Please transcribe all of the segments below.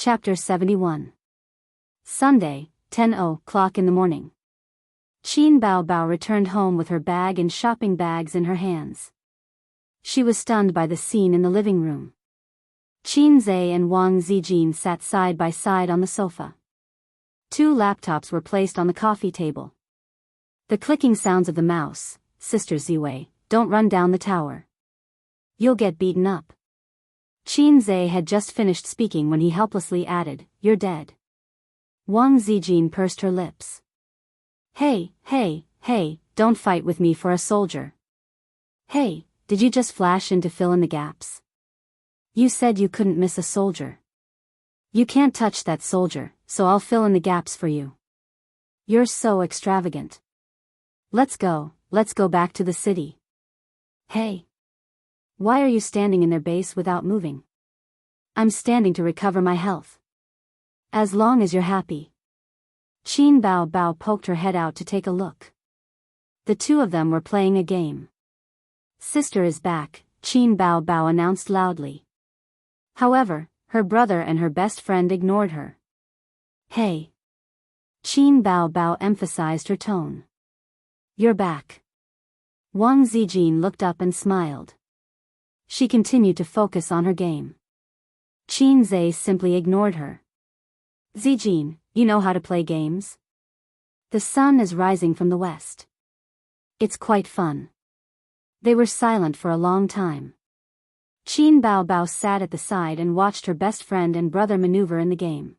Chapter 71. Sunday, 10:00 in the morning. Qin Bao returned home with her bag and shopping bags in her hands. She was stunned by the scene in the living room. Qin Zhe and Wang Zijin sat side by side on the sofa. Two laptops were placed on the coffee table. The clicking sounds of the mouse. "Sister Ziwei, don't run down the tower. You'll get beaten up." Qin Zhe had just finished speaking when he helplessly added, "You're dead." Wang Zijin pursed her lips. Hey, don't fight with me for a soldier. Hey, did you just flash in to fill in the gaps? You said you couldn't miss a soldier. You can't touch that soldier, so I'll fill in the gaps for you. You're so extravagant. Let's go back to the city. Hey. Why are you standing in their base without moving? I'm standing to recover my health. As long as you're happy. Qin Bao poked her head out to take a look. The two of them were playing a game. Sister is back, Qin Bao announced loudly. However, her brother and her best friend ignored her. Hey. Qin Bao emphasized her tone. You're back. Wang Zijin looked up and smiled. She continued to focus on her game. Qin Zhe simply ignored her. Zijin, you know how to play games? The sun is rising from the west. It's quite fun. They were silent for a long time. Qin Bao sat at the side and watched her best friend and brother maneuver in the game.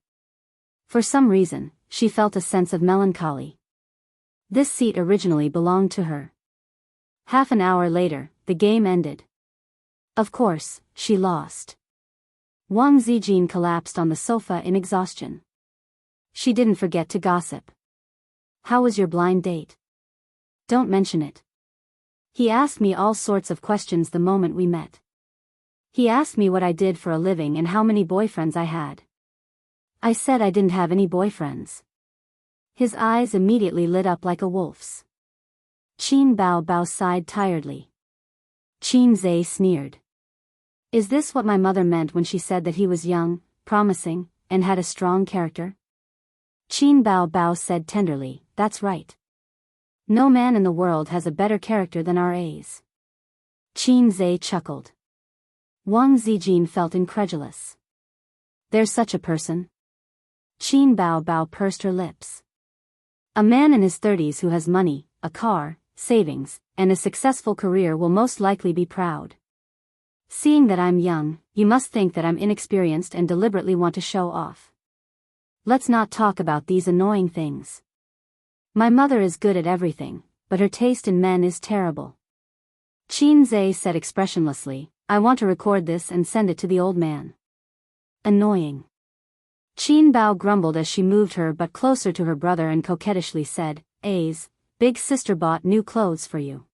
For some reason, she felt a sense of melancholy. This seat originally belonged to her. Half an hour later, the game ended. Of course, she lost. Wang Zijin collapsed on the sofa in exhaustion. She didn't forget to gossip. How was your blind date? Don't mention it. He asked me all sorts of questions the moment we met. He asked me what I did for a living and how many boyfriends I had. I said I didn't have any boyfriends. His eyes immediately lit up like a wolf's. Qin Bao sighed tiredly. Qin Zhe sneered. Is this what my mother meant when she said that he was young, promising, and had a strong character? Qin Bao said tenderly, that's right. No man in the world has a better character than our A's. Qin Zhe chuckled. Wang Zijin felt incredulous. There's such a person? Qin Bao pursed her lips. A man in his 30s who has money, a car, savings, and a successful career will most likely be proud. Seeing that I'm young, you must think that I'm inexperienced and deliberately want to show off. Let's not talk about these annoying things. My mother is good at everything, but her taste in men is terrible. Qin Zhe said expressionlessly, I want to record this and send it to the old man. Annoying. Qin Bao grumbled as she moved her butt closer to her brother and coquettishly said, A's, big sister bought new clothes for you.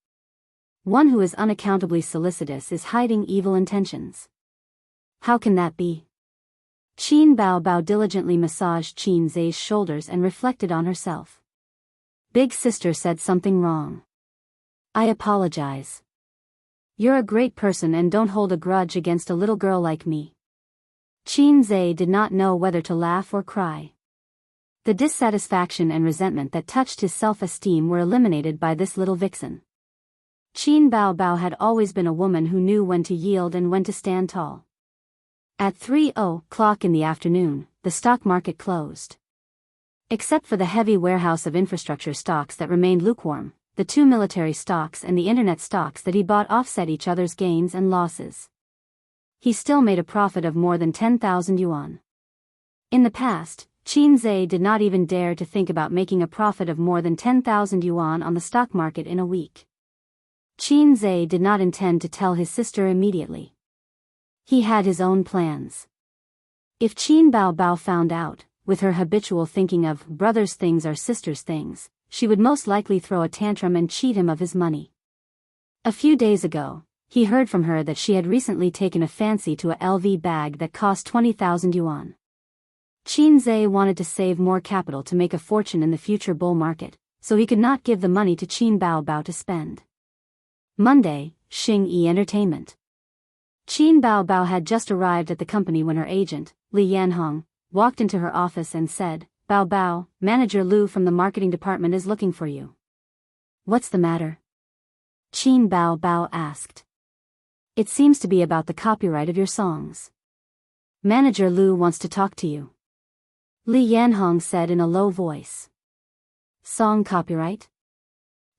One who is unaccountably solicitous is hiding evil intentions. How can that be? Qin Bao diligently massaged Qin Zhe's shoulders and reflected on herself. Big sister said something wrong. I apologize. You're a great person and don't hold a grudge against a little girl like me. Qin Zhe did not know whether to laugh or cry. The dissatisfaction and resentment that touched his self-esteem were eliminated by this little vixen. Qin Bao had always been a woman who knew when to yield and when to stand tall. At 3:00 in the afternoon, the stock market closed. Except for the heavy warehouse of infrastructure stocks that remained lukewarm, the two military stocks and the internet stocks that he bought offset each other's gains and losses. He still made a profit of more than 10,000 yuan. In the past, Qin Zhe did not even dare to think about making a profit of more than 10,000 yuan on the stock market in a week. Qin Zhe did not intend to tell his sister immediately. He had his own plans. If Qin Bao found out, with her habitual thinking of brother's things are sister's things, she would most likely throw a tantrum and cheat him of his money. A few days ago, he heard from her that she had recently taken a fancy to a LV bag that cost 20,000 yuan. Qin Zhe wanted to save more capital to make a fortune in the future bull market, so he could not give the money to Qin Bao to spend. Monday, Xing-Yi Entertainment. Qin Bao had just arrived at the company when her agent, Li Yanhong, walked into her office and said, "Bao Bao, Manager Lu from the marketing department is looking for you." "What's the matter?" Qin Bao Bao asked. "It seems to be about the copyright of your songs. Manager Lu wants to talk to you," Li Yanhong said in a low voice. "Song copyright?"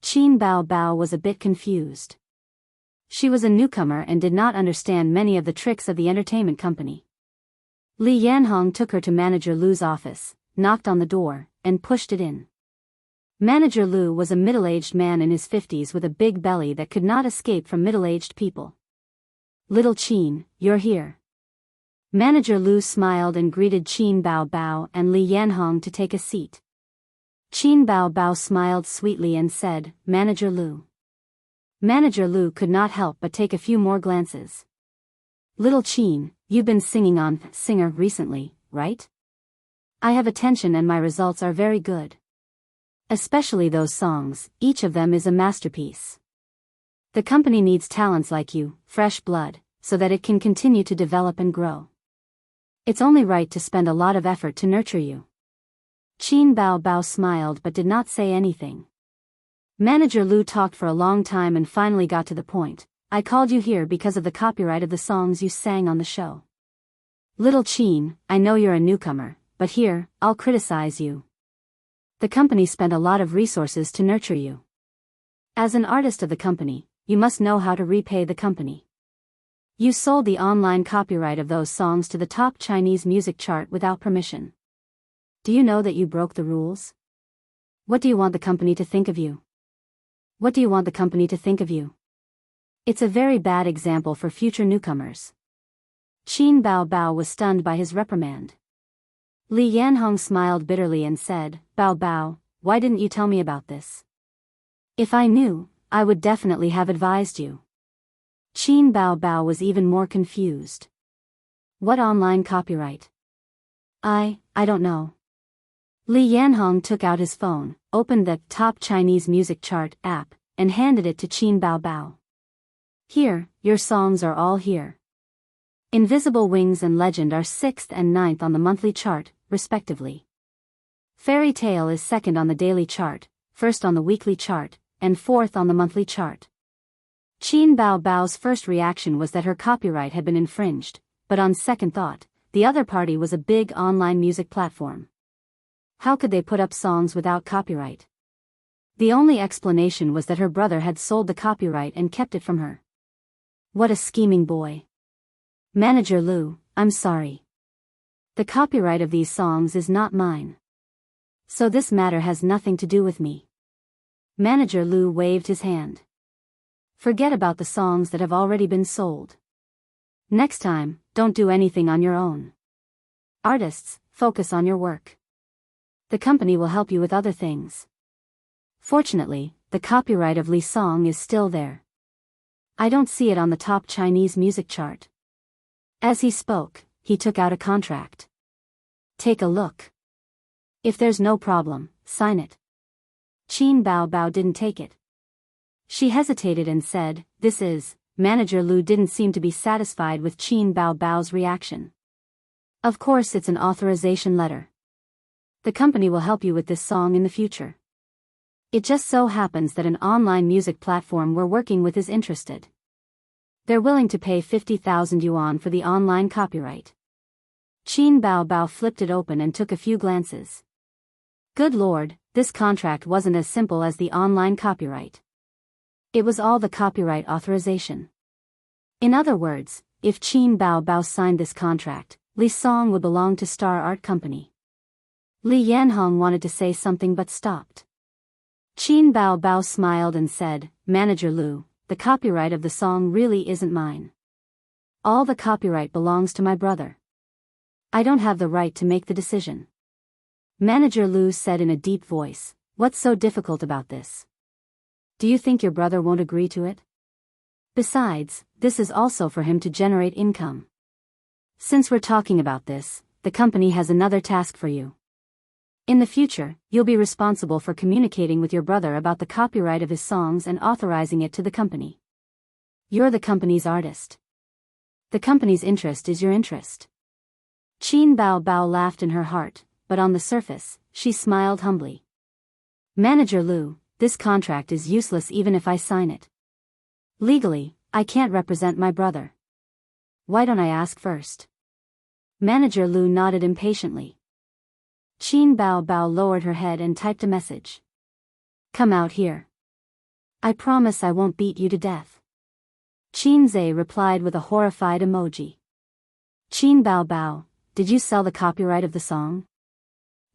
Qin Bao Bao was a bit confused. She was a newcomer and did not understand many of the tricks of the entertainment company. Li Yanhong took her to Manager Lu's office, knocked on the door, and pushed it in. Manager Lu was a middle-aged man in his 50s with a big belly that could not escape from middle-aged people. "Little Qin, you're here." Manager Lu smiled and greeted Qin Bao Bao and Li Yanhong to take a seat. Qin Bao Bao smiled sweetly and said, "Manager Lu." Manager Lu could not help but take a few more glances. "Little Qin, you've been singing on Singer recently, right? I have attention and my results are very good. Especially those songs, each of them is a masterpiece. The company needs talents like you, fresh blood, so that it can continue to develop and grow. It's only right to spend a lot of effort to nurture you." Qin Bao Bao smiled but did not say anything. Manager Lu talked for a long time and finally got to the point. "I called you here because of the copyright of the songs you sang on the show. Little Qin, I know you're a newcomer, but here, I'll criticize you. The company spent a lot of resources to nurture you. As an artist of the company, you must know how to repay the company. You sold the online copyright of those songs to the top Chinese music chart without permission. Do you know that you broke the rules? What do you want the company to think of you? What do you want the company to think of you? It's a very bad example for future newcomers." Qin Bao Bao was stunned by his reprimand. Li Yanhong smiled bitterly and said, "Bao Bao, why didn't you tell me about this? If I knew, I would definitely have advised you." Qin Bao Bao was even more confused. "What online copyright?" I don't know." Li Yanhong took out his phone, opened the Top Chinese Music Chart app, and handed it to Qin Bao Bao. "Here, your songs are all here. Invisible Wings and Legend are 6th and 9th on the monthly chart, respectively. Fairy Tale is 2nd on the daily chart, 1st on the weekly chart, and 4th on the monthly chart." Qin Bao Bao's first reaction was that her copyright had been infringed, but on second thought, the other party was a big online music platform. How could they put up songs without copyright? The only explanation was that her brother had sold the copyright and kept it from her. What a scheming boy. "Manager Lu, I'm sorry. The copyright of these songs is not mine. So this matter has nothing to do with me." Manager Lu waved his hand. "Forget about the songs that have already been sold. Next time, don't do anything on your own. Artists, focus on your work. The company will help you with other things. Fortunately, the copyright of Li's song is still there. I don't see it on the top Chinese music chart." As he spoke, he took out a contract. "Take a look. If there's no problem, sign it." Qin Bao Bao didn't take it. She hesitated and said, "This is..." Manager Lu didn't seem to be satisfied with Qin Bao Bao's reaction. "Of course it's an authorization letter. The company will help you with this song in the future. It just so happens that an online music platform we're working with is interested. They're willing to pay 50,000 yuan for the online copyright." Qin Bao Bao flipped it open and took a few glances. Good Lord, this contract wasn't as simple as the online copyright. It was all the copyright authorization. In other words, if Qin Bao Bao signed this contract, Li's song would belong to Star Art Company. Li Yanhong wanted to say something but stopped. Qin Bao Bao smiled and said, "Manager Lu, the copyright of the song really isn't mine. All the copyright belongs to my brother. I don't have the right to make the decision." Manager Lu said in a deep voice, "What's so difficult about this? Do you think your brother won't agree to it? Besides, this is also for him to generate income. Since we're talking about this, the company has another task for you. In the future, you'll be responsible for communicating with your brother about the copyright of his songs and authorizing it to the company. You're the company's artist. The company's interest is your interest. Qin Bao Bao laughed in her heart, but on the surface, she smiled humbly. Manager Lu, this contract is useless even if I sign it. Legally, I can't represent my brother. Why don't I ask first? Manager Lu nodded impatiently. Qin Bao Bao lowered her head and typed a message. Come out here. I promise I won't beat you to death. Qin Zhe replied with a horrified emoji. Qin Bao Bao, did you sell the copyright of the song?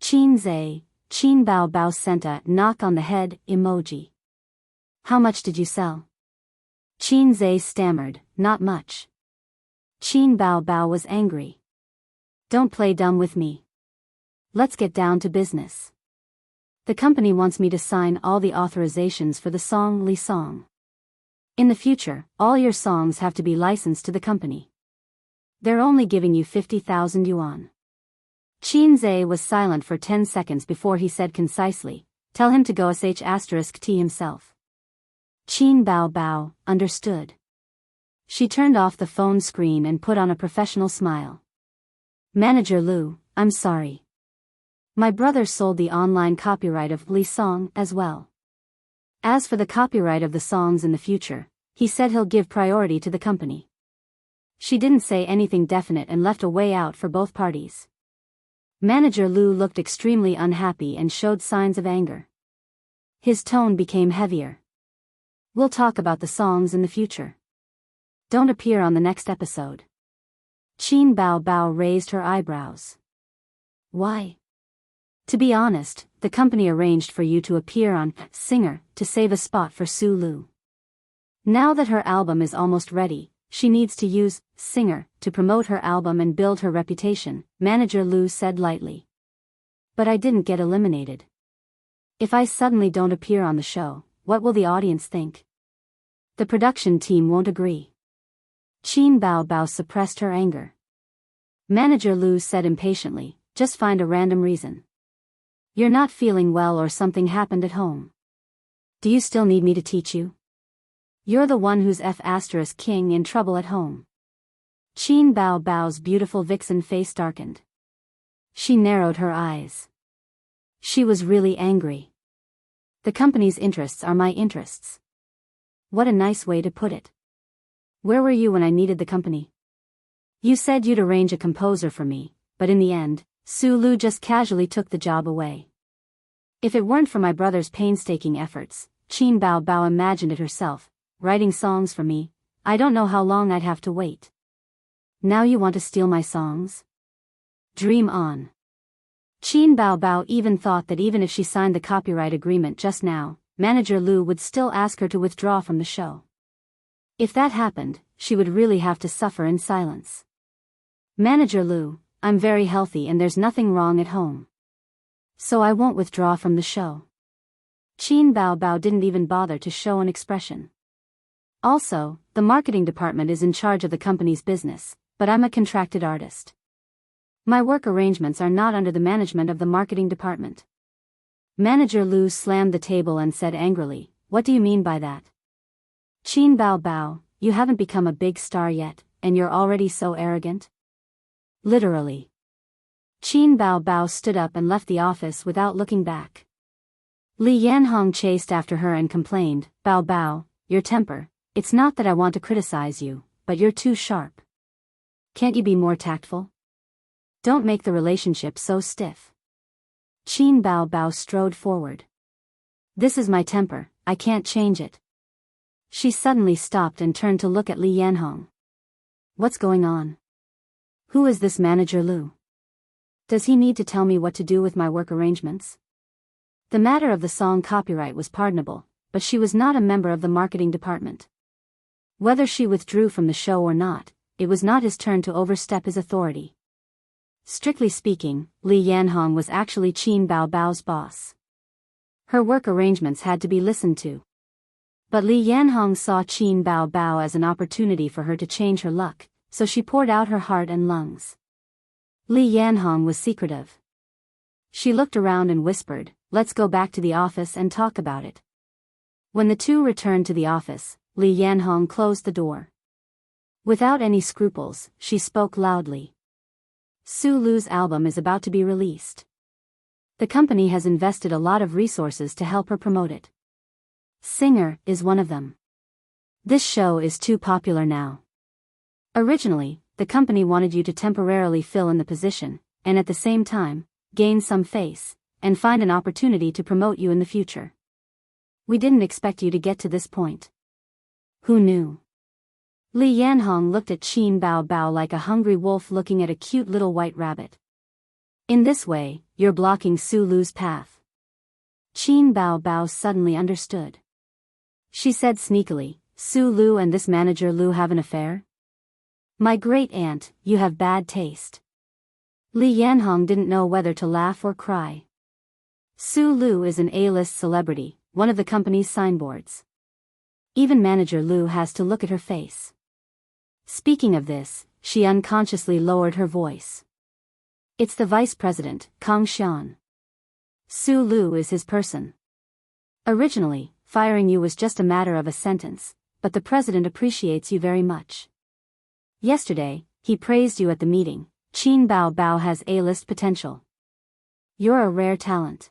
Qin Bao Bao sent a knock on the head emoji. How much did you sell? Qin Zhe stammered, not much. Qin Bao Bao was angry. Don't play dumb with me. Let's get down to business. The company wants me to sign all the authorizations for the song Li Song. In the future, all your songs have to be licensed to the company. They're only giving you 50,000 yuan. Qin Zhe was silent for 10 seconds before he said concisely, tell him to go *T himself. Qin Bao Bao understood. She turned off the phone screen and put on a professional smile. Manager Lu, I'm sorry. My brother sold the online copyright of Li Song as well. As for the copyright of the songs in the future, he said he'll give priority to the company. She didn't say anything definite and left a way out for both parties. Manager Lu looked extremely unhappy and showed signs of anger. His tone became heavier. We'll talk about the songs in the future. Don't appear on the next episode. Qin Bao Bao raised her eyebrows. Why? To be honest, the company arranged for you to appear on Singer to save a spot for Su Lu. Now that her album is almost ready, she needs to use Singer to promote her album and build her reputation, Manager Lu said lightly. But I didn't get eliminated. If I suddenly don't appear on the show, what will the audience think? The production team won't agree. Qin Bao Bao suppressed her anger. Manager Lu said impatiently, just find a random reason. You're not feeling well or something happened at home. Do you still need me to teach you? You're the one who's King in trouble at home. Qin Bao Bao's beautiful vixen face darkened. She narrowed her eyes. She was really angry. The company's interests are my interests. What a nice way to put it. Where were you when I needed the company? You said you'd arrange a composer for me, but in the end, Su Lu just casually took the job away. If it weren't for my brother's painstaking efforts, Qin Bao Bao imagined it herself, writing songs for me, I don't know how long I'd have to wait. Now you want to steal my songs? Dream on. Qin Bao Bao even thought that even if she signed the copyright agreement just now, Manager Lu would still ask her to withdraw from the show. If that happened, she would really have to suffer in silence. Manager Lu, I'm very healthy and there's nothing wrong at home. So I won't withdraw from the show. Qin Bao Bao didn't even bother to show an expression. Also, the marketing department is in charge of the company's business, but I'm a contracted artist. My work arrangements are not under the management of the marketing department. Manager Lu slammed the table and said angrily, what do you mean by that? Qin Bao Bao, you haven't become a big star yet, and you're already so arrogant? Literally. Qin Bao Bao stood up and left the office without looking back. Li Yanhong chased after her and complained, Bao Bao, your temper, it's not that I want to criticize you, but you're too sharp. Can't you be more tactful? Don't make the relationship so stiff. Qin Bao Bao strode forward. This is my temper, I can't change it. She suddenly stopped and turned to look at Li Yanhong. What's going on? Who is this Manager Lu? Does he need to tell me what to do with my work arrangements? The matter of the song copyright was pardonable, but she was not a member of the marketing department. Whether she withdrew from the show or not, it was not his turn to overstep his authority. Strictly speaking, Li Yanhong was actually Qin Bao Bao's boss. Her work arrangements had to be listened to. But Li Yanhong saw Qin Bao Bao as an opportunity for her to change her luck, so she poured out her heart and lungs. Li Yanhong was secretive. She looked around and whispered, let's go back to the office and talk about it. When the two returned to the office, Li Yanhong closed the door. Without any scruples, she spoke loudly. Su Lu's album is about to be released. The company has invested a lot of resources to help her promote it. Singer is one of them. This show is too popular now. Originally, the company wanted you to temporarily fill in the position, and at the same time, gain some face, and find an opportunity to promote you in the future. We didn't expect you to get to this point. Who knew? Li Yanhong looked at Qin Bao Bao like a hungry wolf looking at a cute little white rabbit. In this way, you're blocking Su Lu's path. Qin Bao Bao suddenly understood. She said sneakily, Su Lu and this manager Lu have an affair? My great aunt, you have bad taste. Li Yanhong didn't know whether to laugh or cry. Su Lu is an A-list celebrity, one of the company's signboards. Even manager Lu has to look at her face. Speaking of this, she unconsciously lowered her voice. It's the vice president, Kang Xian. Su Lu is his person. Originally, firing you was just a matter of a sentence, but the president appreciates you very much. Yesterday, he praised you at the meeting. Qin Bao Bao has A-list potential. You're a rare talent.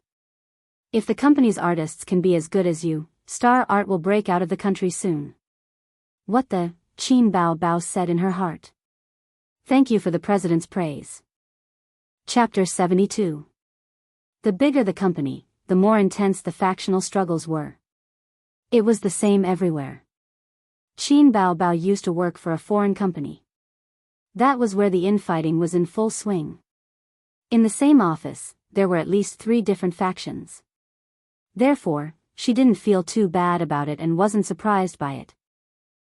If the company's artists can be as good as you, star art will break out of the country soon. What the? Qin Bao Bao said in her heart. Thank you for the president's praise. Chapter 72. The bigger the company, the more intense the factional struggles were. It was the same everywhere. Qin Bao Bao used to work for a foreign company. That was where the infighting was in full swing. In the same office, there were at least 3 different factions. Therefore, she didn't feel too bad about it and wasn't surprised by it.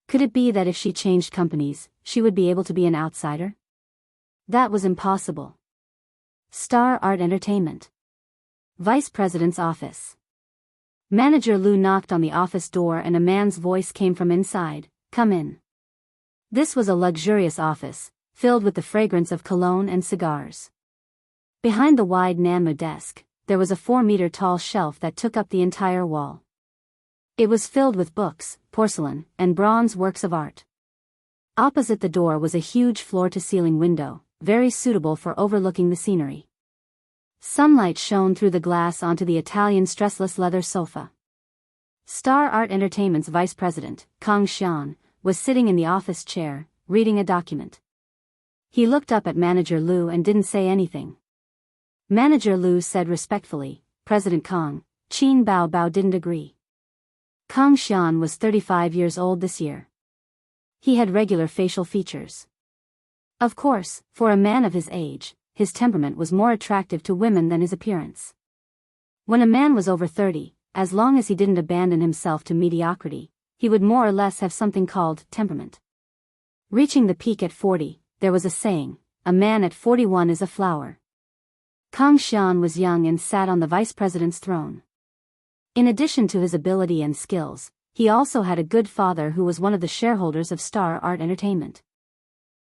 Could it be that if she changed companies, she would be able to be an outsider? That was impossible. Star Art Entertainment. Vice President's office. Manager Lu knocked on the office door and a man's voice came from inside, "Come in." This was a luxurious office, filled with the fragrance of cologne and cigars. Behind the wide Nanmu desk, there was a 4-meter-tall shelf that took up the entire wall. It was filled with books, porcelain, and bronze works of art. Opposite the door was a huge floor-to-ceiling window, very suitable for overlooking the scenery. Sunlight shone through the glass onto the Italian stressless leather sofa. Star Art Entertainment's vice president, Kang Xian, was sitting in the office chair, reading a document. He looked up at Manager Lu and didn't say anything. Manager Lu said respectfully, "President Kang." Qin Bao Bao didn't agree. Kang Xian was 35 years old this year. He had regular facial features. Of course, for a man of his age, his temperament was more attractive to women than his appearance. When a man was over 30, as long as he didn't abandon himself to mediocrity, he would more or less have something called temperament. Reaching the peak at 40, there was a saying, a man at 41 is a flower. Kang Xian was young and sat on the vice president's throne. In addition to his ability and skills, he also had a good father who was one of the shareholders of Star Art Entertainment.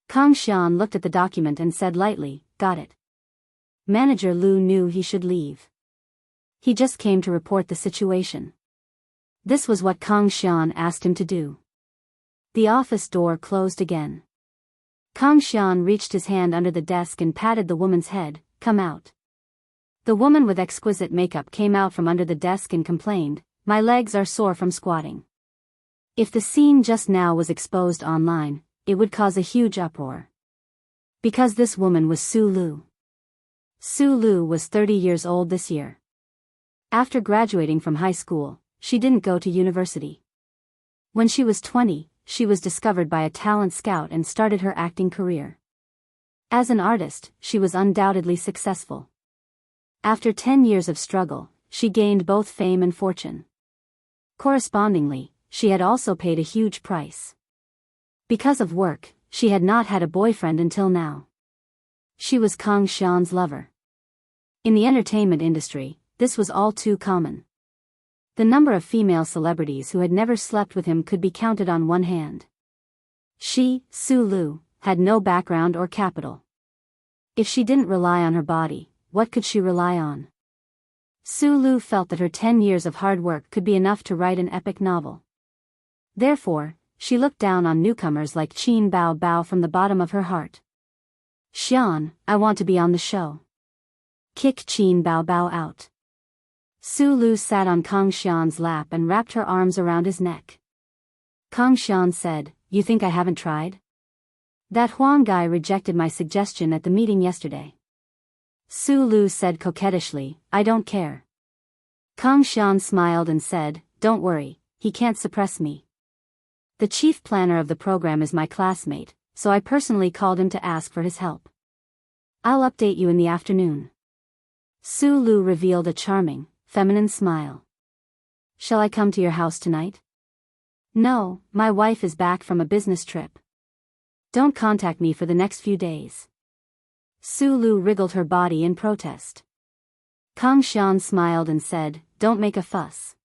Kang Xian looked at the document and said lightly, "Got it." Manager Lu knew he should leave. He just came to report the situation. This was what Kang Xian asked him to do. The office door closed again. Kang Xian reached his hand under the desk and patted the woman's head, "Come out." The woman with exquisite makeup came out from under the desk and complained, "My legs are sore from squatting." If the scene just now was exposed online, it would cause a huge uproar. Because this woman was Su Lu. Su Lu was 30 years old this year. After graduating from high school, she didn't go to university. When she was 20, she was discovered by a talent scout and started her acting career. As an artist, she was undoubtedly successful. After 10 years of struggle, she gained both fame and fortune. Correspondingly, she had also paid a huge price. Because of work, she had not had a boyfriend until now. She was Kang Xian's lover. In the entertainment industry, this was all too common. The number of female celebrities who had never slept with him could be counted on one hand. She, Su Lu, had no background or capital. If she didn't rely on her body, what could she rely on? Su Lu felt that her 10 years of hard work could be enough to write an epic novel. Therefore, she looked down on newcomers like Qin Bao Bao from the bottom of her heart. Xian, I want to be on the show. Kick Qin Bao Bao out. Su Lu sat on Kang Xian's lap and wrapped her arms around his neck. Kang Xian said, "You think I haven't tried? That Huang guy rejected my suggestion at the meeting yesterday." Su Lu said coquettishly, "I don't care." Kang Xian smiled and said, "Don't worry, he can't suppress me. The chief planner of the program is my classmate, so I personally called him to ask for his help. I'll update you in the afternoon." Su Lu revealed a charming, feminine smile. "Shall I come to your house tonight?" "No, my wife is back from a business trip. Don't contact me for the next few days." Su Lu wriggled her body in protest. Kang Xian smiled and said, "Don't make a fuss.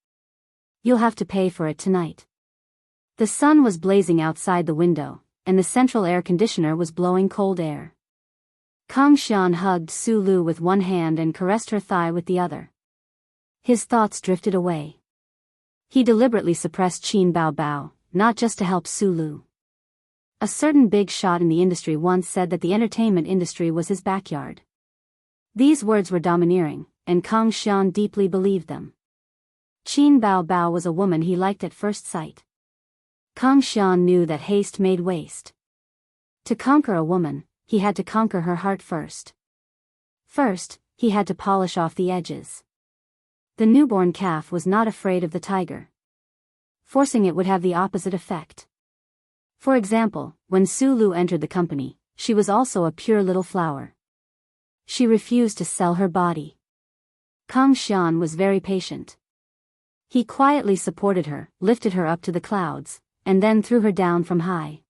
You'll have to pay for it tonight." The sun was blazing outside the window, and the central air conditioner was blowing cold air. Kang Xian hugged Su Lu with one hand and caressed her thigh with the other. His thoughts drifted away. He deliberately suppressed Qin Bao Bao, not just to help Su Lu. A certain big shot in the industry once said that the entertainment industry was his backyard. These words were domineering, and Kang Xian deeply believed them. Qin Bao Bao was a woman he liked at first sight. Kang Xian knew that haste made waste. To conquer a woman, he had to conquer her heart first. First, he had to polish off the edges. The newborn calf was not afraid of the tiger. Forcing it would have the opposite effect. For example, when Su Lu entered the company, she was also a pure little flower. She refused to sell her body. Kang Xian was very patient. He quietly supported her, lifted her up to the clouds, and then threw her down from high.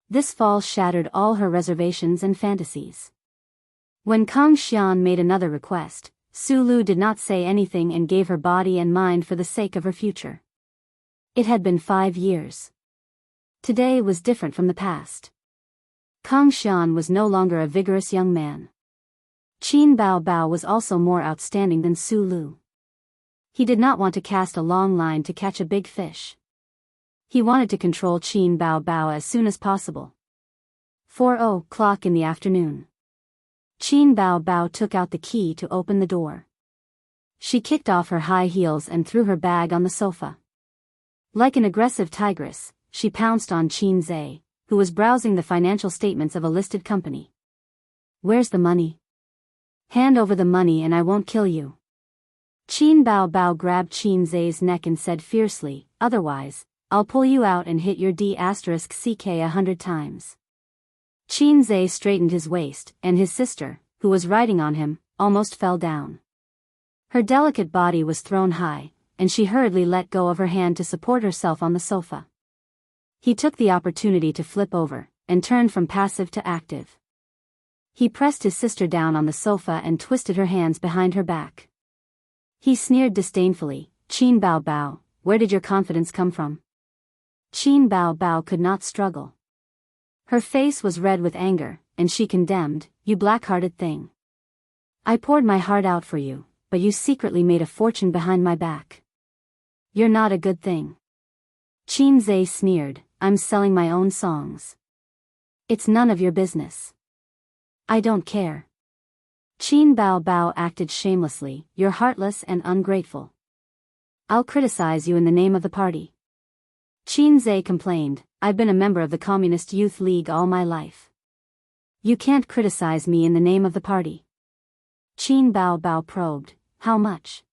This fall shattered all her reservations and fantasies. When Kang Xian made another request, Su Lu did not say anything and gave her body and mind for the sake of her future. It had been 5 years. Today was different from the past. Kang Xian was no longer a vigorous young man. Qin Bao Bao was also more outstanding than Su Lu. He did not want to cast a long line to catch a big fish. He wanted to control Qin Bao Bao as soon as possible. 4:00 in the afternoon. Qin Bao Bao took out the key to open the door. She kicked off her high heels and threw her bag on the sofa. Like an aggressive tigress, she pounced on Qin Zhe, who was browsing the financial statements of a listed company. "Where's the money? Hand over the money and I won't kill you." Qin Bao Bao grabbed Qin Zhe's neck and said fiercely, "Otherwise, I'll pull you out and hit your D**ck 100 times. Qin Zhe straightened his waist, and his sister, who was riding on him, almost fell down. Her delicate body was thrown high, and she hurriedly let go of her hand to support herself on the sofa. He took the opportunity to flip over, and turned from passive to active. He pressed his sister down on the sofa and twisted her hands behind her back. He sneered disdainfully, "Qin Bao Bao, where did your confidence come from?" Qin Bao Bao could not struggle. Her face was red with anger, and she condemned, "You black-hearted thing. I poured my heart out for you, but you secretly made a fortune behind my back. You're not a good thing." Qin Zhe sneered, "I'm selling my own songs. It's none of your business." "I don't care." Qin Bao Bao acted shamelessly, "You're heartless and ungrateful. I'll criticize you in the name of the party." Qin Zhe complained, "I've been a member of the Communist Youth League all my life. You can't criticize me in the name of the party." Qin Bao Bao probed, "How much?"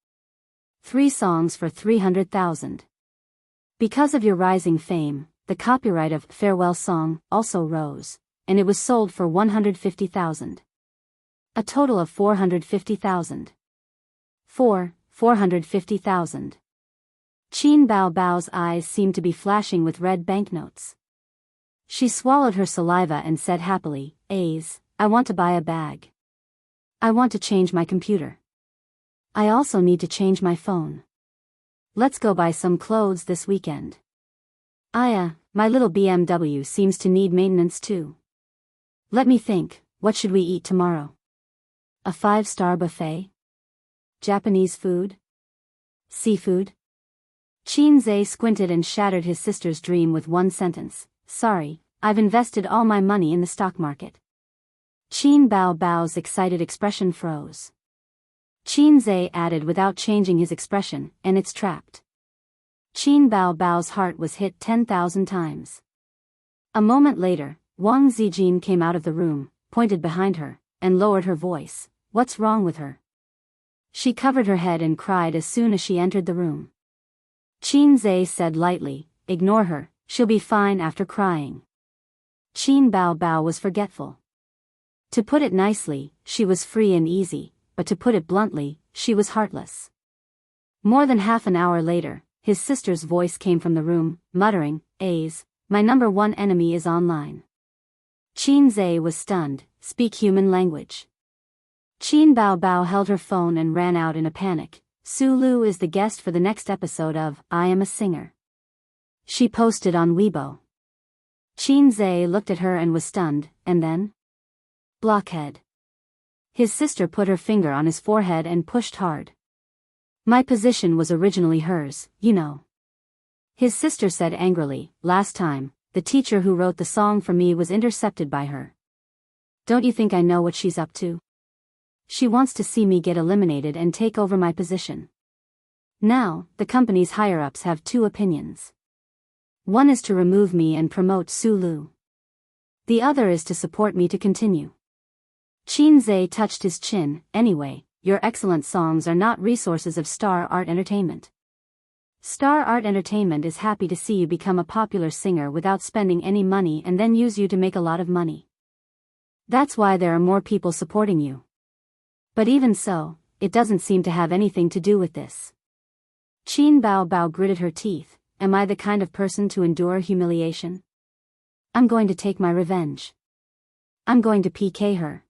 3 songs for 300,000. Because of your rising fame, the copyright of Farewell Song also rose, and it was sold for 150,000. A total of 450,000. 450,000. Qin Bao Bao's eyes seemed to be flashing with red banknotes. She swallowed her saliva and said happily, I want to buy a bag. I want to change my computer. I also need to change my phone. Let's go buy some clothes this weekend. My little BMW seems to need maintenance too. Let me think, what should we eat tomorrow? A 5-star buffet? Japanese food? Seafood? Qin Zhe squinted and shattered his sister's dream with one sentence. Sorry, I've invested all my money in the stock market. Qin Bao Bao's excited expression froze. Qin Zhe added without changing his expression, and it's trapped. Qin Bao Bao's heart was hit 10,000 times. A moment later, Wang Zijin came out of the room, pointed behind her, and lowered her voice. What's wrong with her? She covered her head and cried as soon as she entered the room. Qin Zhe said lightly, ignore her, she'll be fine after crying. Qin Bao Bao was forgetful. To put it nicely, she was free and easy, but to put it bluntly, she was heartless. More than half an hour later, his sister's voice came from the room, muttering, "A's, my number one enemy is online." Qin Zhe was stunned. Speak human language. Qin Bao Bao held her phone and ran out in a panic. Su Lu is the guest for the next episode of I Am a Singer. She posted on Weibo. Qin Zhe looked at her and was stunned, and then? Blockhead. His sister put her finger on his forehead and pushed hard. My position was originally hers, you know. His sister said angrily, last time, the teacher who wrote the song for me was intercepted by her. Don't you think I know what she's up to? She wants to see me get eliminated and take over my position. Now, the company's higher-ups have two opinions. One is to remove me and promote Su Lu. The other is to support me to continue. Qin Zhe touched his chin. Anyway, your excellent songs are not resources of Star Art Entertainment. Star Art Entertainment is happy to see you become a popular singer without spending any money and then use you to make a lot of money. That's why there are more people supporting you. But even so, it doesn't seem to have anything to do with this. Qin Bao Bao gritted her teeth. Am I the kind of person to endure humiliation? I'm going to take my revenge. I'm going to PK her.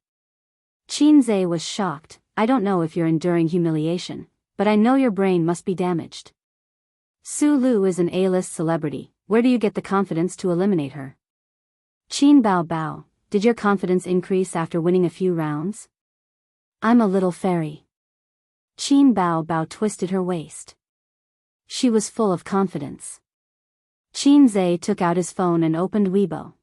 Qin Zhe was shocked. I don't know if you're enduring humiliation, but I know your brain must be damaged. Su Lu is an A-list celebrity. Where do you get the confidence to eliminate her? Qin Bao Bao, did your confidence increase after winning a few rounds? I'm a little fairy. Qin Bao Bao twisted her waist. She was full of confidence. Qin Zhe took out his phone and opened Weibo.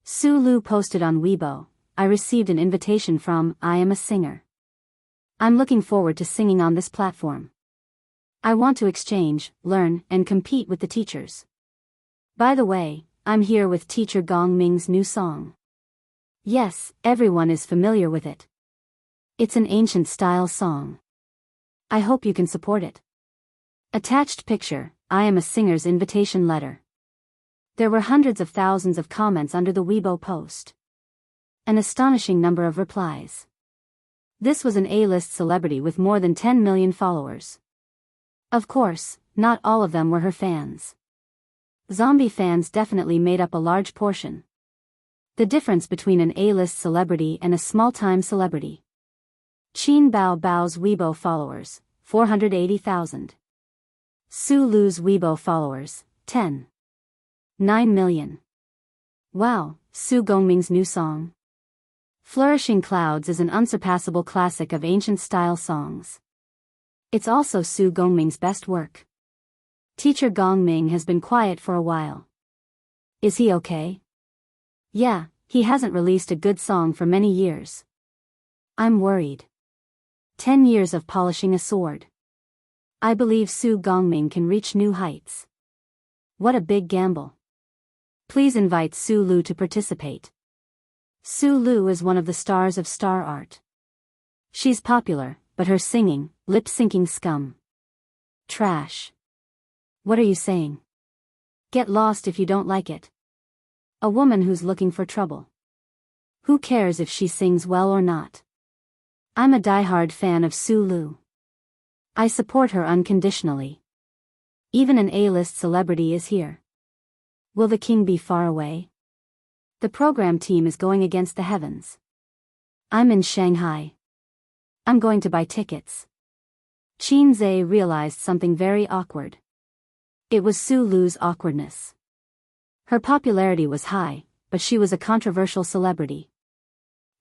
Su Lu posted on Weibo, I received an invitation from I Am a Singer. I'm looking forward to singing on this platform. I want to exchange, learn, and compete with the teachers. By the way, I'm here with teacher Gong Ming's new song. Yes, everyone is familiar with it. It's an ancient style song. I hope you can support it. Attached picture, I Am a Singer's invitation letter. There were hundreds of thousands of comments under the Weibo post. An astonishing number of replies. This was an A-list celebrity with more than 10 million followers. Of course, not all of them were her fans. Zombie fans definitely made up a large portion. The difference between an A-list celebrity and a small-time celebrity. Qin Bao Bao's Weibo followers, 480,000. Su Lu's Weibo followers, 9 million. Wow, Su Gongming's new song. Flourishing Clouds is an unsurpassable classic of ancient-style songs. It's also Su Gongming's best work. Teacher Gongming has been quiet for a while. Is he okay? Yeah, he hasn't released a good song for many years. I'm worried. 10 years of polishing a sword. I believe Su Gongming can reach new heights. What a big gamble. Please invite Su Lu to participate. Su Lu is one of the stars of Star Art. She's popular, but her singing, lip-syncing scum. Trash. What are you saying? Get lost if you don't like it. A woman who's looking for trouble. Who cares if she sings well or not? I'm a diehard fan of Su Lu. I support her unconditionally. Even an A-list celebrity is here. Will the king be far away? The program team is going against the heavens. I'm in Shanghai. I'm going to buy tickets. Qin Zhe realized something very awkward. It was Su Lu's awkwardness. Her popularity was high, but she was a controversial celebrity.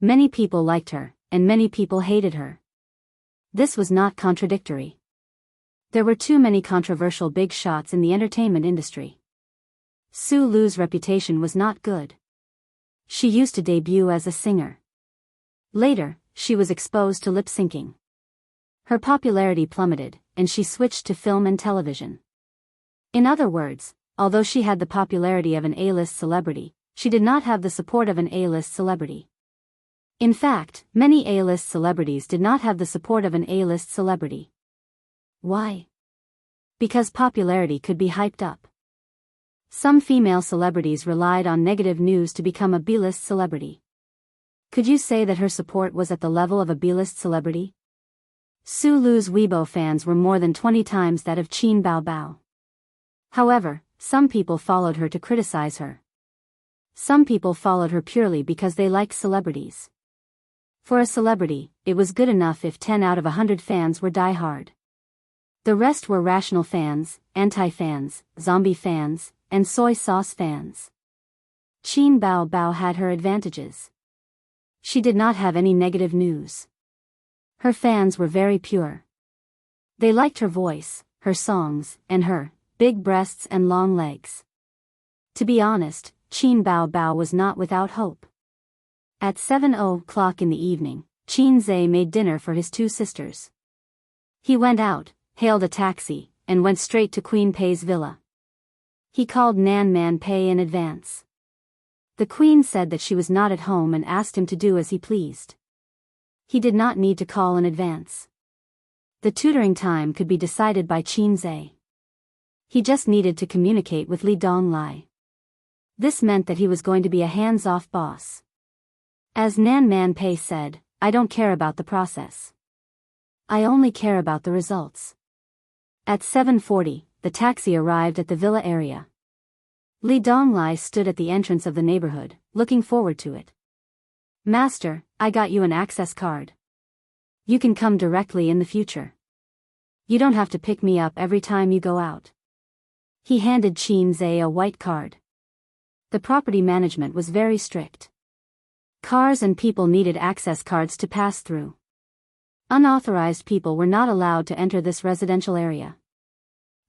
Many people liked her, and many people hated her. This was not contradictory. There were too many controversial big shots in the entertainment industry. Su Lu's reputation was not good. She used to debut as a singer. Later, she was exposed to lip-syncing. Her popularity plummeted, and she switched to film and television. In other words, although she had the popularity of an A-list celebrity, she did not have the support of an A-list celebrity. In fact, many A-list celebrities did not have the support of an A-list celebrity. Why? Because popularity could be hyped up. Some female celebrities relied on negative news to become a B-list celebrity. Could you say that her support was at the level of a B-list celebrity? Su Lu's Weibo fans were more than 20 times that of Qin Baobao. However, some people followed her to criticize her. Some people followed her purely because they liked celebrities. For a celebrity, it was good enough if 10 out of 100 fans were die-hard. The rest were rational fans, anti-fans, zombie fans, and soy sauce fans. Qin Baobao had her advantages. She did not have any negative news. Her fans were very pure. They liked her voice, her songs, and her big breasts and long legs. To be honest, Qin Baobao was not without hope. At 7:00 in the evening, Qin Zhe made dinner for his two sisters. He went out, hailed a taxi, and went straight to Queen Pei's villa. He called Nan Man Pei in advance. The queen said that she was not at home and asked him to do as he pleased. He did not need to call in advance. The tutoring time could be decided by Qin Zhe. He just needed to communicate with Li Donglai. This meant that he was going to be a hands-off boss. As Nan Man Pei said, "I don't care about the process. I only care about the results." At 7:40, the taxi arrived at the villa area. Li Donglai stood at the entrance of the neighborhood, looking forward to it. "Master, I got you an access card. You can come directly in the future. You don't have to pick me up every time you go out." He handed Qin Zhe a white card. The property management was very strict. Cars and people needed access cards to pass through. Unauthorized people were not allowed to enter this residential area.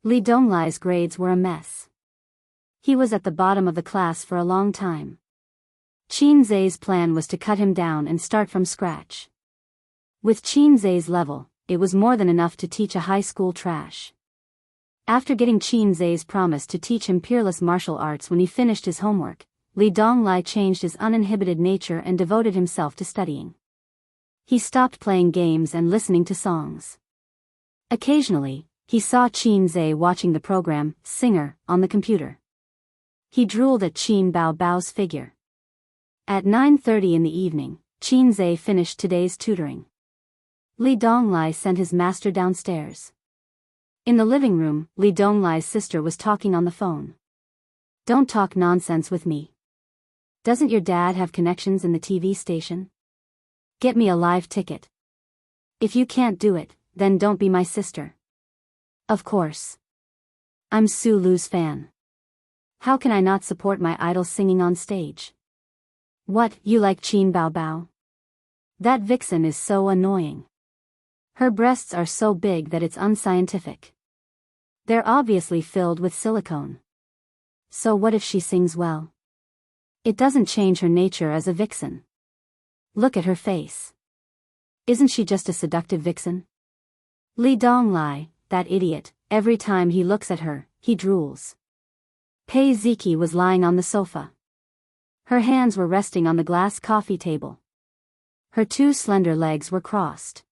Li Donglai's grades were a mess. He was at the bottom of the class for a long time. Qin Zhe's plan was to cut him down and start from scratch. With Qin Zhe's level, it was more than enough to teach a high school trash. After getting Qin Zhe's promise to teach him peerless martial arts when he finished his homework, Li Donglai changed his uninhibited nature and devoted himself to studying. He stopped playing games and listening to songs. Occasionally, he saw Qin Zhe watching the program, Singer, on the computer. He drooled at Qin Baobao's figure. At 9:30 in the evening, Qin Zhe finished today's tutoring. Li Donglai sent his master downstairs. In the living room, Li Donglai's sister was talking on the phone. "Don't talk nonsense with me. Doesn't your dad have connections in the TV station? Get me a live ticket. If you can't do it, then don't be my sister." "Of course. I'm Su Lu's fan. How can I not support my idol singing on stage?" "What, you like Qin Baobao? That vixen is so annoying. Her breasts are so big that it's unscientific. They're obviously filled with silicone. So what if she sings well? It doesn't change her nature as a vixen. Look at her face. Isn't she just a seductive vixen?" Li Donglai, that idiot, every time he looks at her, he drools. Pei Ziki was lying on the sofa. Her hands were resting on the glass coffee table. Her two slender legs were crossed.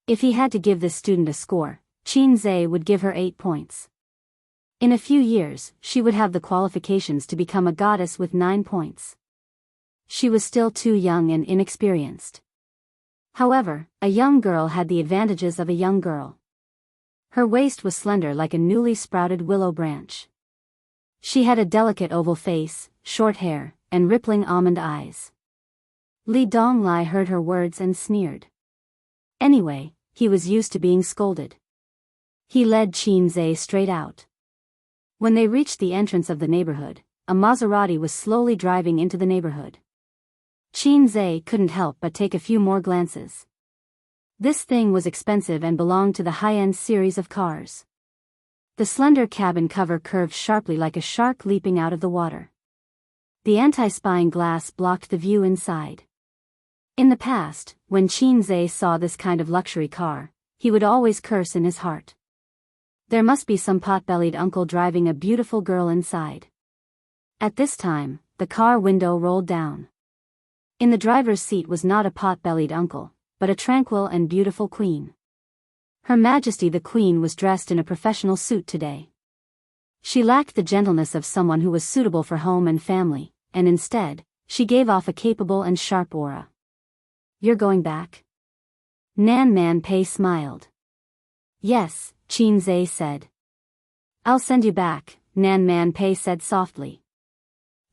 If he had to give this student a score, Qin Zhe would give her 8 points. In a few years, she would have the qualifications to become a goddess with 9 points. She was still too young and inexperienced. However, a young girl had the advantages of a young girl. Her waist was slender like a newly sprouted willow branch. She had a delicate oval face, short hair, and rippling almond eyes. Li Donglai heard her words and sneered. Anyway, he was used to being scolded. He led Qin Zhe straight out. When they reached the entrance of the neighborhood, a Maserati was slowly driving into the neighborhood. Qin Zhe couldn't help but take a few more glances. This thing was expensive and belonged to the high-end series of cars. The slender cabin cover curved sharply like a shark leaping out of the water. The anti-spying glass blocked the view inside. In the past, when Qin saw this kind of luxury car, he would always curse in his heart. There must be some pot-bellied uncle driving a beautiful girl inside. At this time, the car window rolled down. In the driver's seat was not a pot-bellied uncle, but a tranquil and beautiful queen. Her Majesty the Queen was dressed in a professional suit today. She lacked the gentleness of someone who was suitable for home and family, and instead, she gave off a capable and sharp aura. "You're going back?" Nan Man Pei smiled. "Yes," Qin said. "I'll send you back," Nan Man Pei said softly.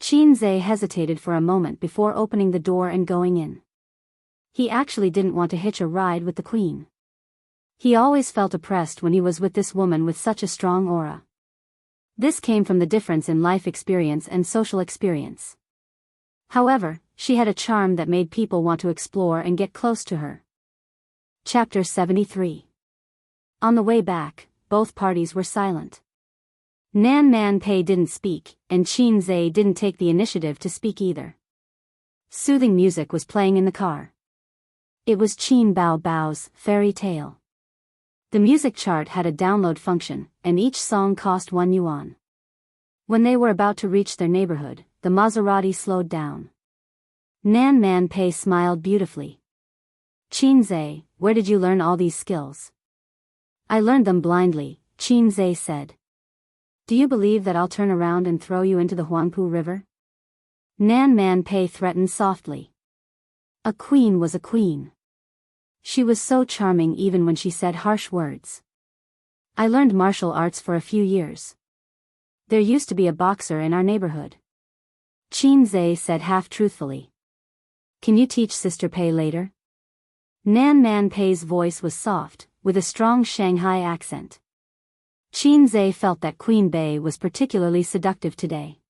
Qin hesitated for a moment before opening the door and going in. He actually didn't want to hitch a ride with the Queen. He always felt oppressed when he was with this woman with such a strong aura. This came from the difference in life experience and social experience. However, she had a charm that made people want to explore and get close to her. Chapter 73. On the way back, both parties were silent. Nan Man Pei didn't speak, and Qin didn't take the initiative to speak either. Soothing music was playing in the car. It was Qin Bao's Fairy Tale. The music chart had a download function, and each song cost 1 yuan. When they were about to reach their neighborhood, the Maserati slowed down. Nan Man Pei smiled beautifully. "Qin, where did you learn all these skills?" "I learned them blindly," Qin said. "Do you believe that I'll turn around and throw you into the Huangpu River?" Nan Man Pei threatened softly. A queen was a queen. She was so charming even when she said harsh words. "I learned martial arts for a few years. There used to be a boxer in our neighborhood." Qin said half-truthfully. "Can you teach Sister Pei later?" Nan Man Pei's voice was soft, with a strong Shanghai accent. Qin felt that Queen Bei was particularly seductive today.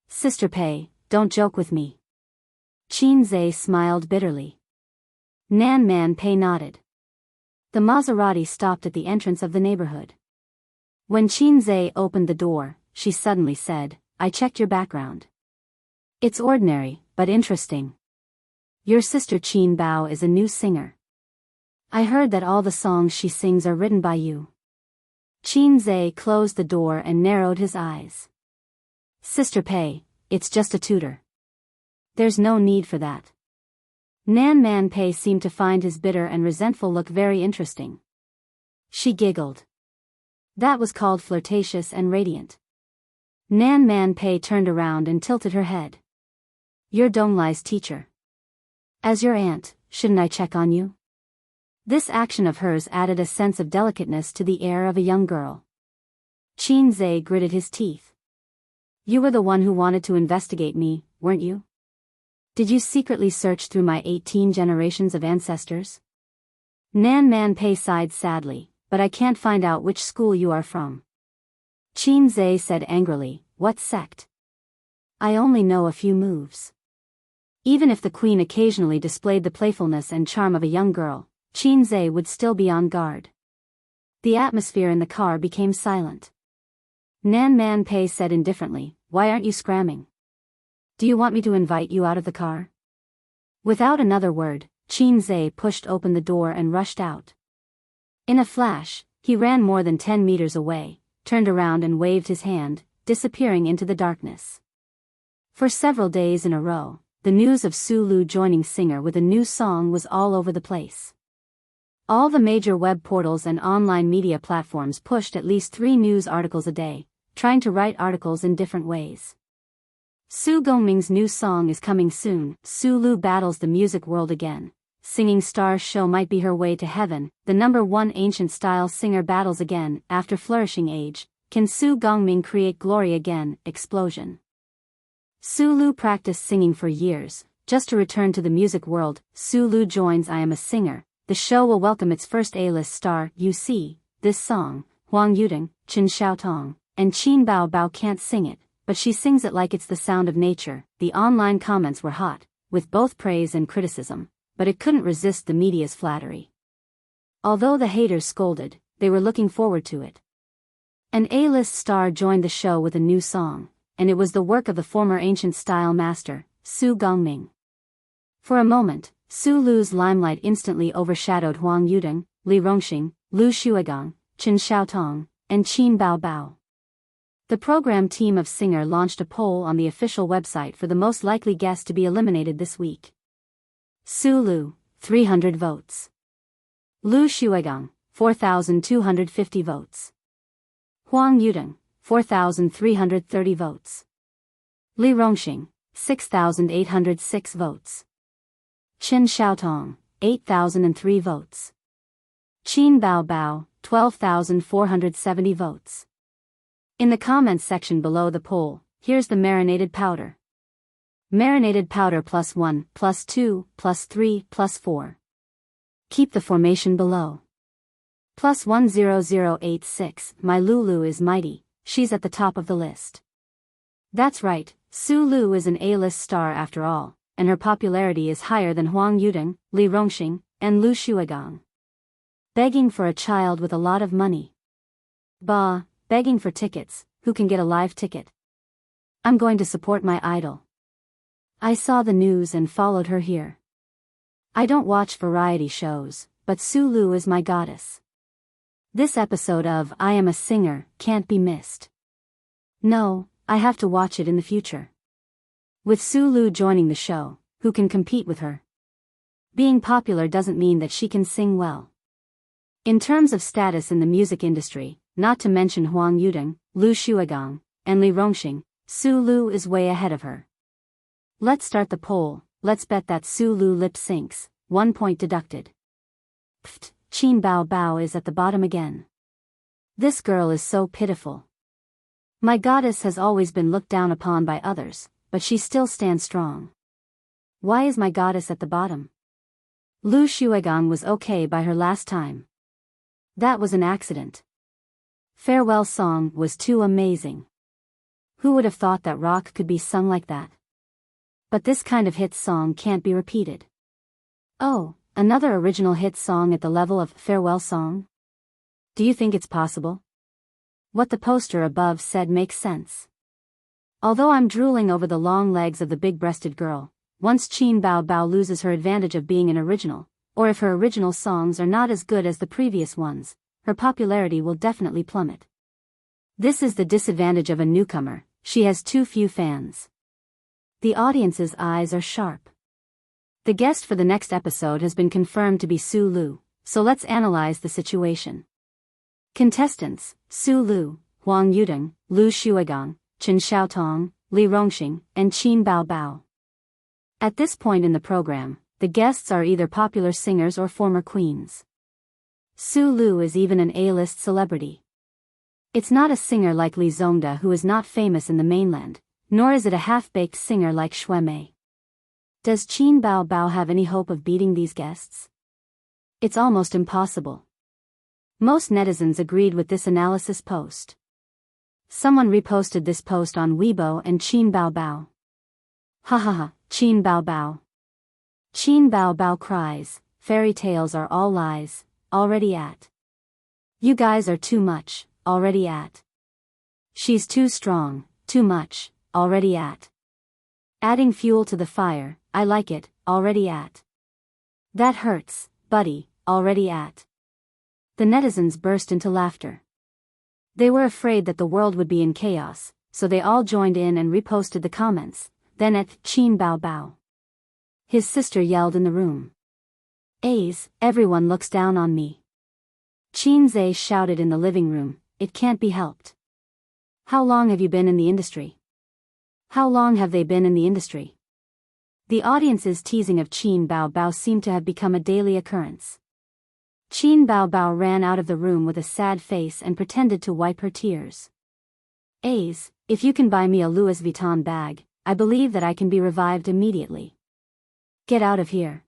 "Sister Pei, don't joke with me." Qin smiled bitterly. Nan Man Pei nodded. The Maserati stopped at the entrance of the neighborhood. When Qin opened the door, she suddenly said, "I checked your background. It's ordinary, but interesting. Your sister Qin Bao is a new singer. I heard that all the songs she sings are written by you." Qin closed the door and narrowed his eyes. "Sister Pei, it's just a tutor. There's no need for that." Nan Man Pei seemed to find his bitter and resentful look very interesting. She giggled. That was called flirtatious and radiant. Nan Man Pei turned around and tilted her head. "You're Donglai's teacher. As your aunt, shouldn't I check on you?" This action of hers added a sense of delicateness to the air of a young girl. Qin gritted his teeth. "You were the one who wanted to investigate me, weren't you? Did you secretly search through my 18 generations of ancestors?" Nan Man Pei sighed sadly, "But I can't find out which school you are from." Qin said angrily, "What sect?" "I only know a few moves." Even if the queen occasionally displayed the playfulness and charm of a young girl, Qin would still be on guard. The atmosphere in the car became silent. Nan Man Pei said indifferently, "Why aren't you scramming? Do you want me to invite you out of the car?" Without another word, Qin pushed open the door and rushed out. In a flash, he ran more than 10 meters away, turned around and waved his hand, disappearing into the darkness. For several days in a row, the news of Su Lu joining Singer with a new song was all over the place. All the major web portals and online media platforms pushed at least 3 news articles a day, trying to write articles in different ways. Su Gongming's new song is coming soon. Su Lu battles the music world again. Singing Star show might be her way to heaven. The #1 ancient style singer battles again. After flourishing age, can Su Gongming create glory again? Explosion. Su Lu practiced singing for years, just to return to the music world. Su Lu joins I Am a Singer. The show will welcome its first A-list star. You see, this song, Huang Yudong, Chen Xiaotong, and Qin Bao can't sing it, but she sings it like it's the sound of nature. The online comments were hot, with both praise and criticism, but it couldn't resist the media's flattery. Although the haters scolded, they were looking forward to it. An A-list star joined the show with a new song, and it was the work of the former ancient style master, Su Gongming. For a moment, Su Lu's limelight instantly overshadowed Huang Yudong, Li Rongxing, Lu Shuigang, Chen Xiaotong, and Qin Baobao. The program team of Singer launched a poll on the official website for the most likely guest to be eliminated this week. Su Lu, 300 votes. Lu Shuigang, 4,250 votes. Huang Yudong, 4,330 votes. Li Rongxing, 6,806 votes. Chen Xiaotong, 8,003 votes. Qin Baobao, 12,470 votes. In the comments section below the poll, here's the marinated powder. Marinated powder +1, +2, +3, +4. Keep the formation below. +10086, my Lulu is mighty, she's at the top of the list. That's right, Su Lu is an A-list star after all, and her popularity is higher than Huang Yudong, Li Rongxing, and Lu Shuigang. Begging for a child with a lot of money. Bah, begging for tickets, who can get a live ticket? I'm going to support my idol. I saw the news and followed her here. I don't watch variety shows, but Su Lu is my goddess. This episode of I Am a Singer can't be missed. No, I have to watch it in the future. With Su Lu joining the show, who can compete with her? Being popular doesn't mean that she can sing well. In terms of status in the music industry, not to mention Huang Yudong, Lu Shuigang, and Li Rongxing, Su Lu is way ahead of her. Let's start the poll, let's bet that Su Lu lip syncs, 1 point deducted. Pfft, Qin Baobao is at the bottom again. This girl is so pitiful. My goddess has always been looked down upon by others, but she still stands strong. Why is my goddess at the bottom? Lu Shuigang was okay by her last time. That was an accident. Farewell song was too amazing. Who would have thought that rock could be sung like that? But this kind of hit song can't be repeated. Oh, another original hit song at the level of Farewell song? Do you think it's possible? What the poster above said makes sense. Although I'm drooling over the long legs of the big-breasted girl, once Qin Baobao loses her advantage of being an original, or if her original songs are not as good as the previous ones, her popularity will definitely plummet. This is the disadvantage of a newcomer, she has too few fans. The audience's eyes are sharp. The guest for the next episode has been confirmed to be Su Lu, so let's analyze the situation. Contestants: Su Lu, Huang Yudong, Lu Shuigang, Chen Xiaotong, Li Rongxing, and Qin Baobao. At this point in the program, the guests are either popular singers or former queens. Su Lu is even an A-list celebrity. It's not a singer like Li Zongda who is not famous in the mainland, nor is it a half-baked singer like Xue Mei. Does Qin Baobao have any hope of beating these guests? It's almost impossible. Most netizens agreed with this analysis post. Someone reposted this post on Weibo and Qin Baobao. Ha ha ha, Qin Baobao. Qin Baobao cries, fairy tales are all lies, already at. You guys are too much, already at. She's too strong, too much, already at. Adding fuel to the fire, I like it, already at. That hurts, buddy, already at. The netizens burst into laughter. They were afraid that the world would be in chaos, so they all joined in and reposted the comments, then at Qin Baobao. His sister yelled in the room. A's, everyone looks down on me. Qin Zhe shouted in the living room, it can't be helped. How long have you been in the industry? How long have they been in the industry? The audience's teasing of Qin Baobao seemed to have become a daily occurrence. Qin Baobao ran out of the room with a sad face and pretended to wipe her tears. A's, if you can buy me a Louis Vuitton bag, I believe that I can be revived immediately. Get out of here.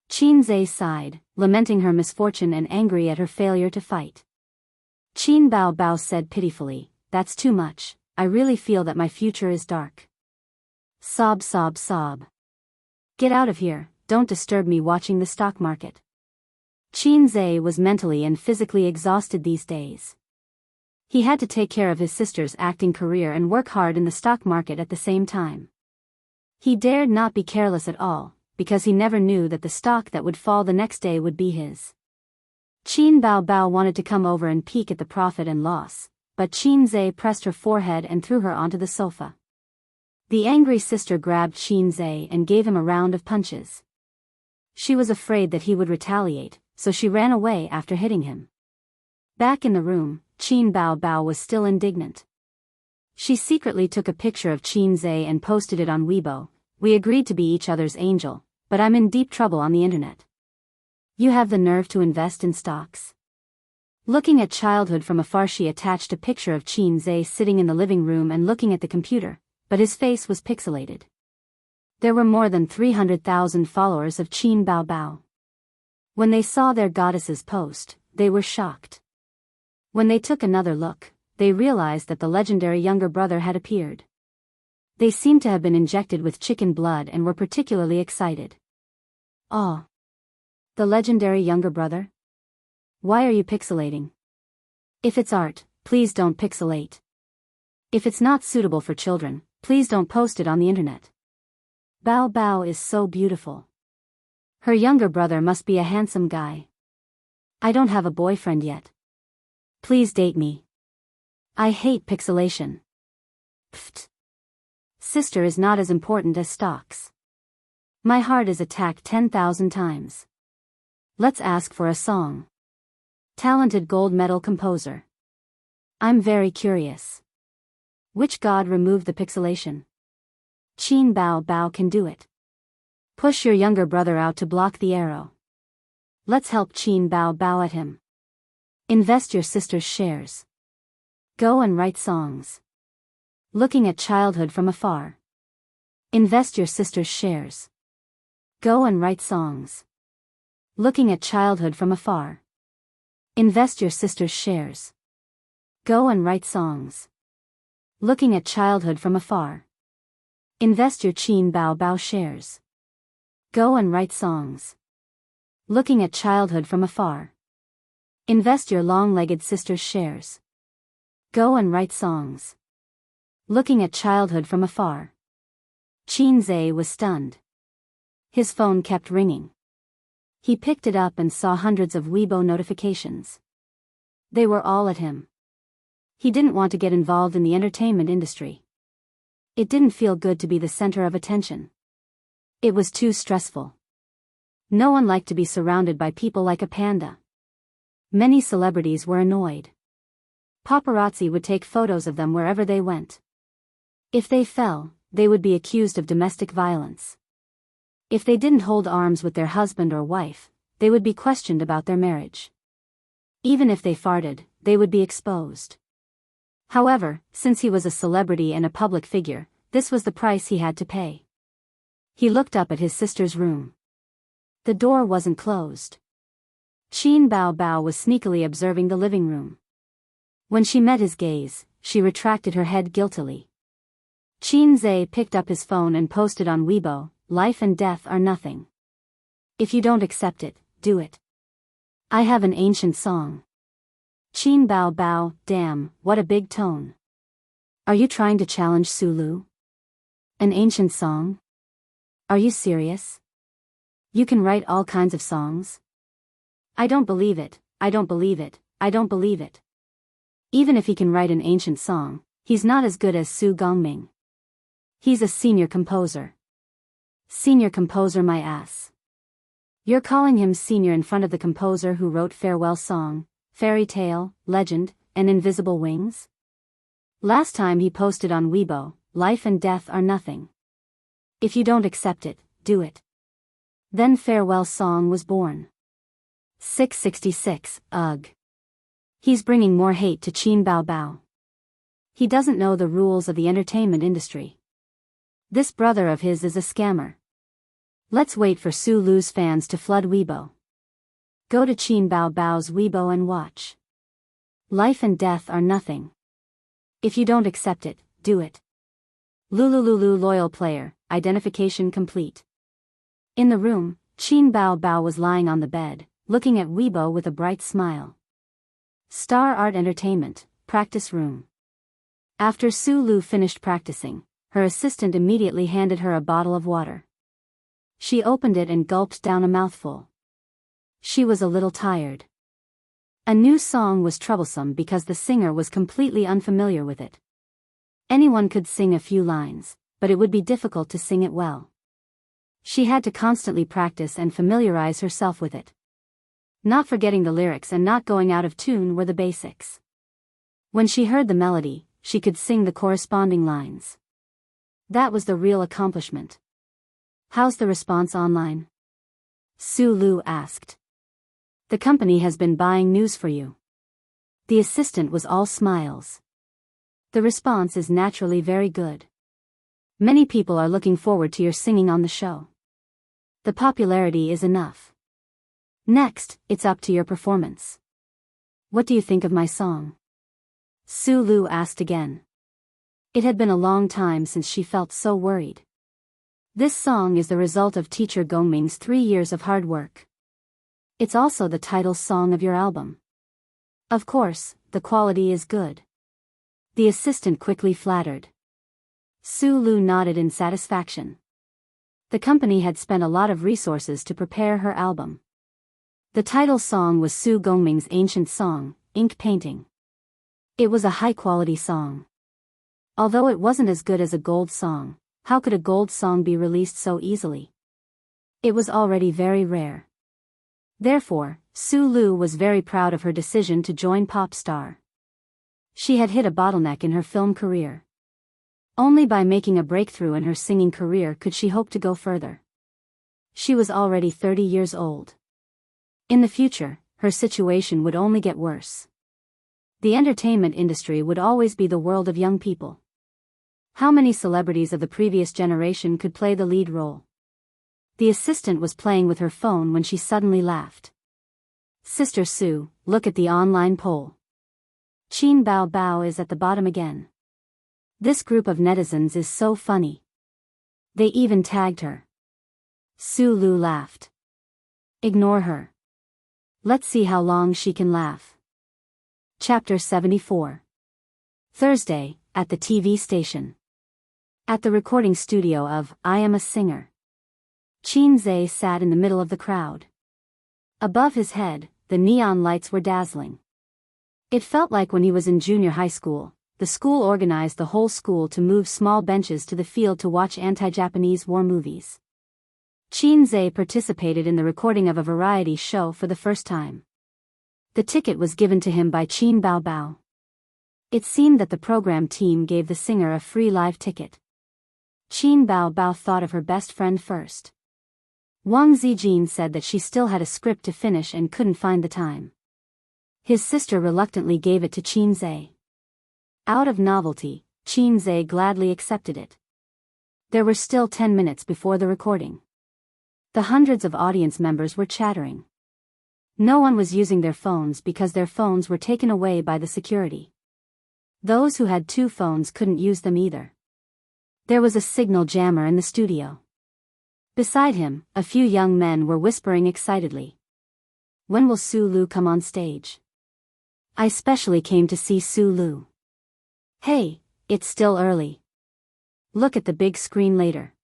Qin Zhe sighed, lamenting her misfortune and angry at her failure to fight. Qin Baobao said pitifully, that's too much, I really feel that my future is dark. Sob sob sob. Get out of here, don't disturb me watching the stock market. Qin Zhe was mentally and physically exhausted these days. He had to take care of his sister's acting career and work hard in the stock market at the same time. He dared not be careless at all, because he never knew that the stock that would fall the next day would be his. Qin Bao Bao wanted to come over and peek at the profit and loss, but Qin Zhe pressed her forehead and threw her onto the sofa. The angry sister grabbed Qin Zhe and gave him a round of punches. She was afraid that he would retaliate, so she ran away after hitting him. Back in the room, Qin Bao Bao was still indignant. She secretly took a picture of Qin Zhe and posted it on Weibo. "We agreed to be each other's angel, but I'm in deep trouble on the internet. You have the nerve to invest in stocks?" Looking at childhood from afar, she attached a picture of Qin Zhe sitting in the living room and looking at the computer, but his face was pixelated. There were more than 300,000 followers of Qin Bao Bao. When they saw their goddess's post, they were shocked. When they took another look, they realized that the legendary younger brother had appeared. They seemed to have been injected with chicken blood and were particularly excited. "Oh. The legendary younger brother? Why are you pixelating? If it's art, please don't pixelate. If it's not suitable for children, please don't post it on the internet. Bao Bao is so beautiful. Her younger brother must be a handsome guy. I don't have a boyfriend yet. Please date me. I hate pixelation. Pfft. Sister is not as important as stocks. My heart is attacked 10,000 times. Let's ask for a song. Talented gold medal composer. I'm very curious. Which god removed the pixelation? Qin Bao Bao can do it. Push your younger brother out to block the arrow. Let's help Qin Bao Bao at him. Invest your sister's shares. Go and write songs. Looking at childhood from afar. Invest your sister's shares. Go and write songs. Looking at childhood from afar. Invest your sister's shares. Go and write songs. Looking at childhood from afar. Invest your Qin Bao Bao shares. Go and write songs. Looking at childhood from afar. Invest your long-legged sister's shares. Go and write songs. Looking at childhood from afar. Qin Zhe was stunned. His phone kept ringing. He picked it up and saw hundreds of Weibo notifications. They were all at him. He didn't want to get involved in the entertainment industry. It didn't feel good to be the center of attention. It was too stressful. No one liked to be surrounded by people like a panda. Many celebrities were annoyed. Paparazzi would take photos of them wherever they went. If they fell, they would be accused of domestic violence. If they didn't hold arms with their husband or wife, they would be questioned about their marriage. Even if they farted, they would be exposed. However, since he was a celebrity and a public figure, this was the price he had to pay. He looked up at his sister's room. The door wasn't closed. Qin Bao Bao was sneakily observing the living room. When she met his gaze, she retracted her head guiltily. Qin Zhe picked up his phone and posted on Weibo, "Life and death are nothing. If you don't accept it, do it. I have an ancient song." Qin Bao Bao, damn, what a big tone. Are you trying to challenge Sulu? An ancient song? Are you serious? You can write all kinds of songs? I don't believe it, I don't believe it, I don't believe it. Even if he can write an ancient song, he's not as good as Su Gongming. He's a senior composer. Senior composer my ass. You're calling him senior in front of the composer who wrote Farewell Song, Fairy Tale, Legend, and Invisible Wings? Last time he posted on Weibo, "Life and death are nothing. If you don't accept it, do it." Then Farewell Song was born. 666, ugh. He's bringing more hate to Qin Bao Bao. He doesn't know the rules of the entertainment industry. This brother of his is a scammer. Let's wait for Su Lu's fans to flood Weibo. Go to Qin Bao Bao's Weibo and watch. Life and death are nothing. If you don't accept it, do it. Lulululu loyal player, identification complete. In the room, Qin Bao Bao was lying on the bed, looking at Weibo with a bright smile. Star Art Entertainment, practice room. After Su Lu finished practicing, her assistant immediately handed her a bottle of water. She opened it and gulped down a mouthful. She was a little tired. A new song was troublesome because the singer was completely unfamiliar with it. Anyone could sing a few lines, but it would be difficult to sing it well. She had to constantly practice and familiarize herself with it. Not forgetting the lyrics and not going out of tune were the basics. When she heard the melody, she could sing the corresponding lines. That was the real accomplishment. "How's the response online?" Sue Lu asked. "The company has been buying news for you." The assistant was all smiles. "The response is naturally very good. Many people are looking forward to your singing on the show. The popularity is enough. Next, it's up to your performance. What do you think of my song?" Sue Lu asked again. It had been a long time since she felt so worried. This song is the result of teacher Gongming's 3 years of hard work. It's also the title song of your album. Of course, the quality is good. The assistant quickly flattered. Sue Lu nodded in satisfaction. The company had spent a lot of resources to prepare her album. The title song was Su Gongming's ancient song, Ink Painting. It was a high-quality song. Although it wasn't as good as a gold song, how could a gold song be released so easily? It was already very rare. Therefore, Sue Lu was very proud of her decision to join Popstar. She had hit a bottleneck in her film career. Only by making a breakthrough in her singing career could she hope to go further. She was already 30 years old. In the future, her situation would only get worse. The entertainment industry would always be the world of young people. How many celebrities of the previous generation could play the lead role? The assistant was playing with her phone when she suddenly laughed. "Sister Sue, look at the online poll. Qin Bao Bao is at the bottom again. This group of netizens is so funny. They even tagged her." Sue Lu laughed. "Ignore her. Let's see how long she can laugh." Chapter 74. Thursday, at the TV station. At the recording studio of I Am a Singer. Qin Zhe sat in the middle of the crowd. Above his head, the neon lights were dazzling. It felt like when he was in junior high school, the school organized the whole school to move small benches to the field to watch anti-Japanese war movies. Qin Zhe participated in the recording of a variety show for the first time. The ticket was given to him by Qin Bao Bao. It seemed that the program team gave the singer a free live ticket. Qin Bao Bao thought of her best friend first. Wang Zijin said that she still had a script to finish and couldn't find the time. His sister reluctantly gave it to Qin Zhe. Out of novelty, Qin Zhe gladly accepted it. There were still 10 minutes before the recording. The hundreds of audience members were chattering. No one was using their phones because their phones were taken away by the security. Those who had 2 phones couldn't use them either. There was a signal jammer in the studio. Beside him, a few young men were whispering excitedly. "When will Sue Lu come on stage? I specially came to see Sue Lu." "Hey, it's still early. Look at the big screen later.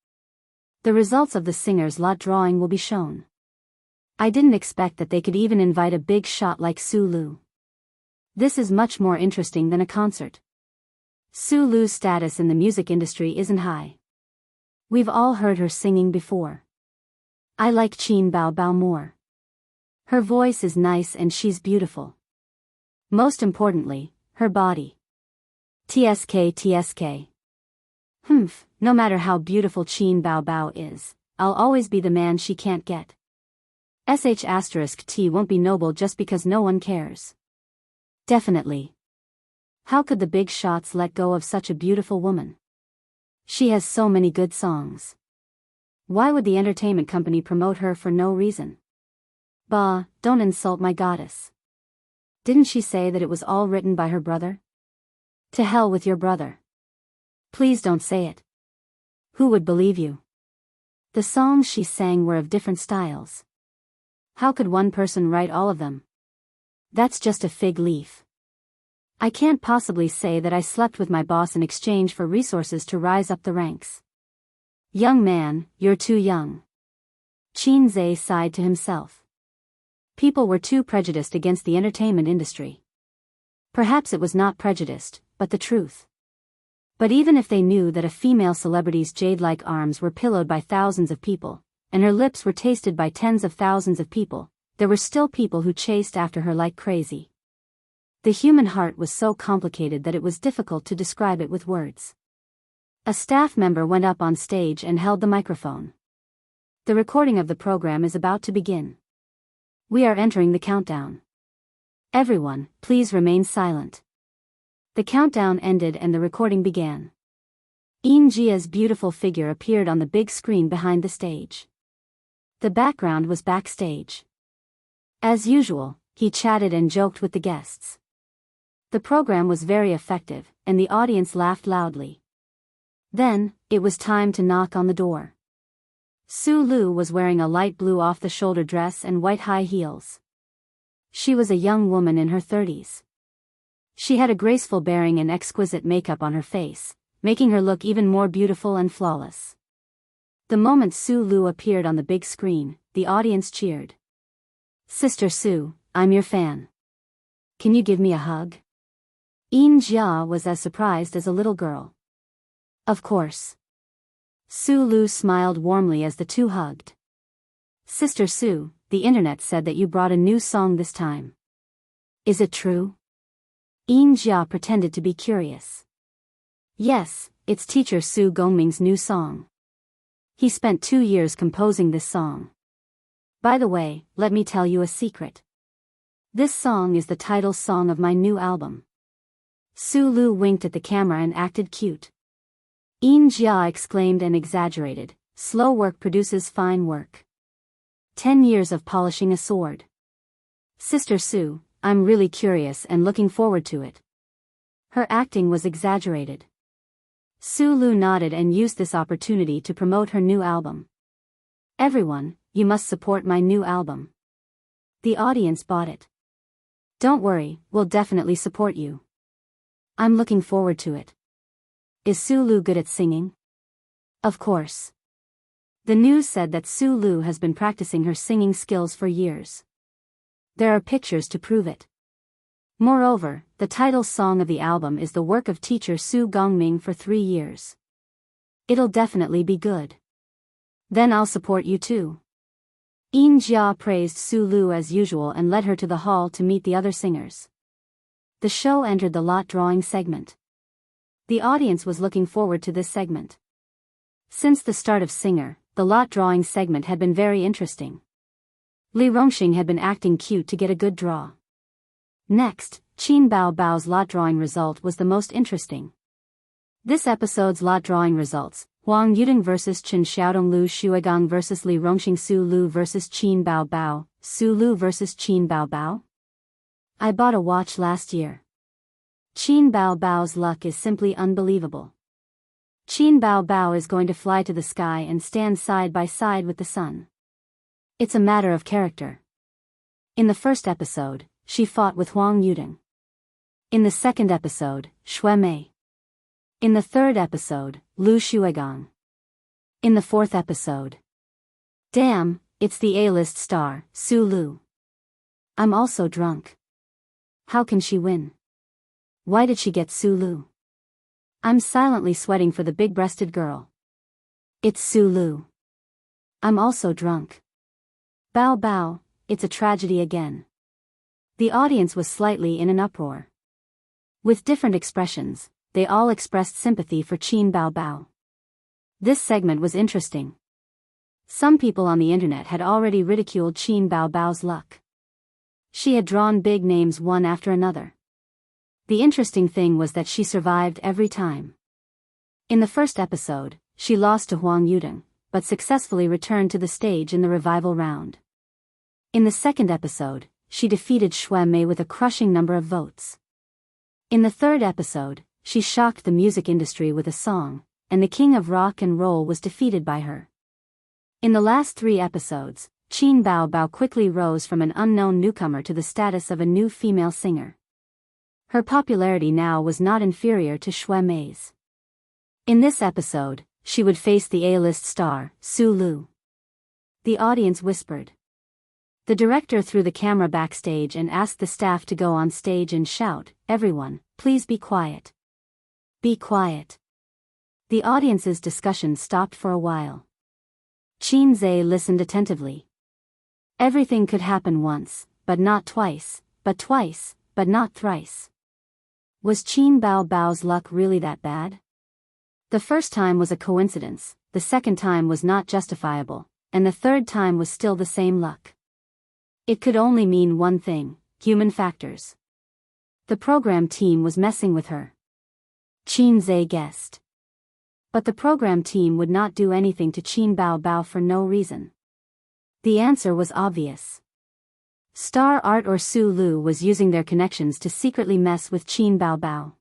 The results of the singer's lot drawing will be shown." I didn't expect that they could even invite a big shot like Sue Lu. This is much more interesting than a concert. Sue Lu's status in the music industry isn't high. We've all heard her singing before. I like Qin Bao Bao more. Her voice is nice and she's beautiful. Most importantly, her body. TSK. No matter how beautiful Qin Bao Bao is, I'll always be the man she can't get. *T won't be noble just because no one cares. Definitely. How could the big shots let go of such a beautiful woman? She has so many good songs. Why would the entertainment company promote her for no reason? Bah, don't insult my goddess. Didn't she say that it was all written by her brother? To hell with your brother. Please don't say it. Who would believe you? The songs she sang were of different styles. How could one person write all of them? That's just a fig leaf. I can't possibly say that I slept with my boss in exchange for resources to rise up the ranks. Young man, you're too young. Qin Zhe sighed to himself. People were too prejudiced against the entertainment industry. Perhaps it was not prejudiced, but the truth. But even if they knew that a female celebrity's jade-like arms were pillowed by thousands of people, and her lips were tasted by tens of thousands of people, there were still people who chased after her like crazy. The human heart was so complicated that it was difficult to describe it with words. A staff member went up on stage and held the microphone. The recording of the program is about to begin. We are entering the countdown. Everyone, please remain silent. The countdown ended and the recording began. Yin Jia's beautiful figure appeared on the big screen behind the stage. The background was backstage. As usual, he chatted and joked with the guests. The program was very effective, and the audience laughed loudly. Then, it was time to knock on the door. Su Lu was wearing a light blue off-the-shoulder dress and white high heels. She was a young woman in her 30s. She had a graceful bearing and exquisite makeup on her face, making her look even more beautiful and flawless. The moment Su Lu appeared on the big screen, the audience cheered. "Sister Su, I'm your fan. Can you give me a hug?" Yin Jia was as surprised as a little girl. "Of course." Su Lu smiled warmly as the two hugged. "Sister Su, the internet said that you brought a new song this time. Is it true?" Yin Jia pretended to be curious. "Yes, it's teacher Su Gongming's new song. He spent 2 years composing this song. By the way, let me tell you a secret. This song is the title song of my new album." Su Lu winked at the camera and acted cute. Yin Jia exclaimed and exaggerated, "Slow work produces fine work. 10 years of polishing a sword. Sister Su, I'm really curious and looking forward to it." Her acting was exaggerated. Su Lu nodded and used this opportunity to promote her new album. "Everyone, you must support my new album." The audience bought it. "Don't worry, we'll definitely support you. I'm looking forward to it." "Is Su Lu good at singing?" "Of course." The news said that Su Lu has been practicing her singing skills for years. There are pictures to prove it. Moreover, the title song of the album is the work of teacher Su Gongming for 3 years. It'll definitely be good. Then I'll support you too. Yin Jia praised Su Lu as usual and led her to the hall to meet the other singers. The show entered the lot drawing segment. The audience was looking forward to this segment. Since the start of Singer, the lot drawing segment had been very interesting. Li Rongxing had been acting cute to get a good draw. Next, Qin Bao Bao's lot drawing result was the most interesting. This episode's lot drawing results: Huang Yuding vs Chen Xiaodong, Lu Shuigang vs Li Rongxing, Su Lu vs Qin Bao Bao, Su Lu vs Qin Bao Bao. I bought a watch last year. Qin Bao Bao's luck is simply unbelievable. Qin Bao Bao is going to fly to the sky and stand side by side with the sun. It's a matter of character. In the first episode, she fought with Huang Yuding. In the second episode, Xue Mei. In the third episode, Lu Shuigang. In the fourth episode. Damn, it's the A-list star, Su Lu. I'm also drunk. How can she win? Why did she get Su Lu? I'm silently sweating for the big-breasted girl. It's Su Lu. I'm also drunk. Bao Bao, it's a tragedy again. The audience was slightly in an uproar. With different expressions, they all expressed sympathy for Qin Bao Bao. This segment was interesting. Some people on the internet had already ridiculed Qin Bao Bao's luck. She had drawn big names one after another. The interesting thing was that she survived every time. In the first episode, she lost to Huang Yuding, but successfully returned to the stage in the revival round. In the second episode, she defeated Xue Mei with a crushing number of votes. In the third episode, she shocked the music industry with a song, and the king of rock and roll was defeated by her. In the last 3 episodes, Qin Bao Bao quickly rose from an unknown newcomer to the status of a new female singer. Her popularity now was not inferior to Xue Mei's. In this episode, she would face the A-list star, Su Lu. The audience whispered. The director threw the camera backstage and asked the staff to go on stage and shout, "Everyone, please be quiet. Be quiet." The audience's discussion stopped for a while. Qin listened attentively. Everything could happen once, but not twice, but twice, but not thrice. Was Qin Bao's luck really that bad? The first time was a coincidence, the second time was not justifiable, and the third time was still the same luck. It could only mean one thing: human factors. The program team was messing with her. Qin guessed. But the program team would not do anything to Qin Bao for no reason. The answer was obvious. Star Art or Su Lu was using their connections to secretly mess with Qin Bao.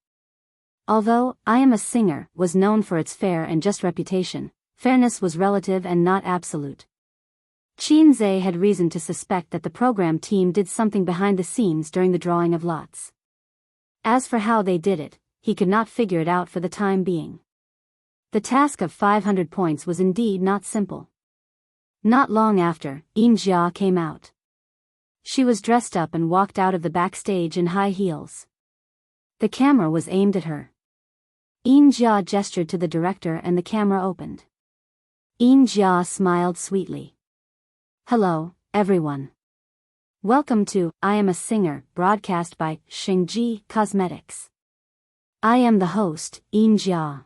Although I Am a Singer was known for its fair and just reputation, fairness was relative and not absolute. Qin had reason to suspect that the program team did something behind the scenes during the drawing of lots. As for how they did it, he could not figure it out for the time being. The task of 500 points was indeed not simple. Not long after, Jia came out. She was dressed up and walked out of the backstage in high heels. The camera was aimed at her. Jia gestured to the director and the camera opened. Jia smiled sweetly. "Hello, everyone. Welcome to I Am a Singer, broadcast by Xingji Cosmetics. I am the host, Jia."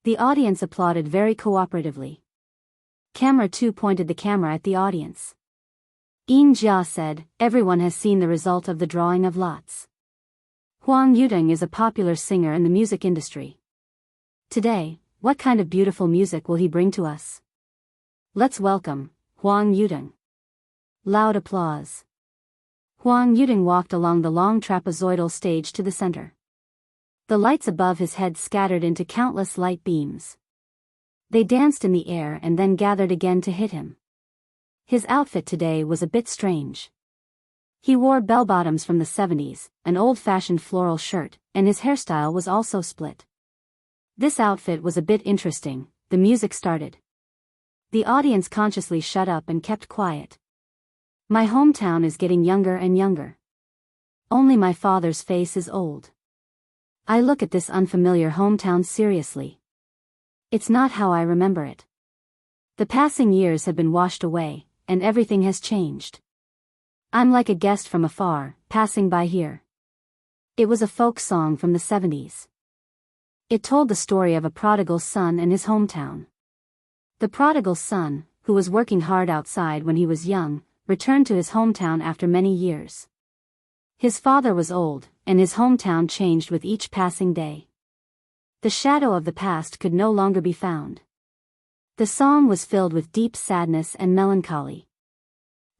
The audience applauded very cooperatively. Camera 2 pointed the camera at the audience. Jia said, "Everyone has seen the result of the drawing of lots. Huang Yudong is a popular singer in the music industry. Today, what kind of beautiful music will he bring to us? Let's welcome Huang Yudong." Loud applause. Huang Yudong walked along the long trapezoidal stage to the center. The lights above his head scattered into countless light beams. They danced in the air and then gathered again to hit him. His outfit today was a bit strange. He wore bell-bottoms from the 70s, an old-fashioned floral shirt, and his hairstyle was also split. This outfit was a bit interesting. The music started. The audience consciously shut up and kept quiet. My hometown is getting younger and younger. Only my father's face is old. I look at this unfamiliar hometown seriously. It's not how I remember it. The passing years have been washed away, and everything has changed. I'm like a guest from afar, passing by here. It was a folk song from the 70s. It told the story of a prodigal son and his hometown. The prodigal son, who was working hard outside when he was young, returned to his hometown after many years. His father was old, and his hometown changed with each passing day. The shadow of the past could no longer be found. The song was filled with deep sadness and melancholy.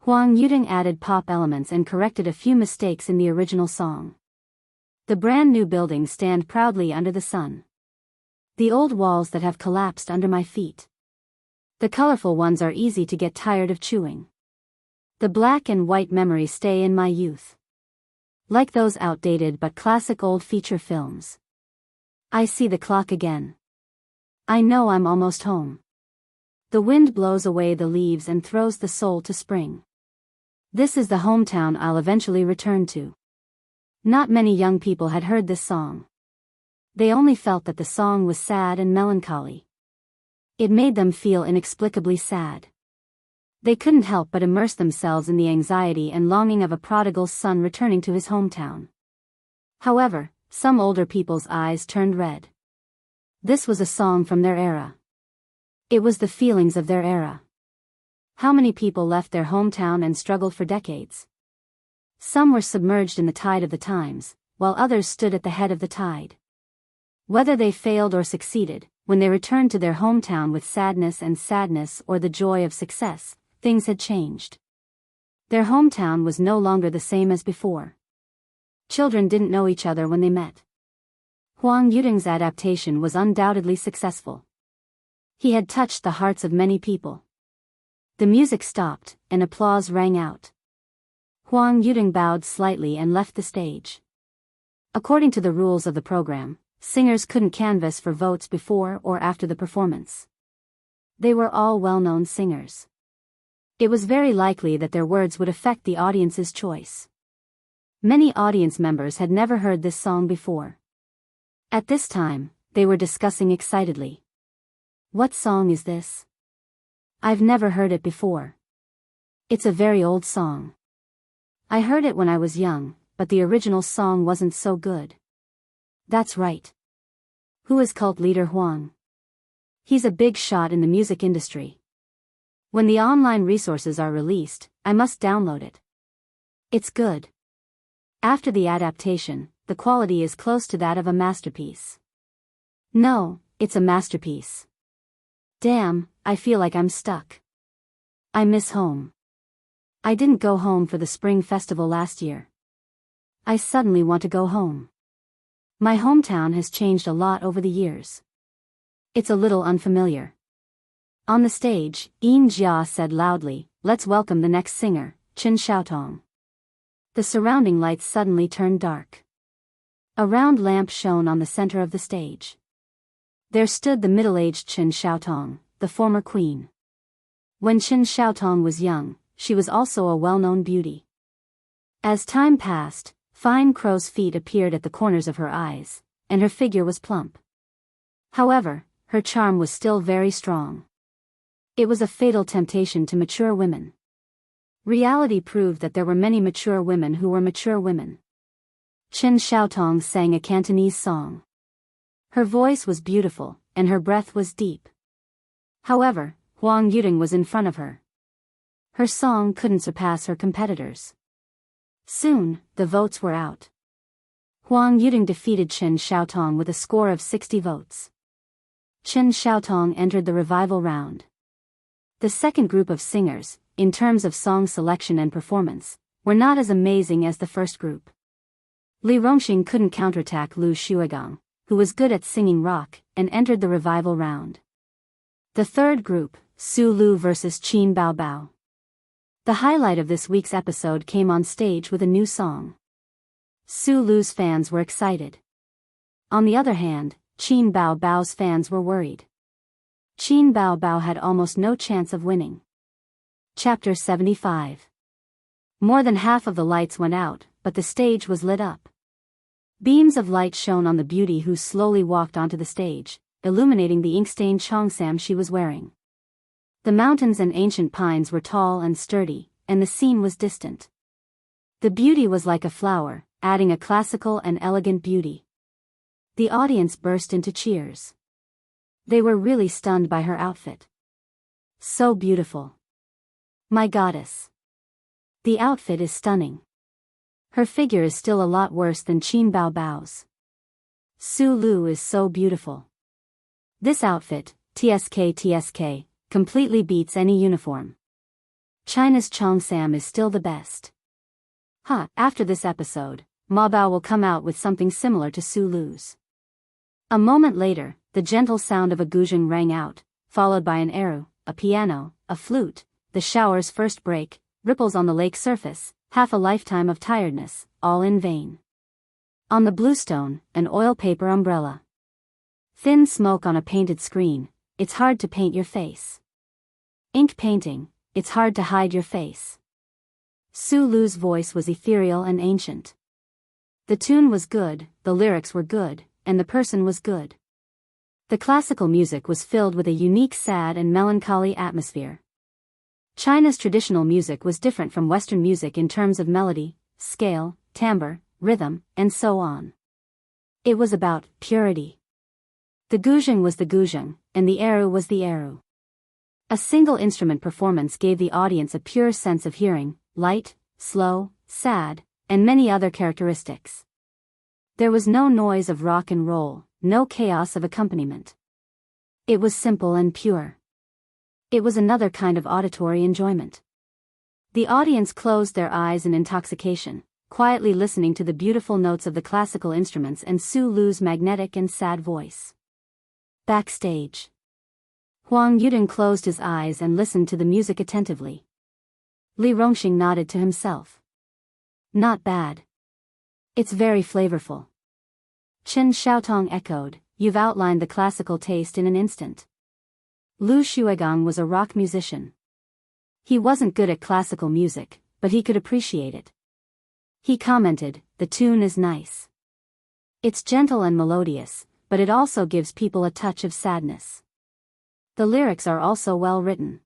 Huang Yudong added pop elements and corrected a few mistakes in the original song. The brand new buildings stand proudly under the sun. The old walls that have collapsed under my feet. The colorful ones are easy to get tired of chewing. The black and white memories stay in my youth. Like those outdated but classic old feature films. I see the clock again. I know I'm almost home. The wind blows away the leaves and throws the soul to spring. This is the hometown I'll eventually return to. Not many young people had heard this song. They only felt that the song was sad and melancholy. It made them feel inexplicably sad. They couldn't help but immerse themselves in the anxiety and longing of a prodigal son returning to his hometown. However, some older people's eyes turned red. This was a song from their era. It was the feelings of their era. How many people left their hometown and struggled for decades? Some were submerged in the tide of the times, while others stood at the head of the tide. Whether they failed or succeeded, when they returned to their hometown with sadness or the joy of success, things had changed. Their hometown was no longer the same as before. Children didn't know each other when they met. Huang Yudong's adaptation was undoubtedly successful. He had touched the hearts of many people. The music stopped, and applause rang out. Huang Yudong bowed slightly and left the stage. According to the rules of the program, singers couldn't canvass for votes before or after the performance. They were all well-known singers. It was very likely that their words would affect the audience's choice. Many audience members had never heard this song before. At this time, they were discussing excitedly. What song is this? I've never heard it before. It's a very old song. I heard it when I was young, but the original song wasn't so good. That's right. Who is cult leader Huang? He's a big shot in the music industry. When the online resources are released, I must download it. It's good. After the adaptation, the quality is close to that of a masterpiece. No, it's a masterpiece. Damn, I feel like I'm stuck. I miss home. I didn't go home for the spring festival last year. I suddenly want to go home. My hometown has changed a lot over the years. It's a little unfamiliar. On the stage, Yin Jia said loudly, "Let's welcome the next singer, Chen Xiaotong." The surrounding lights suddenly turned dark. A round lamp shone on the center of the stage. There stood the middle-aged Chen Xiaotong, the former queen. When Chen Xiaotong was young, she was also a well-known beauty. As time passed, fine crow's feet appeared at the corners of her eyes, and her figure was plump. However, her charm was still very strong. It was a fatal temptation to mature women. Reality proved that there were many mature women who were mature women. Chen Xiaotong sang a Cantonese song. Her voice was beautiful, and her breath was deep. However, Huang Yuding was in front of her. Her song couldn't surpass her competitors. Soon, the votes were out. Huang Yuding defeated Chen Xiaotong with a score of 60 votes. Chen Xiaotong entered the revival round. The second group of singers, in terms of song selection and performance, were not as amazing as the first group. Li Rongxing couldn't counterattack Lu Shuigang, who was good at singing rock, and entered the revival round. The third group, Su Lu vs Qin Bao Bao. The highlight of this week's episode came on stage with a new song. Su Lu's fans were excited. On the other hand, Qin Bao Bao's fans were worried. Qin Bao Bao had almost no chance of winning. Chapter 75. More than half of the lights went out, but the stage was lit up. Beams of light shone on the beauty who slowly walked onto the stage, illuminating the ink-stained cheongsam she was wearing. The mountains and ancient pines were tall and sturdy, and the scene was distant. The beauty was like a flower, adding a classical and elegant beauty. The audience burst into cheers. They were really stunned by her outfit. So beautiful. My goddess. The outfit is stunning. Her figure is still a lot worse than Qin Bao Bao's. Su Lu is so beautiful. This outfit, TSK, completely beats any uniform. China's cheongsam is still the best. After this episode, Ma Bao will come out with something similar to Su Lu's. A moment later, the gentle sound of a guzheng rang out, followed by an eru, a piano, a flute, the shower's first break, ripples on the lake surface, half a lifetime of tiredness, all in vain. On the bluestone, an oil paper umbrella. Thin smoke on a painted screen, it's hard to paint your face. Ink painting, it's hard to hide your face. Su Lu's voice was ethereal and ancient. The tune was good, the lyrics were good, and the person was good. The classical music was filled with a unique sad and melancholy atmosphere. China's traditional music was different from Western music in terms of melody, scale, timbre, rhythm, and so on. It was about purity. The guzheng was the guzheng, and the eru was the eru. A single instrument performance gave the audience a pure sense of hearing, light, slow, sad, and many other characteristics. There was no noise of rock and roll, no chaos of accompaniment. It was simple and pure. It was another kind of auditory enjoyment. The audience closed their eyes in intoxication, quietly listening to the beautiful notes of the classical instruments and Su Lu's magnetic and sad voice. Backstage. Huang Yuding closed his eyes and listened to the music attentively. Li Rongxing nodded to himself. Not bad. It's very flavorful. Chen Xiaotong echoed, you've outlined the classical taste in an instant. Lu Shuigang was a rock musician. He wasn't good at classical music, but he could appreciate it. He commented, "The tune is nice. It's gentle and melodious, but it also gives people a touch of sadness. The lyrics are also well written.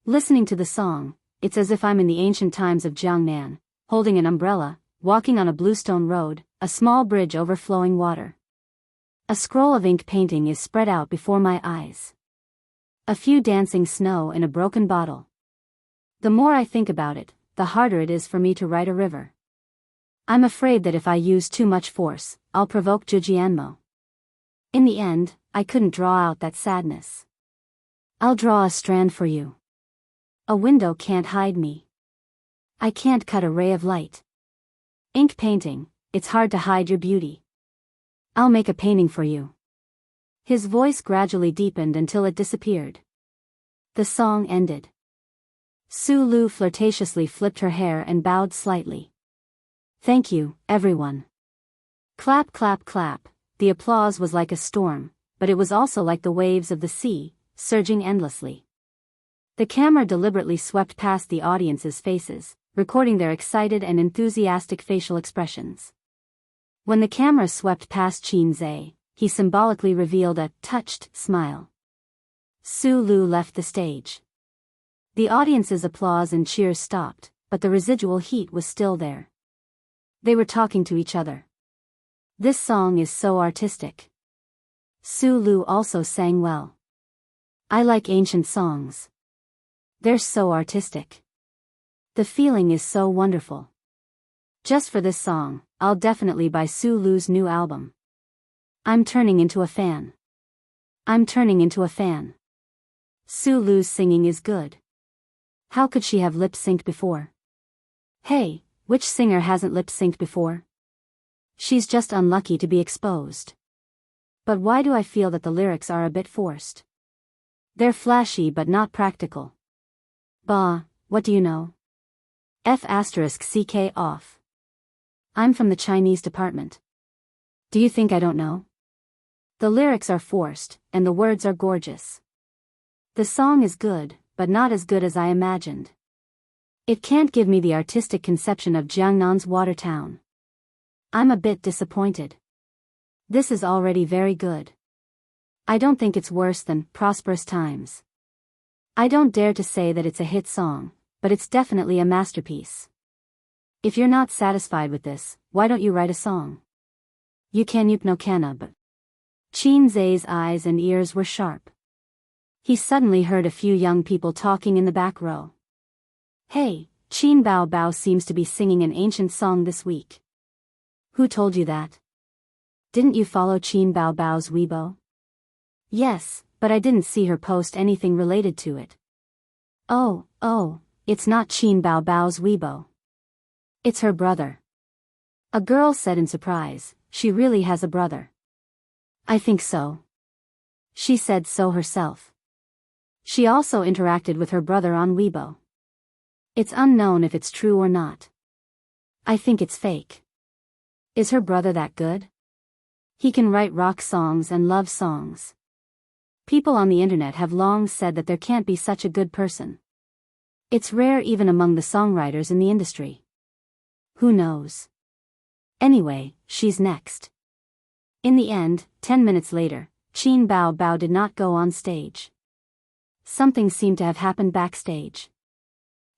Listening to the song, it's as if I'm in the ancient times of Jiangnan, holding an umbrella, walking on a bluestone road, a small bridge overflowing water. A scroll of ink painting is spread out before my eyes. A few dancing snow in a broken bottle. The more I think about it, the harder it is for me to write a river. I'm afraid that if I use too much force, I'll provoke Jujianmo. In the end, I couldn't draw out that sadness. I'll draw a strand for you. A window can't hide me. I can't cut a ray of light. Ink painting, it's hard to hide your beauty. I'll make a painting for you." His voice gradually deepened until it disappeared. The song ended. Su Lu flirtatiously flipped her hair and bowed slightly. "Thank you, everyone." Clap, clap, clap. The applause was like a storm, but it was also like the waves of the sea, surging endlessly. The camera deliberately swept past the audience's faces, recording their excited and enthusiastic facial expressions. When the camera swept past Qin Zhe, he symbolically revealed a touched smile. Su Lu left the stage. The audience's applause and cheers stopped, but the residual heat was still there. They were talking to each other. "This song is so artistic. Su Lu also sang well. I like ancient songs. They're so artistic. The feeling is so wonderful. Just for this song, I'll definitely buy Su Lu's new album. I'm turning into a fan. I'm turning into a fan. Su Lu's singing is good. How could she have lip-synced before? Hey, which singer hasn't lip-synced before? She's just unlucky to be exposed. But why do I feel that the lyrics are a bit forced? They're flashy but not practical. Bah, what do you know? F***ck off. I'm from the Chinese department. Do you think I don't know? The lyrics are forced, and the words are gorgeous. The song is good, but not as good as I imagined. It can't give me the artistic conception of Jiangnan's water town. I'm a bit disappointed. This is already very good. I don't think it's worse than Prosperous Times. I don't dare to say that it's a hit song, but it's definitely a masterpiece. If you're not satisfied with this, why don't you write a song? You no canna but. Qin Zhe's eyes and ears were sharp. He suddenly heard a few young people talking in the back row. Hey, Qin Bao Bao seems to be singing an ancient song this week. Who told you that? Didn't you follow Qin Bao Bao's Weibo? Yes, but I didn't see her post anything related to it. Oh, it's not Qin Bao Bao's Weibo. It's her brother. A girl said in surprise, she really has a brother. I think so. She said so herself. She also interacted with her brother on Weibo. It's unknown if it's true or not. I think it's fake. Is her brother that good? He can write rock songs and love songs. People on the internet have long said that there can't be such a good person. It's rare even among the songwriters in the industry. Who knows? Anyway, she's next. In the end, 10 minutes later, Qin Bao Bao did not go on stage. Something seemed to have happened backstage.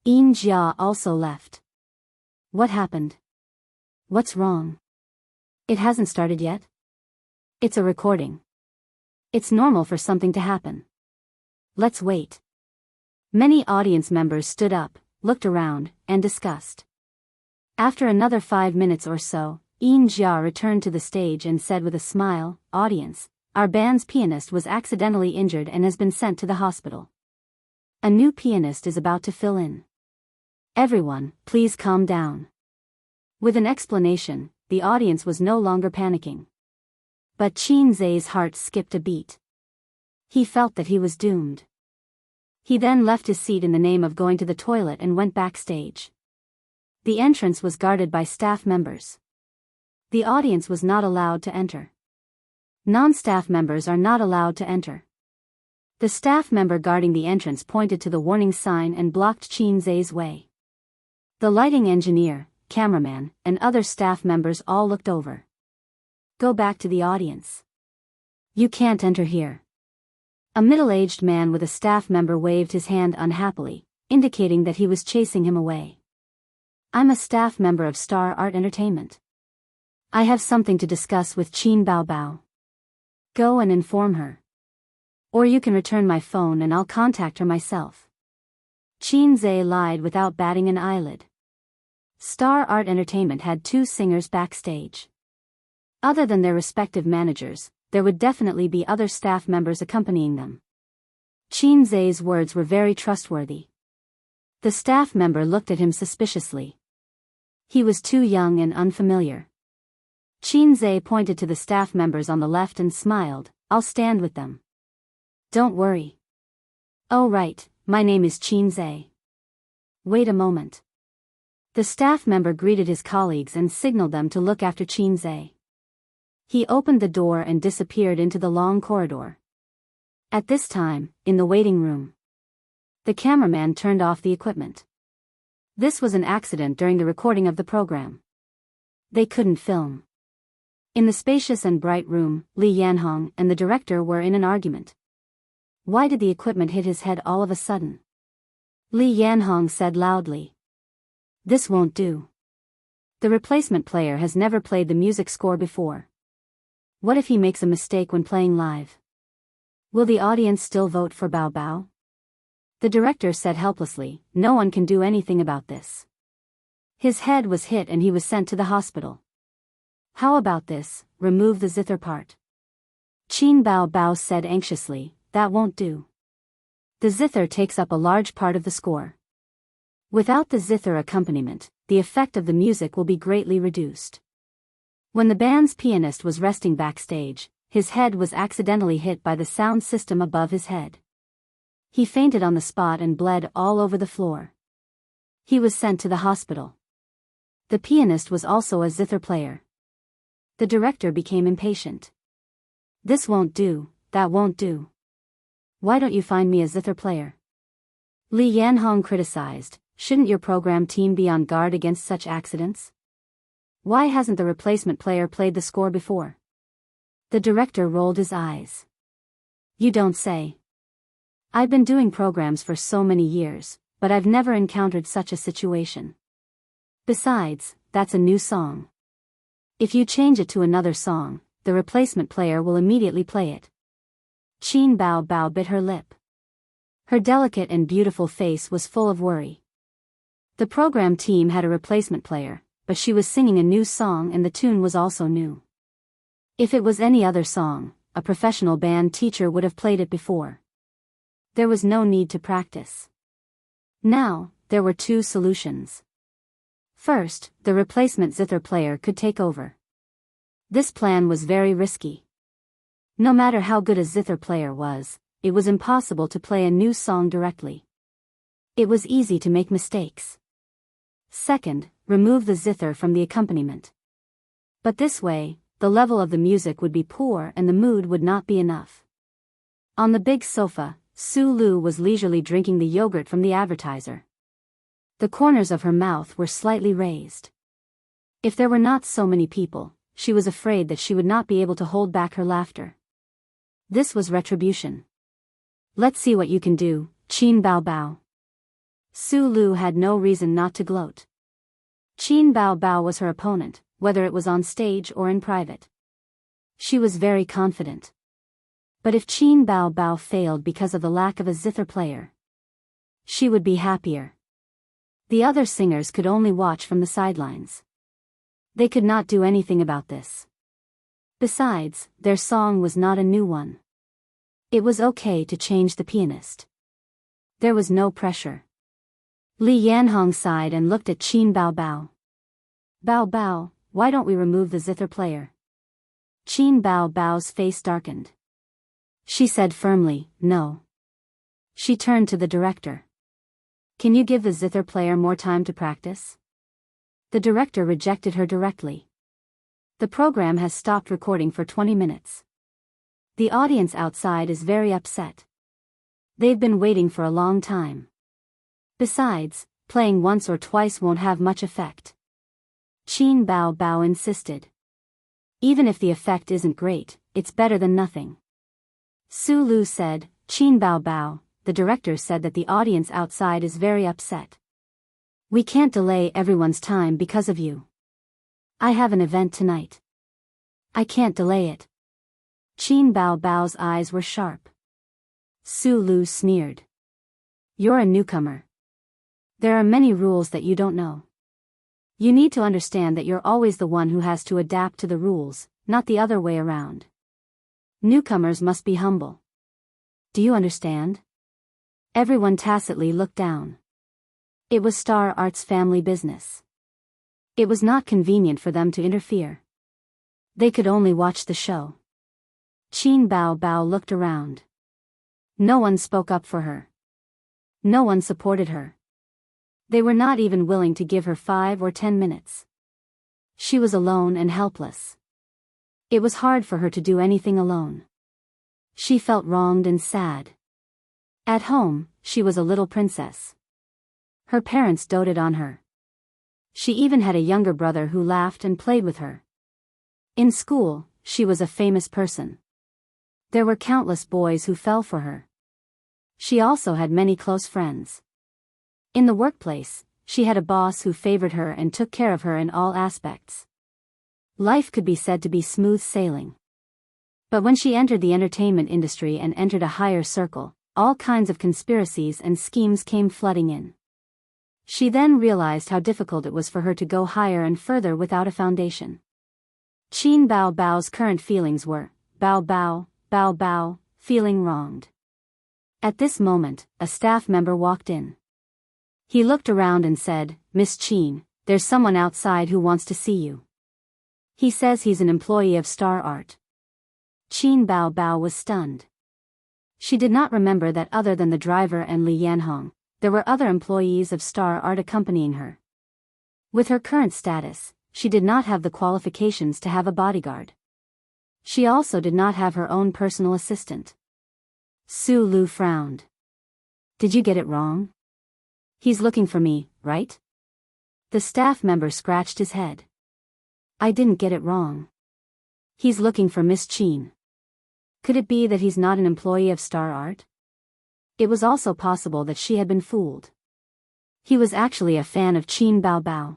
Yin Jia also left. What happened? What's wrong? It hasn't started yet? It's a recording. It's normal for something to happen. Let's wait. Many audience members stood up, looked around, and discussed. After another 5 minutes or so, Yin Jia returned to the stage and said with a smile, "Audience, our band's pianist was accidentally injured and has been sent to the hospital. A new pianist is about to fill in. Everyone, please calm down." With an explanation, the audience was no longer panicking. But Qin Zhe's heart skipped a beat. He felt that he was doomed. He then left his seat in the name of going to the toilet and went backstage. The entrance was guarded by staff members. The audience was not allowed to enter. Non-staff members are not allowed to enter. The staff member guarding the entrance pointed to the warning sign and blocked Qin Zai's way. The lighting engineer, cameraman, and other staff members all looked over. Go back to the audience. You can't enter here. A middle-aged man with a staff member waved his hand unhappily, indicating that he was chasing him away. I'm a staff member of Star Art Entertainment. I have something to discuss with Qin Bao. Go and inform her. Or you can return my phone and I'll contact her myself. Qin Zai lied without batting an eyelid. Star Art Entertainment had 2 singers backstage. Other than their respective managers, there would definitely be other staff members accompanying them. Qin Zai's words were very trustworthy. The staff member looked at him suspiciously. He was too young and unfamiliar. Qin Zai pointed to the staff members on the left and smiled. I'll stand with them. Don't worry. Oh right, my name is Qin Zai. Wait a moment. The staff member greeted his colleagues and signaled them to look after Qin Zai. He opened the door and disappeared into the long corridor. At this time, in the waiting room, the cameraman turned off the equipment. This was an accident during the recording of the program. They couldn't film. In the spacious and bright room, Li Yanhong and the director were in an argument. Why did the equipment hit his head all of a sudden? Li Yanhong said loudly. This won't do. The replacement player has never played the music score before. What if he makes a mistake when playing live? Will the audience still vote for Bao? The director said helplessly, no one can do anything about this. His head was hit and he was sent to the hospital. How about this, remove the zither part? Qin Bao said anxiously, that won't do. The zither takes up a large part of the score. Without the zither accompaniment, the effect of the music will be greatly reduced. When the band's pianist was resting backstage, his head was accidentally hit by the sound system above his head. He fainted on the spot and bled all over the floor. He was sent to the hospital. The pianist was also a zither player. The director became impatient. This won't do, that won't do. Why don't you find me a zither player? Li Yanhong criticized, shouldn't your program team be on guard against such accidents? Why hasn't the replacement player played the score before? The director rolled his eyes. You don't say. I've been doing programs for so many years, but I've never encountered such a situation. Besides, that's a new song. If you change it to another song, the replacement player will immediately play it. Qin Bao bit her lip. Her delicate and beautiful face was full of worry. The program team had a replacement player, but she was singing a new song and the tune was also new. If it was any other song, a professional band teacher would have played it before. There was no need to practice. Now, there were 2 solutions. First, the replacement zither player could take over. This plan was very risky. No matter how good a zither player was, it was impossible to play a new song directly. It was easy to make mistakes. Second, remove the zither from the accompaniment. But this way, the level of the music would be poor and the mood would not be enough. On the big sofa, Su Lu was leisurely drinking the yogurt from the advertiser. The corners of her mouth were slightly raised. If there were not so many people, she was afraid that she would not be able to hold back her laughter. This was retribution. Let's see what you can do, Qin Bao. Su Lu had no reason not to gloat. Qin Bao was her opponent, whether it was on stage or in private. She was very confident. But if Qin Bao failed because of the lack of a zither player, she would be happier. The other singers could only watch from the sidelines. They could not do anything about this. Besides, their song was not a new one. It was okay to change the pianist. There was no pressure. Li Yanhong sighed and looked at Qin Bao. Bao, why don't we remove the zither player? Qin Bao's face darkened. She said firmly, no. She turned to the director. Can you give the zither player more time to practice? The director rejected her directly. The program has stopped recording for 20 minutes. The audience outside is very upset. They've been waiting for a long time. Besides, playing once or twice won't have much effect. Qin Bao Bao insisted. Even if the effect isn't great, it's better than nothing. Su Lu said, Qin Bao Bao, the director said that the audience outside is very upset. We can't delay everyone's time because of you. I have an event tonight. I can't delay it. Qin Bao Bao's eyes were sharp. Su Lu sneered. You're a newcomer. There are many rules that you don't know. You need to understand that you're always the one who has to adapt to the rules, not the other way around. Newcomers must be humble. Do you understand? Everyone tacitly looked down. It was Star Art's family business. It was not convenient for them to interfere. They could only watch the show. Qin Bao Bao looked around. No one spoke up for her. No one supported her. They were not even willing to give her 5 or 10 minutes. She was alone and helpless. It was hard for her to do anything alone. She felt wronged and sad. At home, she was a little princess. Her parents doted on her. She even had a younger brother who laughed and played with her. In school, she was a famous person. There were countless boys who fell for her. She also had many close friends. In the workplace, she had a boss who favored her and took care of her in all aspects. Life could be said to be smooth sailing. But when she entered the entertainment industry and entered a higher circle, all kinds of conspiracies and schemes came flooding in. She then realized how difficult it was for her to go higher and further without a foundation. Qin Bao Bao's current feelings were, Bao Bao, Bao Bao, feeling wronged. At this moment, a staff member walked in. He looked around and said, Miss Qin, there's someone outside who wants to see you. He says he's an employee of Star Art. Qin Bao Bao was stunned. She did not remember that other than the driver and Li Yanhong, there were other employees of Star Art accompanying her. With her current status, she did not have the qualifications to have a bodyguard. She also did not have her own personal assistant. Su Lu frowned. Did you get it wrong? He's looking for me, right? The staff member scratched his head. I didn't get it wrong. He's looking for Miss Qin. Could it be that he's not an employee of Star Art? It was also possible that she had been fooled. He was actually a fan of Qin Bao Bao.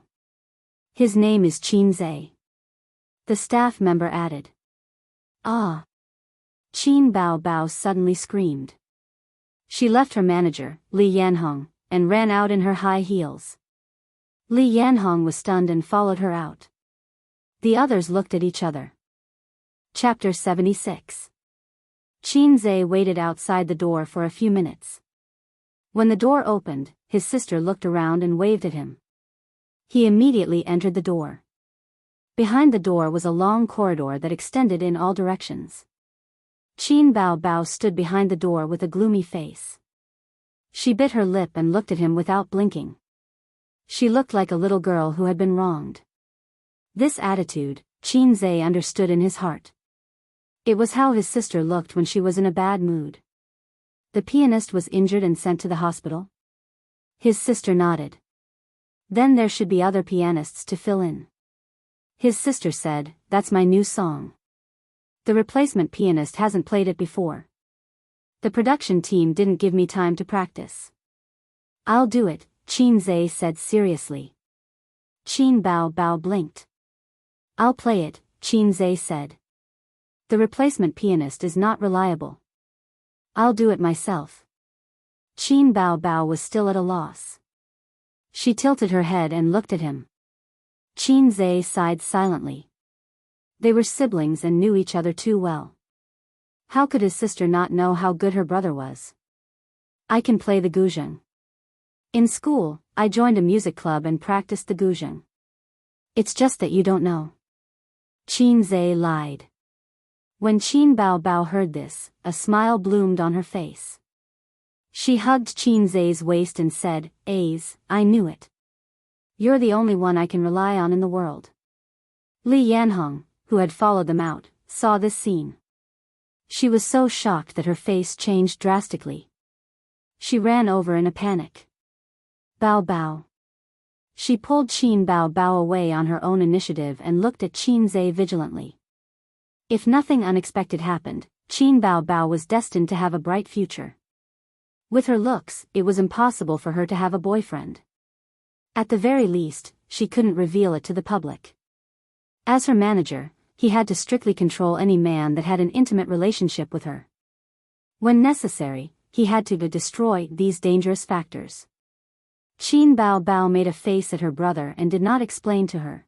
His name is Qin Zhe. The staff member added. Ah! Qin Bao Bao suddenly screamed. She left her manager, Li Yanhong, and ran out in her high heels. Li Yanhong was stunned and followed her out. The others looked at each other. Chapter 76. Qin Zhe waited outside the door for a few minutes. When the door opened, his sister looked around and waved at him. He immediately entered the door. Behind the door was a long corridor that extended in all directions. Qin Bao Bao stood behind the door with a gloomy face. She bit her lip and looked at him without blinking. She looked like a little girl who had been wronged. This attitude, Qin Zhe understood in his heart. It was how his sister looked when she was in a bad mood. The pianist was injured and sent to the hospital? His sister nodded. Then there should be other pianists to fill in. His sister said, That's my new song. The replacement pianist hasn't played it before. The production team didn't give me time to practice. I'll do it, Qin Zhe said seriously. Qin Bao Bao blinked. I'll play it, Qin Zhe said. The replacement pianist is not reliable. I'll do it myself. Qin Bao Bao was still at a loss. She tilted her head and looked at him. Qin Zhe sighed silently. They were siblings and knew each other too well. How could his sister not know how good her brother was? I can play the guzheng. In school, I joined a music club and practiced the guzheng. It's just that you don't know. Qin Zhe lied. When Qin Bao Bao heard this, a smile bloomed on her face. She hugged Qin Zhe's waist and said, Aze, I knew it. You're the only one I can rely on in the world. Li Yanhong, who had followed them out, saw this scene. She was so shocked that her face changed drastically. She ran over in a panic. Bao Bao. She pulled Qin Bao Bao away on her own initiative and looked at Qin Zhe vigilantly. If nothing unexpected happened, Qin Bao Bao was destined to have a bright future. With her looks, it was impossible for her to have a boyfriend. At the very least, she couldn't reveal it to the public. As her manager, he had to strictly control any man that had an intimate relationship with her. When necessary, he had to destroy these dangerous factors. Qin Bao Bao made a face at her brother and did not explain to her.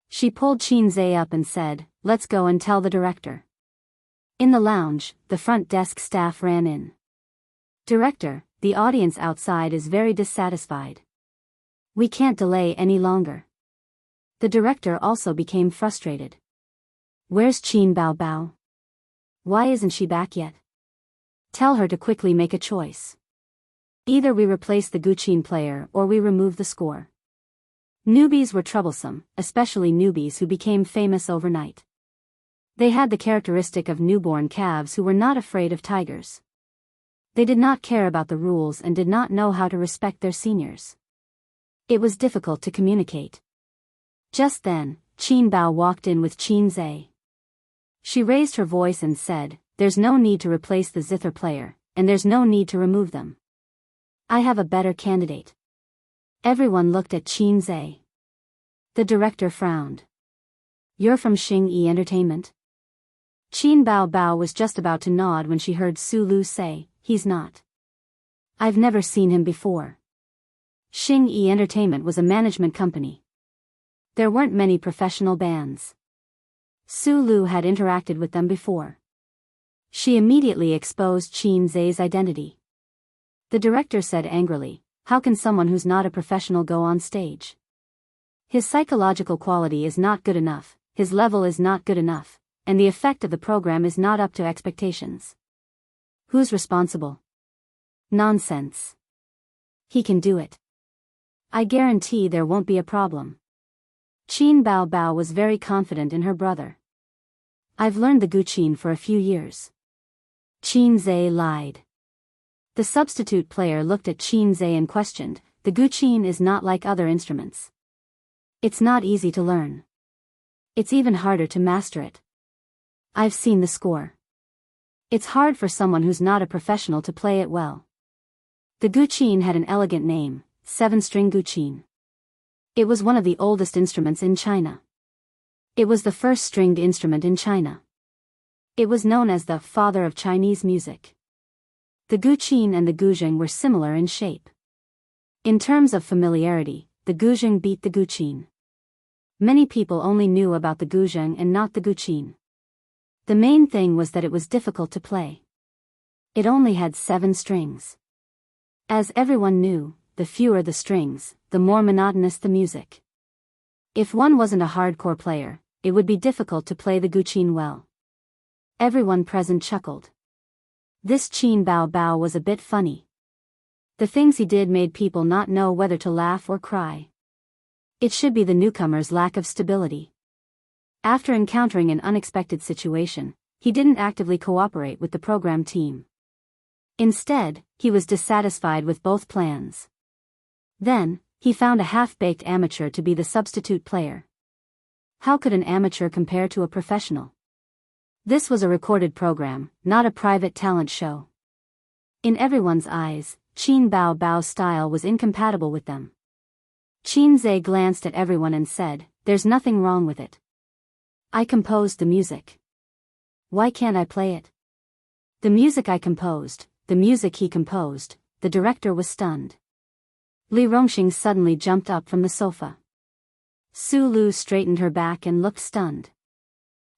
She pulled Qin Zhe up and said, "Let's go and tell the director." In the lounge, the front desk staff ran in. "Director, the audience outside is very dissatisfied. We can't delay any longer." The director also became frustrated. "Where's Qin Bao Bao? Why isn't she back yet? Tell her to quickly make a choice. Either we replace the Guqin player or we remove the score." Newbies were troublesome, especially newbies who became famous overnight. They had the characteristic of newborn calves who were not afraid of tigers. They did not care about the rules and did not know how to respect their seniors. It was difficult to communicate. Just then, Qin Bao walked in with Qin Zhe. She raised her voice and said, "There's no need to replace the zither player, and there's no need to remove them. I have a better candidate." Everyone looked at Qin Zhe. The director frowned. "You're from Xing Yi Entertainment?" Qin Bao Bao was just about to nod when she heard Su Lu say, "He's not. I've never seen him before." Xing Yi Entertainment was a management company. There weren't many professional bands. Su Lu had interacted with them before. She immediately exposed Qin Zhe's identity. The director said angrily, "How can someone who's not a professional go on stage? His psychological quality is not good enough, his level is not good enough, and the effect of the program is not up to expectations. Who's responsible? Nonsense. He can do it. I guarantee there won't be a problem." Qin Bao Bao was very confident in her brother. "I've learned the Guqin for a few years." Qin Zhe lied. The substitute player looked at Qin Zhe and questioned, "The Guqin is not like other instruments. It's not easy to learn. It's even harder to master it. I've seen the score. It's hard for someone who's not a professional to play it well." The Guqin had an elegant name, 7-string Guqin. It was one of the oldest instruments in China. It was the first stringed instrument in China. It was known as the father of Chinese music. The Guqin and the guzheng were similar in shape. In terms of familiarity, the guzheng beat the Guqin. Many people only knew about the guzheng and not the Guqin. The main thing was that it was difficult to play. It only had 7 strings. As everyone knew, the fewer the strings, the more monotonous the music. If one wasn't a hardcore player, it would be difficult to play the Guqin well. Everyone present chuckled. This Qin Bao Bao was a bit funny. The things he did made people not know whether to laugh or cry. It should be the newcomer's lack of stability. After encountering an unexpected situation, he didn't actively cooperate with the program team. Instead, he was dissatisfied with both plans. Then, he found a half-baked amateur to be the substitute player. How could an amateur compare to a professional? This was a recorded program, not a private talent show. In everyone's eyes, Qin Bao Bao's style was incompatible with them. Qin Zhe glanced at everyone and said, "There's nothing wrong with it. I composed the music. Why can't I play it?" "The music I composed, the music he composed." The director was stunned. Li Rongxing suddenly jumped up from the sofa. Su Lu straightened her back and looked stunned.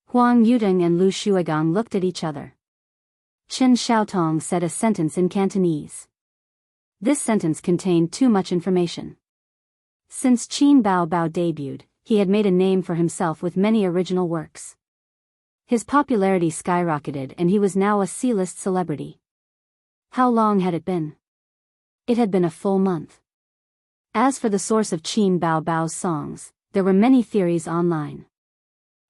Huang Yudong and Lu Shuigang looked at each other. Chen Xiaotong said a sentence in Cantonese. This sentence contained too much information. Since Qin Bao Bao debuted, he had made a name for himself with many original works. His popularity skyrocketed and he was now a C-list celebrity. How long had it been? It had been a full month. As for the source of Qin Bao Bao's songs, there were many theories online.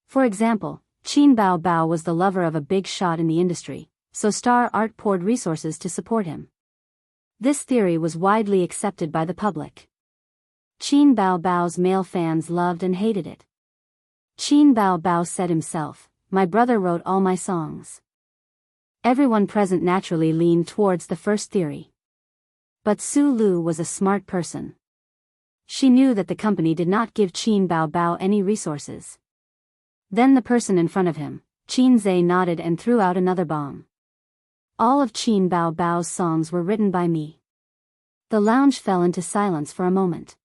For example, Qin Bao Bao was the lover of a big shot in the industry, so Star Art poured resources to support him. This theory was widely accepted by the public. Qin Bao Bao's male fans loved and hated it. Qin Bao Bao said himself, "My brother wrote all my songs." Everyone present naturally leaned towards the first theory. But Su Lu was a smart person. She knew that the company did not give Qin Bao Bao any resources. Then the person in front of him, Qin Zhe, nodded and threw out another bomb. "All of Qin Bao Bao's songs were written by me." The lounge fell into silence for a moment.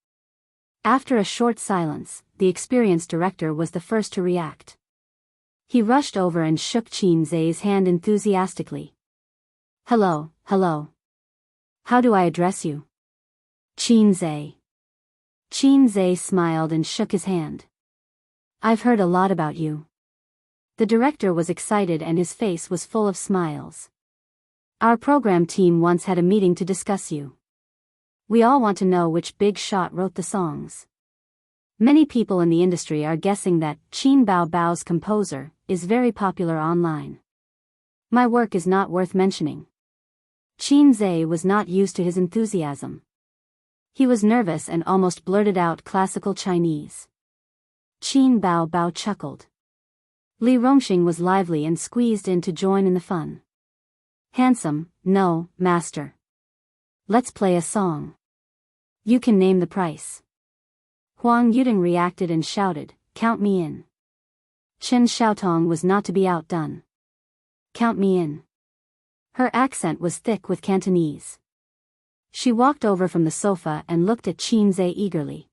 After a short silence, the experienced director was the first to react. He rushed over and shook Qin Zhe's hand enthusiastically. "Hello, hello. How do I address you?" "Qin Zhe." Qin Zhe smiled and shook his hand. "I've heard a lot about you." The director was excited and his face was full of smiles. "Our program team once had a meeting to discuss you. We all want to know which big shot wrote the songs. Many people in the industry are guessing that Qin Bao Bao's composer is very popular online. My work is not worth mentioning." Qin Zhe was not used to his enthusiasm. He was nervous and almost blurted out classical Chinese. Qin Bao Bao chuckled. Li Rongxing was lively and squeezed in to join in the fun. "Handsome, no, master. Let's play a song. You can name the price." Huang Yuding reacted and shouted, "Count me in." Chen Xiaotong was not to be outdone. "Count me in." Her accent was thick with Cantonese. She walked over from the sofa and looked at Qin Zhe eagerly.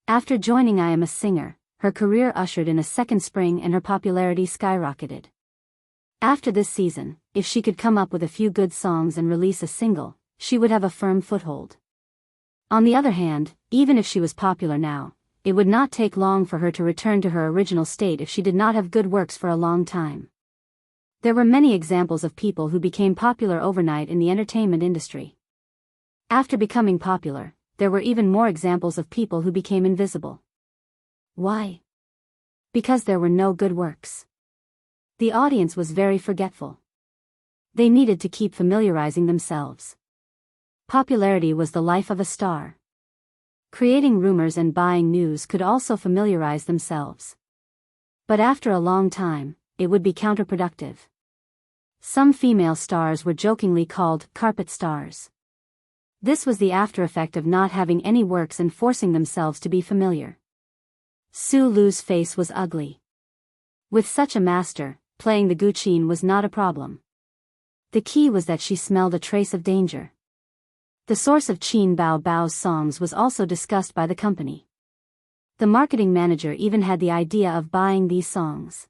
After joining I Am a Singer, her career ushered in a second spring and her popularity skyrocketed. After this season, if she could come up with a few good songs and release a single, she would have a firm foothold. On the other hand, even if she was popular now, it would not take long for her to return to her original state if she did not have good works for a long time. There were many examples of people who became popular overnight in the entertainment industry. After becoming popular, there were even more examples of people who became invisible. Why? Because there were no good works. The audience was very forgetful. They needed to keep familiarizing themselves. Popularity was the life of a star. Creating rumors and buying news could also familiarize themselves. But after a long time, it would be counterproductive. Some female stars were jokingly called carpet stars. This was the after effect of not having any works and forcing themselves to be familiar. Su Lu's face was ugly. With such a master, playing the guqin was not a problem. The key was that she smelled a trace of danger. The source of Qin Bao Bao's songs was also discussed by the company. The marketing manager even had the idea of buying these songs.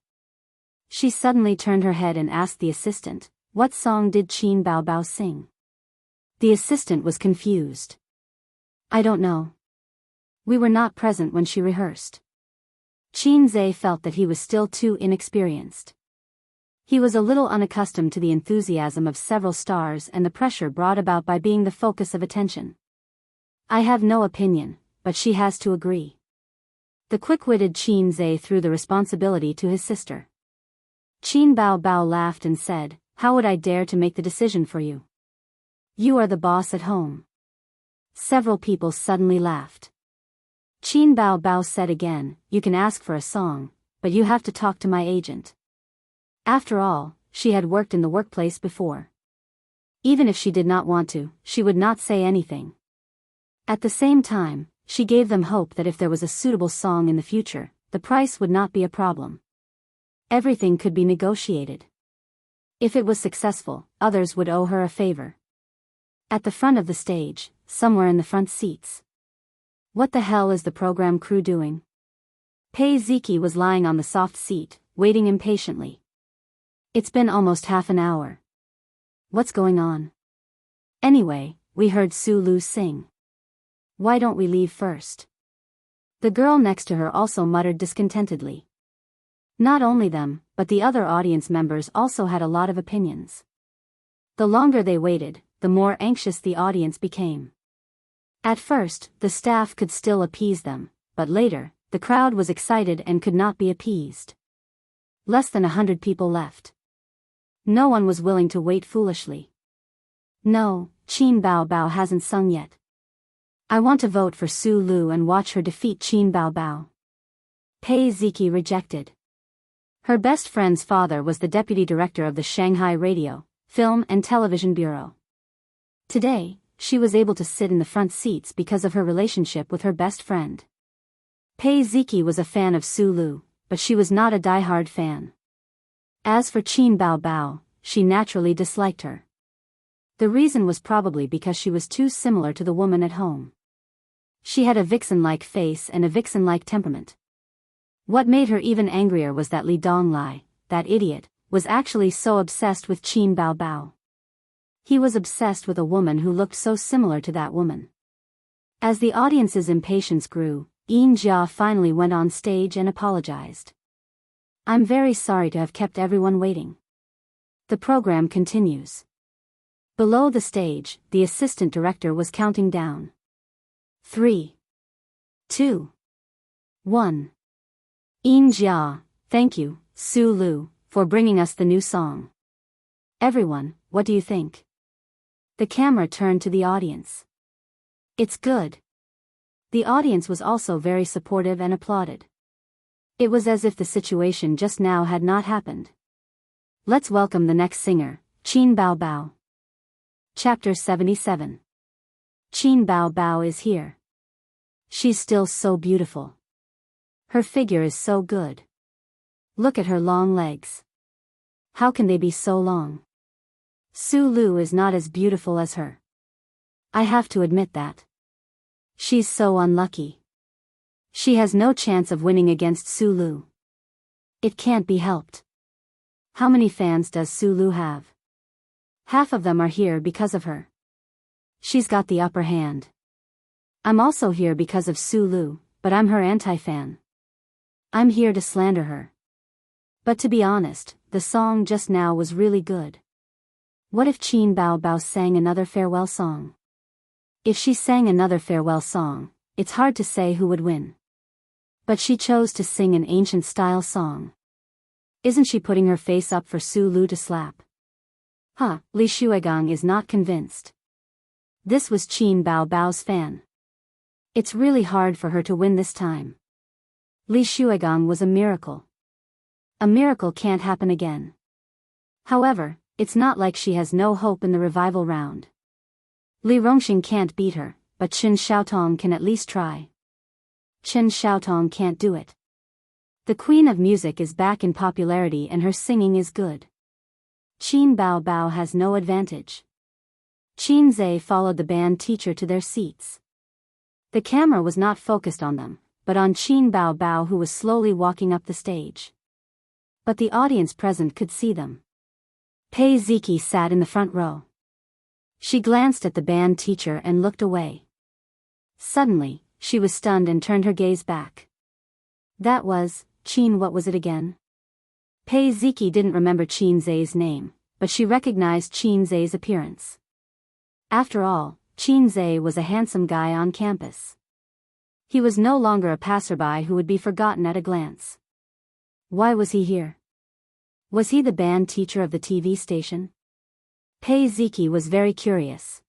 She suddenly turned her head and asked the assistant, "What song did Qin Bao Bao sing?" The assistant was confused. "I don't know. We were not present when she rehearsed." Qin Zhe felt that he was still too inexperienced. He was a little unaccustomed to the enthusiasm of several stars and the pressure brought about by being the focus of attention. "I have no opinion, but she has to agree." The quick-witted Qin Zhe threw the responsibility to his sister. Qin Bao Bao laughed and said, "How would I dare to make the decision for you? You are the boss at home." Several people suddenly laughed. Qin Bao Bao said again, "You can ask for a song, but you have to talk to my agent." After all, she had worked in the workplace before. Even if she did not want to, she would not say anything. At the same time, she gave them hope that if there was a suitable song in the future, the price would not be a problem. Everything could be negotiated. If it was successful, others would owe her a favor. At the front of the stage, somewhere in the front seats. "What the hell is the program crew doing?" Pei Ziki was lying on the soft seat, waiting impatiently. "It's been almost half an hour. What's going on?" "Anyway, we heard Su Lu sing. Why don't we leave first?" The girl next to her also muttered discontentedly. Not only them, but the other audience members also had a lot of opinions. The longer they waited, the more anxious the audience became. At first, the staff could still appease them, but later, the crowd was excited and could not be appeased. Less than 100 people left. No one was willing to wait foolishly. "No, Qin Bao Bao hasn't sung yet. I want to vote for Su Lu and watch her defeat Qin Bao Bao. Pei Ziki rejected. Her best friend's father was the deputy director of the Shanghai Radio, Film and Television Bureau. Today, she was able to sit in the front seats because of her relationship with her best friend. Pei Ziki was a fan of Su Lu, but she was not a die-hard fan. As for Qin Bao Bao, she naturally disliked her. The reason was probably because she was too similar to the woman at home. She had a vixen-like face and a vixen-like temperament. What made her even angrier was that Li Donglai, that idiot, was actually so obsessed with Qin Bao Bao. He was obsessed with a woman who looked so similar to that woman. As the audience's impatience grew, Yin Jia finally went on stage and apologized. I'm very sorry to have kept everyone waiting. The program continues. Below the stage, the assistant director was counting down. 3, 2, 1. Yin Jia, thank you, Su Lu, for bringing us the new song. Everyone, what do you think? The camera turned to the audience. It's good. The audience was also very supportive and applauded. It was as if the situation just now had not happened. Let's welcome the next singer, Qin Bao Bao. Chapter 77. Qin Bao Bao is here. She's still so beautiful. Her figure is so good. Look at her long legs. How can they be so long? Su Lu is not as beautiful as her. I have to admit that. She's so unlucky. She has no chance of winning against Su Lu. It can't be helped. How many fans does Su Lu have? Half of them are here because of her. She's got the upper hand. I'm also here because of Su Lu, but I'm her anti-fan. I'm here to slander her. But to be honest, the song just now was really good. What if Qin Bao Bao sang another farewell song? If she sang another farewell song, it's hard to say who would win. But she chose to sing an ancient-style song. Isn't she putting her face up for Su Lu to slap? Li Shuigang is not convinced. This was Qin Bao Bao's fan. It's really hard for her to win this time. Li Shuigang was a miracle. A miracle can't happen again. However, it's not like she has no hope in the revival round. Li Rongxing can't beat her, but Chen Xiaotong can at least try. Chen Xiaotong can't do it. The Queen of Music is back in popularity and her singing is good. Qin Bao Bao has no advantage. Qin Zhe followed the band teacher to their seats. The camera was not focused on them, but on Qin Bao Bao, who was slowly walking up the stage. But the audience present could see them. Pei Ziki sat in the front row. She glanced at the band teacher and looked away. Suddenly, she was stunned and turned her gaze back. That was, Qin, what was it again? Pei Ziki didn't remember Qin Zhe's name, but she recognized Qin Zhe's appearance. After all, Qin Zhe was a handsome guy on campus. He was no longer a passerby who would be forgotten at a glance. Why was he here? Was he the band teacher of the TV station? Pei Ziki was very curious.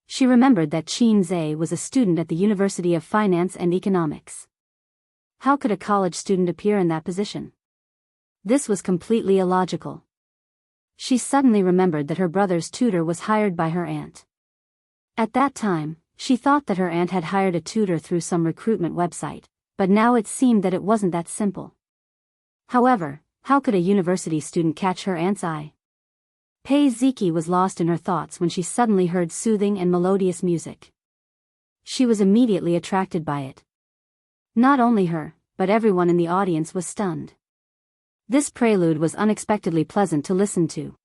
She remembered that Qin Zhe was a student at the University of Finance and Economics. How could a college student appear in that position? This was completely illogical. She suddenly remembered that her brother's tutor was hired by her aunt. At that time, she thought that her aunt had hired a tutor through some recruitment website, but now it seemed that it wasn't that simple. However, how could a university student catch her aunt's eye? Pei Ziki was lost in her thoughts when she suddenly heard soothing and melodious music. She was immediately attracted by it. Not only her, but everyone in the audience was stunned. This prelude was unexpectedly pleasant to listen to.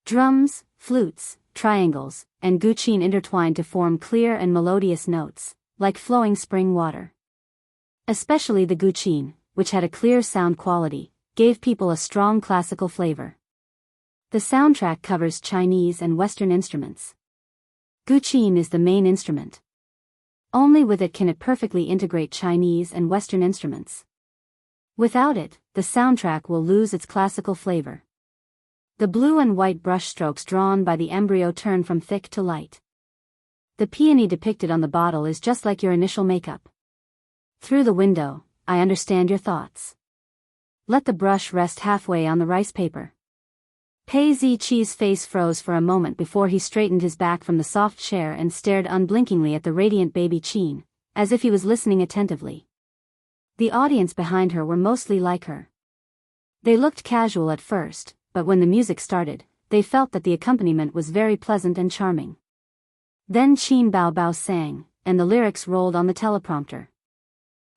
Drums, flutes, triangles, and guqin intertwined to form clear and melodious notes, like flowing spring water. Especially the guqin, which had a clear sound quality, gave people a strong classical flavor. The soundtrack covers Chinese and Western instruments. Guqin is the main instrument. Only with it can it perfectly integrate Chinese and Western instruments. Without it, the soundtrack will lose its classical flavor. The blue and white brushstrokes drawn by the embryo turn from thick to light. The peony depicted on the bottle is just like your initial makeup. Through the window, I understand your thoughts. Let the brush rest halfway on the rice paper. Pei Ziqi's face froze for a moment before he straightened his back from the soft chair and stared unblinkingly at the radiant baby Qin, as if he was listening attentively. The audience behind her were mostly like her. They looked casual at first, but when the music started, they felt that the accompaniment was very pleasant and charming. Then Qin Bao Bao sang, and the lyrics rolled on the teleprompter.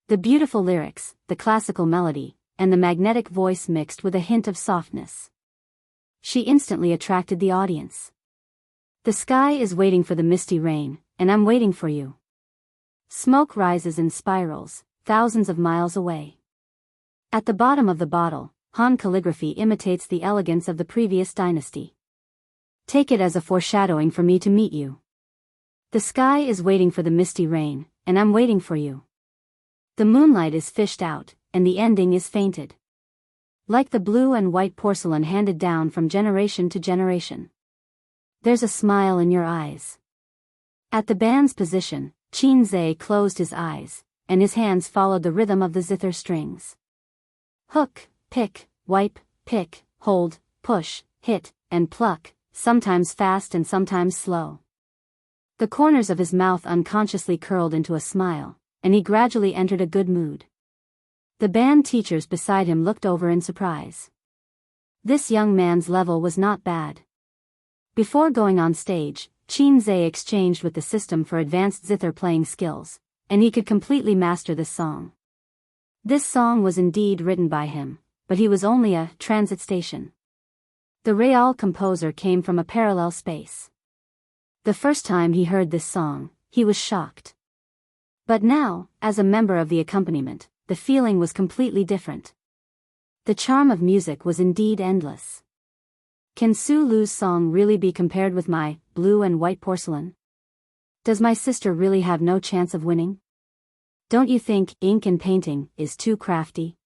The beautiful lyrics, the classical melody, and the magnetic voice mixed with a hint of softness. She instantly attracted the audience. The sky is waiting for the misty rain, and I'm waiting for you. Smoke rises in spirals, thousands of miles away. At the bottom of the bottle, Han calligraphy imitates the elegance of the previous dynasty. Take it as a foreshadowing for me to meet you. The sky is waiting for the misty rain, and I'm waiting for you. The moonlight is fished out, and the ending is fainted. Like the blue and white porcelain handed down from generation to generation. There's a smile in your eyes. At the band's position, Qin Zhe closed his eyes, and his hands followed the rhythm of the zither strings. Hook, pick, wipe, pick, hold, push, hit, and pluck, sometimes fast and sometimes slow. The corners of his mouth unconsciously curled into a smile, and he gradually entered a good mood. The band teachers beside him looked over in surprise. This young man's level was not bad. Before going on stage, Qin Zhe exchanged with the system for advanced zither playing skills, and he could completely master this song. This song was indeed written by him, but he was only a transit station. The real composer came from a parallel space. The first time he heard this song, he was shocked. But now, as a member of the accompaniment, the feeling was completely different. The charm of music was indeed endless. Can Su Lu's song really be compared with my blue and white porcelain? Does my sister really have no chance of winning? Don't you think ink and painting is too crafty?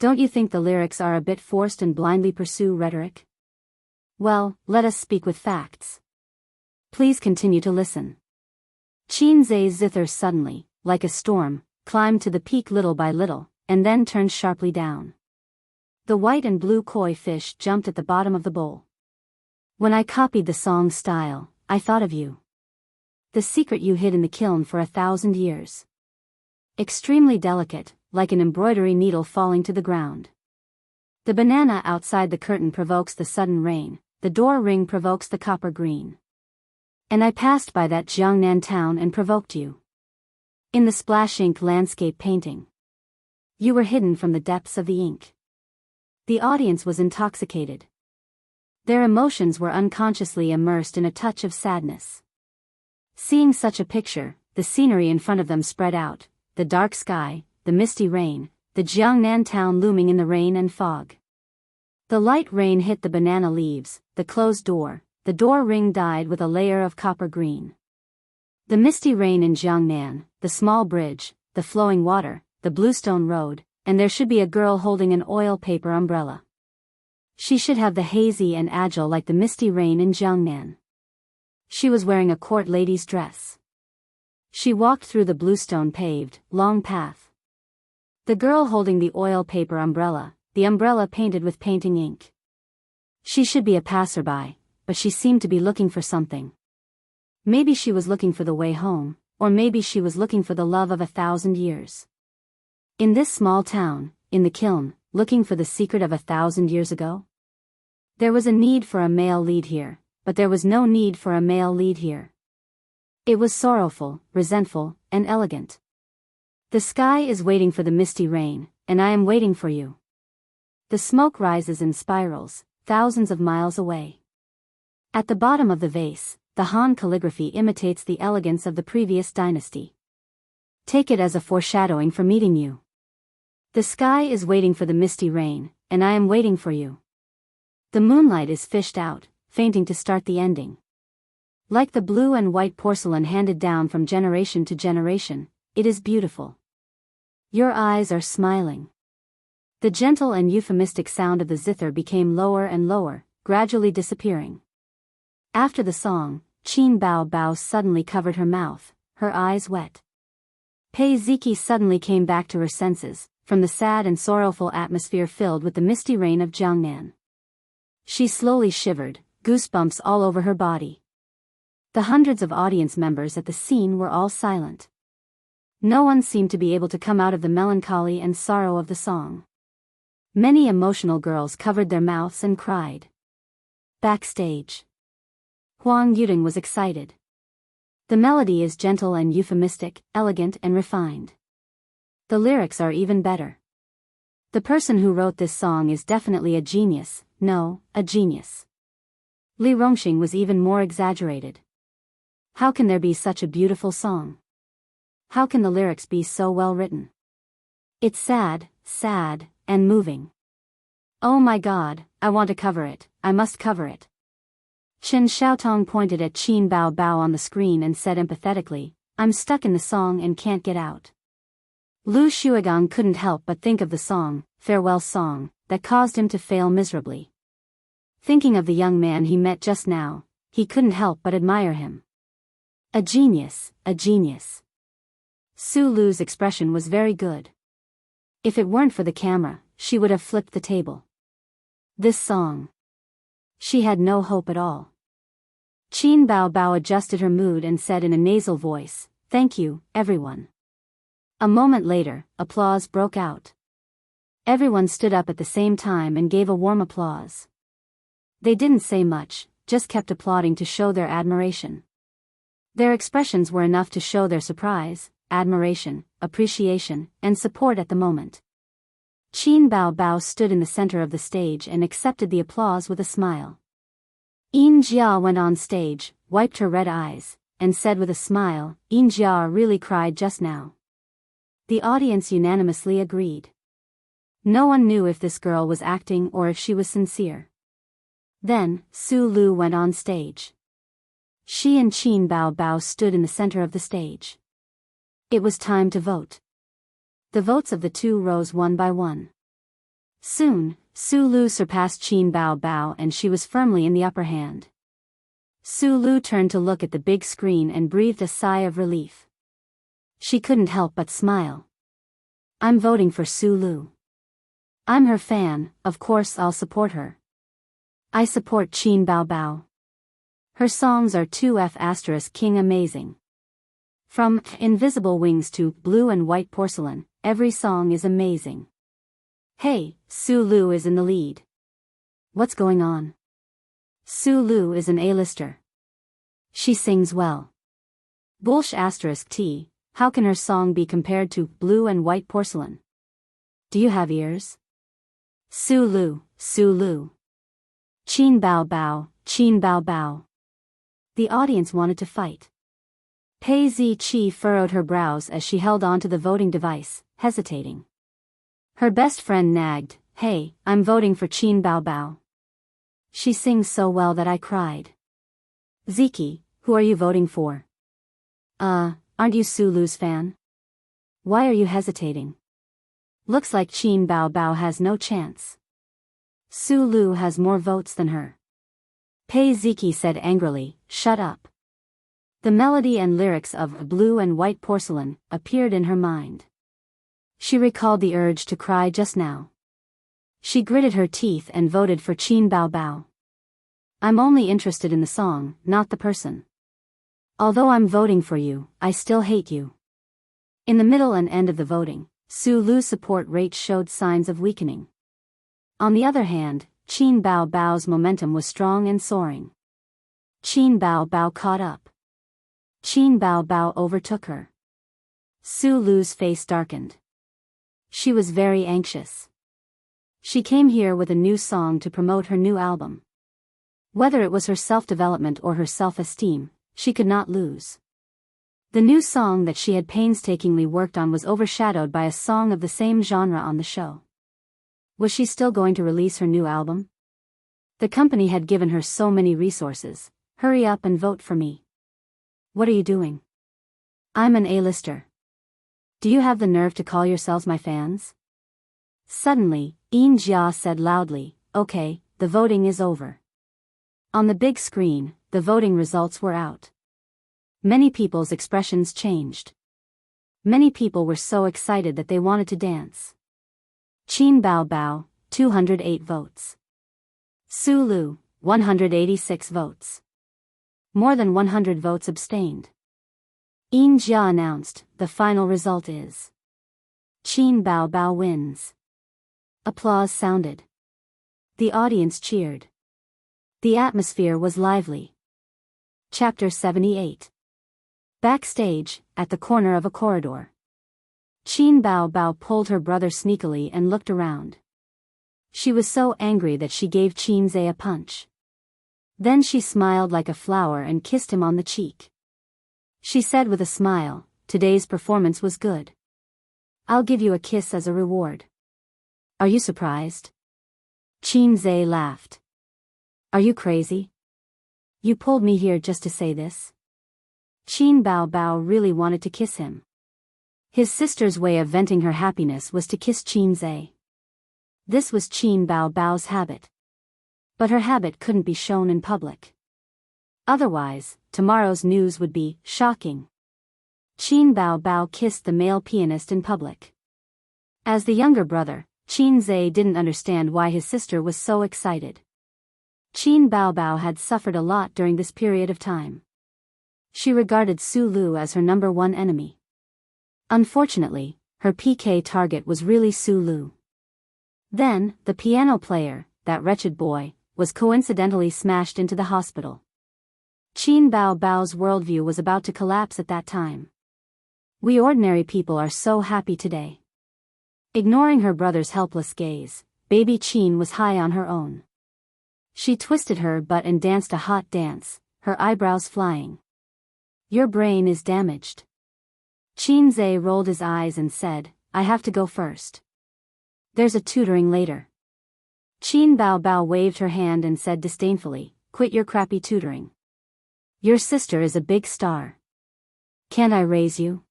Don't you think the lyrics are a bit forced and blindly pursue rhetoric? Well, let us speak with facts. Please continue to listen. Qin Zhe's zither suddenly, like a storm, climbed to the peak little by little, and then turned sharply down. The white and blue koi fish jumped at the bottom of the bowl. When I copied the song's style, I thought of you. The secret you hid in the kiln for 1,000 years. Extremely delicate, like an embroidery needle falling to the ground. The banana outside the curtain provokes the sudden rain, the door ring provokes the copper green. And I passed by that Jiangnan town and provoked you. In the splash ink landscape painting. You were hidden from the depths of the ink. The audience was intoxicated. Their emotions were unconsciously immersed in a touch of sadness. Seeing such a picture, the scenery in front of them spread out, the dark sky, the misty rain, the Jiangnan town looming in the rain and fog. The light rain hit the banana leaves, the closed door, the door ring dyed with a layer of copper green. The misty rain in Jiangnan, the small bridge, the flowing water, the bluestone road, and there should be a girl holding an oil paper umbrella. She should have the hazy and agile like the misty rain in Jiangnan. She was wearing a court lady's dress. She walked through the bluestone paved, long path. The girl holding the oil paper umbrella, the umbrella painted with painting ink. She should be a passerby, but she seemed to be looking for something. Maybe she was looking for the way home, or maybe she was looking for the love of 1,000 years. In this small town, in the kiln, looking for the secret of 1,000 years ago? There was a need for a male lead here, but there was no need for a male lead here. It was sorrowful, resentful, and elegant. The sky is waiting for the misty rain, and I am waiting for you. The smoke rises in spirals, thousands of miles away. At the bottom of the vase, the Han calligraphy imitates the elegance of the previous dynasty. Take it as a foreshadowing for meeting you. The sky is waiting for the misty rain, and I am waiting for you. The moonlight is fished out, fainting to start the ending. Like the blue and white porcelain handed down from generation to generation, it is beautiful. Your eyes are smiling. The gentle and euphemistic sound of the zither became lower and lower, gradually disappearing. After the song, Qin Bao Bao suddenly covered her mouth, her eyes wet. Pei Ziki suddenly came back to her senses, from the sad and sorrowful atmosphere filled with the misty rain of Jiangnan. She slowly shivered, goosebumps all over her body. The hundreds of audience members at the scene were all silent. No one seemed to be able to come out of the melancholy and sorrow of the song. Many emotional girls covered their mouths and cried. Backstage, Huang Yuding was excited. The melody is gentle and euphemistic, elegant and refined. The lyrics are even better. The person who wrote this song is definitely a genius, a genius. Li Rongxing was even more exaggerated. How can there be such a beautiful song? How can the lyrics be so well written? It's sad, and moving. Oh my God, I want to cover it, I must cover it. Chen Xiaotong pointed at Qin Bao Bao on the screen and said empathetically, I'm stuck in the song and can't get out. Lu Shuigang couldn't help but think of the song, Farewell Song, that caused him to fail miserably. Thinking of the young man he met just now, he couldn't help but admire him. A genius, a genius. Su Lu's expression was very good. If it weren't for the camera, she would have flipped the table. This song. She had no hope at all. Qin Bao Bao adjusted her mood and said in a nasal voice, Thank you, everyone. A moment later, applause broke out. Everyone stood up at the same time and gave a warm applause. They didn't say much, just kept applauding to show their admiration. Their expressions were enough to show their surprise, admiration, appreciation, and support at the moment. Qin Bao Bao stood in the center of the stage and accepted the applause with a smile. Yin Jia went on stage, wiped her red eyes, and said with a smile, Yin Jia really cried just now. The audience unanimously agreed. No one knew if this girl was acting or if she was sincere. Then, Su Lu went on stage. She and Qin Bao Bao stood in the center of the stage. It was time to vote. The votes of the two rose one by one. Soon, Su Lu surpassed Qin Bao Bao and she was firmly in the upper hand. Su Lu turned to look at the big screen and breathed a sigh of relief. She couldn't help but smile. I'm voting for Su Lu. I'm her fan, of course I'll support her. I support Qin Bao Bao. Her songs are 2F** King amazing. From Invisible Wings to Blue and White Porcelain, every song is amazing. Hey, Su Lu is in the lead. What's going on? Su Lu is an A-lister. She sings well. Bullsh *T, how can her song be compared to Blue and White Porcelain? Do you have ears? Su Lu, Su Lu. Qin Bao Bao, Qin Bao Bao. The audience wanted to fight. Pei Ziqi furrowed her brows as she held on to the voting device, hesitating. Her best friend nagged, Hey, I'm voting for Qin Bao Bao. She sings so well that I cried. Ziki, who are you voting for? Aren't you Su Lu's fan? Why are you hesitating? Looks like Qin Bao Bao has no chance. Su Lu has more votes than her. Pei Ziki said angrily, Shut up. The melody and lyrics of Blue and White Porcelain appeared in her mind. She recalled the urge to cry just now. She gritted her teeth and voted for Qin Bao Bao. I'm only interested in the song, not the person. Although I'm voting for you, I still hate you. In the middle and end of the voting, Su Lu's support rate showed signs of weakening. On the other hand, Qin Bao Bao's momentum was strong and soaring. Qin Bao Bao caught up. Qin Bao Bao overtook her. Su Lu's face darkened. She was very anxious. She came here with a new song to promote her new album. Whether it was her self-development or her self-esteem, she could not lose. The new song that she had painstakingly worked on was overshadowed by a song of the same genre on the show. Was she still going to release her new album? The company had given her so many resources. Hurry up and vote for me. What are you doing? I'm an A-lister. Do you have the nerve to call yourselves my fans? Suddenly, Yin Jia said loudly, Okay, the voting is over. On the big screen, the voting results were out. Many people's expressions changed. Many people were so excited that they wanted to dance. Qin Bao Bao, 208 votes. Su Lu, 186 votes. More than 100 votes abstained. Yin Jia announced, the final result is Qin Bao Bao wins. Applause sounded. The audience cheered. The atmosphere was lively. Chapter 78. Backstage, at the corner of a corridor. Qin Bao Bao pulled her brother sneakily and looked around. She was so angry that she gave Qin Zhe a punch. Then she smiled like a flower and kissed him on the cheek. She said with a smile, today's performance was good. I'll give you a kiss as a reward. Are you surprised? Qin Zhe laughed. Are you crazy? You pulled me here just to say this? Qin Bao Bao really wanted to kiss him. His sister's way of venting her happiness was to kiss Qin Zhe. This was Qin Bao Bao's habit. But her habit couldn't be shown in public. Otherwise, tomorrow's news would be shocking. Qin Bao Bao kissed the male pianist in public. As the younger brother, Qin Zhe didn't understand why his sister was so excited. Qin Bao Bao had suffered a lot during this period of time. She regarded Su Lu as her number one enemy. Unfortunately, her PK target was really Su Lu. Then, the piano player, that wretched boy, was coincidentally smashed into the hospital. Qin Bao Bao's worldview was about to collapse at that time. We ordinary people are so happy today. Ignoring her brother's helpless gaze, baby Qin was high on her own. She twisted her butt and danced a hot dance, her eyebrows flying. Your brain is damaged. Qin Zhe rolled his eyes and said, I have to go first. There's a tutoring later. Qin Bao Bao waved her hand and said disdainfully, quit your crappy tutoring. Your sister is a big star. Can't I raise you?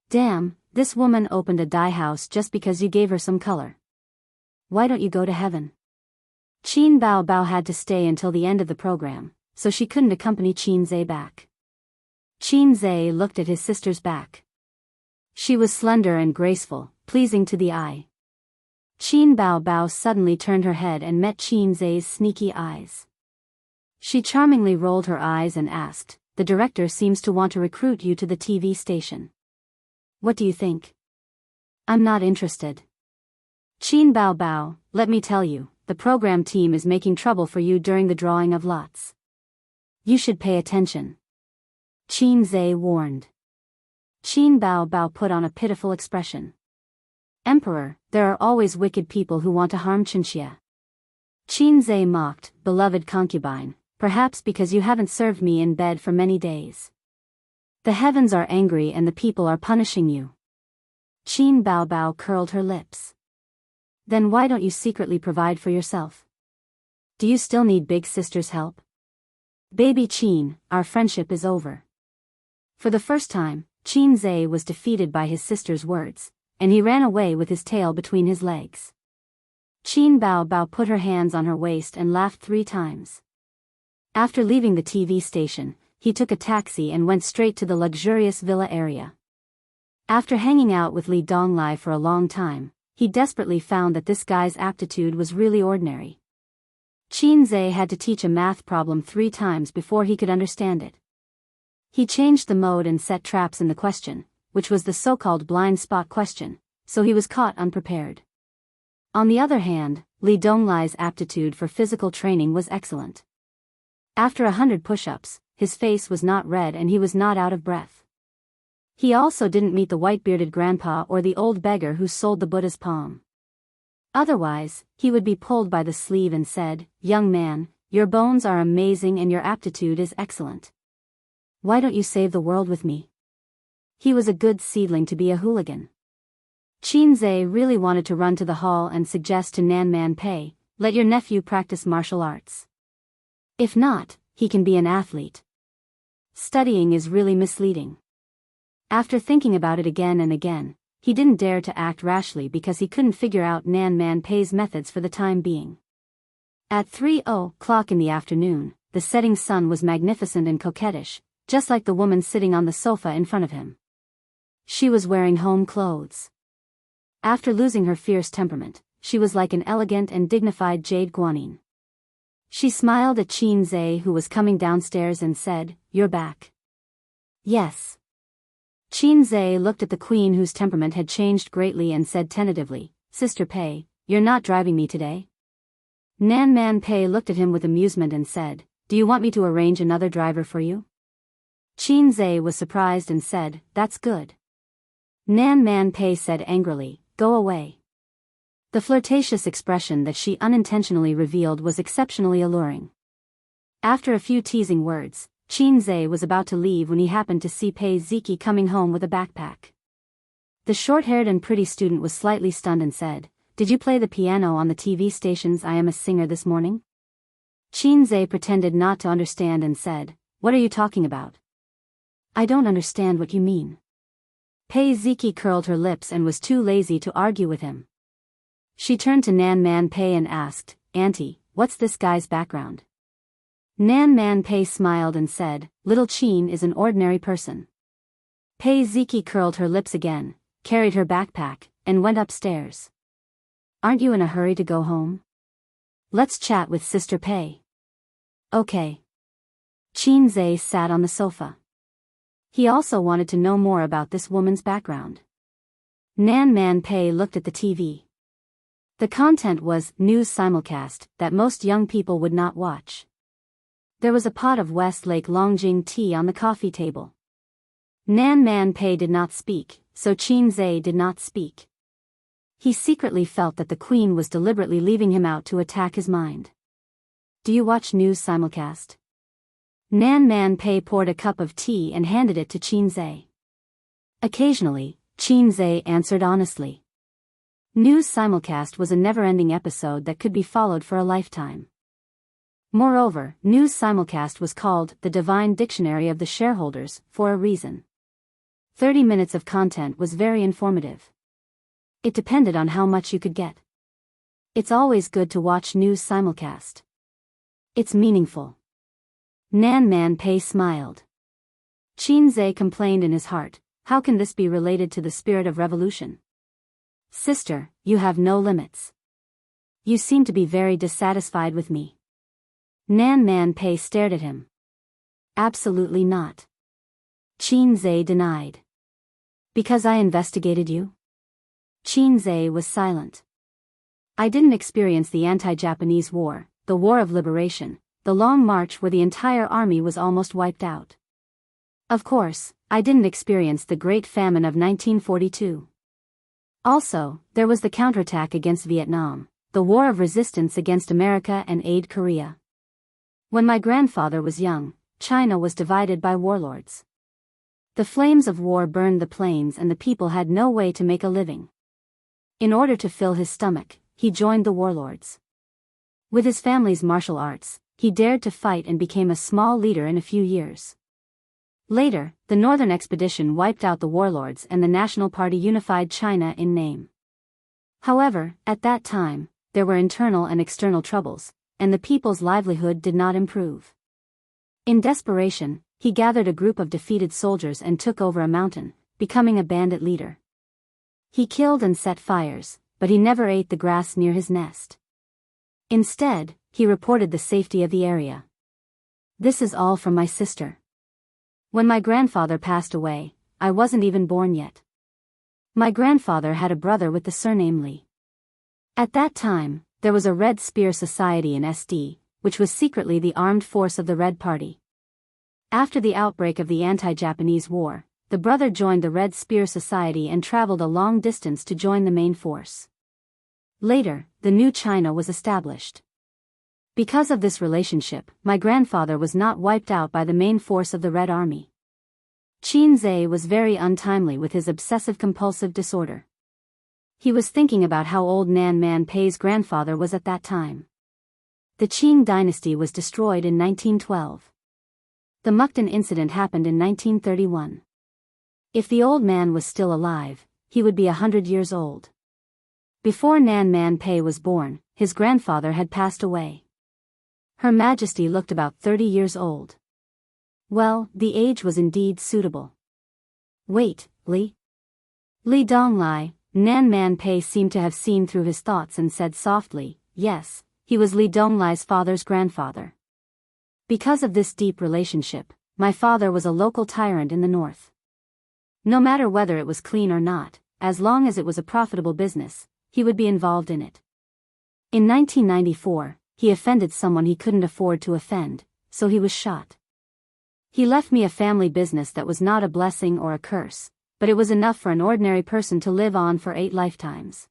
Damn, this woman opened a dye house just because you gave her some color. Why don't you go to heaven? Qin Bao Bao had to stay until the end of the program, so she couldn't accompany Qin Zhe back. Qin Zhe looked at his sister's back. She was slender and graceful, pleasing to the eye. Qin Bao Bao suddenly turned her head and met Qin Zhe's sneaky eyes. She charmingly rolled her eyes and asked, the director seems to want to recruit you to the TV station. What do you think? I'm not interested. Qin Bao Bao, let me tell you, the program team is making trouble for you during the drawing of lots. You should pay attention. Qin Zhe warned. Qin Bao Bao put on a pitiful expression. Emperor, there are always wicked people who want to harm Qinxia. Qin Zhe mocked, beloved concubine, perhaps because you haven't served me in bed for many days. The heavens are angry and the people are punishing you. Qin Bao Bao curled her lips. Then why don't you secretly provide for yourself? Do you still need big sister's help? Baby Qin, our friendship is over. For the first time, Qin Zhe was defeated by his sister's words, and he ran away with his tail between his legs. Qin Bao Bao put her hands on her waist and laughed 3 times. After leaving the TV station, he took a taxi and went straight to the luxurious villa area. After hanging out with Li Donglai for a long time, he desperately found that this guy's aptitude was really ordinary. Qin Zhe had to teach a math problem 3 times before he could understand it. He changed the mode and set traps in the question, which was the so-called blind spot question, so he was caught unprepared. On the other hand, Li Donglai's aptitude for physical training was excellent. After 100 push-ups, his face was not red and he was not out of breath. He also didn't meet the white-bearded grandpa or the old beggar who sold the Buddha's palm. Otherwise, he would be pulled by the sleeve and said, young man, your bones are amazing and your aptitude is excellent. Why don't you save the world with me? He was a good seedling to be a hooligan. Qin Zhe really wanted to run to the hall and suggest to Nan Man Pei, let your nephew practice martial arts. If not, he can be an athlete. Studying is really misleading. After thinking about it again and again, he didn't dare to act rashly because he couldn't figure out Nan Man Pei's methods for the time being. At 3:00 in the afternoon, the setting sun was magnificent and coquettish, just like the woman sitting on the sofa in front of him. She was wearing home clothes. After losing her fierce temperament, she was like an elegant and dignified jade guanine. She smiled at Qin Zhe, who was coming downstairs, and said, "You're back." "Yes." Qin Zhe looked at the queen, whose temperament had changed greatly, and said tentatively, "Sister Pei, you're not driving me today?" Nan Man Pei looked at him with amusement and said, "Do you want me to arrange another driver for you?" Qin Zhe was surprised and said, "That's good." Nan Man Pei said angrily, "Go away." The flirtatious expression that she unintentionally revealed was exceptionally alluring. After a few teasing words, Qin Zhe was about to leave when he happened to see Pei Ziki coming home with a backpack. The short-haired and pretty student was slightly stunned and said, "Did you play the piano on the TV station's I Am a Singer this morning?" Qin Zhe pretended not to understand and said, "What are you talking about?" "I don't understand what you mean." Pei Ziki curled her lips and was too lazy to argue with him. She turned to Nan Man Pei and asked, "Auntie, what's this guy's background?" Nan Man Pei smiled and said, "Little Qin is an ordinary person." Pei Ziki curled her lips again, carried her backpack, and went upstairs. "Aren't you in a hurry to go home? Let's chat with Sister Pei." "Okay." Qin Zhe sat on the sofa. He also wanted to know more about this woman's background. Nan Man Pei looked at the TV. The content was news simulcast that most young people would not watch. There was a pot of Westlake Longjing tea on the coffee table. Nan Man Pei did not speak, so Qin Zhe did not speak. He secretly felt that the queen was deliberately leaving him out to attack his mind. "Do you watch news simulcast?" Nan Man Pei poured a cup of tea and handed it to Qin Zhe. Occasionally, Qin Zhe answered honestly. News simulcast was a never-ending episode that could be followed for a lifetime. Moreover, news simulcast was called the Divine Dictionary of the Shareholders for a reason. 30 minutes of content was very informative. It depended on how much you could get. It's always good to watch news simulcast. It's meaningful. Nan Man Pei smiled. Qin Zhe complained in his heart, "How can this be related to the spirit of revolution? Sister, you have no limits. You seem to be very dissatisfied with me." Nan Man Pei stared at him. "Absolutely not." Qin Zhe denied. "Because I investigated you?" Qin Zhe was silent. "I didn't experience the anti-Japanese war, the war of liberation, the long march where the entire army was almost wiped out. Of course, I didn't experience the Great Famine of 1942. Also, there was the counterattack against Vietnam, the war of resistance against America and aid Korea. When my grandfather was young, China was divided by warlords. The flames of war burned the plains and the people had no way to make a living. In order to fill his stomach, he joined the warlords. With his family's martial arts, he dared to fight and became a small leader in a few years. Later, the Northern Expedition wiped out the warlords and the National Party unified China in name. However, at that time, there were internal and external troubles, and the people's livelihood did not improve. In desperation, he gathered a group of defeated soldiers and took over a mountain, becoming a bandit leader. He killed and set fires, but he never ate the grass near his nest. Instead, he reported the safety of the area. "This is all from my sister. When my grandfather passed away, I wasn't even born yet. My grandfather had a brother with the surname Li. At that time, there was a Red Spear Society in SD, which was secretly the armed force of the Red Party. After the outbreak of the anti-Japanese war, the brother joined the Red Spear Society and traveled a long distance to join the main force. Later, the new China was established. Because of this relationship, my grandfather was not wiped out by the main force of the Red Army." Qin Zhe was very untimely with his obsessive-compulsive disorder. He was thinking about how old Nan Man Pei's grandfather was at that time. The Qing dynasty was destroyed in 1912. The Mukden incident happened in 1931. If the old man was still alive, he would be 100 years old. Before Nan Man Pei was born, his grandfather had passed away. Her Majesty looked about 30 years old. Well, the age was indeed suitable. Wait, Li? Li Donglai, Nan Man Pei seemed to have seen through his thoughts and said softly, yes, he was Li Donglai's father's grandfather. Because of this deep relationship, my father was a local tyrant in the north. No matter whether it was clean or not, as long as it was a profitable business, he would be involved in it. In 1994, he offended someone he couldn't afford to offend, so he was shot. He left me a family business that was not a blessing or a curse, but it was enough for an ordinary person to live on for 8 lifetimes.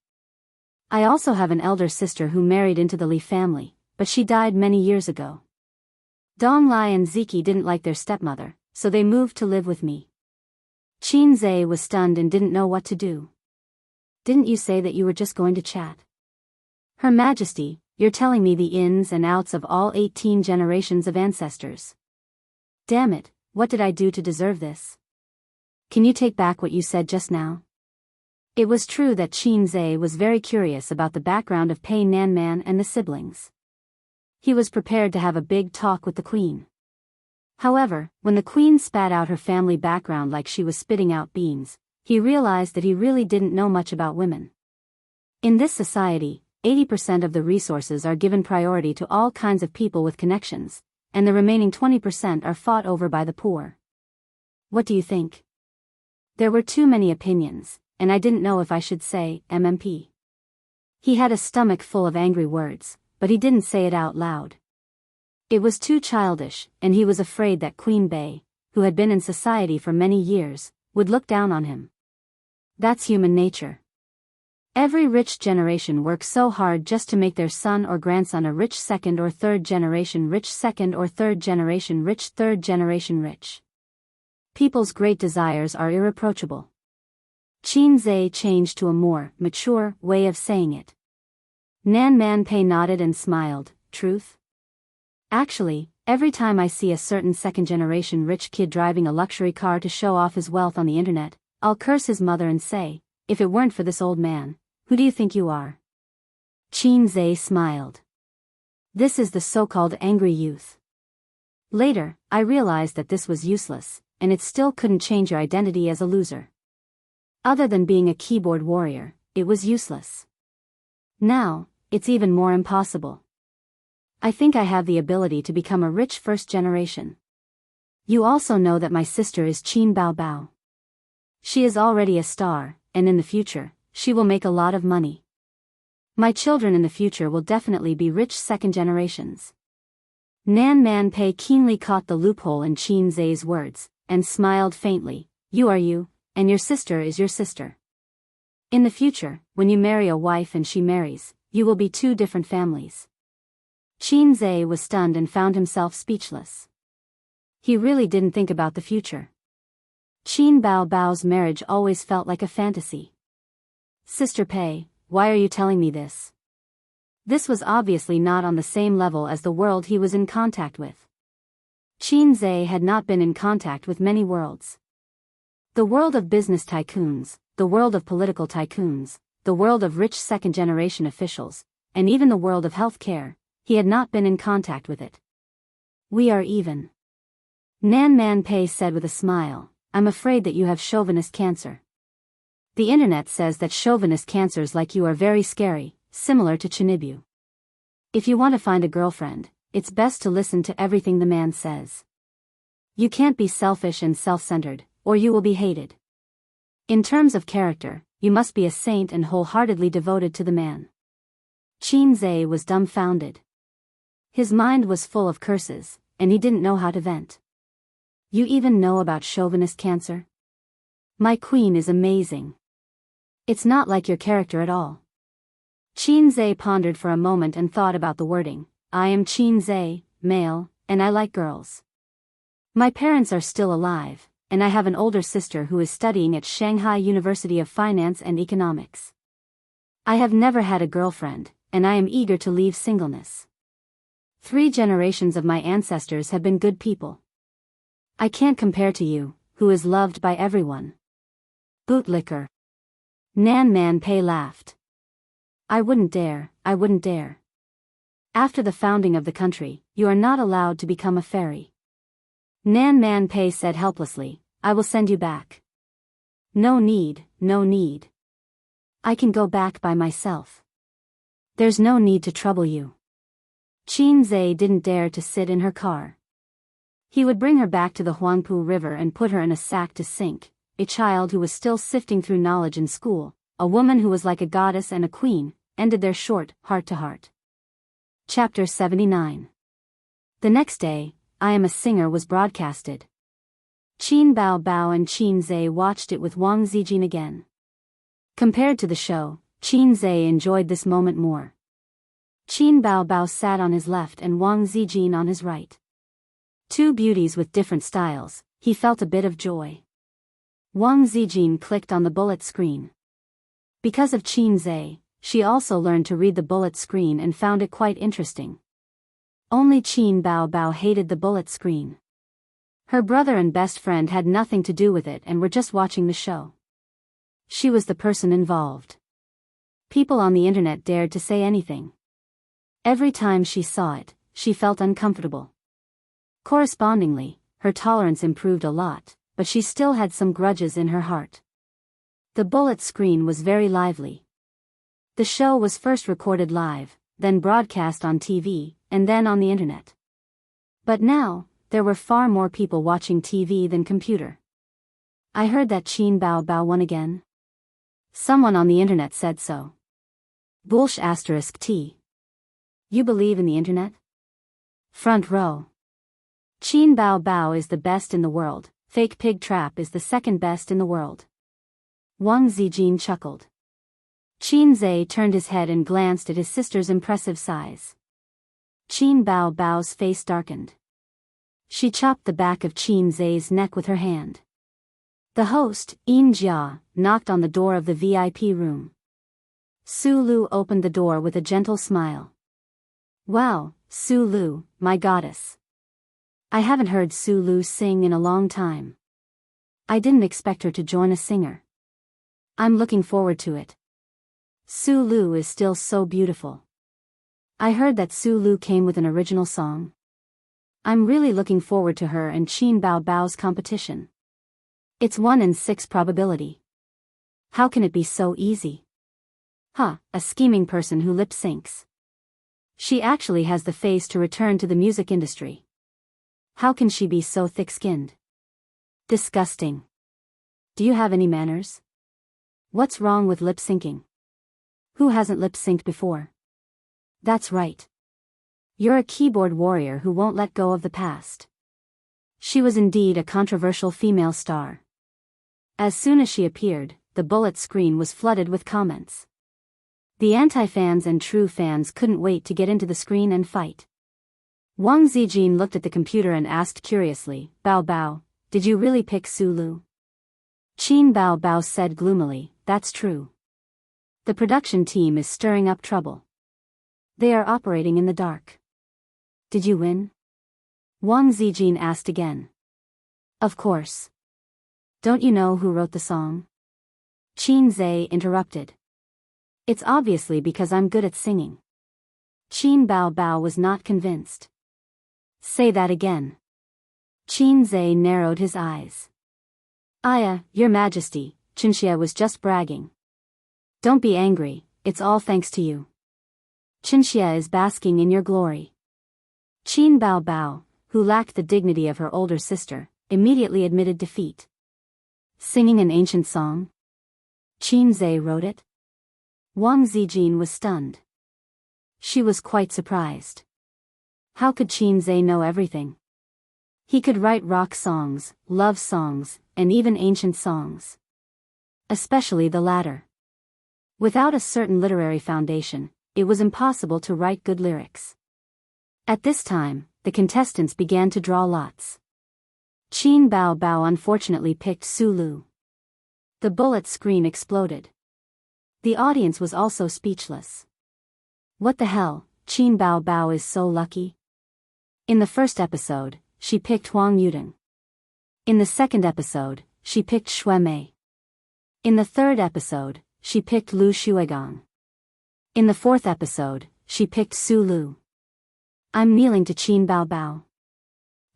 I also have an elder sister who married into the Li family, but she died many years ago. Dong Lai and Ziki didn't like their stepmother, so they moved to live with me. Qin Zhe was stunned and didn't know what to do. Didn't you say that you were just going to chat? Her Majesty, you're telling me the ins and outs of all 18 generations of ancestors. Damn it, what did I do to deserve this? Can you take back what you said just now? It was true that Qin Zhe was very curious about the background of Pei Nanman and the siblings. He was prepared to have a big talk with the queen. However, when the queen spat out her family background like she was spitting out beans, he realized that he really didn't know much about women. In this society, 80% of the resources are given priority to all kinds of people with connections, and the remaining 20% are fought over by the poor. What do you think? There were too many opinions, and I didn't know if I should say, MMP. He had a stomach full of angry words, but he didn't say it out loud. It was too childish, and he was afraid that Queen Bey, who had been in society for many years, would look down on him. That's human nature. Every rich generation works so hard just to make their son or grandson a rich second or third generation rich second or third generation rich third generation rich. People's great desires are irreproachable. Qin Zhe changed to a more mature way of saying it. Nan Man Pei nodded and smiled. Truth? Actually, every time I see a certain second-generation rich kid driving a luxury car to show off his wealth on the internet, I'll curse his mother and say, if it weren't for this old man, who do you think you are? Qin Zhe smiled. This is the so-called angry youth. Later, I realized that this was useless, and it still couldn't change your identity as a loser. Other than being a keyboard warrior, it was useless. Now, it's even more impossible. I think I have the ability to become a rich first generation. You also know that my sister is Qin Bao Bao. She is already a star, and in the future, she will make a lot of money. My children in the future will definitely be rich second generations. Nan Man Pei keenly caught the loophole in Qin Zhe's words, and smiled faintly. You are you, and your sister is your sister. In the future, when you marry a wife and she marries, you will be 2 different families. Qin Zhe was stunned and found himself speechless. He really didn't think about the future. Qin Bao Bao's marriage always felt like a fantasy. Sister Pei, why are you telling me this? This was obviously not on the same level as the world he was in contact with. Qin Zhe had not been in contact with many worlds. The world of business tycoons, the world of political tycoons, the world of rich second-generation officials, and even the world of healthcare. He had not been in contact with it. We are even. Nan Man Pei said with a smile, I'm afraid that you have chauvinist cancer. The internet says that chauvinist cancers like you are very scary, similar to Chinibu. If you want to find a girlfriend, it's best to listen to everything the man says. You can't be selfish and self-centered, or you will be hated. In terms of character, you must be a saint and wholeheartedly devoted to the man. Qin Zhe was dumbfounded. His mind was full of curses, and he didn't know how to vent. You even know about chauvinist cancer? My queen is amazing. It's not like your character at all. Qin Zhe pondered for a moment and thought about the wording. I am Qin Zhe, male, and I like girls. My parents are still alive, and I have an older sister who is studying at Shanghai University of Finance and Economics. I have never had a girlfriend, and I am eager to leave singleness. 3 generations of my ancestors have been good people. I can't compare to you, who is loved by everyone. Bootlicker. Nan Man Pei laughed. I wouldn't dare. After the founding of the country, you are not allowed to become a fairy. Nan Man Pei said helplessly, I will send you back. No need, no need. I can go back by myself. There's no need to trouble you. Qin Zhe didn't dare to sit in her car. He would bring her back to the Huangpu River and put her in a sack to sink, a child who was still sifting through knowledge in school, a woman who was like a goddess and a queen, ended their short, heart-to-heart. Chapter 79. The next day, I Am a Singer was broadcasted. Qin Bao Bao and Qin Zhe watched it with Wang Zijin again. Compared to the show, Qin Zhe enjoyed this moment more. Qin Bao Bao sat on his left and Wang Zijin on his right. Two beauties with different styles, he felt a bit of joy. Wang Zijin clicked on the bullet screen. Because of Qin Zhe, she also learned to read the bullet screen and found it quite interesting. Only Qin Bao Bao hated the bullet screen. Her brother and best friend had nothing to do with it and were just watching the show. She was the person involved. People on the internet dared to say anything. Every time she saw it, she felt uncomfortable. Correspondingly, her tolerance improved a lot, but she still had some grudges in her heart. The bullet screen was very lively. The show was first recorded live, then broadcast on TV, and then on the internet. But now, there were far more people watching TV than computer. I heard that Qin Bao Bao won again. Someone on the internet said so. Bullsh *T. You believe in the internet? Front row. Qin Bao Bao is the best in the world, Fake Pig Trap is the second best in the world. Wang Zijin chuckled. Qin Zhe turned his head and glanced at his sister's impressive size. Qin Bao Bao's face darkened. She chopped the back of Qin Zhe's neck with her hand. The host, Yin Jia, knocked on the door of the VIP room. Su Lu opened the door with a gentle smile. Wow, Su Lu, my goddess. I haven't heard Su Lu sing in a long time. I didn't expect her to join a singer. I'm looking forward to it. Su Lu is still so beautiful. I heard that Su Lu came with an original song. I'm really looking forward to her and Qin Bao Bao's competition. It's 1 in 6 probability. How can it be so easy? A scheming person who lip syncs. She actually has the face to return to the music industry. How can she be so thick-skinned? Disgusting. Do you have any manners? What's wrong with lip syncing? Who hasn't lip synced before? That's right. You're a keyboard warrior who won't let go of the past. She was indeed a controversial female star. As soon as she appeared, the bullet screen was flooded with comments. The anti-fans and true fans couldn't wait to get into the screen and fight. Wang Zijin looked at the computer and asked curiously, Bao Bao, did you really pick Su Lu? Qin Bao Bao said gloomily, that's true. The production team is stirring up trouble. They are operating in the dark. Did you win? Wang Zijin asked again. Of course. Don't you know who wrote the song? Qin Zhe interrupted. It's obviously because I'm good at singing. Qin Bao Bao was not convinced. Say that again. Qin Zhe narrowed his eyes. Your Majesty, Qinxia was just bragging. Don't be angry, it's all thanks to you. Qinxia is basking in your glory. Qin Bao Bao, who lacked the dignity of her older sister, immediately admitted defeat. Singing an ancient song? Qin Zhe wrote it? Wang Zijin was stunned. She was quite surprised. How could Qin Zhe know everything? He could write rock songs, love songs, and even ancient songs. Especially the latter. Without a certain literary foundation, it was impossible to write good lyrics. At this time, the contestants began to draw lots. Qin Bao Bao unfortunately picked Su Lu. The bullet screen exploded. The audience was also speechless. What the hell, Qin Bao Bao is so lucky? In the first episode, she picked Huang Yudong. In the second episode, she picked Xue Mei. In the third episode, she picked Lu Xuegang. In the fourth episode, she picked Su Lu. I'm kneeling to Qin Bao Bao.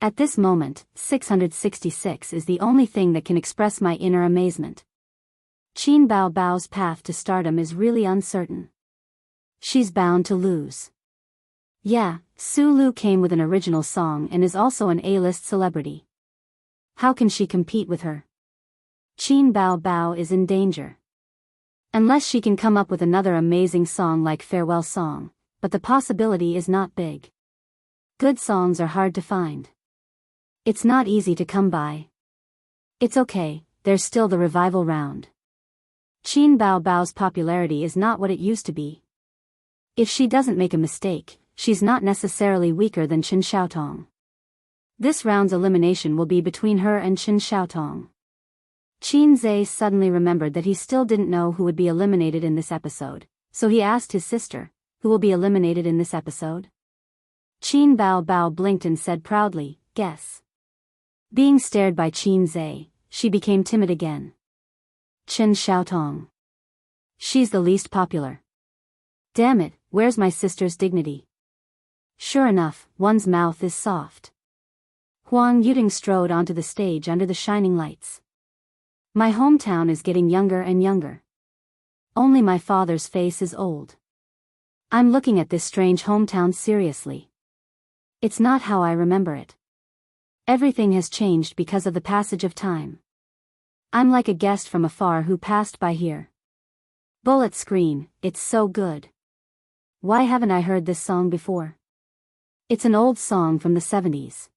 At this moment, 666 is the only thing that can express my inner amazement. Qin Bao Bao's path to stardom is really uncertain. She's bound to lose. Yeah, Su Lu came with an original song and is also an A-list celebrity. How can she compete with her? Qin Bao Bao is in danger. Unless she can come up with another amazing song like Farewell Song, but the possibility is not big. Good songs are hard to find. It's not easy to come by. It's okay, there's still the revival round. Qin Bao Bao's popularity is not what it used to be. If she doesn't make a mistake, she's not necessarily weaker than Chen Xiaotong. This round's elimination will be between her and Chen Xiaotong. Qin Zhe suddenly remembered that he still didn't know who would be eliminated in this episode, so he asked his sister, "Who will be eliminated in this episode?" Qin Bao Bao blinked and said proudly, "Guess." Being stared by Qin Zhe, she became timid again. Chen Xiaotong. She's the least popular. Damn it, where's my sister's dignity? Sure enough, one's mouth is soft. Huang Yuding strode onto the stage under the shining lights. My hometown is getting younger and younger. Only my father's face is old. I'm looking at this strange hometown seriously. It's not how I remember it. Everything has changed because of the passage of time. I'm like a guest from afar who passed by here. Bullet screen, it's so good. Why haven't I heard this song before? It's an old song from the 70s.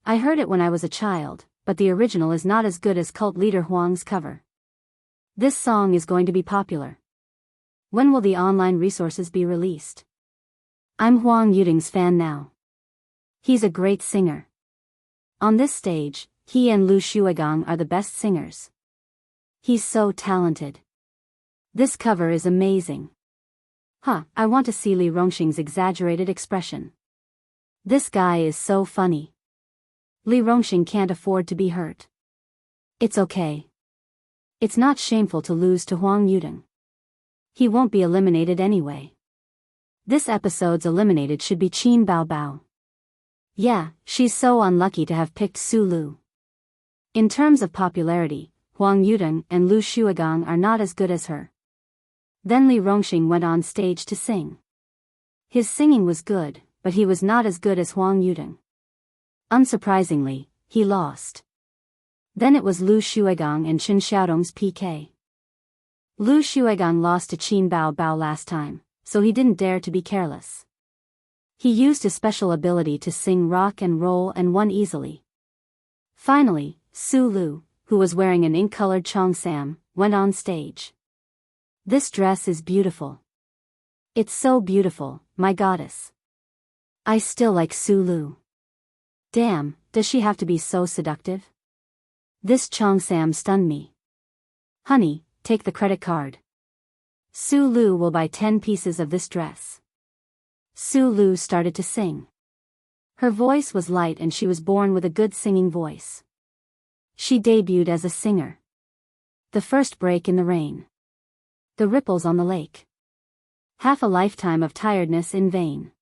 I heard it when I was a child, but the original is not as good as cult leader Huang's cover. This song is going to be popular. When will the online resources be released? I'm Huang Yuding's fan now. He's a great singer. On this stage, he and Lu Shuigang are the best singers. He's so talented. This cover is amazing. I want to see Li Rongxing's exaggerated expression. This guy is so funny. Li Rongxing can't afford to be hurt. It's okay. It's not shameful to lose to Huang Yuding. He won't be eliminated anyway. This episode's eliminated should be Qin Bao Bao. Yeah, she's so unlucky to have picked Su Lu. In terms of popularity, Huang Yuding and Lu Shuigang are not as good as her. Then Li Rongxing went on stage to sing. His singing was good, but he was not as good as Huang Yuding. Unsurprisingly, he lost. Then it was Lu Shuigang and Chen Xiaotong's PK. Lu Shuigang lost to Qin Bao Bao last time, so he didn't dare to be careless. He used his special ability to sing rock and roll and won easily. Finally, Su Lu, who was wearing an ink-colored cheongsam, went on stage. This dress is beautiful. It's so beautiful, my goddess. I still like Su Lu. Damn, does she have to be so seductive? This cheongsam stunned me. Honey, take the credit card. Su Lu will buy 10 pieces of this dress. Su Lu started to sing. Her voice was light and she was born with a good singing voice. She debuted as a singer. The first break in the rain. The ripples on the lake. Half a lifetime of tiredness in vain.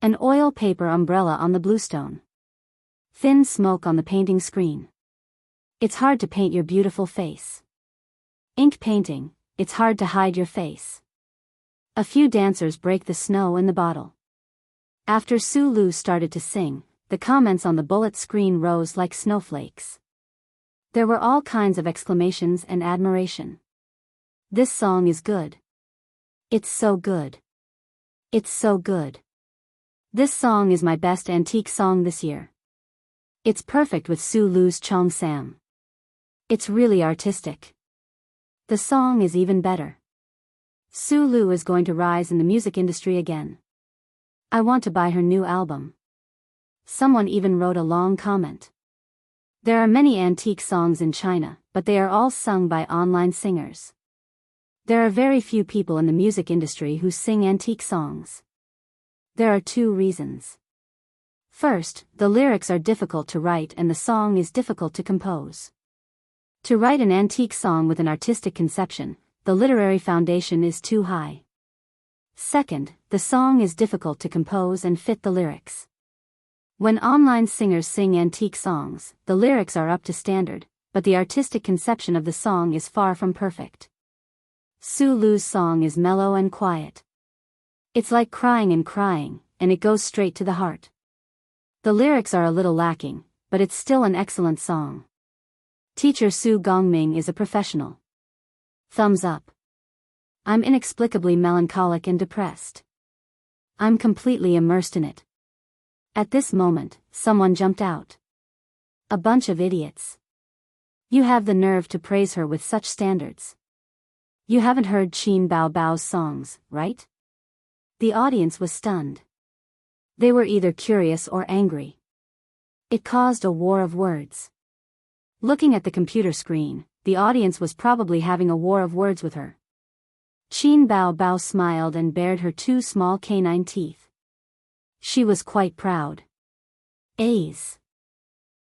An oil paper umbrella on the bluestone. Thin smoke on the painting screen. It's hard to paint your beautiful face. Ink painting, it's hard to hide your face. A few dancers break the snow in the bottle. After Su Lu started to sing, the comments on the bullet screen rose like snowflakes. There were all kinds of exclamations and admiration. This song is good. It's so good. It's so good. This song is my best antique song this year. It's perfect with Su Lu's cheongsam. It's really artistic. The song is even better. Su Lu is going to rise in the music industry again. I want to buy her new album. Someone even wrote a long comment. There are many antique songs in China, but they are all sung by online singers. There are very few people in the music industry who sing antique songs. There are 2 reasons. First, the lyrics are difficult to write and the song is difficult to compose. To write an antique song with an artistic conception, the literary foundation is too high. Second, the song is difficult to compose and fit the lyrics. When online singers sing antique songs, the lyrics are up to standard, but the artistic conception of the song is far from perfect. Su Lu's song is mellow and quiet. It's like crying, and it goes straight to the heart. The lyrics are a little lacking, but it's still an excellent song. Teacher Su Gongming is a professional. Thumbs up. I'm inexplicably melancholic and depressed. I'm completely immersed in it. At this moment, someone jumped out. A bunch of idiots. You have the nerve to praise her with such standards. You haven't heard Qin Bao Bao's songs, right? The audience was stunned. They were either curious or angry. It caused a war of words. Looking at the computer screen, the audience was probably having a war of words with her. Qin Bao Bao smiled and bared her 2 small canine teeth. She was quite proud. A's.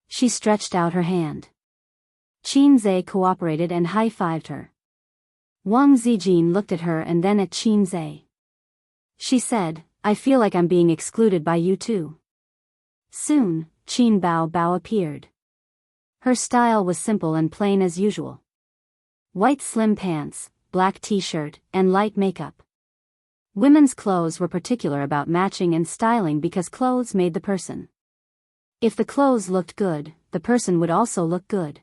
She stretched out her hand. Qin Zhe cooperated and high-fived her. Wang Zijin looked at her and then at Qin Zhe. She said, I feel like I'm being excluded by you too. Soon, Qin Bao Bao appeared. Her style was simple and plain as usual. White slim pants, black t-shirt, and light makeup. Women's clothes were particular about matching and styling because clothes made the person. If the clothes looked good, the person would also look good.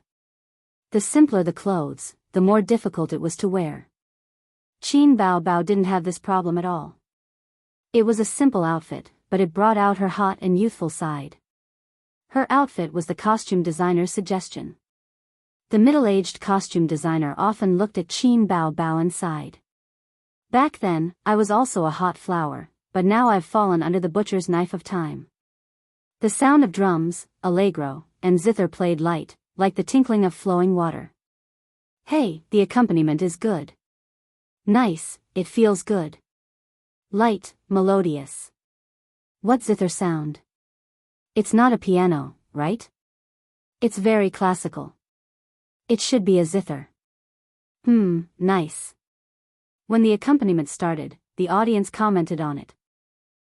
The simpler the clothes, the more difficult it was to wear. Qin Bao Bao didn't have this problem at all. It was a simple outfit, but it brought out her hot and youthful side. Her outfit was the costume designer's suggestion. The middle-aged costume designer often looked at Qin Bao Bao and sighed. Back then, I was also a hot flower, but now I've fallen under the butcher's knife of time. The sound of drums, allegro, and zither played light, like the tinkling of flowing water. Hey, the accompaniment is good. Nice, it feels good. Light, melodious. What zither sound? It's not a piano, right? It's very classical. It should be a zither. Nice. When the accompaniment started, the audience commented on it.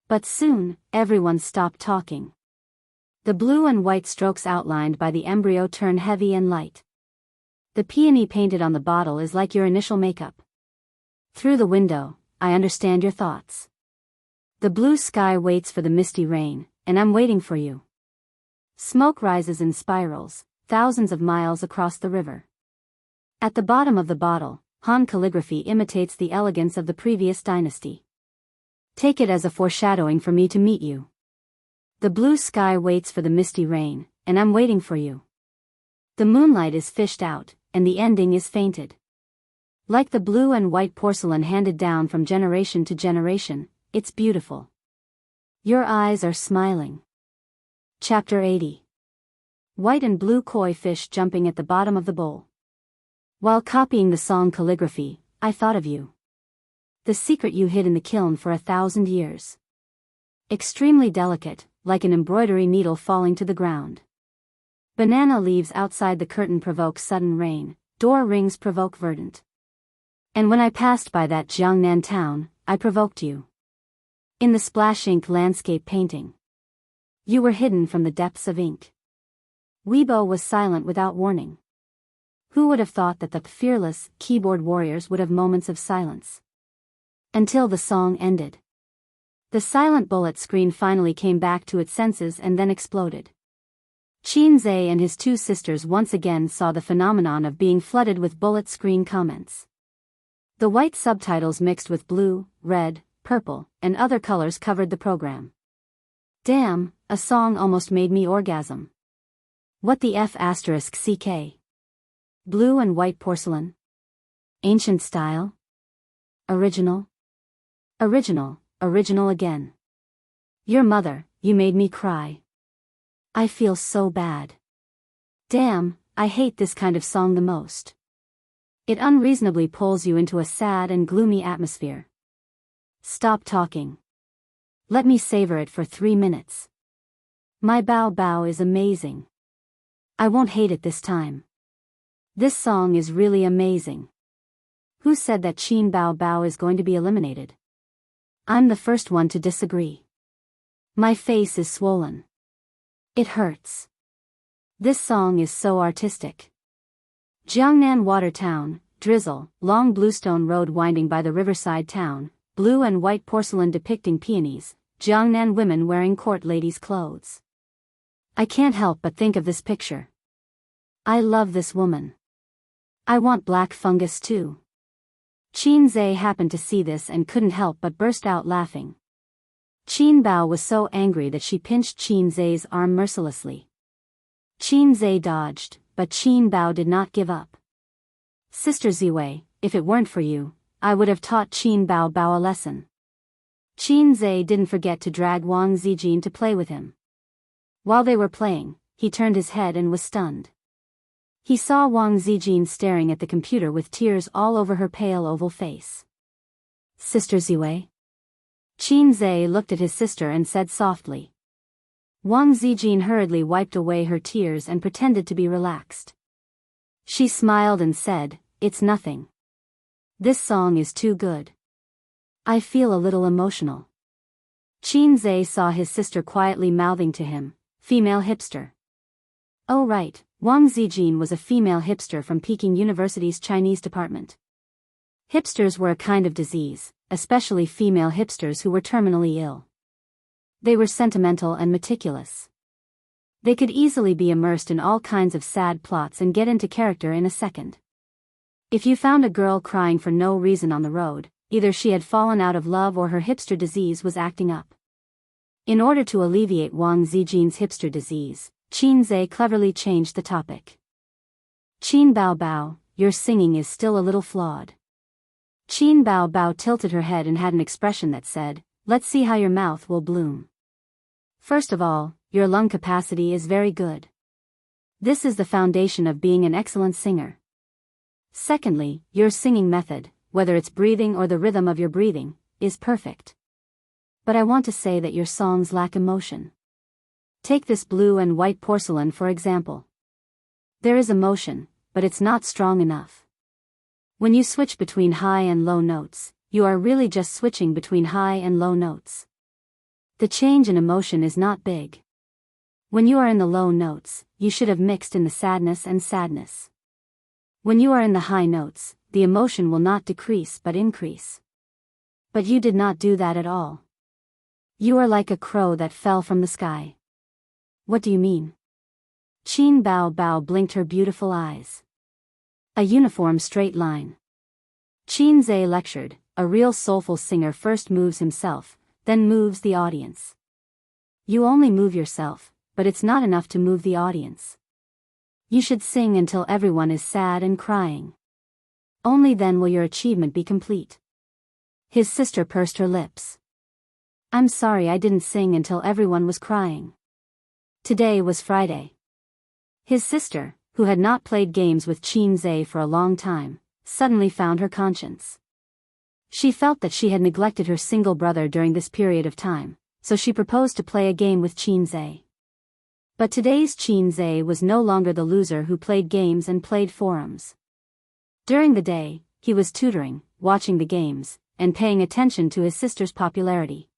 But soon, everyone stopped talking. The blue and white strokes outlined by the embryo turn heavy and light. The peony painted on the bottle is like your initial makeup. Through the window, I understand your thoughts. The blue sky waits for the misty rain, and I'm waiting for you. Smoke rises in spirals, thousands of miles across the river. At the bottom of the bottle, Han calligraphy imitates the elegance of the previous dynasty. Take it as a foreshadowing for me to meet you. The blue sky waits for the misty rain, and I'm waiting for you. The moonlight is fished out, and the ending is fainted. Like the blue and white porcelain handed down from generation to generation, it's beautiful. Your eyes are smiling. Chapter 80. White and blue koi fish jumping at the bottom of the bowl. While copying the song calligraphy, I thought of you. The secret you hid in the kiln for 1,000 years. Extremely delicate, like an embroidery needle falling to the ground. Banana leaves outside the curtain provoke sudden rain, door rings provoke verdant. And when I passed by that Jiangnan town, I provoked you. In the splash ink landscape painting. You were hidden from the depths of ink. Weibo was silent without warning. Who would have thought that the fearless keyboard warriors would have moments of silence? Until the song ended. The silent bullet screen finally came back to its senses and then exploded. Qin Zhe and his 2 sisters once again saw the phenomenon of being flooded with bullet screen comments. The white subtitles mixed with blue, red, purple, and other colors covered the program. Damn, a song almost made me orgasm. What the F***CK? Blue and white porcelain? Ancient style? Original? Original again. Your mother, you made me cry. I feel so bad. Damn, I hate this kind of song the most. It unreasonably pulls you into a sad and gloomy atmosphere. Stop talking. Let me savor it for 3 minutes. My Bao Bao is amazing. I won't hate it this time. This song is really amazing. Who said that Qin Bao Bao is going to be eliminated? I'm the first one to disagree. My face is swollen. It hurts. This song is so artistic. Jiangnan Water Town, drizzle, long bluestone road winding by the riverside town, blue and white porcelain depicting peonies, Jiangnan women wearing court ladies' clothes. I can't help but think of this picture. I love this woman. I want black fungus too. Qin Zhe happened to see this and couldn't help but burst out laughing. Qin Bao was so angry that she pinched Qin Zhe's arm mercilessly. Qin Zhe dodged, but Qin Bao did not give up. Sister Ziwei, if it weren't for you, I would have taught Qin Bao Bao a lesson. Qin Zhe didn't forget to drag Wang Zijin to play with him. While they were playing, he turned his head and was stunned. He saw Wang Zijin staring at the computer with tears all over her pale oval face. Sister Ziwei? Qin Zhe looked at his sister and said softly. Wang Zijin hurriedly wiped away her tears and pretended to be relaxed. She smiled and said, "It's nothing. This song is too good. I feel a little emotional." Qin Zhe saw his sister quietly mouthing to him, "Female hipster." Oh right, Wang Zijin was a female hipster from Peking University's Chinese department. Hipsters were a kind of disease, especially female hipsters who were terminally ill. They were sentimental and meticulous. They could easily be immersed in all kinds of sad plots and get into character in a second. If you found a girl crying for no reason on the road, either she had fallen out of love or her hipster disease was acting up. In order to alleviate Wang Zijin's hipster disease, Qin Zhe cleverly changed the topic. "Qin Bao Bao, your singing is still a little flawed." Qin Bao Bao tilted her head and had an expression that said, "Let's see how your mouth will bloom. First of all, your lung capacity is very good. This is the foundation of being an excellent singer. Secondly, your singing method, whether it's breathing or the rhythm of your breathing, is perfect. But I want to say that your songs lack emotion. Take this blue and white porcelain for example. There is emotion, but it's not strong enough. When you switch between high and low notes, you are really just switching between high and low notes. The change in emotion is not big. When you are in the low notes, you should have mixed in the sadness and sadness. When you are in the high notes, the emotion will not decrease but increase. But you did not do that at all. You are like a crow that fell from the sky." "What do you mean?" Qin Bao Bao blinked her beautiful eyes. "A uniform straight line." Qin Zhe lectured, "A real soulful singer first moves himself, then moves the audience. You only move yourself, but it's not enough to move the audience. You should sing until everyone is sad and crying. Only then will your achievement be complete." His sister pursed her lips. "I'm sorry I didn't sing until everyone was crying. Today was Friday." His sister, who had not played games with Qin Zhe for a long time, suddenly found her conscience. She felt that she had neglected her single brother during this period of time, so she proposed to play a game with Qin Zhe. But today's Qin Zhe was no longer the loser who played games and played forums. During the day, he was tutoring, watching the games, and paying attention to his sister's popularity.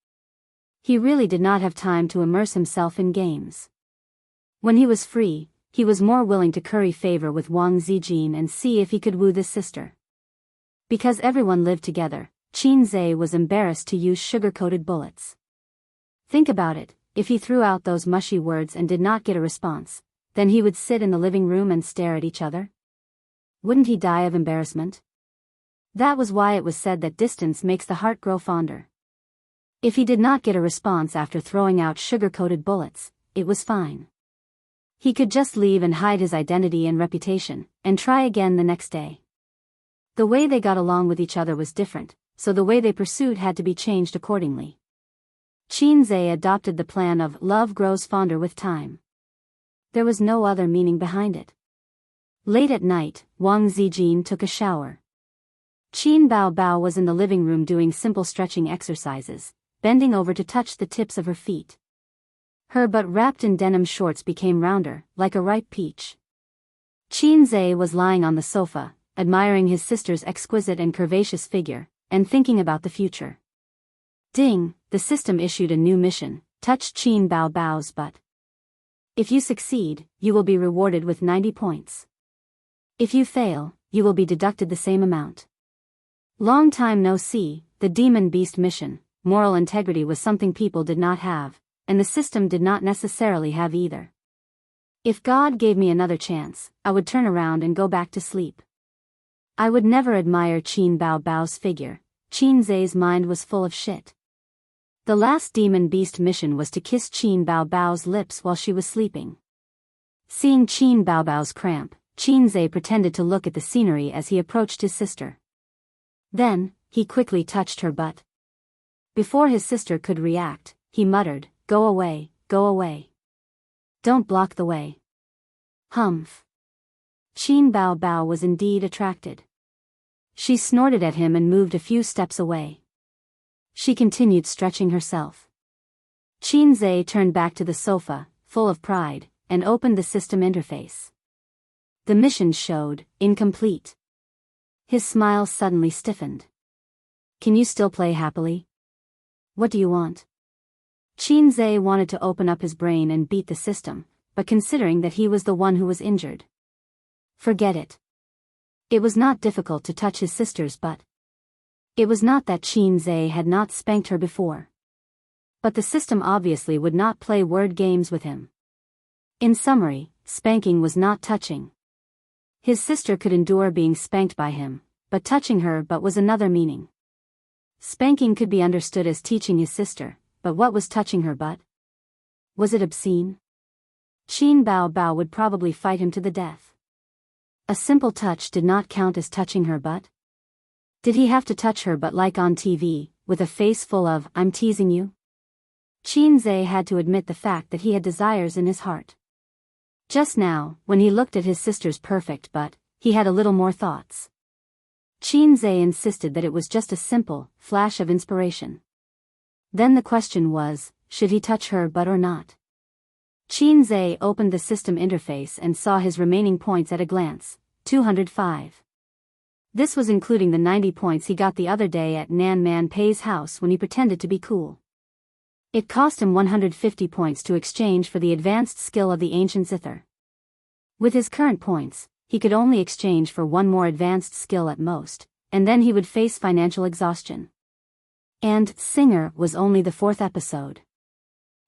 He really did not have time to immerse himself in games. When he was free, he was more willing to curry favor with Wang Zijin and see if he could woo this sister. Because everyone lived together, Qin Zhe was embarrassed to use sugar-coated bullets. Think about it, if he threw out those mushy words and did not get a response, then he would sit in the living room and stare at each other? Wouldn't he die of embarrassment? That was why it was said that distance makes the heart grow fonder. If he did not get a response after throwing out sugar-coated bullets, it was fine. He could just leave and hide his identity and reputation, and try again the next day. The way they got along with each other was different, so the way they pursued had to be changed accordingly. Qin Zhe adopted the plan of love grows fonder with time. There was no other meaning behind it. Late at night, Wang Zijin took a shower. Qin Bao Bao was in the living room doing simple stretching exercises, bending over to touch the tips of her feet. Her butt wrapped in denim shorts became rounder, like a ripe peach. Qin Zhe was lying on the sofa, admiring his sister's exquisite and curvaceous figure, and thinking about the future. Ding, the system issued a new mission, touch Qin Bao Bao's butt. If you succeed, you will be rewarded with 90 points. If you fail, you will be deducted the same amount. Long time no see, the Demon Beast mission. Moral integrity was something people did not have, and the system did not necessarily have either. If God gave me another chance, I would turn around and go back to sleep. I would never admire Qin Bao Bao's figure. Qin Zai's mind was full of shit. The last Demon Beast mission was to kiss Qin Bao Bao's lips while she was sleeping. Seeing Qin Bao Bao's cramp, Qin Zai pretended to look at the scenery as he approached his sister. Then, he quickly touched her butt. Before his sister could react, he muttered, "Go away, go away. Don't block the way." Humph. Qin Bao Bao was indeed attracted. She snorted at him and moved a few steps away. She continued stretching herself. Qin Zai turned back to the sofa, full of pride, and opened the system interface. The mission showed, incomplete. His smile suddenly stiffened. "Can you still play happily? What do you want?" Qin Zai wanted to open up his brain and beat the system, but considering that he was the one who was injured. Forget it. It was not difficult to touch his sister's butt. It was not that Qin Zai had not spanked her before. But the system obviously would not play word games with him. In summary, spanking was not touching. His sister could endure being spanked by him, but touching her was another meaning. Spanking could be understood as teaching his sister, but what was touching her butt? Was it obscene? Qin Bao Bao would probably fight him to the death. A simple touch did not count as touching her butt? Did he have to touch her butt like on TV, with a face full of, "I'm teasing you"? Qin Zai had to admit the fact that he had desires in his heart. Just now, when he looked at his sister's perfect butt, he had a little more thoughts. Qin Zai insisted that it was just a simple flash of inspiration. Then the question was, should he touch her butt or not? Qin Zai opened the system interface and saw his remaining points at a glance, 205. This was including the 90 points he got the other day at Nan Man Pei's house when he pretended to be cool. It cost him 150 points to exchange for the advanced skill of the ancient zither. With his current points, he could only exchange for one more advanced skill at most, and then he would face financial exhaustion. And Singer was only the 4th episode.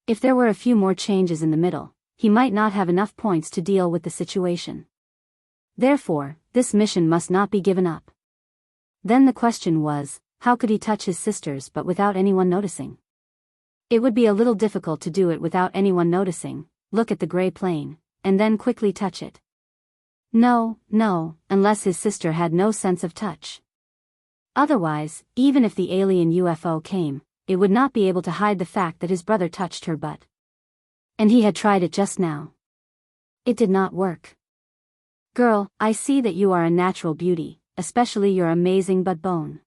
If there were a few more changes in the middle, he might not have enough points to deal with the situation. Therefore, this mission must not be given up. Then the question was, how could he touch his sisters but without anyone noticing? It would be a little difficult to do it without anyone noticing, look at the gray plane, and then quickly touch it. No, unless his sister had no sense of touch. Otherwise, even if the alien UFO came, it would not be able to hide the fact that his brother touched her butt. And he had tried it just now. It did not work. "Girl, I see that you are a natural beauty, especially your amazing butt bone.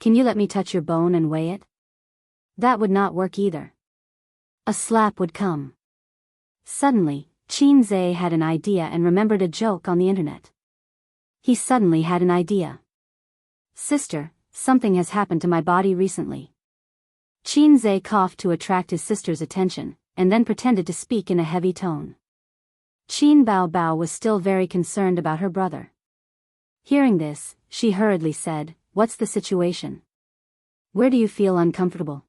Can you let me touch your bone and weigh it?" That would not work either. A slap would come. Suddenly, Qin Zai had an idea and remembered a joke on the internet. He suddenly had an idea. "Sister, something has happened to my body recently." Qin Zai coughed to attract his sister's attention, and then pretended to speak in a heavy tone. Qin Bao Bao was still very concerned about her brother. Hearing this, she hurriedly said, "What's the situation? Where do you feel uncomfortable?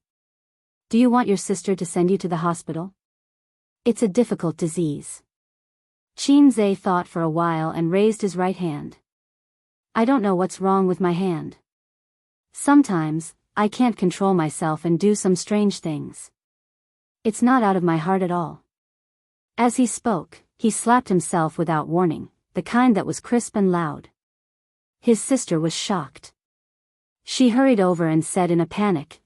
Do you want your sister to send you to the hospital? It's a difficult disease." Qin Zai thought for a while and raised his right hand. "I don't know what's wrong with my hand. Sometimes, I can't control myself and do some strange things. It's not out of my heart at all." As he spoke, he slapped himself without warning, the kind that was crisp and loud. His sister was shocked. She hurried over and said in a panic,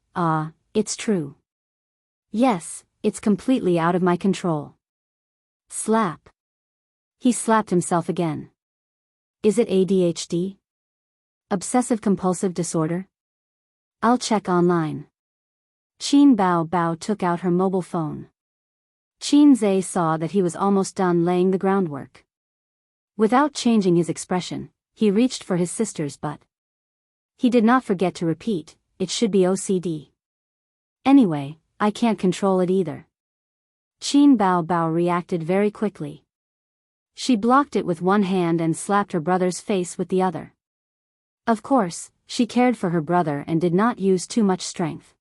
"It's true. Yes, it's completely out of my control." Slap. He slapped himself again. Is it ADHD? Obsessive-compulsive disorder? I'll check online. Qin Bao Bao took out her mobile phone. Qin Zai saw that he was almost done laying the groundwork. Without changing his expression, he reached for his sister's butt. He did not forget to repeat, "It should be OCD. Anyway, I can't control it either. Qin Bao Bao reacted very quickly. She blocked it with one hand and slapped her brother's face with the other. Of course, she cared for her brother and did not use too much strength.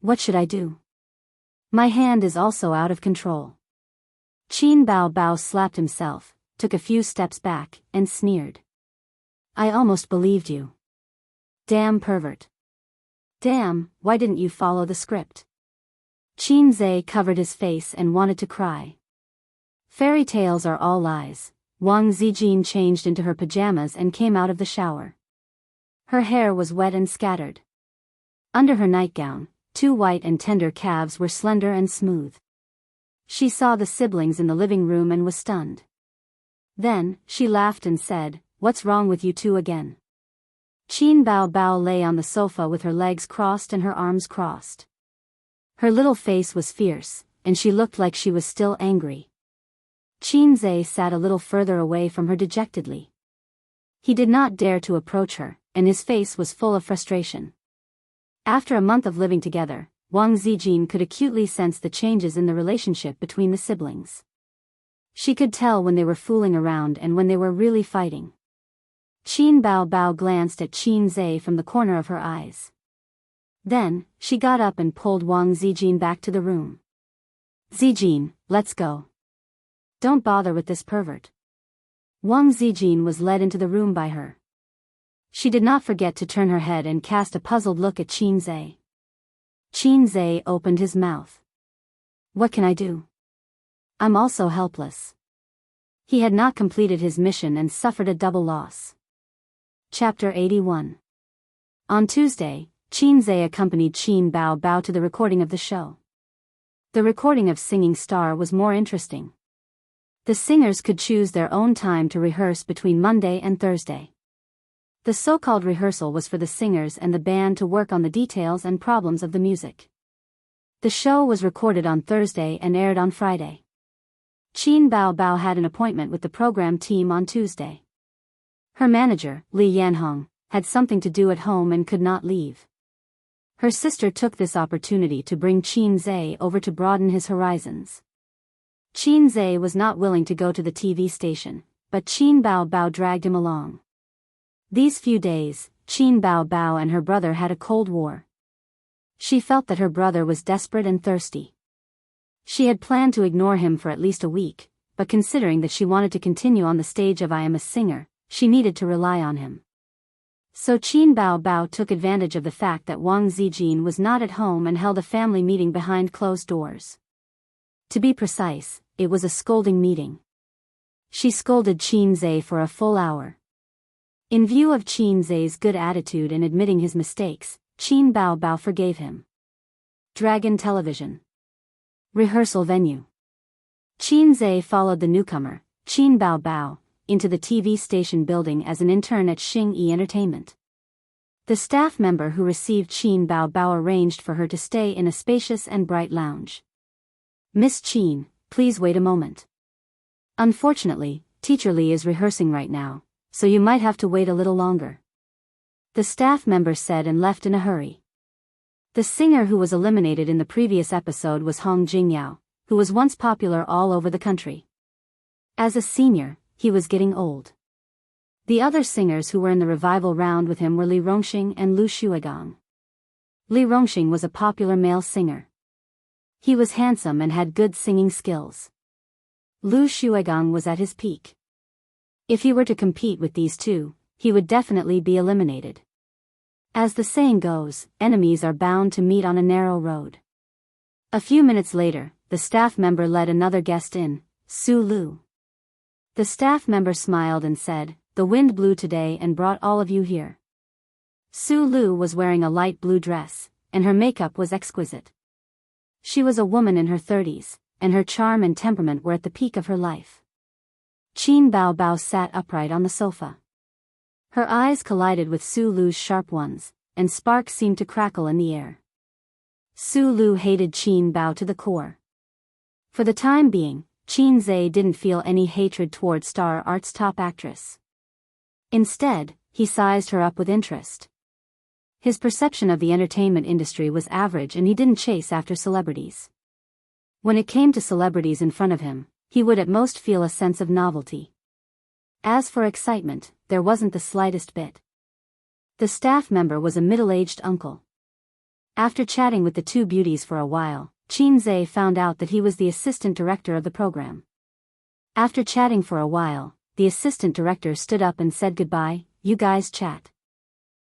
What should I do? My hand is also out of control. Qin Bao Bao slapped himself, took a few steps back, and sneered. I almost believed you. Damn pervert. Damn, why didn't you follow the script? Qin Zhe covered his face and wanted to cry. Fairy tales are all lies. Wang Zijin changed into her pajamas and came out of the shower. Her hair was wet and scattered. Under her nightgown, 2 white and tender calves were slender and smooth. She saw the siblings in the living room and was stunned. Then, she laughed and said, "What's wrong with you two again?" Qin Bao Bao lay on the sofa with her legs crossed and her arms crossed. Her little face was fierce, and she looked like she was still angry. Qin Zhe sat a little further away from her dejectedly. He did not dare to approach her, and his face was full of frustration. After a month of living together, Wang Zijin could acutely sense the changes in the relationship between the siblings. She could tell when they were fooling around and when they were really fighting. Qin Bao Bao glanced at Qin Zhe from the corner of her eyes. Then, she got up and pulled Wang Zijin back to the room. Zijin, let's go. Don't bother with this pervert. Wang Zijin was led into the room by her. She did not forget to turn her head and cast a puzzled look at Qin Zhe. Qin Zhe opened his mouth. What can I do? I'm also helpless. He had not completed his mission and suffered a double loss. Chapter 81. On Tuesday, Qin Zhe accompanied Qin Bao Bao to the recording of the show. The recording of Singing Star was more interesting. The singers could choose their own time to rehearse between Monday and Thursday. The so-called rehearsal was for the singers and the band to work on the details and problems of the music. The show was recorded on Thursday and aired on Friday. Qin Bao Bao had an appointment with the program team on Tuesday. Her manager, Li Yanhong, had something to do at home and could not leave. Her sister took this opportunity to bring Qin Zhe over to broaden his horizons. Qin Zhe was not willing to go to the TV station, but Qin Bao Bao dragged him along. These few days, Qin Bao Bao and her brother had a cold war. She felt that her brother was desperate and thirsty. She had planned to ignore him for at least a week, but considering that she wanted to continue on the stage of I Am a Singer, she needed to rely on him. So Qin Bao Bao took advantage of the fact that Wang Zijin was not at home and held a family meeting behind closed doors. To be precise, it was a scolding meeting. She scolded Qin Zhe for a full hour. In view of Qin Zhe's good attitude in admitting his mistakes, Qin Bao Bao forgave him. Dragon Television. Rehearsal venue. Qin Zhe followed the newcomer, Qin Bao Bao, into the TV station building as an intern at Xing-Yi Entertainment. The staff member who received Qin Bao Bao arranged for her to stay in a spacious and bright lounge. Miss Qin, please wait a moment. Unfortunately, Teacher Li is rehearsing right now, so you might have to wait a little longer. The staff member said and left in a hurry. The singer who was eliminated in the previous episode was Hong Jingyao, who was once popular all over the country. As a senior, he was getting old. The other singers who were in the revival round with him were Li Rongxing and Lu Shuigang. Li Rongxing was a popular male singer. He was handsome and had good singing skills. Lu Shuigang was at his peak. If he were to compete with these two, he would definitely be eliminated. As the saying goes, enemies are bound to meet on a narrow road. A few minutes later, the staff member led another guest in, Su Lu. The staff member smiled and said, "The wind blew today and brought all of you here." Su Lu was wearing a light blue dress, and her makeup was exquisite. She was a woman in her 30s, and her charm and temperament were at the peak of her life. Qin Bao Bao sat upright on the sofa. Her eyes collided with Su Lu's sharp ones, and sparks seemed to crackle in the air. Su Lu hated Qin Bao to the core. For the time being, Qin Zhe didn't feel any hatred toward Star Art's top actress. Instead, he sized her up with interest. His perception of the entertainment industry was average and he didn't chase after celebrities. When it came to celebrities in front of him, he would at most feel a sense of novelty. As for excitement, there wasn't the slightest bit. The staff member was a middle-aged uncle. After chatting with the two beauties for a while, Qin found out that he was the assistant director of the program. After chatting for a while, the assistant director stood up and said, "Goodbye, you guys chat.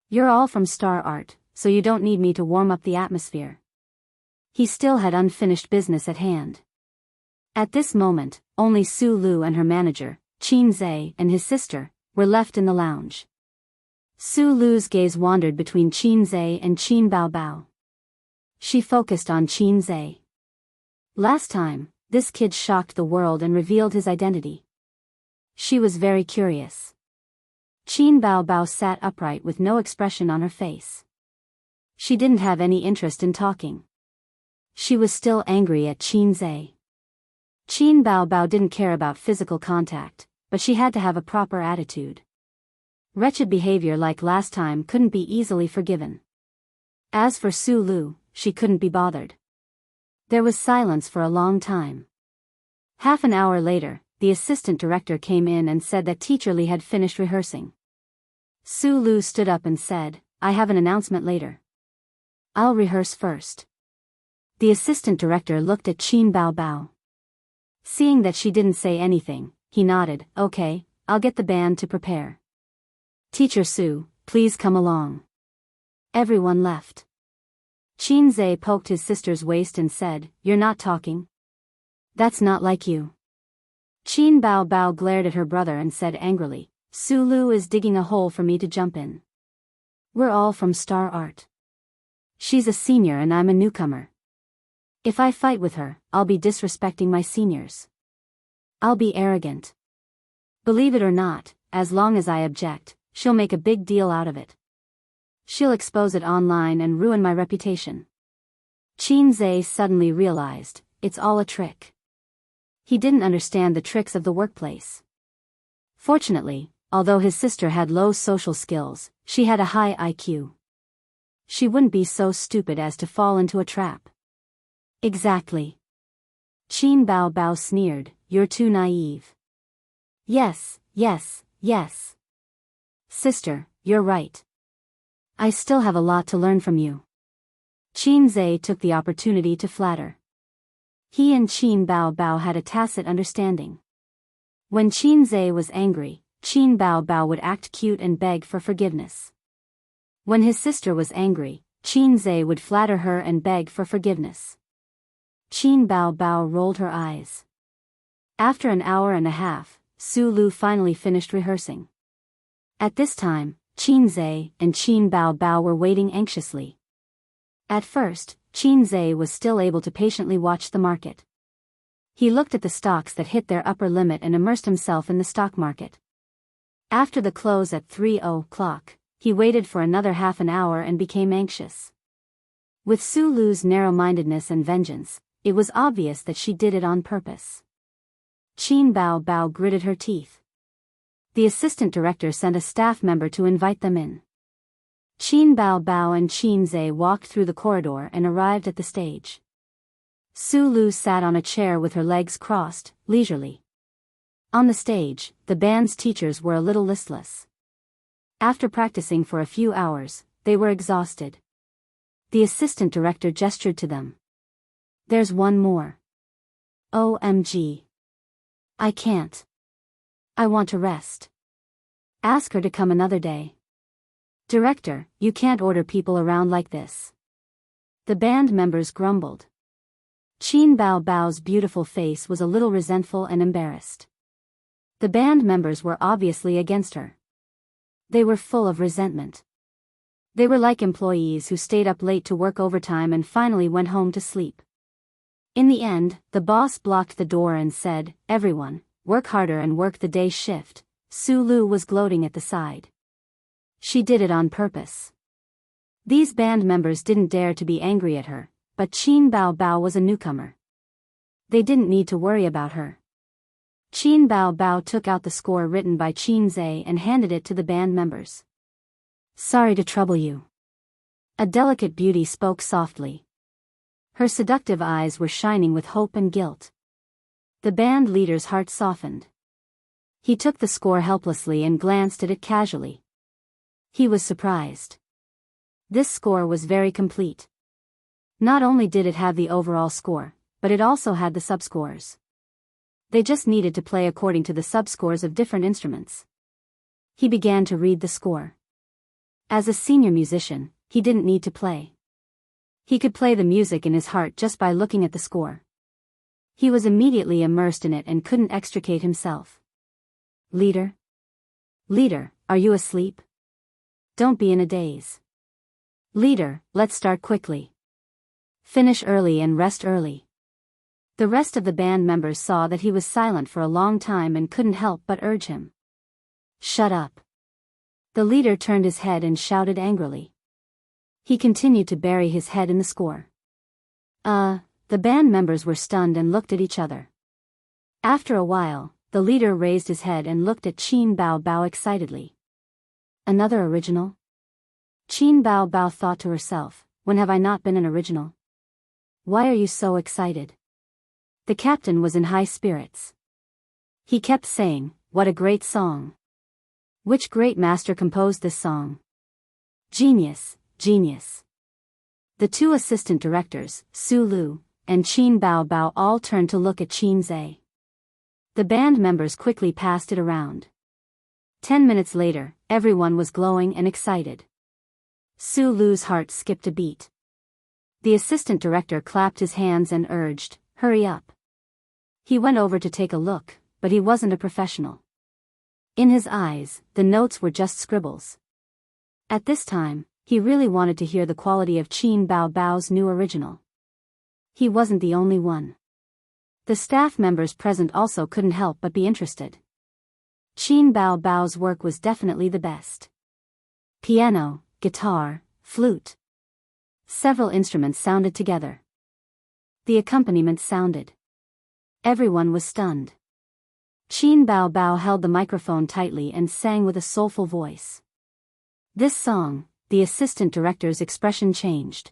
You're all from Star Art, so you don't need me to warm up the atmosphere." He still had unfinished business at hand. At this moment, only Su Lu and her manager, Qin and his sister, were left in the lounge. Su Lu's gaze wandered between Qin and Qin Bao. She focused on Qin. Last time, this kid shocked the world and revealed his identity. She was very curious. Qin Bao sat upright with no expression on her face. She didn't have any interest in talking. She was still angry at Qin. Qin Bao didn't care about physical contact, but she had to have a proper attitude. Wretched behavior like last time couldn't be easily forgiven. As for Su Lu, she couldn't be bothered. There was silence for a long time. Half an hour later, the assistant director came in and said that Teacher Lee had finished rehearsing. Su Lu stood up and said, "I have an announcement later. I'll rehearse first." The assistant director looked at Qin Bao. Seeing that she didn't say anything, he nodded, "Okay, I'll get the band to prepare. Teacher Su, please come along." Everyone left. Qin poked his sister's waist and said, "You're not talking? That's not like you." Qin Bao glared at her brother and said angrily, "Su Lu is digging a hole for me to jump in. We're all from Star Art. She's a senior and I'm a newcomer. If I fight with her, I'll be disrespecting my seniors. I'll be arrogant. Believe it or not, as long as I object, she'll make a big deal out of it. She'll expose it online and ruin my reputation." Qin suddenly realized, it's all a trick. He didn't understand the tricks of the workplace. Fortunately, although his sister had low social skills, she had a high IQ. She wouldn't be so stupid as to fall into a trap. "Exactly." Qin Bao sneered, "You're too naive." Yes. Sister, you're right. I still have a lot to learn from you." Qin took the opportunity to flatter. He and Qin Bao had a tacit understanding. When Qin was angry, Qin Bao would act cute and beg for forgiveness. When his sister was angry, Qin would flatter her and beg for forgiveness. Qin Bao rolled her eyes. After an hour and a half, Su Lu finally finished rehearsing. At this time, Qin and Qin Bao were waiting anxiously. At first, Qin was still able to patiently watch the market. He looked at the stocks that hit their upper limit and immersed himself in the stock market. After the close at 3:00, he waited for another half an hour and became anxious. With Su Lu's narrow-mindedness and vengeance, it was obvious that she did it on purpose. Qin Bao gritted her teeth. The assistant director sent a staff member to invite them in. Qin Bao and Qin walked through the corridor and arrived at the stage. Su Lu sat on a chair with her legs crossed, leisurely. On the stage, the band's teachers were a little listless. After practicing for a few hours, they were exhausted. The assistant director gestured to them. "There's one more." "OMG. I can't. I want to rest. Ask her to come another day." "Director, you can't order people around like this." The band members grumbled. Qin Bao's beautiful face was a little resentful and embarrassed. The band members were obviously against her. They were full of resentment. They were like employees who stayed up late to work overtime and finally went home to sleep. In the end, the boss blocked the door and said, "Everyone, work harder and work the day shift." Su Lu was gloating at the side. She did it on purpose. These band members didn't dare to be angry at her, but Qin Bao was a newcomer. They didn't need to worry about her. Qin Bao took out the score written by Qin and handed it to the band members. "Sorry to trouble you. A delicate beauty spoke softly. Her seductive eyes were shining with hope and guilt. The band leader's heart softened. He took the score helplessly and glanced at it casually. He was surprised. This score was very complete. Not only did it have the overall score, but it also had the subscores. They just needed to play according to the subscores of different instruments. He began to read the score. As a senior musician, he didn't need to play. He could play the music in his heart just by looking at the score. He was immediately immersed in it and couldn't extricate himself. Leader? Leader, are you asleep? Don't be in a daze. Leader, let's start quickly. Finish early and rest early. The rest of the band members saw that he was silent for a long time and couldn't help but urge him. Shut up. The leader turned his head and shouted angrily. He continued to bury his head in the score. The band members were stunned and looked at each other. After a while, the leader raised his head and looked at Qin Bao Bao excitedly. Another original? Qin Bao Bao thought to herself, when have I not been an original? Why are you so excited? The captain was in high spirits. He kept saying, what a great song. Which great master composed this song? Genius, genius. The two assistant directors, Su Lu and Qin Bao Bao, all turned to look at Qin Zhe. The band members quickly passed it around. 10 minutes later, everyone was glowing and excited. Su Lu's heart skipped a beat. The assistant director clapped his hands and urged, hurry up. He went over to take a look, but he wasn't a professional. In his eyes, the notes were just scribbles. At this time, he really wanted to hear the quality of Qin Bao Bao's new original. He wasn't the only one. The staff members present also couldn't help but be interested. Qin Bao Bao's work was definitely the best. Piano, guitar, flute. Several instruments sounded together. The accompaniment sounded. Everyone was stunned. Qin Bao Bao held the microphone tightly and sang with a soulful voice. This song, the assistant director's expression changed.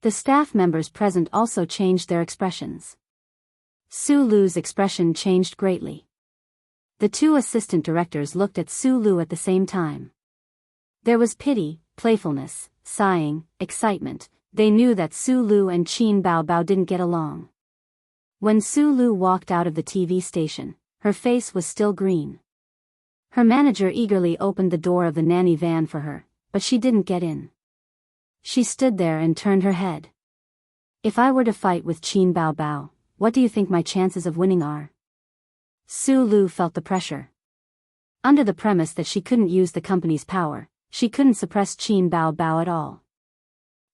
The staff members present also changed their expressions. Su Lu's expression changed greatly. The two assistant directors looked at Su Lu at the same time. There was pity, playfulness, sighing, excitement. They knew that Su Lu and Qin Bao Bao didn't get along. When Su Lu walked out of the TV station, her face was still green. Her manager eagerly opened the door of the nanny van for her, but she didn't get in. She stood there and turned her head. If I were to fight with Qin Bao Bao, what do you think my chances of winning are? Su Lu felt the pressure. Under the premise that she couldn't use the company's power, she couldn't suppress Qin Bao Bao at all.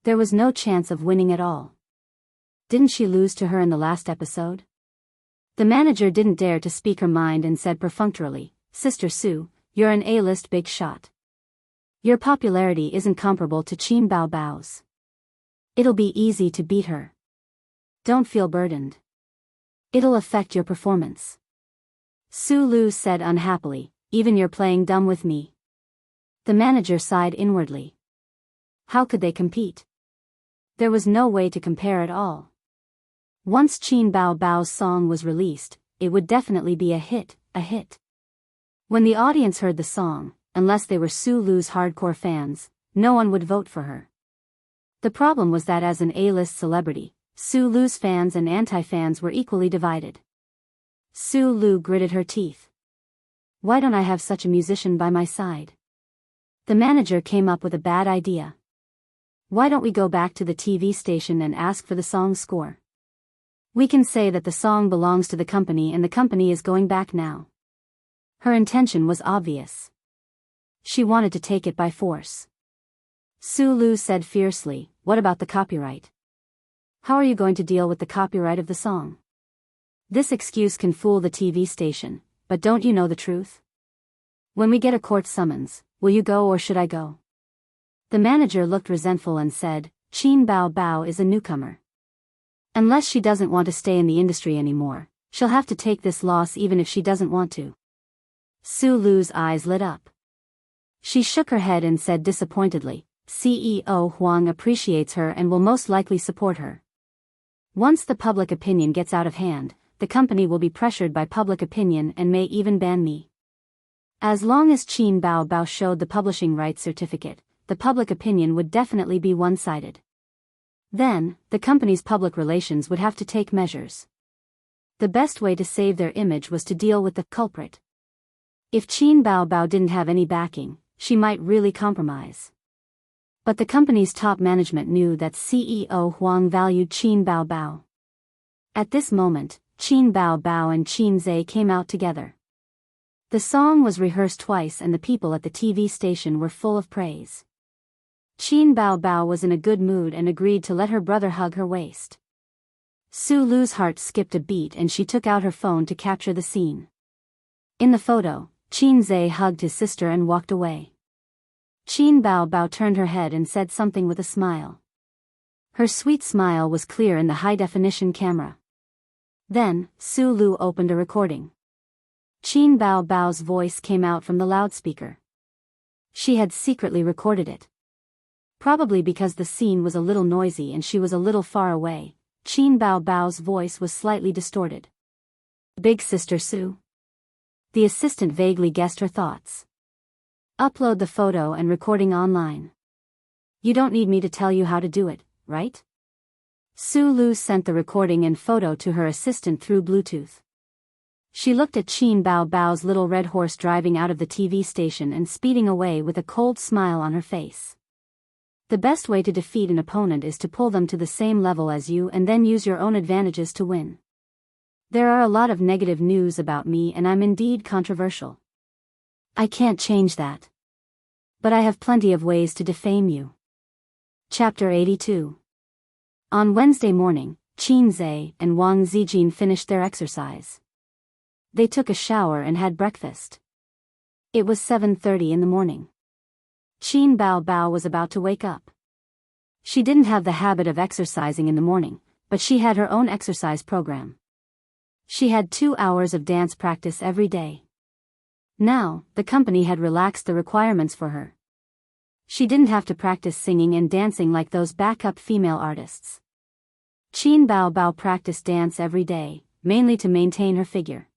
There was no chance of winning at all. Didn't she lose to her in the last episode? The manager didn't dare to speak her mind and said perfunctorily, Sister Su, you're an A-list big shot. Your popularity isn't comparable to Qin Bao Bao's. It'll be easy to beat her. Don't feel burdened. It'll affect your performance. Su Lu said unhappily, even you're playing dumb with me. The manager sighed inwardly. How could they compete? There was no way to compare at all. Once Qin Bao Bao's song was released, it would definitely be a hit. When the audience heard the song, unless they were Su Lu's hardcore fans, no one would vote for her. The problem was that as an A-list celebrity, Su Lu's fans and anti-fans were equally divided. Su Lu gritted her teeth. Why don't I have such a musician by my side? The manager came up with a bad idea. Why don't we go back to the TV station and ask for the song's score? We can say that the song belongs to the company and the company is going back now. Her intention was obvious. She wanted to take it by force. Su Lu said fiercely, what about the copyright? How are you going to deal with the copyright of the song? This excuse can fool the TV station, but don't you know the truth? When we get a court summons, will you go or should I go? The manager looked resentful and said, Qin Bao Bao is a newcomer. Unless she doesn't want to stay in the industry anymore, she'll have to take this loss even if she doesn't want to. Su Lu's eyes lit up. She shook her head and said disappointedly, CEO Huang appreciates her and will most likely support her. Once the public opinion gets out of hand, the company will be pressured by public opinion and may even ban me. As long as Qin Bao showed the publishing rights certificate, the public opinion would definitely be one-sided. Then, the company's public relations would have to take measures. The best way to save their image was to deal with the culprit. If Qin Bao didn't have any backing, she might really compromise. But the company's top management knew that CEO Huang valued Qin Bao. At this moment, Qin Bao and Qin Zhe came out together. The song was rehearsed twice and the people at the TV station were full of praise. Qin Bao was in a good mood and agreed to let her brother hug her waist. Su Lu's heart skipped a beat and she took out her phone to capture the scene. In the photo, Qin Zhe hugged his sister and walked away. Qin Bao turned her head and said something with a smile. Her sweet smile was clear in the high-definition camera. Then, Su Lu opened a recording. Qin Bao's voice came out from the loudspeaker. She had secretly recorded it. Probably because the scene was a little noisy and she was a little far away, Qin Bao's voice was slightly distorted. Big sister Su? The assistant vaguely guessed her thoughts. Upload the photo and recording online. You don't need me to tell you how to do it, right? Su Lu sent the recording and photo to her assistant through Bluetooth. She looked at Qin Bao's little red horse driving out of the TV station and speeding away with a cold smile on her face. The best way to defeat an opponent is to pull them to the same level as you and then use your own advantages to win. There are a lot of negative news about me and I'm indeed controversial. I can't change that. But I have plenty of ways to defame you. Chapter 82. On Wednesday morning, Qin Zhe and Wang Zijin finished their exercise. They took a shower and had breakfast. It was 7:30 in the morning. Qin Bao was about to wake up. She didn't have the habit of exercising in the morning, but she had her own exercise program. She had 2 hours of dance practice every day. Now, the company had relaxed the requirements for her. She didn't have to practice singing and dancing like those backup female artists. Qin Bao practiced dance every day, mainly to maintain her figure.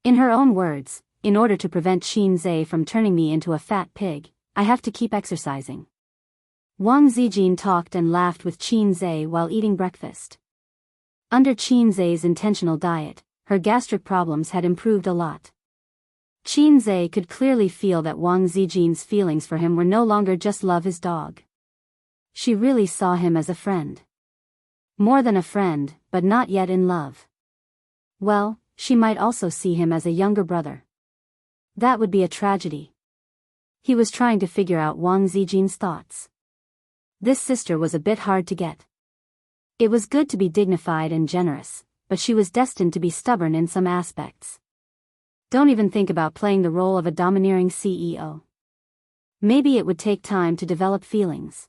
In her own words, in order to prevent Qin Zhe from turning me into a fat pig, I have to keep exercising. Wang Zijin talked and laughed with Qin Zhe while eating breakfast. Under Qin Zhe's intentional diet, her gastric problems had improved a lot. Qin Zhe could clearly feel that Wang Zijin's feelings for him were no longer just love his dog. She really saw him as a friend. More than a friend, but not yet in love. Well, she might also see him as a younger brother. That would be a tragedy. He was trying to figure out Wang Zijin's thoughts. This sister was a bit hard to get. It was good to be dignified and generous, but she was destined to be stubborn in some aspects. Don't even think about playing the role of a domineering CEO. Maybe it would take time to develop feelings.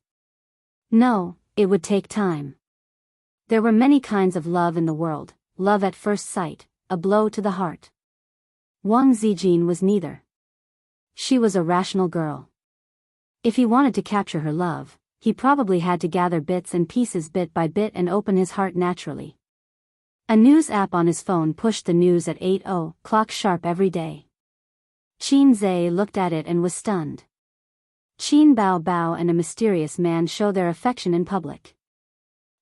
No, it would take time. There were many kinds of love in the world, love at first sight, a blow to the heart. Wang Zijin was neither. She was a rational girl. If he wanted to capture her love, he probably had to gather bits and pieces bit by bit and open his heart naturally. A news app on his phone pushed the news at 8:00 sharp every day. Qin Zhe looked at it and was stunned. Qin Bao and a mysterious man show their affection in public.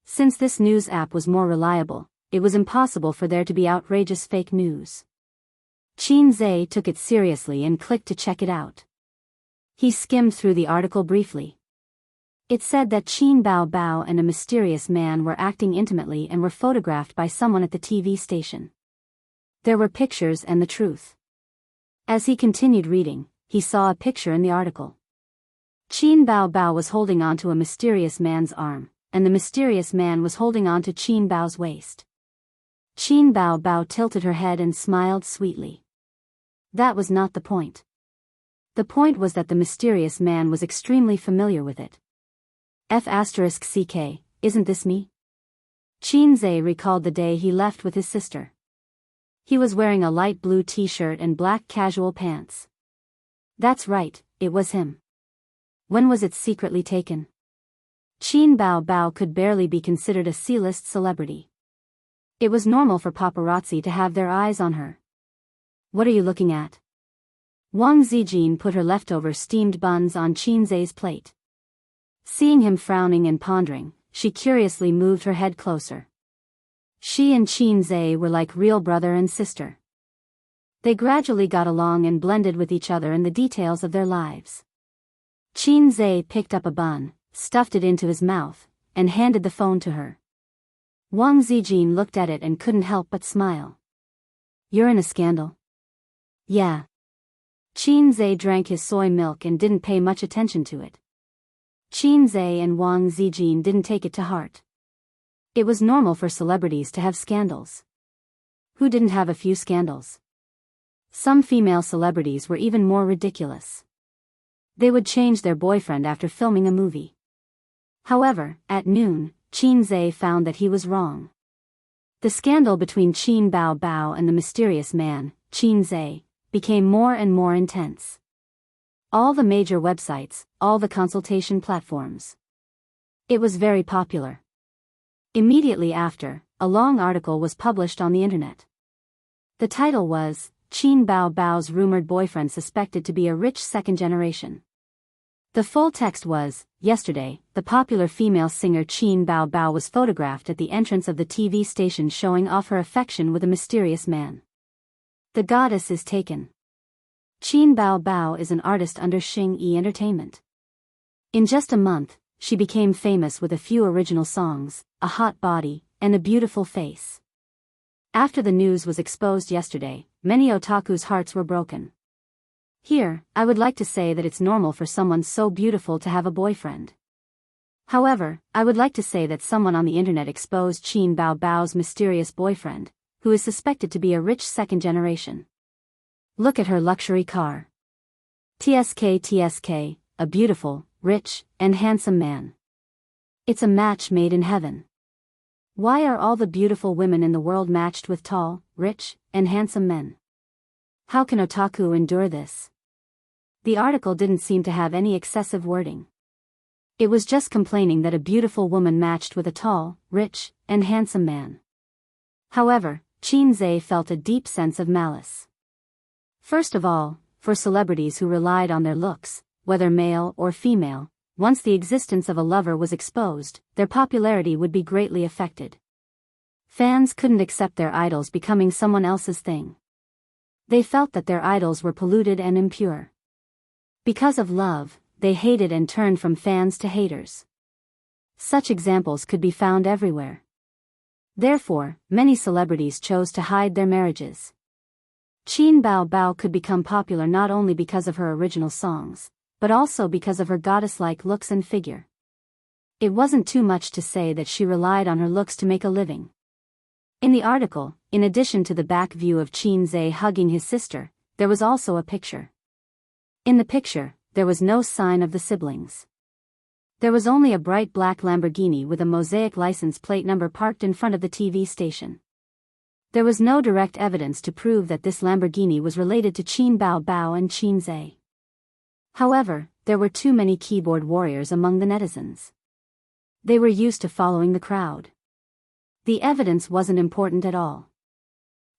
Since this news app was more reliable, it was impossible for there to be outrageous fake news. Qin Zhe took it seriously and clicked to check it out. He skimmed through the article briefly. It said that Qin Bao and a mysterious man were acting intimately and were photographed by someone at the TV station. There were pictures and the truth. As he continued reading, he saw a picture in the article. Qin Bao was holding onto a mysterious man's arm, and the mysterious man was holding onto Qin Bao's waist. Qin Bao tilted her head and smiled sweetly. That was not the point. The point was that the mysterious man was extremely familiar with it. F***ck, isn't this me? Qin Zhe recalled the day he left with his sister. He was wearing a light blue t-shirt and black casual pants. That's right, it was him. When was it secretly taken? Qin Bao Bao could barely be considered a C-list celebrity. It was normal for paparazzi to have their eyes on her. What are you looking at? Wang Zijin put her leftover steamed buns on Qin Zai's plate. Seeing him frowning and pondering, she curiously moved her head closer. She and Qin Zai were like real brother and sister. They gradually got along and blended with each other in the details of their lives. Qin Zai picked up a bun, stuffed it into his mouth, and handed the phone to her. Wang Zijin looked at it and couldn't help but smile. You're in a scandal? Yeah. Qin Zai drank his soy milk and didn't pay much attention to it. Qin Zai and Wang Zijin didn't take it to heart. It was normal for celebrities to have scandals. Who didn't have a few scandals? Some female celebrities were even more ridiculous. They would change their boyfriend after filming a movie. However, at noon, Qin Zai found that he was wrong. The scandal between Qin Bao Bao and the mysterious man, Qin Zai, became more and more intense. All the major websites, all the consultation platforms. It was very popular. Immediately after, a long article was published on the internet. The title was, Qin Bao Bao's rumored boyfriend suspected to be a rich second generation. The full text was, yesterday, the popular female singer Qin Bao Bao was photographed at the entrance of the TV station showing off her affection with a mysterious man. The goddess is taken. Qin Bao Bao is an artist under Xing Yi Entertainment. In just a month, she became famous with a few original songs, a hot body, and a beautiful face. After the news was exposed yesterday, many otaku's hearts were broken. Here, I would like to say that it's normal for someone so beautiful to have a boyfriend. However, I would like to say that someone on the internet exposed Qin Bao Bao's mysterious boyfriend, who is suspected to be a rich second generation. Look at her luxury car. TSK, a beautiful, rich, and handsome man. It's a match made in heaven. Why are all the beautiful women in the world matched with tall, rich, and handsome men? How can otaku endure this? The article didn't seem to have any excessive wording. It was just complaining that a beautiful woman matched with a tall, rich, and handsome man. However, Qin Zai felt a deep sense of malice. First of all, for celebrities who relied on their looks, whether male or female, once the existence of a lover was exposed, their popularity would be greatly affected. Fans couldn't accept their idols becoming someone else's thing. They felt that their idols were polluted and impure. Because of love, they hated and turned from fans to haters. Such examples could be found everywhere. Therefore, many celebrities chose to hide their marriages. Qin Bao Bao could become popular not only because of her original songs, but also because of her goddess-like looks and figure. It wasn't too much to say that she relied on her looks to make a living. In the article, in addition to the back view of Qin Zai hugging his sister, there was also a picture. In the picture, there was no sign of the siblings. There was only a bright black Lamborghini with a mosaic license plate number parked in front of the TV station. There was no direct evidence to prove that this Lamborghini was related to Qin Bao Bao and Qin Zai. However, there were too many keyboard warriors among the netizens. They were used to following the crowd. The evidence wasn't important at all.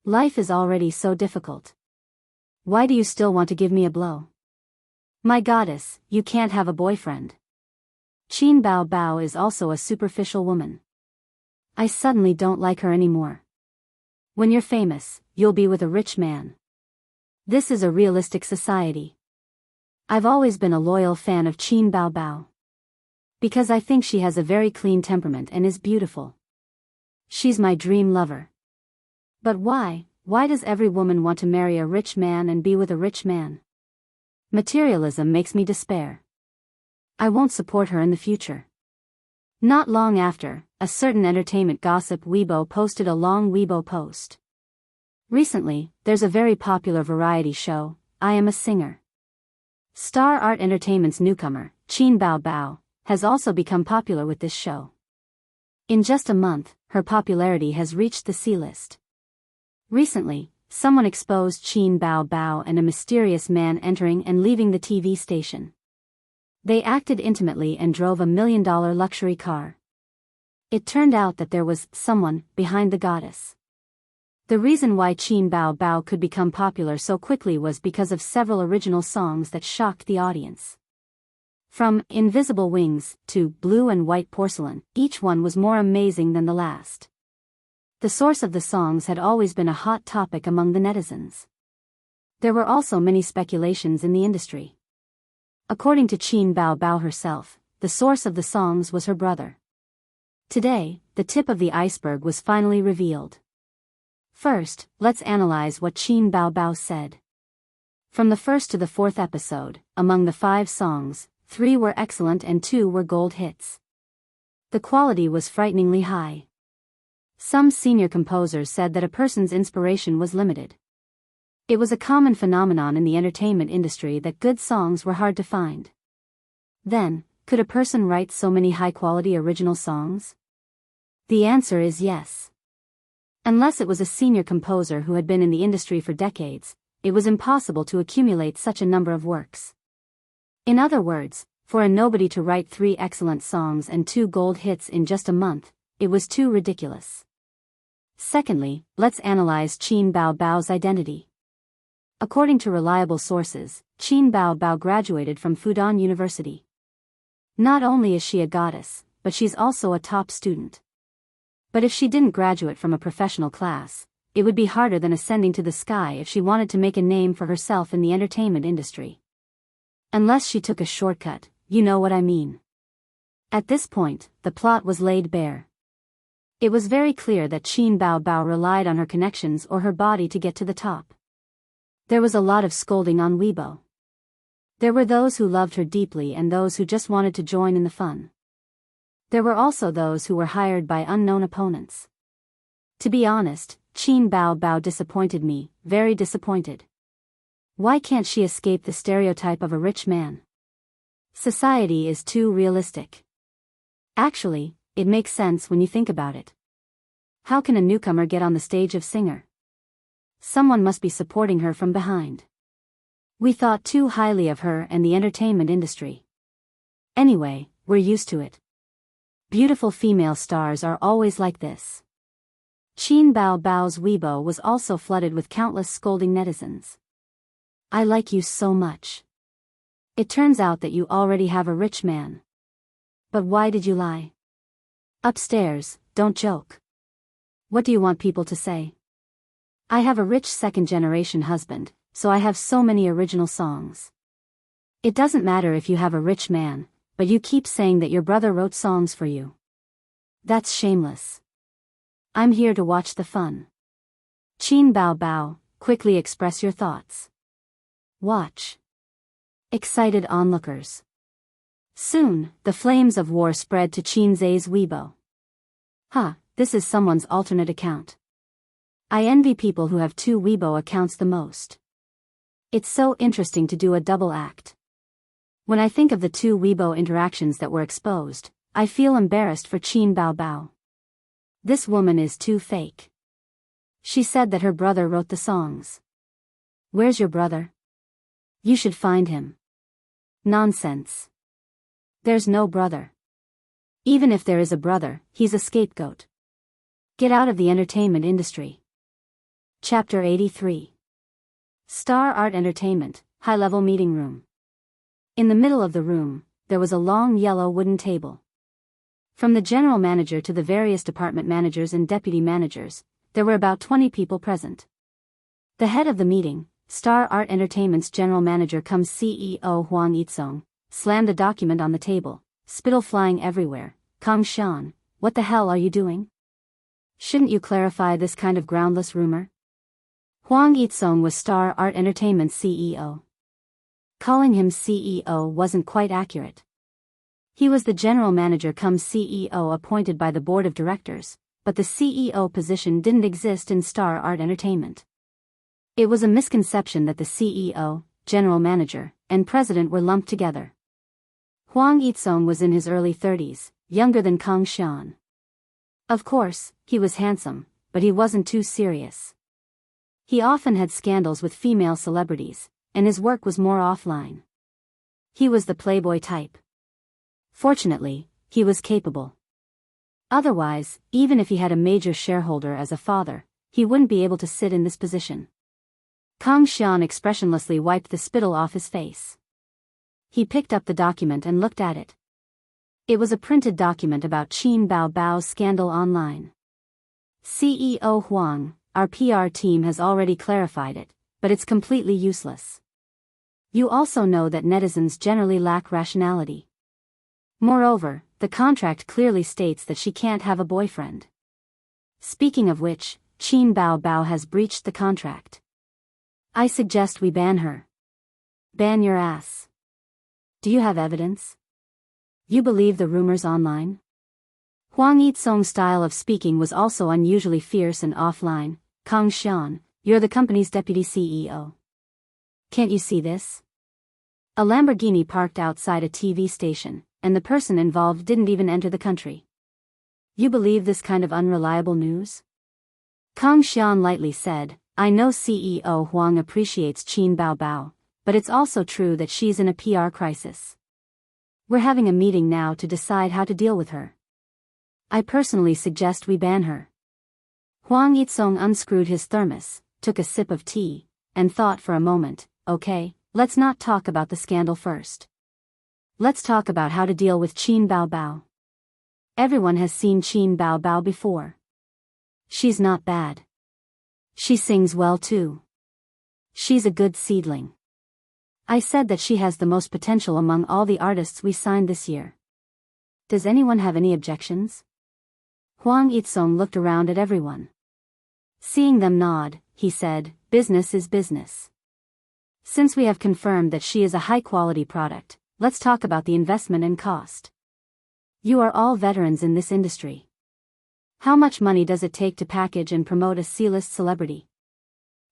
Life is already so difficult. Why do you still want to give me a blow? My goddess, you can't have a boyfriend. Qin Bao Bao is also a superficial woman. I suddenly don't like her anymore. When you're famous, you'll be with a rich man. This is a realistic society. I've always been a loyal fan of Qin Bao Bao. Because I think she has a very clean temperament and is beautiful. She's my dream lover. But why does every woman want to marry a rich man and be with a rich man? Materialism makes me despair. I won't support her in the future. Not long after, a certain entertainment gossip Weibo posted a long Weibo post. Recently, there's a very popular variety show, I Am a Singer. Star Art Entertainment's newcomer, Qin Bao Bao, has also become popular with this show. In just a month, her popularity has reached the C-list. Recently, someone exposed Qin Bao Bao and a mysterious man entering and leaving the TV station. They acted intimately and drove a $1 million luxury car. It turned out that there was someone behind the goddess. The reason why Qin Bao Bao could become popular so quickly was because of several original songs that shocked the audience. From Invisible Wings to Blue and White Porcelain, each one was more amazing than the last. The source of the songs had always been a hot topic among the netizens. There were also many speculations in the industry. According to Qin Bao Bao herself, the source of the songs was her brother. Today, the tip of the iceberg was finally revealed. First, let's analyze what Qin Bao Bao said. From the first to the fourth episode, among the 5 songs, 3 were excellent and 2 were gold hits. The quality was frighteningly high. Some senior composers said that a person's inspiration was limited. It was a common phenomenon in the entertainment industry that good songs were hard to find. Then, could a person write so many high-quality original songs? The answer is yes. Unless it was a senior composer who had been in the industry for decades, it was impossible to accumulate such a number of works. In other words, for a nobody to write 3 excellent songs and 2 gold hits in just a month, it was too ridiculous. Secondly, let's analyze Qin Bao Bao's identity. According to reliable sources, Qin Bao Bao graduated from Fudan University. Not only is she a goddess, but she's also a top student. But if she didn't graduate from a professional class, it would be harder than ascending to the sky if she wanted to make a name for herself in the entertainment industry. Unless she took a shortcut, you know what I mean. At this point, the plot was laid bare. It was very clear that Qin Bao Bao relied on her connections or her body to get to the top. There was a lot of scolding on Weibo. There were those who loved her deeply and those who just wanted to join in the fun. There were also those who were hired by unknown opponents. To be honest, Qin Bao Bao disappointed me, very disappointed. Why can't she escape the stereotype of a rich man? Society is too realistic. Actually, it makes sense when you think about it. How can a newcomer get on the stage of singer? Someone must be supporting her from behind. We thought too highly of her and the entertainment industry. Anyway, we're used to it. Beautiful female stars are always like this. Qin Bao Bao's Weibo was also flooded with countless scolding netizens. I like you so much. It turns out that you already have a rich man. But why did you lie? Upstairs, don't joke. What do you want people to say? I have a rich second-generation husband, so I have so many original songs. It doesn't matter if you have a rich man, but you keep saying that your brother wrote songs for you. That's shameless. I'm here to watch the fun. Qin Bao Bao, quickly express your thoughts. Watch. Excited onlookers. Soon, the flames of war spread to Qin Zai's Weibo. This is someone's alternate account. I envy people who have 2 Weibo accounts the most. It's so interesting to do a double act. When I think of the 2 Weibo interactions that were exposed, I feel embarrassed for Qin Bao Bao. This woman is too fake. She said that her brother wrote the songs. Where's your brother? You should find him. Nonsense. There's no brother. Even if there is a brother, he's a scapegoat. Get out of the entertainment industry. Chapter 83. Star Art Entertainment, High-Level Meeting Room. In the middle of the room, there was a long yellow wooden table. From the general manager to the various department managers and deputy managers, there were about 20 people present. The head of the meeting, Star Art Entertainment's general manager cum CEO Huang Yitsong, slammed a document on the table, spittle flying everywhere. Kang Shan, what the hell are you doing? Shouldn't you clarify this kind of groundless rumor? Huang Yitsong was Star Art Entertainment's CEO. Calling him CEO wasn't quite accurate. He was the general manager cum CEO appointed by the board of directors, but the CEO position didn't exist in Star Art Entertainment. It was a misconception that the CEO, general manager, and president were lumped together. Huang Yitsong was in his early 30s, younger than Kang Shan. Of course, he was handsome, but he wasn't too serious. He often had scandals with female celebrities, and his work was more offline. He was the playboy type. Fortunately, he was capable. Otherwise, even if he had a major shareholder as a father, he wouldn't be able to sit in this position. Kang Xian expressionlessly wiped the spittle off his face. He picked up the document and looked at it. It was a printed document about Qin Bao Bao's scandal online. CEO Huang, our PR team has already clarified it, but it's completely useless. You also know that netizens generally lack rationality. Moreover, the contract clearly states that she can't have a boyfriend. Speaking of which, Qin Bao Bao has breached the contract. I suggest we ban her. Ban your ass. Do you have evidence? You believe the rumors online? Huang Yitsong's style of speaking was also unusually fierce and offline. Kang Xian, you're the company's deputy CEO. Can't you see this? A Lamborghini parked outside a TV station, and the person involved didn't even enter the country. You believe this kind of unreliable news? Kang Xian lightly said, I know CEO Huang appreciates Qin Bao Bao, but it's also true that she's in a PR crisis. We're having a meeting now to decide how to deal with her. I personally suggest we ban her. Huang Yitsong unscrewed his thermos, took a sip of tea, and thought for a moment, okay, let's not talk about the scandal first. Let's talk about how to deal with Qin Bao Bao. Everyone has seen Qin Bao Bao before. She's not bad. She sings well too. She's a good seedling. I said that she has the most potential among all the artists we signed this year. Does anyone have any objections? Huang Yitsong looked around at everyone. Seeing them nod, he said, business is business. Since we have confirmed that she is a high-quality product, let's talk about the investment and cost. You are all veterans in this industry. How much money does it take to package and promote a C-list celebrity?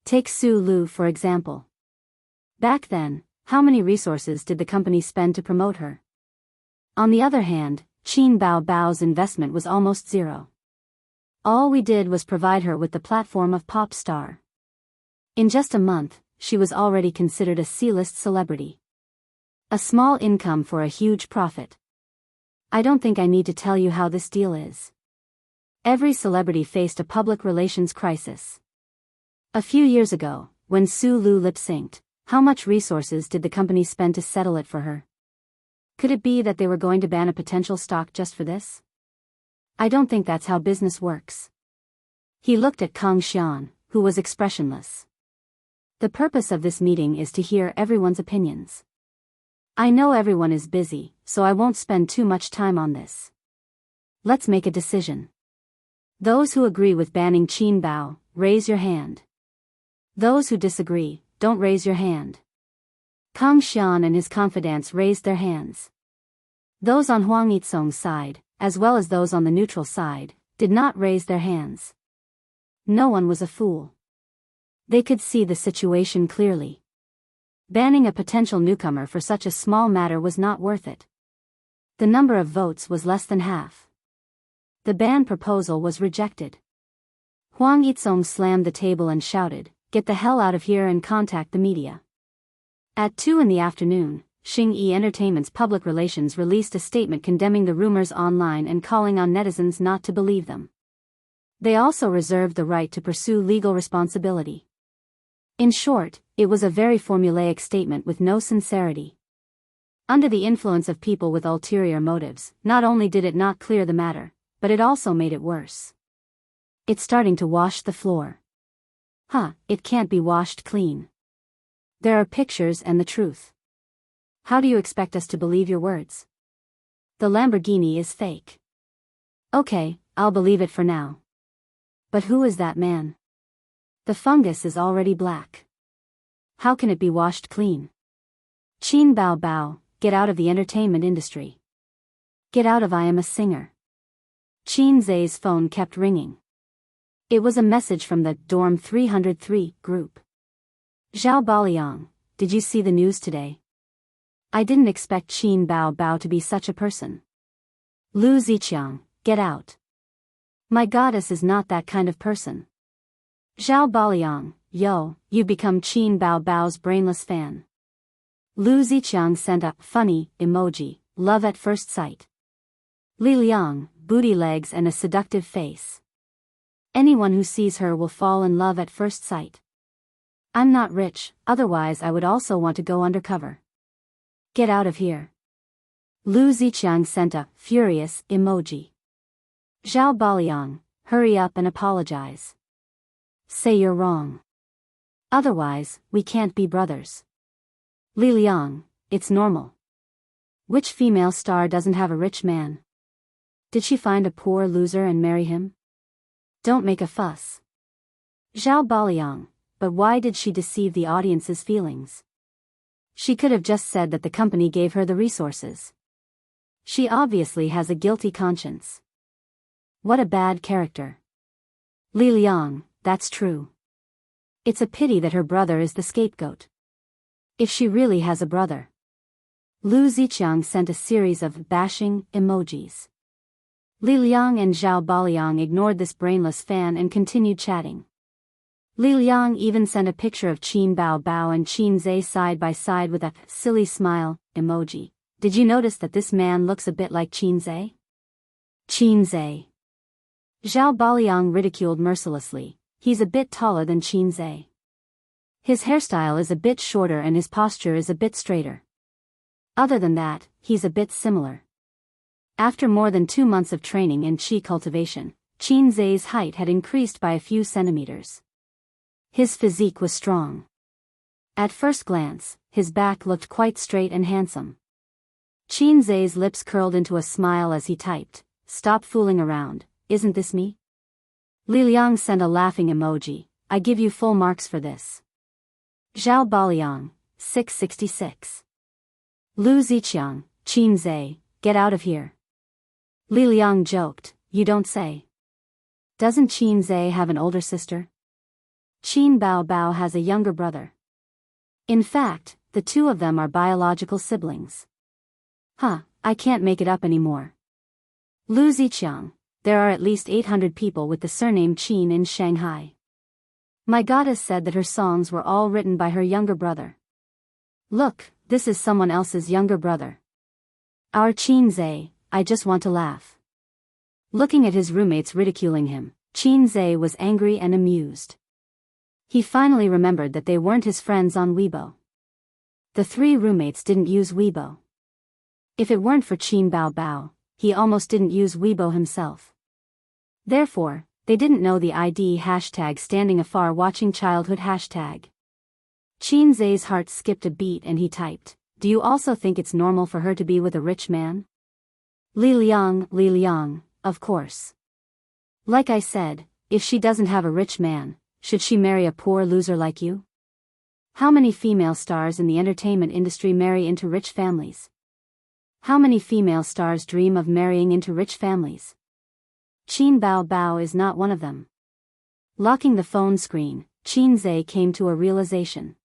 Take Su Lu for example. Back then, how many resources did the company spend to promote her? On the other hand, Qin Bao Bao's investment was almost zero. All we did was provide her with the platform of pop star. In just a month, she was already considered a C-list celebrity. A small income for a huge profit. I don't think I need to tell you how this deal is. Every celebrity faced a public relations crisis. A few years ago, when Su Lu lip-synced, how much resources did the company spend to settle it for her? Could it be that they were going to ban a potential stock just for this? I don't think that's how business works. He looked at Kang Xian, who was expressionless. The purpose of this meeting is to hear everyone's opinions. I know everyone is busy, so I won't spend too much time on this. Let's make a decision. Those who agree with banning Qin Bao, raise your hand. Those who disagree, don't raise your hand. Kang Xian and his confidants raised their hands. Those on Huang Yitsong's side, as well as those on the neutral side, did not raise their hands. No one was a fool. They could see the situation clearly. Banning a potential newcomer for such a small matter was not worth it. The number of votes was less than half. The ban proposal was rejected. Huang Yitsong slammed the table and shouted, "Get the hell out of here and contact the media." At 2 p.m, Xingyi Entertainment's public relations released a statement condemning the rumors online and calling on netizens not to believe them. They also reserved the right to pursue legal responsibility. In short, it was a very formulaic statement with no sincerity. Under the influence of people with ulterior motives, not only did it not clear the matter, but it also made it worse. It's starting to wash the floor. It can't be washed clean. There are pictures and the truth. How do you expect us to believe your words? The Lamborghini is fake. Okay, I'll believe it for now. But who is that man? The fungus is already black. How can it be washed clean? Qin Bao Bao, get out of the entertainment industry. Get out of I am a singer. Qin Zai's phone kept ringing. It was a message from the Dorm 303 group. Zhao Baliang, did you see the news today? I didn't expect Qin Bao Bao to be such a person. Lu Ziqiang, get out. My goddess is not that kind of person. Zhao Baliang, yo, you become Qin Bao Bao's brainless fan. Lu Ziqiang sent a funny emoji, love at first sight. Li Liang, booty legs and a seductive face. Anyone who sees her will fall in love at first sight. I'm not rich, otherwise I would also want to go undercover. Get out of here. Lu Ziqiang sent a furious emoji. Zhao Baliang, hurry up and apologize. Say you're wrong. Otherwise, we can't be brothers. Li Liang, it's normal. Which female star doesn't have a rich man? Did she find a poor loser and marry him? Don't make a fuss. Zhao Baliang, but why did she deceive the audience's feelings? She could have just said that the company gave her the resources. She obviously has a guilty conscience. What a bad character. Li Liang, that's true. It's a pity that her brother is the scapegoat. If she really has a brother. Lu Ziqiang sent a series of bashing emojis. Li Liang and Zhao Baliang ignored this brainless fan and continued chatting. Li Liang even sent a picture of Qin Bao Bao and Qin Zhe side by side with a silly smile emoji. Did you notice that this man looks a bit like Qin Zhe? Qin Zhe. Zhao Baliang ridiculed mercilessly. He's a bit taller than Qin Zhe. His hairstyle is a bit shorter and his posture is a bit straighter. Other than that, he's a bit similar. After more than 2 months of training in qi cultivation, Qin Zhe's height had increased by a few centimeters. His physique was strong. At first glance, his back looked quite straight and handsome. Qin Zhe's lips curled into a smile as he typed, "Stop fooling around, isn't this me?" Li Liang sent a laughing emoji, "I give you full marks for this." Zhao Baliang, 666. Lu Ziqiang, Qin Zhe, get out of here. Li Liang joked, "You don't say. Doesn't Qin Zhe have an older sister? Qin Bao Bao has a younger brother. In fact, the two of them are biological siblings." Huh, I can't make it up anymore. Lu Ziqiang, there are at least 800 people with the surname Qin in Shanghai. My goddess said that her songs were all written by her younger brother. Look, this is someone else's younger brother. Our Qin Zhe, I just want to laugh. Looking at his roommates ridiculing him, Qin Zhe was angry and amused. He finally remembered that they weren't his friends on Weibo. The 3 roommates didn't use Weibo. If it weren't for Qin Bao Bao, he almost didn't use Weibo himself. Therefore, they didn't know the ID hashtag standing afar watching childhood hashtag. Qin Zhe's heart skipped a beat and he typed, "Do you also think it's normal for her to be with a rich man?" Li Liang, of course. Like I said, if she doesn't have a rich man, should she marry a poor loser like you? How many female stars in the entertainment industry marry into rich families? How many female stars dream of marrying into rich families? Qin Bao Bao is not one of them. Locking the phone screen, Qin Zhe came to a realization.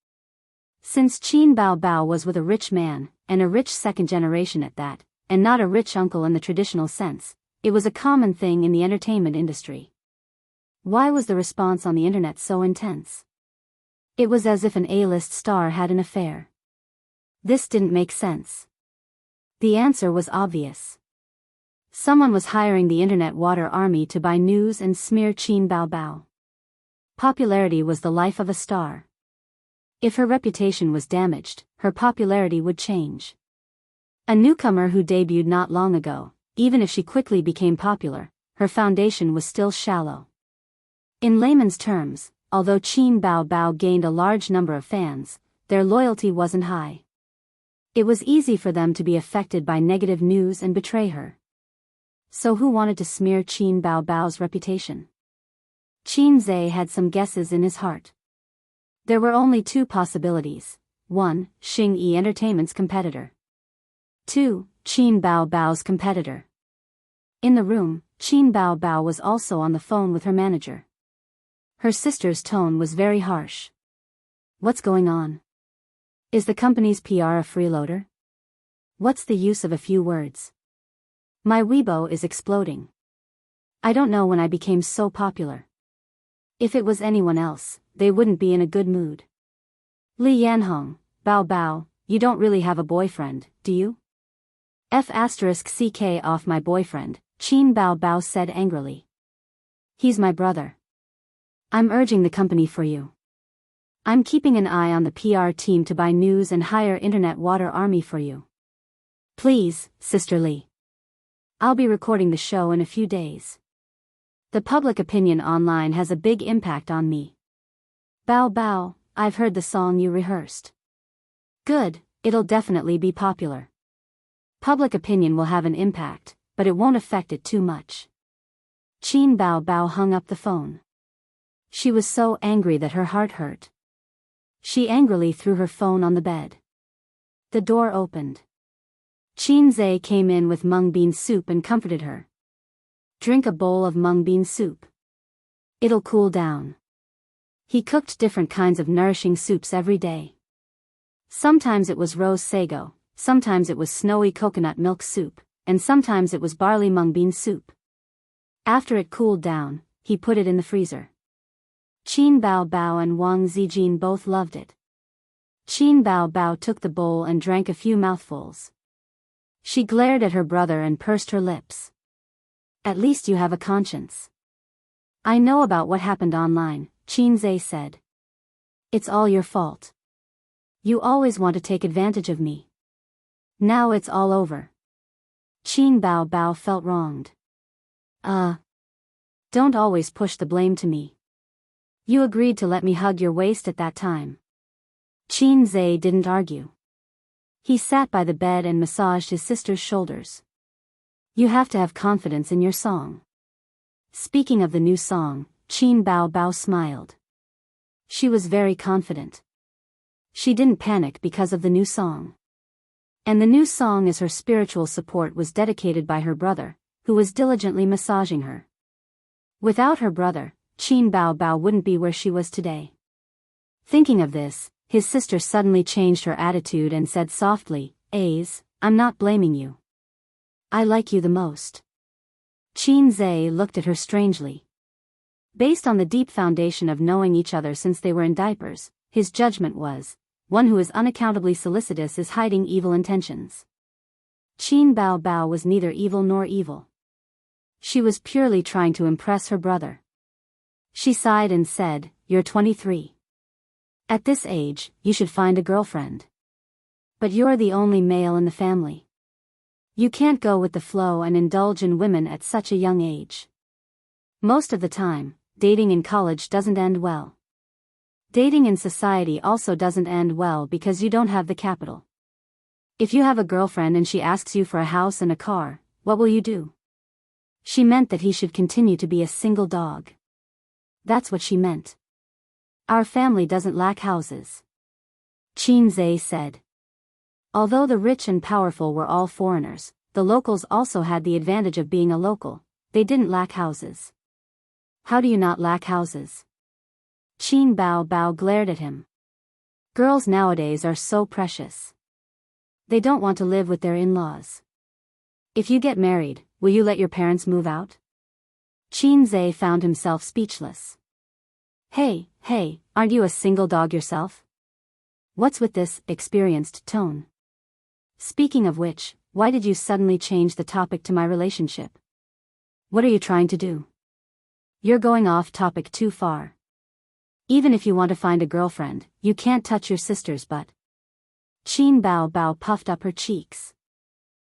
Since Qin Bao Bao was with a rich man, and a rich second generation at that, and not a rich uncle in the traditional sense, it was a common thing in the entertainment industry. Why was the response on the internet so intense? It was as if an A-list star had an affair. This didn't make sense. The answer was obvious. Someone was hiring the internet water army to buy news and smear Qin Bao Bao. Popularity was the life of a star. If her reputation was damaged, her popularity would change. A newcomer who debuted not long ago, even if she quickly became popular, her foundation was still shallow. In layman's terms, although Qin Bao Bao gained a large number of fans, their loyalty wasn't high. It was easy for them to be affected by negative news and betray her. So who wanted to smear Qin Bao Bao's reputation? Qin Zhe had some guesses in his heart. There were only 2 possibilities. 1. Xing Yi Entertainment's competitor. 2. Qin Bao Bao's competitor. In the room, Qin Bao Bao was also on the phone with her manager. Her sister's tone was very harsh. What's going on? Is the company's PR a freeloader? What's the use of a few words? My Weibo is exploding. I don't know when I became so popular. If it was anyone else, they wouldn't be in a good mood. Li Yanhong, Bao Bao, you don't really have a boyfriend, do you? F***ck off my boyfriend, Qin Bao Bao said angrily. He's my brother. I'm urging the company for you. I'm keeping an eye on the PR team to buy news and hire internet water army for you. Please, Sister Lee. I'll be recording the show in a few days. The public opinion online has a big impact on me. Bao Bao, I've heard the song you rehearsed. Good, it'll definitely be popular. Public opinion will have an impact, but it won't affect it too much. Qin Bao Bao hung up the phone. She was so angry that her heart hurt. She angrily threw her phone on the bed. The door opened. Qin Zhe came in with mung bean soup and comforted her. Drink a bowl of mung bean soup. It'll cool down. He cooked different kinds of nourishing soups every day. Sometimes it was rose sago, sometimes it was snowy coconut milk soup, and sometimes it was barley mung bean soup. After it cooled down, he put it in the freezer. Qin Bao Bao and Wang Zijin both loved it. Qin Bao Bao took the bowl and drank a few mouthfuls. She glared at her brother and pursed her lips. At least you have a conscience. I know about what happened online, Qin Zhe said. It's all your fault. You always want to take advantage of me. Now it's all over. Qin Bao Bao felt wronged. Don't always push the blame to me. You agreed to let me hug your waist at that time. Qin Zhe didn't argue. He sat by the bed and massaged his sister's shoulders. You have to have confidence in your song. Speaking of the new song, Qin Bao Bao smiled. She was very confident. She didn't panic because of the new song. And the new song as her spiritual support was dedicated by her brother, who was diligently massaging her. Without her brother, Qin Bao Bao wouldn't be where she was today. Thinking of this, his sister suddenly changed her attitude and said softly, "Aze, I'm not blaming you. I like you the most." Qin Zhe looked at her strangely. Based on the deep foundation of knowing each other since they were in diapers, his judgment was, one who is unaccountably solicitous is hiding evil intentions. Qin Bao Bao was neither evil nor evil. She was purely trying to impress her brother. She sighed and said, "You're 23. At this age, you should find a girlfriend. But you're the only male in the family. You can't go with the flow and indulge in women at such a young age. Most of the time, dating in college doesn't end well. Dating in society also doesn't end well because you don't have the capital. If you have a girlfriend and she asks you for a house and a car, what will you do?" She meant that he should continue to be a single dog. That's what she meant. "Our family doesn't lack houses," Qin Zhe said. Although the rich and powerful were all foreigners, the locals also had the advantage of being a local. They didn't lack houses. How do you not lack houses? Qin Bao Bao glared at him. Girls nowadays are so precious. They don't want to live with their in-laws. If you get married, will you let your parents move out? Qin Zhe found himself speechless. Hey, aren't you a single dog yourself? What's with this experienced tone? Speaking of which, why did you suddenly change the topic to my relationship? What are you trying to do? You're going off topic too far. Even if you want to find a girlfriend, you can't touch your sister's butt. Qin Bao Bao puffed up her cheeks.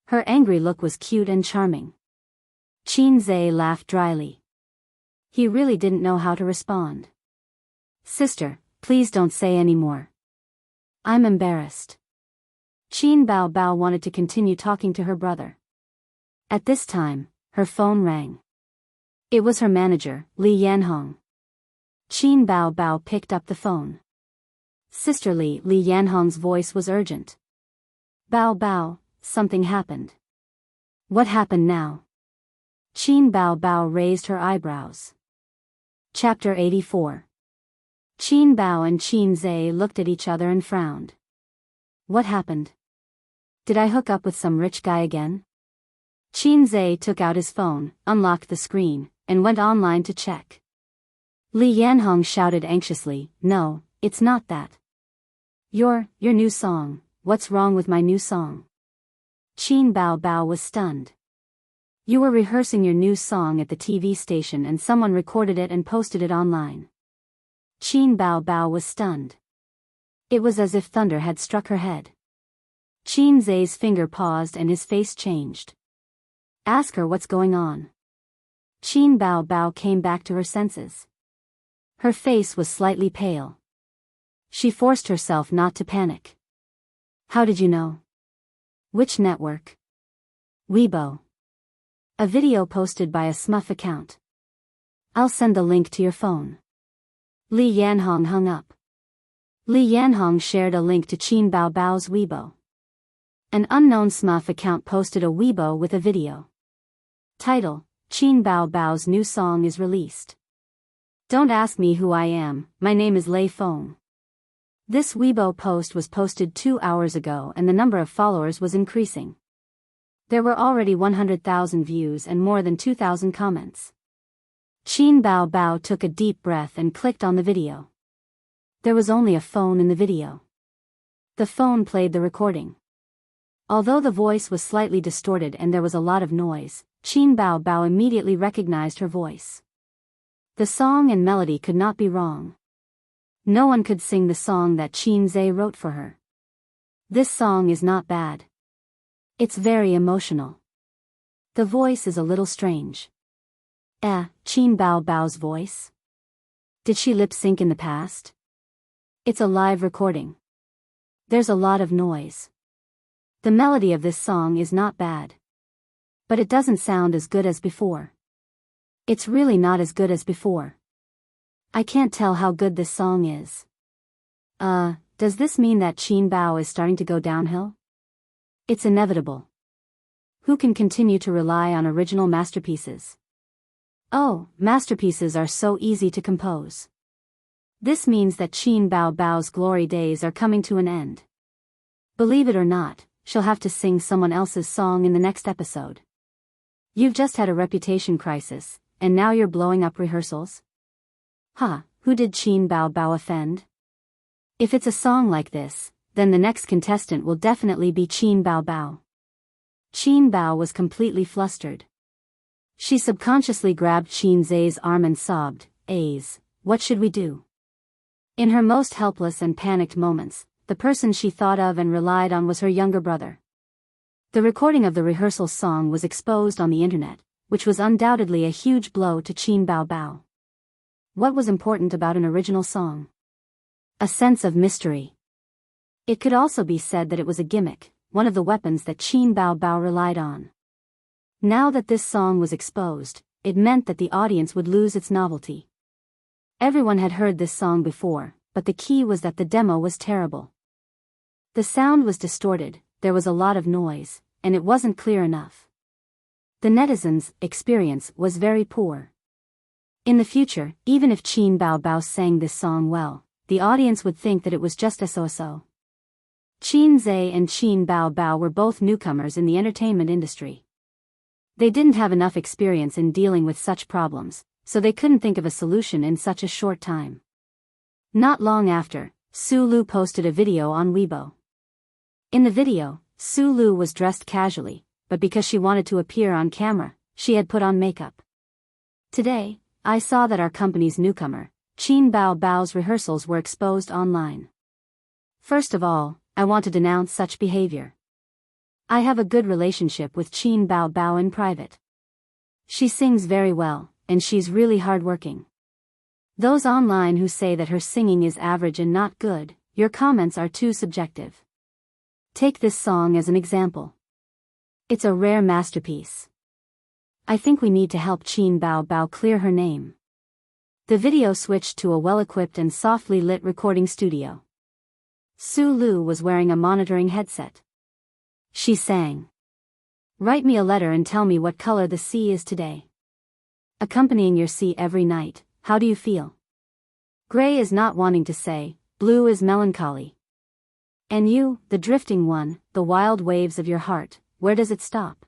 Her angry look was cute and charming. Qin Zhe laughed dryly. He really didn't know how to respond. Sister, please don't say any more. I'm embarrassed. Qin Bao Bao wanted to continue talking to her brother. At this time, her phone rang. It was her manager, Li Yanhong. Qin Bao Bao picked up the phone. Sister Li Yanhong's voice was urgent. Bao Bao, something happened. What happened now? Qin Bao Bao raised her eyebrows. Chapter 84. Qin Bao and Qin Zhe looked at each other and frowned. What happened? Did I hook up with some rich guy again? Qin Zhe took out his phone, unlocked the screen, and went online to check. Li Yanhong shouted anxiously, "No, it's not that. Your new song, what's wrong with my new song? Qin Bao Bao was stunned. You were rehearsing your new song at the TV station and someone recorded it and posted it online. Qin Bao Bao was stunned. It was as if thunder had struck her head. Qin Zai's finger paused and his face changed. Ask her what's going on. Qin Bao Bao came back to her senses. Her face was slightly pale. She forced herself not to panic. How did you know? Which network? Weibo. A video posted by a smurf account. I'll send the link to your phone. Li Yanhong hung up. Li Yanhong shared a link to Qin Bao Bao's Weibo. An unknown smurf account posted a Weibo with a video. Title: Qin Bao Bao's new song is released. Don't ask me who I am, my name is Lei Feng. This Weibo post was posted 2 hours ago and the number of followers was increasing. There were already 100,000 views and more than 2,000 comments. Qin Bao Bao took a deep breath and clicked on the video. There was only a phone in the video. The phone played the recording. Although the voice was slightly distorted and there was a lot of noise, Qin Bao Bao immediately recognized her voice. The song and melody could not be wrong. No one could sing the song that Qin Zai wrote for her. This song is not bad. It's very emotional. The voice is a little strange. Qin Bao Bao's voice? Did she lip sync in the past? It's a live recording. There's a lot of noise. The melody of this song is not bad. But it doesn't sound as good as before. It's really not as good as before. I can't tell how good this song is. Does this mean that Qin Bao is starting to go downhill? It's inevitable. Who can continue to rely on original masterpieces? Oh, masterpieces are so easy to compose. This means that Qin Bao Bao's glory days are coming to an end. Believe it or not, she'll have to sing someone else's song in the next episode. You've just had a reputation crisis, and now you're blowing up rehearsals? Who did Qin Bao Bao offend? If it's a song like this, then the next contestant will definitely be Qin Bao Bao. Qin Bao was completely flustered. She subconsciously grabbed Qin Zai's arm and sobbed, what should we do? In her most helpless and panicked moments, the person she thought of and relied on was her younger brother. The recording of the rehearsal song was exposed on the internet, which was undoubtedly a huge blow to Qin Bao Bao. What was important about an original song? A sense of mystery. It could also be said that it was a gimmick, one of the weapons that Qin Bao Bao relied on. Now that this song was exposed, it meant that the audience would lose its novelty. Everyone had heard this song before, but the key was that the demo was terrible. The sound was distorted, there was a lot of noise, and it wasn't clear enough. The netizens' experience was very poor. In the future, even if Qin Bao Bao sang this song well, the audience would think that it was just so-so. Qin Zai and Qin Bao Bao were both newcomers in the entertainment industry. They didn't have enough experience in dealing with such problems, so they couldn't think of a solution in such a short time. Not long after, Su Lu posted a video on Weibo. In the video, Su Lu was dressed casually, but because she wanted to appear on camera, she had put on makeup. Today, I saw that our company's newcomer, Qin Bao Bao's rehearsals were exposed online. First of all, I want to denounce such behavior. I have a good relationship with Qin Bao Bao in private. She sings very well, and she's really hardworking. Those online who say that her singing is average and not good, your comments are too subjective. Take this song as an example. It's a rare masterpiece. I think we need to help Qin Bao Bao clear her name. The video switched to a well-equipped and softly lit recording studio. Su Lu was wearing a monitoring headset. She sang. Write me a letter and tell me what color the sea is today. Accompanying your sea every night, how do you feel? Gray is not wanting to say, blue is melancholy. And you, the drifting one, the wild waves of your heart, where does it stop?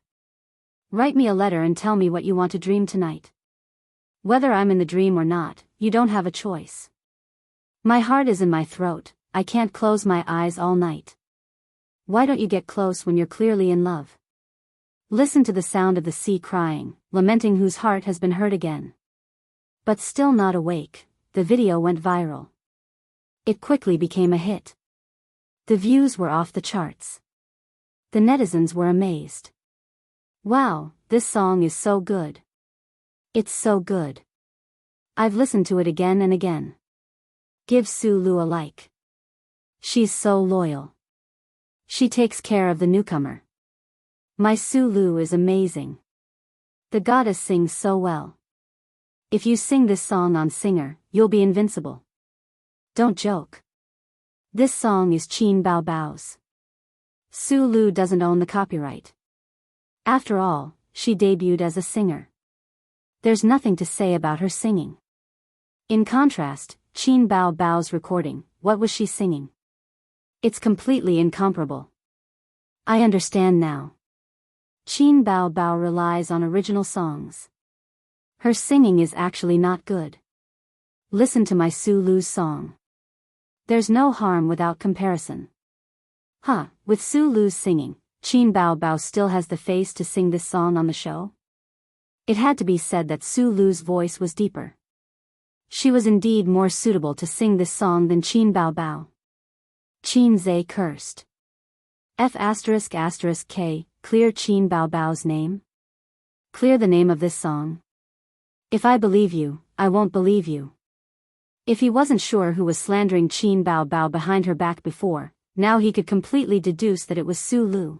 Write me a letter and tell me what you want to dream tonight. Whether I'm in the dream or not, you don't have a choice. My heart is in my throat, I can't close my eyes all night. Why don't you get close when you're clearly in love? Listen to the sound of the sea crying, lamenting whose heart has been hurt again. But still not awake, the video went viral. It quickly became a hit. The views were off the charts. The netizens were amazed. Wow, this song is so good. It's so good. I've listened to it again and again. Give Sulu a like. She's so loyal. She takes care of the newcomer. My Sulu is amazing. The goddess sings so well. If you sing this song on Singer, you'll be invincible. Don't joke. This song is Qin Bao Bao's. Sulu doesn't own the copyright. After all, she debuted as a singer. There's nothing to say about her singing. In contrast, Qin Bao Bao's recording, what was she singing? It's completely incomparable. I understand now. Qin Bao Bao relies on original songs. Her singing is actually not good. Listen to my Sulu's song. There's no harm without comparison. With Sulu's singing, Qin Bao Bao still has the face to sing this song on the show? It had to be said that Sulu's voice was deeper. She was indeed more suitable to sing this song than Qin Bao Bao. Qin Zhe cursed. F***K, clear Qin Bao Bao's name? Clear the name of this song. If I believe you, I won't believe you. If he wasn't sure who was slandering Qin Bao Bao behind her back before, now he could completely deduce that it was Sulu.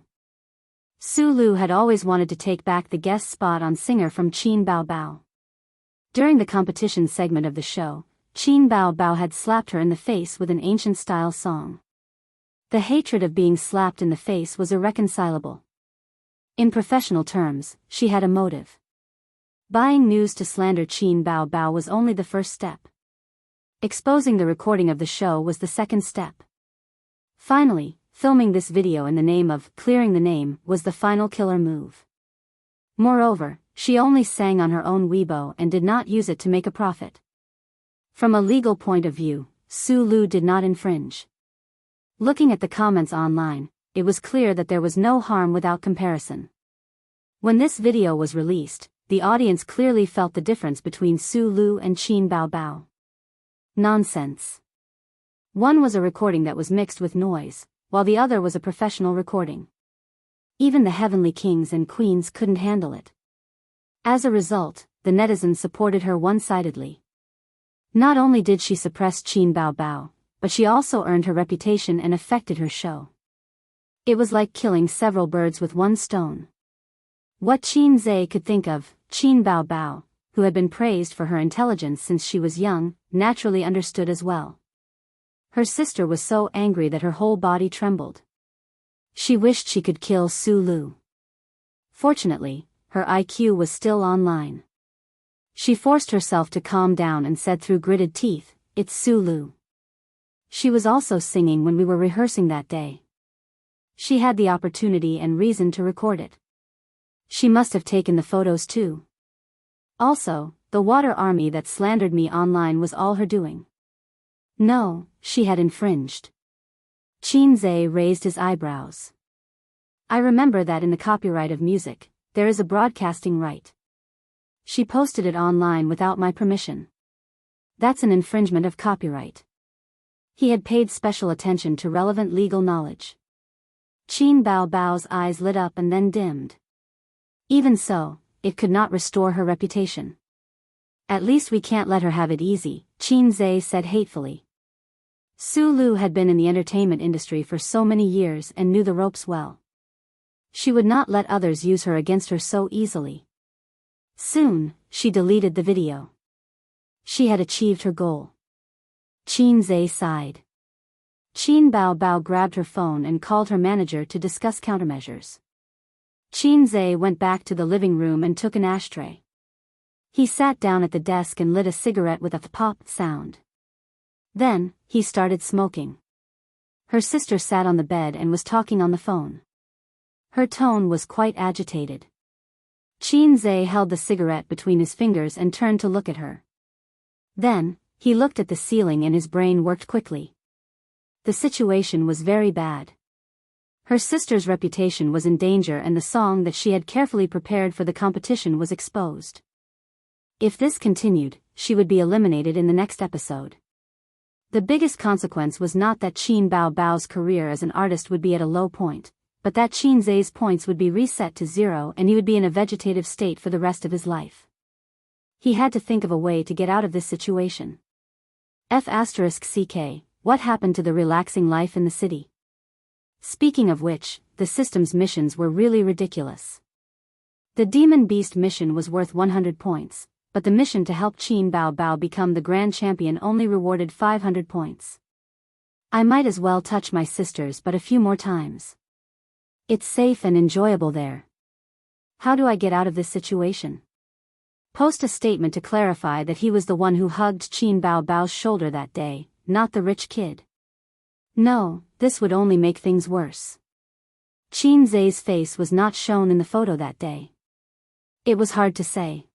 Sulu had always wanted to take back the guest spot on Singer from Qin Bao Bao. During the competition segment of the show, Qin Bao Bao had slapped her in the face with an ancient-style song. The hatred of being slapped in the face was irreconcilable. In professional terms, she had a motive. Buying news to slander Qin Bao Bao was only the first step. Exposing the recording of the show was the second step. Finally, filming this video in the name of clearing the name was the final killer move. Moreover, she only sang on her own Weibo and did not use it to make a profit. From a legal point of view, Sulu did not infringe. Looking at the comments online, it was clear that there was no harm without comparison. When this video was released, the audience clearly felt the difference between Sulu and Qin Bao Bao. Nonsense. One was a recording that was mixed with noise, while the other was a professional recording. Even the heavenly kings and queens couldn't handle it. As a result, the netizens supported her one-sidedly. Not only did she suppress Qin Bao Bao, but she also earned her reputation and affected her show. It was like killing several birds with one stone. What Qin Zhe could think of, Qin Bao Bao, who had been praised for her intelligence since she was young, naturally understood as well. Her sister was so angry that her whole body trembled. She wished she could kill Sulu. Fortunately, her IQ was still online. She forced herself to calm down and said through gritted teeth, "It's Sulu." She was also singing when we were rehearsing that day. She had the opportunity and reason to record it. She must have taken the photos too. Also, the water army that slandered me online was all her doing. No, she had infringed. Qin Zhe raised his eyebrows. I remember that in the copyright of music, there is a broadcasting right. She posted it online without my permission. That's an infringement of copyright. He had paid special attention to relevant legal knowledge. Qin Bao Bao's eyes lit up and then dimmed. Even so, it could not restore her reputation. At least we can't let her have it easy, Qin Zhe said hatefully. Sulu had been in the entertainment industry for so many years and knew the ropes well. She would not let others use her against her so easily. Soon, she deleted the video. She had achieved her goal. Qin Zhe sighed. Qin Bao Bao grabbed her phone and called her manager to discuss countermeasures. Qin Zhe went back to the living room and took an ashtray. He sat down at the desk and lit a cigarette with a pop sound. Then, he started smoking. Her sister sat on the bed and was talking on the phone. Her tone was quite agitated. Qin Zhe held the cigarette between his fingers and turned to look at her. Then, he looked at the ceiling and his brain worked quickly. The situation was very bad. Her sister's reputation was in danger and the song that she had carefully prepared for the competition was exposed. If this continued, she would be eliminated in the next episode. The biggest consequence was not that Qin Bao Bao's career as an artist would be at a low point, but that Qin Zhe's points would be reset to 0 and he would be in a vegetative state for the rest of his life. He had to think of a way to get out of this situation. F***ck, what happened to the relaxing life in the city? Speaking of which, the system's missions were really ridiculous. The Demon Beast mission was worth 100 points, but the mission to help Qin Bao Bao become the grand champion only rewarded 500 points. I might as well touch my sisters but a few more times. It's safe and enjoyable there. How do I get out of this situation? Post a statement to clarify that he was the one who hugged Qin Bao Bao's shoulder that day, not the rich kid. No, this would only make things worse. Qin Zhe's face was not shown in the photo that day. It was hard to say.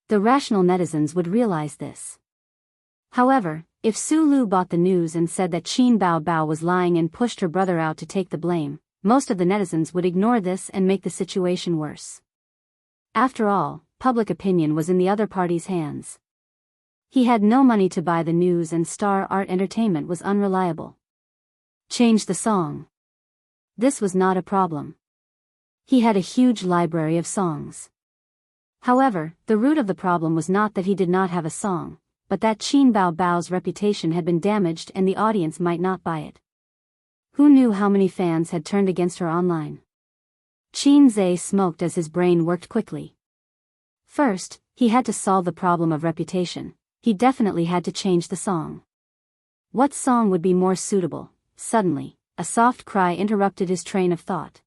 The rational netizens would realize this. However, if Su Lu bought the news and said that Qin Bao Bao was lying and pushed her brother out to take the blame, most of the netizens would ignore this and make the situation worse. After all, public opinion was in the other party's hands. He had no money to buy the news and Star Art Entertainment was unreliable. Change the song. This was not a problem. He had a huge library of songs. However, the root of the problem was not that he did not have a song, but that Qin Bao Bao's reputation had been damaged and the audience might not buy it. Who knew how many fans had turned against her online? Qin Zhe smoked as his brain worked quickly. First, he had to solve the problem of reputation. He definitely had to change the song. What song would be more suitable? Suddenly, a soft cry interrupted his train of thought.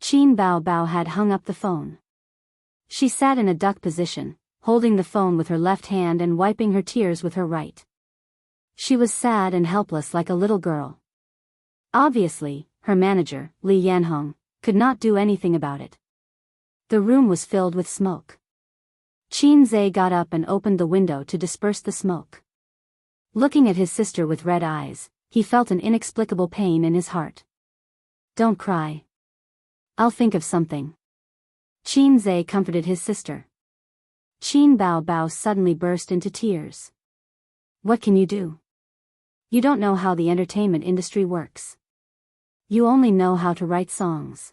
Qin Bao Bao had hung up the phone. She sat in a duck position, holding the phone with her left hand and wiping her tears with her right. She was sad and helpless like a little girl. Obviously, her manager, Li Yanhong, could not do anything about it. The room was filled with smoke. Qin Zhe got up and opened the window to disperse the smoke. Looking at his sister with red eyes, he felt an inexplicable pain in his heart. Don't cry. I'll think of something. Qin Zhe comforted his sister. Qin Bao Bao suddenly burst into tears. What can you do? You don't know how the entertainment industry works. You only know how to write songs.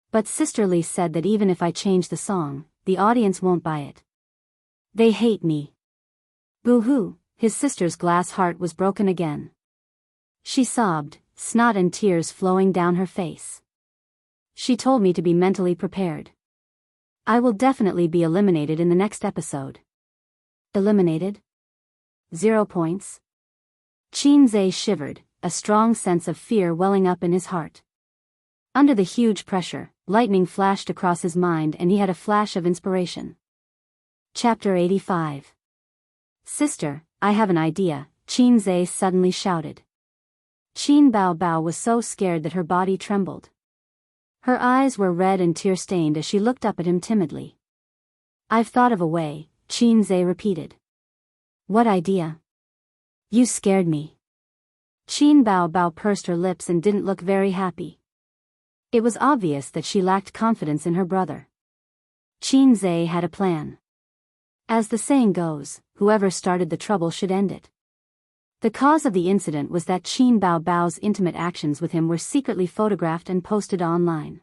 But Sister Li said that even if I change the song, the audience won't buy it. They hate me. Boo-hoo, his sister's glass heart was broken again. She sobbed, snot and tears flowing down her face. She told me to be mentally prepared. I will definitely be eliminated in the next episode. Eliminated? 0 points? Qin Zhe shivered, a strong sense of fear welling up in his heart. Under the huge pressure, lightning flashed across his mind and he had a flash of inspiration. Chapter 85. Sister, I have an idea, Qin Zhe suddenly shouted. Qin Bao Bao was so scared that her body trembled. Her eyes were red and tear-stained as she looked up at him timidly. I've thought of a way, Qin Zhe repeated. What idea? You scared me. Qin Bao Bao pursed her lips and didn't look very happy. It was obvious that she lacked confidence in her brother. Qin Zhe had a plan. As the saying goes, whoever started the trouble should end it. The cause of the incident was that Qin Bao Bao's intimate actions with him were secretly photographed and posted online.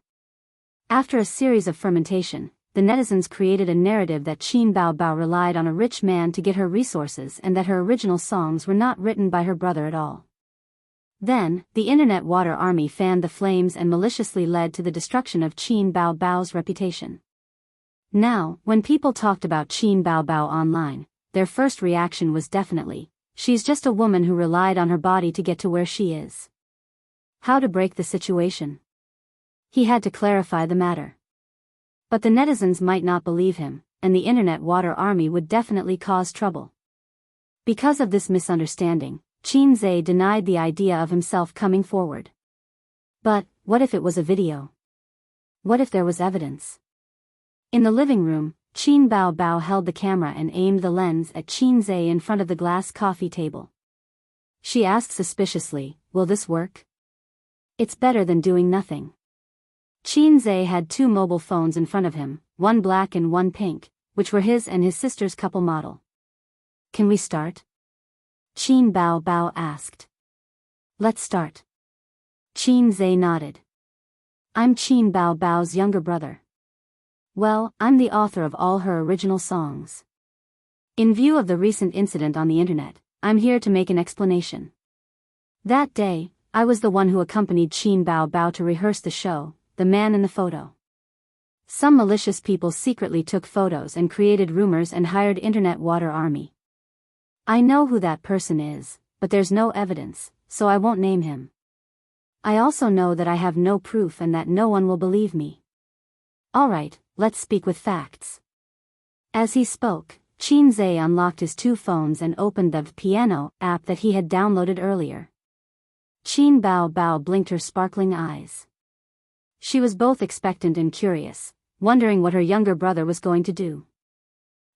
After a series of fermentation, the netizens created a narrative that Qin Bao Bao relied on a rich man to get her resources and that her original songs were not written by her brother at all. Then, the internet water army fanned the flames and maliciously led to the destruction of Qin Bao Bao's reputation. Now, when people talked about Qin Bao Bao online, their first reaction was definitely, she's just a woman who relied on her body to get to where she is. How to break the situation? He had to clarify the matter. But the netizens might not believe him, and the internet water army would definitely cause trouble. Because of this misunderstanding, Qin Zhe denied the idea of himself coming forward. But, what if it was a video? What if there was evidence? In the living room, Qin Bao Bao held the camera and aimed the lens at Qin Zhe in front of the glass coffee table. She asked suspiciously, will this work? It's better than doing nothing. Qin Zhe had 2 mobile phones in front of him, one black and one pink, which were his and his sister's couple model. Can we start? Qin Bao Bao asked. Let's start. Qin Zhe nodded. I'm Qin Bao Bao's younger brother. Well, I'm the author of all her original songs. In view of the recent incident on the internet, I'm here to make an explanation. That day, I was the one who accompanied Qin Bao Bao to rehearse the show, The Man in the Photo. Some malicious people secretly took photos and created rumors and hired internet water army. I know who that person is, but there's no evidence, so I won't name him. I also know that I have no proof and that no one will believe me. Alright, let's speak with facts. As he spoke, Qin Zhe unlocked his 2 phones and opened the piano app that he had downloaded earlier. Qin Bao Bao blinked her sparkling eyes. She was both expectant and curious, wondering what her younger brother was going to do.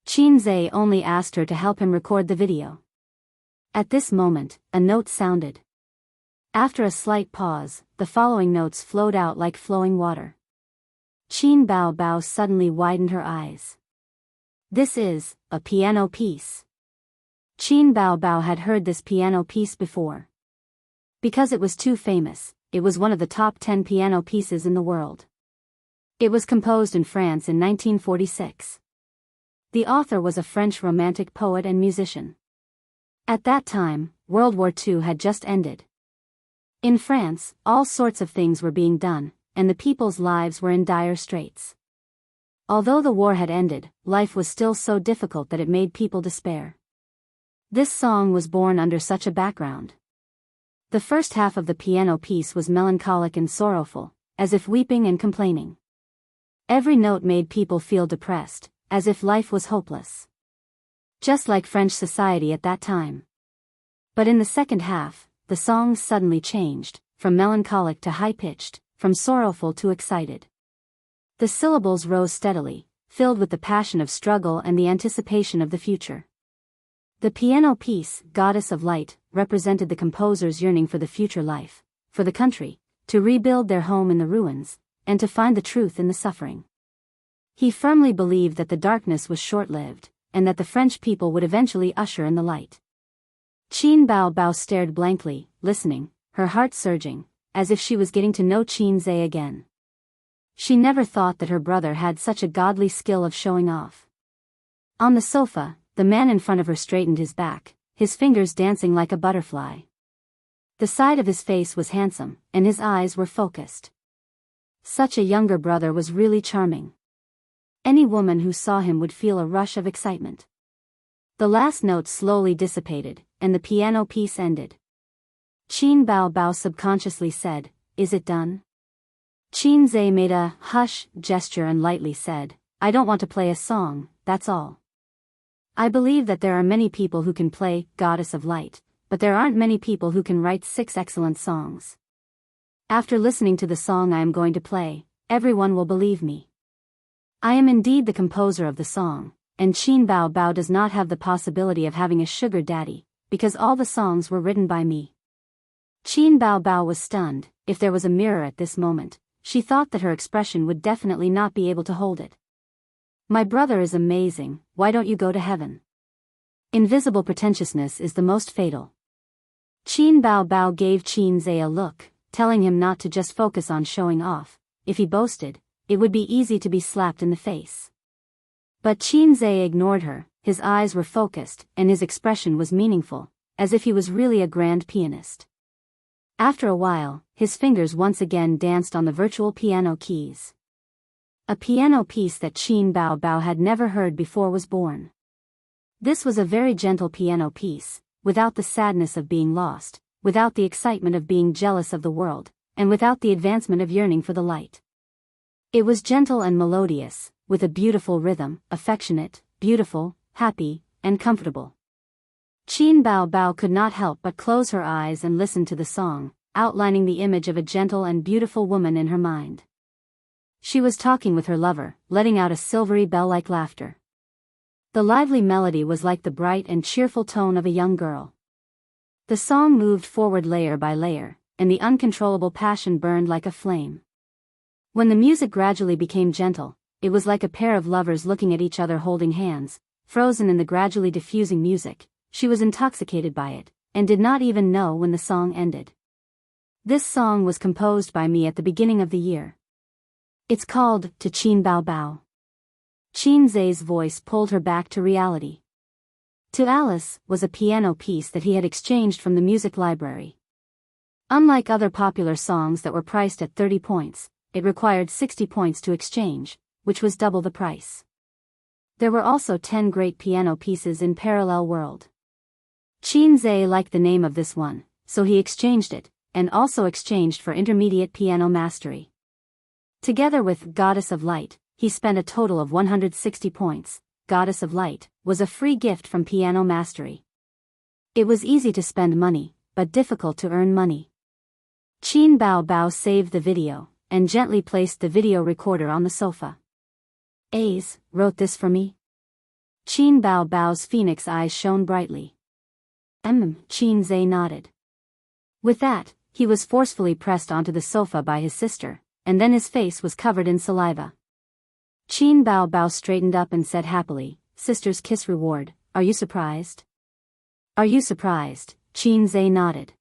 Qin Zhe only asked her to help him record the video. At this moment, a note sounded. After a slight pause, the following notes flowed out like flowing water. Qin Bao Bao suddenly widened her eyes. This is a piano piece. Qin Bao Bao had heard this piano piece before. Because it was too famous, it was one of the top 10 piano pieces in the world. It was composed in France in 1946. The author was a French romantic poet and musician. At that time, World War II had just ended. In France, all sorts of things were being done, and the people's lives were in dire straits. Although the war had ended, life was still so difficult that it made people despair. This song was born under such a background. The first half of the piano piece was melancholic and sorrowful, as if weeping and complaining. Every note made people feel depressed, as if life was hopeless. Just like French society at that time. But in the second half, the song suddenly changed, from melancholic to high-pitched, from sorrowful to excited. The syllables rose steadily, filled with the passion of struggle and the anticipation of the future. The piano piece, Goddess of Light, represented the composer's yearning for the future life, for the country, to rebuild their home in the ruins, and to find the truth in the suffering. He firmly believed that the darkness was short-lived, and that the French people would eventually usher in the light. Qin Bao Bao stared blankly, listening, her heart surging, as if she was getting to know Qin Zhe again. She never thought that her brother had such a godly skill of showing off. On the sofa, the man in front of her straightened his back, his fingers dancing like a butterfly. The side of his face was handsome, and his eyes were focused. Such a younger brother was really charming. Any woman who saw him would feel a rush of excitement. The last note slowly dissipated, and the piano piece ended. Qin Bao Bao subconsciously said, "Is it done?" Qin Zhe made a hush gesture and lightly said, "I don't want to play a song, that's all. I believe that there are many people who can play Goddess of Light, but there aren't many people who can write 6 excellent songs. After listening to the song I am going to play, everyone will believe me. I am indeed the composer of the song, and Qin Bao Bao does not have the possibility of having a sugar daddy, because all the songs were written by me." Qin Bao Bao was stunned. If there was a mirror at this moment, she thought that her expression would definitely not be able to hold it. "My brother is amazing, why don't you go to heaven?" Invisible pretentiousness is the most fatal. Qin Bao Bao gave Qin Zhe a look, telling him not to just focus on showing off. If he boasted, it would be easy to be slapped in the face. But Qin Zhe ignored her, his eyes were focused, and his expression was meaningful, as if he was really a grand pianist. After a while, his fingers once again danced on the virtual piano keys. A piano piece that Qin Bao Bao had never heard before was born. This was a very gentle piano piece, without the sadness of being lost, without the excitement of being jealous of the world, and without the advancement of yearning for the light. It was gentle and melodious, with a beautiful rhythm, affectionate, beautiful, happy, and comfortable. Qin Bao Bao could not help but close her eyes and listen to the song, outlining the image of a gentle and beautiful woman in her mind. She was talking with her lover, letting out a silvery bell-like laughter. The lively melody was like the bright and cheerful tone of a young girl. The song moved forward layer by layer, and the uncontrollable passion burned like a flame. When the music gradually became gentle, it was like a pair of lovers looking at each other holding hands, frozen in the gradually diffusing music. She was intoxicated by it, and did not even know when the song ended. This song was composed by me at the beginning of the year. It's called To Qin Bao Bao. Qin Zhe's voice pulled her back to reality. To Alice was a piano piece that he had exchanged from the music library. Unlike other popular songs that were priced at 30 points, it required 60 points to exchange, which was double the price. There were also 10 great piano pieces in Parallel World. Qin Zhe liked the name of this one, so he exchanged it, and also exchanged for intermediate piano mastery. Together with Goddess of Light, he spent a total of 160 points. Goddess of Light was a free gift from Piano Mastery. It was easy to spend money, but difficult to earn money. Qin Bao Bao saved the video, and gently placed the video recorder on the sofa. A's wrote this for me? Qin Bao Bao's phoenix eyes shone brightly. Qin Zhe nodded. With that, he was forcefully pressed onto the sofa by his sister, and then his face was covered in saliva. Qin Bao Bao straightened up and said happily, "Sister's kiss reward, are you surprised?" "Are you surprised?" Qin Zhe nodded.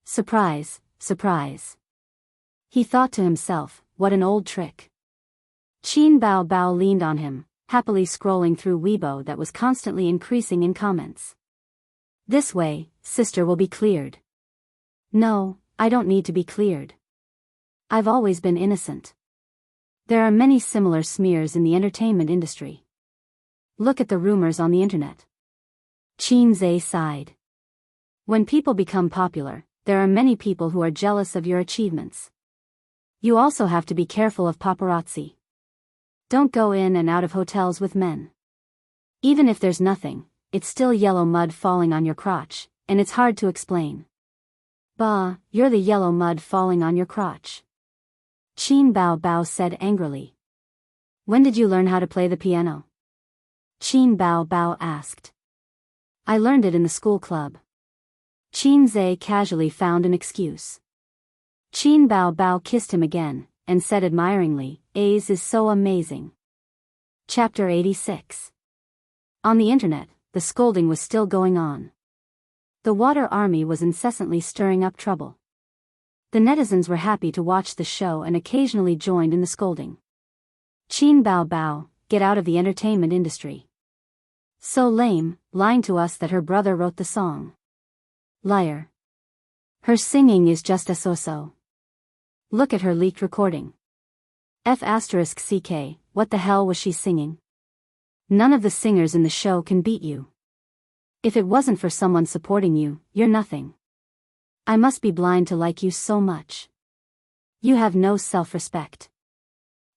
"Surprise, surprise." He thought to himself, what an old trick. Qin Bao Bao leaned on him, happily scrolling through Weibo that was constantly increasing in comments. "This way, sister will be cleared." "No, I don't need to be cleared. I've always been innocent." There are many similar smears in the entertainment industry. Look at the rumors on the internet. Qin Zhe sighed. When people become popular, there are many people who are jealous of your achievements. You also have to be careful of paparazzi. Don't go in and out of hotels with men. Even if there's nothing, it's still yellow mud falling on your crotch, and it's hard to explain. "Bah, you're the yellow mud falling on your crotch," Qin Bao Bao said angrily. "When did you learn how to play the piano?" Qin Bao Bao asked. "I learned it in the school club." Qin Zhe casually found an excuse. Qin Bao Bao kissed him again, and said admiringly, "A's is so amazing." Chapter 86. On the internet, the scolding was still going on. The water army was incessantly stirring up trouble. The netizens were happy to watch the show and occasionally joined in the scolding. "Qin Bao Bao, get out of the entertainment industry. So lame, lying to us that her brother wrote the song. Liar. Her singing is just a so-so. Look at her leaked recording. F***ck, what the hell was she singing? None of the singers in the show can beat you. If it wasn't for someone supporting you, you're nothing. I must be blind to like you so much. You have no self-respect.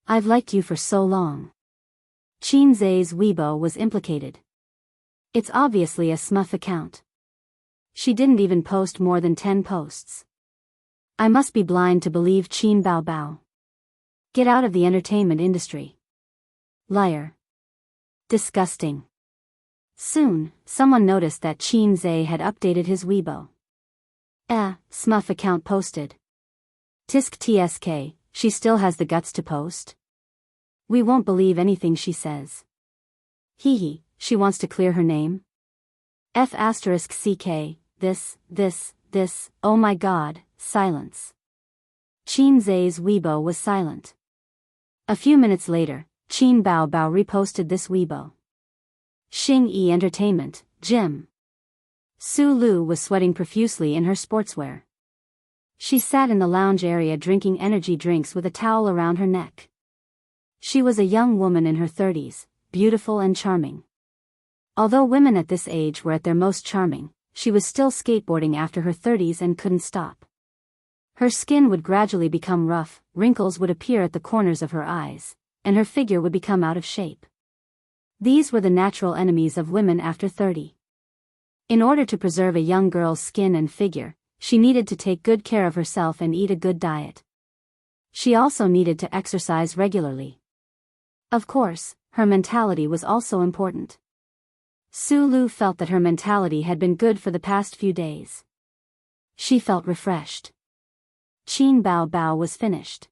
I've liked you for so long." Qin Zhe's Weibo was implicated. It's obviously a smurf account. She didn't even post more than 10 posts. I must be blind to believe Qin Bao Bao. Get out of the entertainment industry. Liar. Disgusting. Soon, someone noticed that Qin Zhe had updated his Weibo. Smurf account posted. Tisk tsk, she still has the guts to post? We won't believe anything she says. Hee, she wants to clear her name? F***ck, this, oh my god, silence. Qin Zhe's Weibo was silent. A few minutes later, Qin Bao Bao reposted this Weibo. Xing-Yi Entertainment, Gym. Su Lu was sweating profusely in her sportswear. She sat in the lounge area drinking energy drinks with a towel around her neck. She was a young woman in her 30s, beautiful and charming. Although women at this age were at their most charming, she was still skateboarding after her 30s and couldn't stop. Her skin would gradually become rough, wrinkles would appear at the corners of her eyes, and her figure would become out of shape. These were the natural enemies of women after 30. In order to preserve a young girl's skin and figure, she needed to take good care of herself and eat a good diet. She also needed to exercise regularly. Of course, her mentality was also important. Su Lu felt that her mentality had been good for the past few days. She felt refreshed. Qin Bao Bao was finished.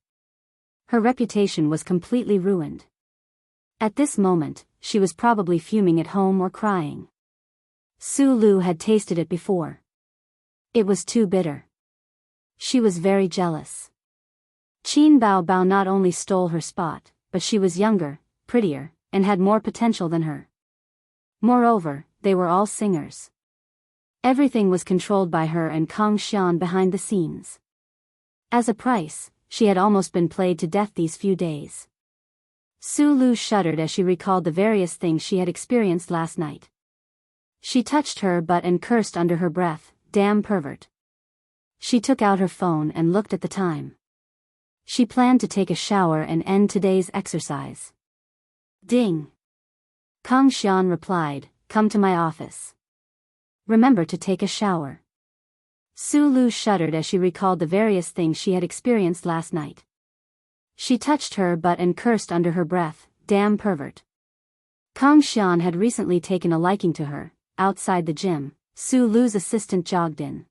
Her reputation was completely ruined. At this moment, she was probably fuming at home or crying. Su Lu had tasted it before. It was too bitter. She was very jealous. Qin Bao Bao not only stole her spot, but she was younger, prettier, and had more potential than her. Moreover, they were all singers. Everything was controlled by her and Kang Xian behind the scenes. As a price, she had almost been played to death these few days. Su Lu shuddered as she recalled the various things she had experienced last night. She touched her butt and cursed under her breath, "Damn pervert." She took out her phone and looked at the time. She planned to take a shower and end today's exercise. Ding. Kang Xian replied, "Come to my office. Remember to take a shower." Su Lu shuddered as she recalled the various things she had experienced last night. She touched her butt and cursed under her breath, "Damn pervert." Kang Xian had recently taken a liking to her. Outside the gym, Su Lu's assistant jogged in.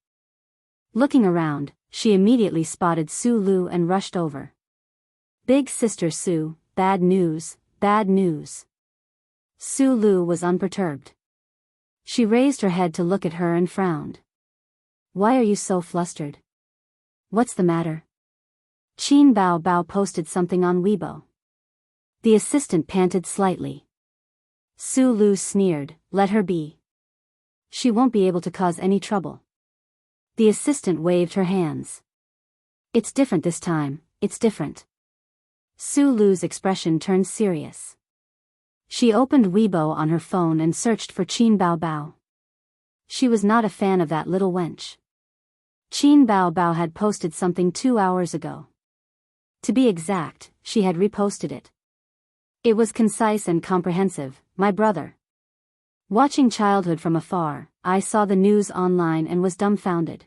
Looking around, she immediately spotted Su Lu and rushed over. "Big sister Su, bad news, bad news." Su Lu was unperturbed. She raised her head to look at her and frowned. "Why are you so flustered? What's the matter?" Qin Bao Bao posted something on Weibo. The assistant panted slightly. Su Lu sneered, "Let her be. She won't be able to cause any trouble." The assistant waved her hands. "It's different this time, it's different." Su Lu's expression turned serious. She opened Weibo on her phone and searched for Qin Bao Bao. She was not a fan of that little wench. Qin Bao Bao had posted something 2 hours ago. To be exact, she had reposted it. It was concise and comprehensive. "My brother. Watching childhood from afar, I saw the news online and was dumbfounded.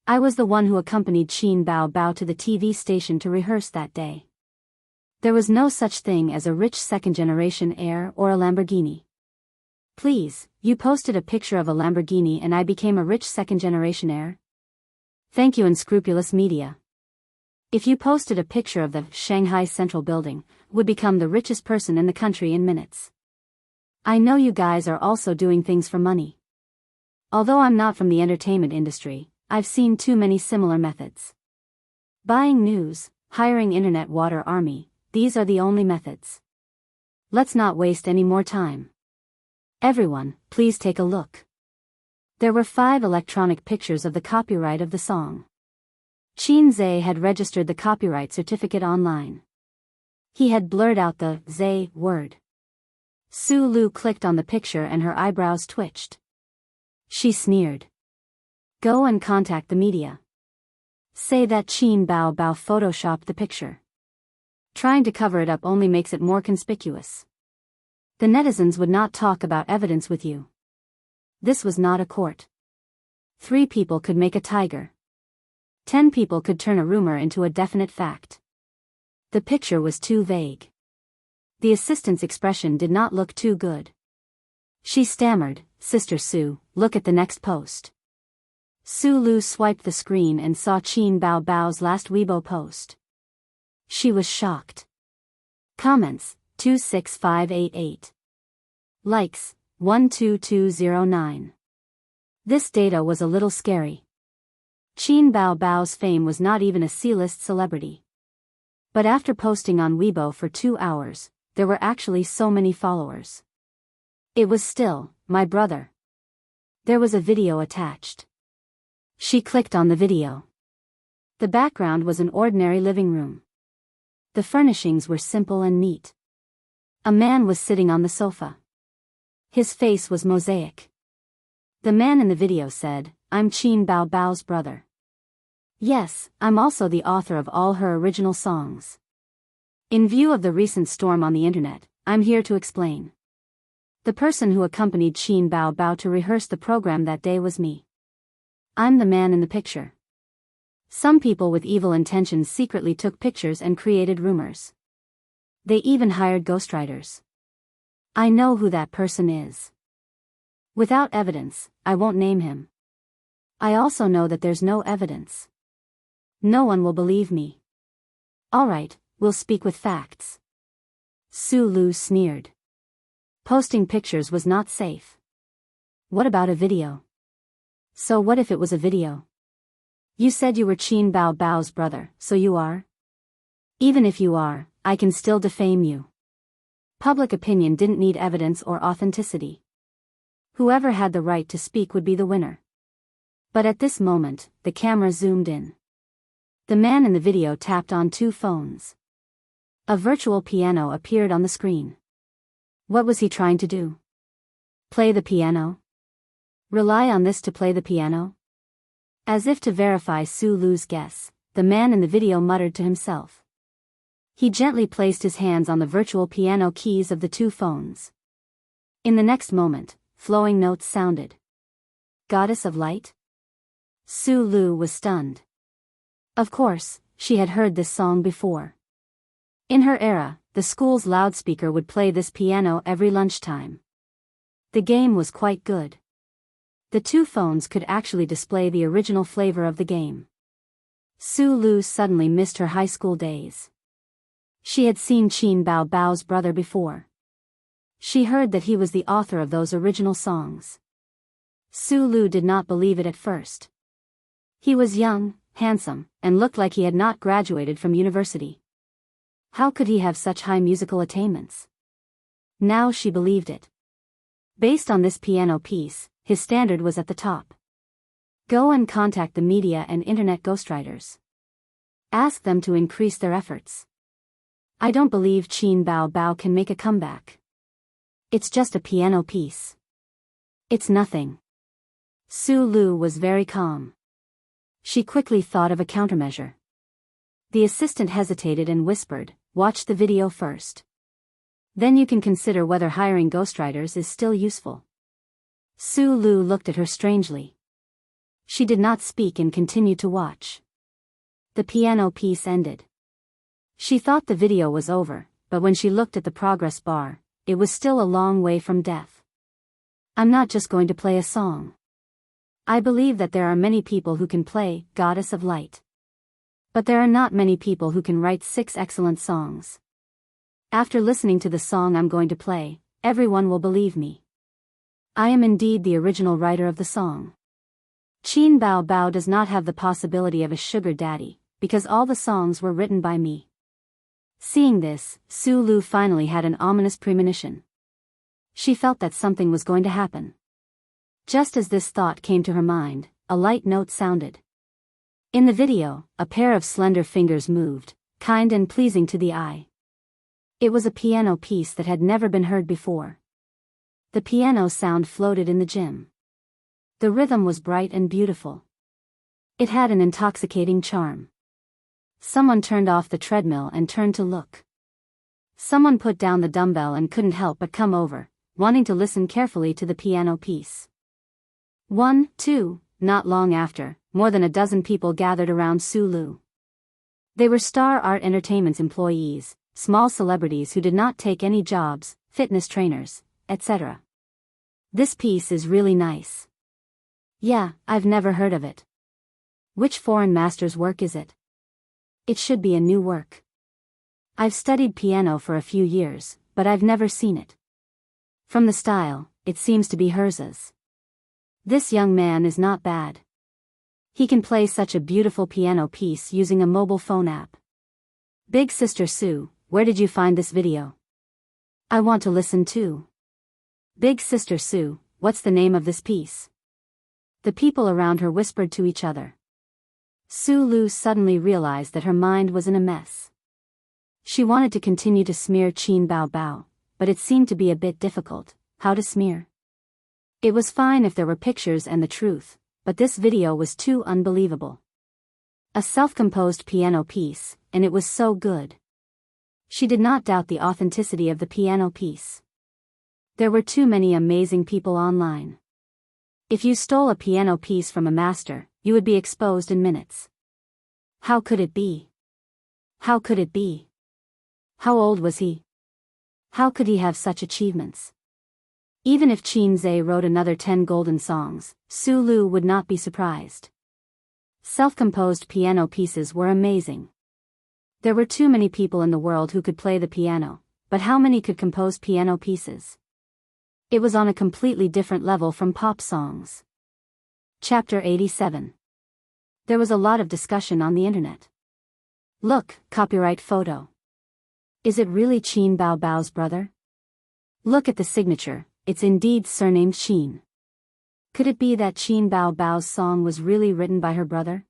I was the one who accompanied Qin Bao Bao to the TV station to rehearse that day. There was no such thing as a rich second-generation heir or a Lamborghini. Please, you posted a picture of a Lamborghini and I became a rich second-generation heir? Thank you, unscrupulous media. If you posted a picture of the Shanghai Central Building, would become the richest person in the country in minutes. I know you guys are also doing things for money. Although I'm not from the entertainment industry, I've seen too many similar methods. Buying news, hiring internet water army, these are the only methods. Let's not waste any more time. Everyone, please take a look." There were 5 electronic pictures of the copyright of the song. Qin Zhe had registered the copyright certificate online. He had blurred out the Zhe word. Su Lu clicked on the picture and her eyebrows twitched. She sneered. "Go and contact the media. Say that Qin Bao Bao photoshopped the picture. Trying to cover it up only makes it more conspicuous. The netizens would not talk about evidence with you. This was not a court. 3 people could make a tiger. 10 people could turn a rumor into a definite fact. The picture was too vague." The assistant's expression did not look too good. She stammered, "Sister Su, look at the next post." Su Lu swiped the screen and saw Qin Bao Bao's last Weibo post. She was shocked. Comments, 26588. Likes, 12209. This data was a little scary. Qin Bao Bao's fame was not even a C-list celebrity. But after posting on Weibo for 2 hours, there were actually so many followers. It was still, "My brother." There was a video attached. She clicked on the video. The background was an ordinary living room. The furnishings were simple and neat. A man was sitting on the sofa. His face was mosaic. The man in the video said, "I'm Qin Bao Bao's brother. Yes, I'm also the author of all her original songs. In view of the recent storm on the internet, I'm here to explain. The person who accompanied Qin Bao Bao to rehearse the program that day was me. I'm the man in the picture. Some people with evil intentions secretly took pictures and created rumors. They even hired ghostwriters. I know who that person is. Without evidence, I won't name him. I also know that there's no evidence. No one will believe me. Alright, we'll speak with facts. Sulu sneered. Posting pictures was not safe. What about a video? So what if it was a video? You said you were Qin Bao Bao's brother, so you are? Even if you are, I can still defame you. Public opinion didn't need evidence or authenticity. Whoever had the right to speak would be the winner. But at this moment, the camera zoomed in. The man in the video tapped on 2 phones. A virtual piano appeared on the screen. What was he trying to do? Play the piano? Rely on this to play the piano? As if to verify Sulu's guess, the man in the video muttered to himself. He gently placed his hands on the virtual piano keys of the 2 phones. In the next moment, flowing notes sounded. Goddess of Light? Sulu was stunned. Of course, she had heard this song before. In her era, the school's loudspeaker would play this piano every lunchtime. The game was quite good. The 2 phones could actually display the original flavor of the game. Sulu suddenly missed her high school days. She had seen Qin Bao Bao's brother before. She heard that he was the author of those original songs. Sulu did not believe it at first. He was young, handsome, and looked like he had not graduated from university. How could he have such high musical attainments? Now she believed it. Based on this piano piece, his standard was at the top. Go and contact the media and internet ghostwriters. Ask them to increase their efforts. I don't believe Qin Bao Bao can make a comeback. It's just a piano piece. It's nothing. Sulu was very calm. She quickly thought of a countermeasure. The assistant hesitated and whispered, "Watch the video first. Then you can consider whether hiring ghostwriters is still useful." Sulu looked at her strangely. She did not speak and continued to watch. The piano piece ended. She thought the video was over, but when she looked at the progress bar, it was still a long way from death. I'm not just going to play a song. I believe that there are many people who can play Goddess of Light. But there are not many people who can write 6 excellent songs. After listening to the song I'm going to play, everyone will believe me. I am indeed the original writer of the song. Qin Bao Bao does not have the possibility of a sugar daddy, because all the songs were written by me. Seeing this, Sulu finally had an ominous premonition. She felt that something was going to happen. Just as this thought came to her mind, a light note sounded. In the video, a pair of slender fingers moved, kind and pleasing to the eye. It was a piano piece that had never been heard before. The piano sound floated in the gym. The rhythm was bright and beautiful. It had an intoxicating charm. Someone turned off the treadmill and turned to look. Someone put down the dumbbell and couldn't help but come over, wanting to listen carefully to the piano piece. 1, 2, not long after, more than a dozen people gathered around Sulu. They were Star Art Entertainment's employees, small celebrities who did not take any jobs, fitness trainers, etc. This piece is really nice. Yeah, I've never heard of it. Which foreign master's work is it? It should be a new work. I've studied piano for a few years, but I've never seen it. From the style, it seems to be hers. This young man is not bad. He can play such a beautiful piano piece using a mobile phone app. Big Sister Sue, where did you find this video? I want to listen too. Big Sister Sue, what's the name of this piece? The people around her whispered to each other. Sulu suddenly realized that her mind was in a mess. She wanted to continue to smear Qin Bao Bao, but it seemed to be a bit difficult. How to smear? It was fine if there were pictures and the truth, but this video was too unbelievable. A self-composed piano piece, and it was so good. She did not doubt the authenticity of the piano piece. There were too many amazing people online. If you stole a piano piece from a master, you would be exposed in minutes. How could it be? How could it be? How old was he? How could he have such achievements? Even if Qin Zhe wrote another 10 golden songs, Sulu would not be surprised. Self-composed piano pieces were amazing. There were too many people in the world who could play the piano, but how many could compose piano pieces? It was on a completely different level from pop songs. Chapter 87. There was a lot of discussion on the internet. Look, copyright photo. Is it really Qin Bao Bao's brother? Look at the signature, it's indeed surnamed Qin. Could it be that Qin Bao Bao's song was really written by her brother?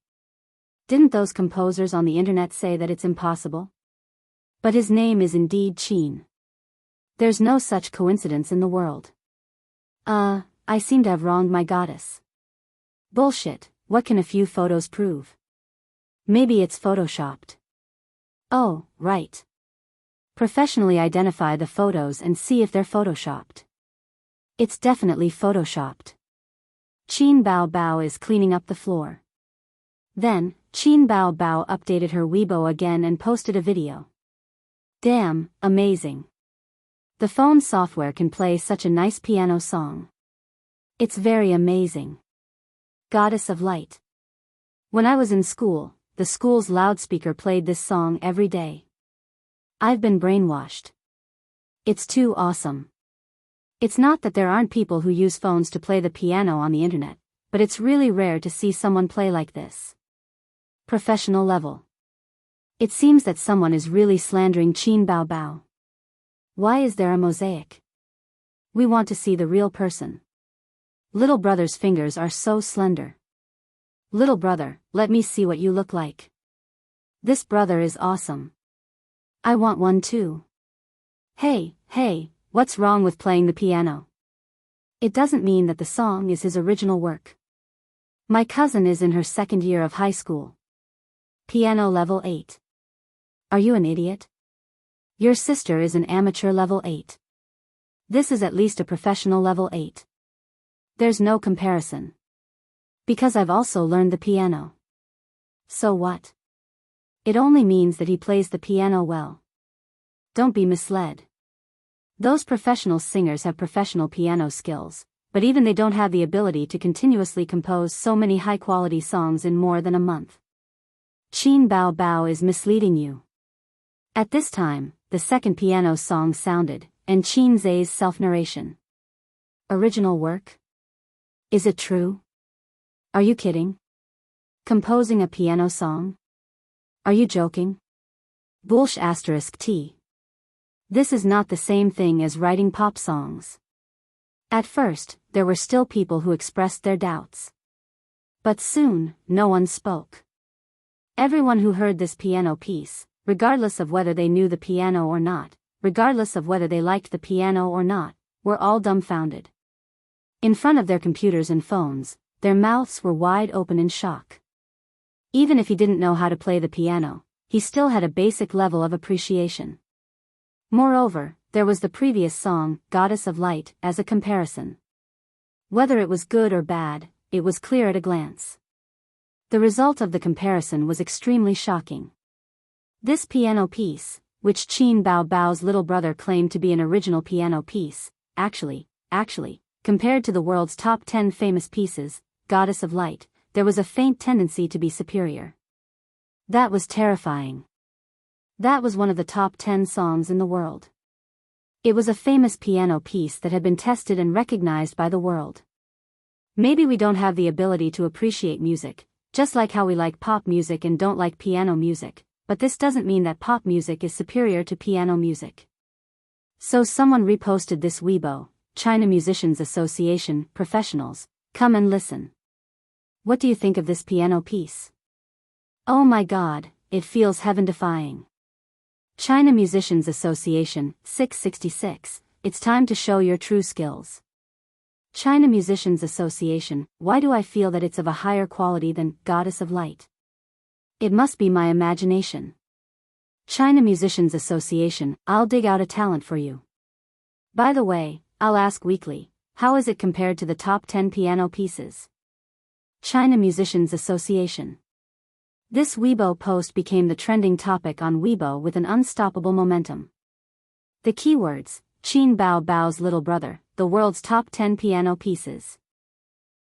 Didn't those composers on the internet say that it's impossible? But his name is indeed Qin. There's no such coincidence in the world. I seem to have wronged my goddess. Bullshit, what can a few photos prove? Maybe it's photoshopped. Oh, right. Professionally identify the photos and see if they're photoshopped. It's definitely photoshopped. Qin Bao Bao is cleaning up the floor. Then, Qin Bao Bao updated her Weibo again and posted a video. Damn, amazing. The phone software can play such a nice piano song. It's very amazing. Goddess of Light. When I was in school, the school's loudspeaker played this song every day. I've been brainwashed. It's too awesome. It's not that there aren't people who use phones to play the piano on the internet, but it's really rare to see someone play like this. Professional level. It seems that someone is really slandering Qin Bao Bao. Why is there a mosaic? We want to see the real person. Little brother's fingers are so slender. Little brother, let me see what you look like. This brother is awesome. I want one too. Hey, what's wrong with playing the piano? It doesn't mean that the song is his original work. My cousin is in her second year of high school. Piano level 8. Are you an idiot? Your sister is an amateur level 8. This is at least a professional level 8. There's no comparison. Because I've also learned the piano. So what? It only means that he plays the piano well. Don't be misled. Those professional singers have professional piano skills, but even they don't have the ability to continuously compose so many high-quality songs in more than a month. Qin Bao Bao is misleading you. At this time, the second piano song sounded, and Qin Zhe's self-narration. Original work? Is it true? Are you kidding? Composing a piano song? Are you joking? Bullsh *T. This is not the same thing as writing pop songs. At first, there were still people who expressed their doubts. But soon, no one spoke. Everyone who heard this piano piece, regardless of whether they knew the piano or not, regardless of whether they liked the piano or not, were all dumbfounded. In front of their computers and phones, their mouths were wide open in shock. Even if he didn't know how to play the piano, he still had a basic level of appreciation. Moreover, there was the previous song, Goddess of Light, as a comparison. Whether it was good or bad, it was clear at a glance. The result of the comparison was extremely shocking. This piano piece, which Qin Bao Bao's little brother claimed to be an original piano piece, actually, compared to the world's top 10 famous pieces, Goddess of Light, there was a faint tendency to be superior. That was terrifying. That was one of the top 10 songs in the world. It was a famous piano piece that had been tested and recognized by the world. Maybe we don't have the ability to appreciate music, just like how we like pop music and don't like piano music, but this doesn't mean that pop music is superior to piano music. So someone reposted this Weibo, China Musicians Association, professionals, come and listen. What do you think of this piano piece? Oh my god, it feels heaven-defying. China Musicians Association, 666, it's time to show your true skills. China Musicians Association, why do I feel that it's of a higher quality than Goddess of Light? It must be my imagination. China Musicians Association, I'll dig out a talent for you. By the way, I'll ask weekly, how is it compared to the top 10 piano pieces? China Musicians Association. This Weibo post became the trending topic on Weibo with an unstoppable momentum. The keywords, Qin Bao Bao's little brother, the world's top 10 piano pieces.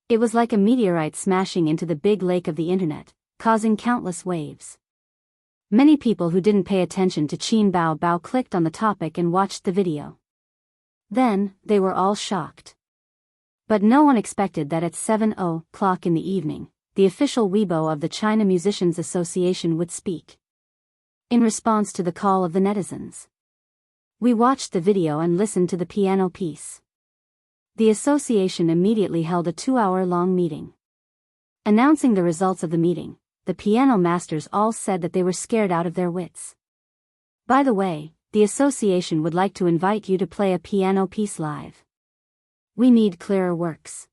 It was like a meteorite smashing into the big lake of the internet, causing countless waves. Many people who didn't pay attention to Qin Bao Bao clicked on the topic and watched the video. Then, they were all shocked. But no one expected that at 7:00 in the evening, the official Weibo of the China Musicians Association would speak. In response to the call of the netizens, we watched the video and listened to the piano piece. The association immediately held a 2-hour-long meeting. Announcing the results of the meeting, the piano masters all said that they were scared out of their wits. By the way, the association would like to invite you to play a piano piece live. We need clearer works.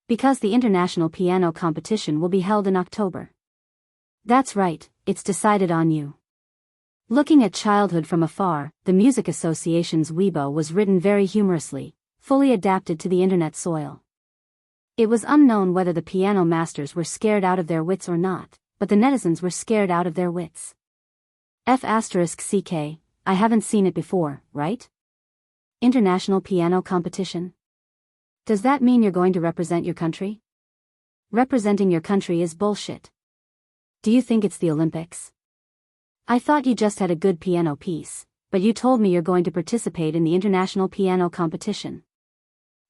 Because the international piano competition will be held in October. That's right, it's decided on you. Looking at childhood from afar, the Music Association's Weibo was written very humorously, fully adapted to the internet soil. It was unknown whether the piano masters were scared out of their wits or not, but the netizens were scared out of their wits. F***CK, I haven't seen it before, right? International piano competition? Does that mean you're going to represent your country? Representing your country is bullshit. Do you think it's the Olympics? I thought you just had a good piano piece, but you told me you're going to participate in the international piano competition.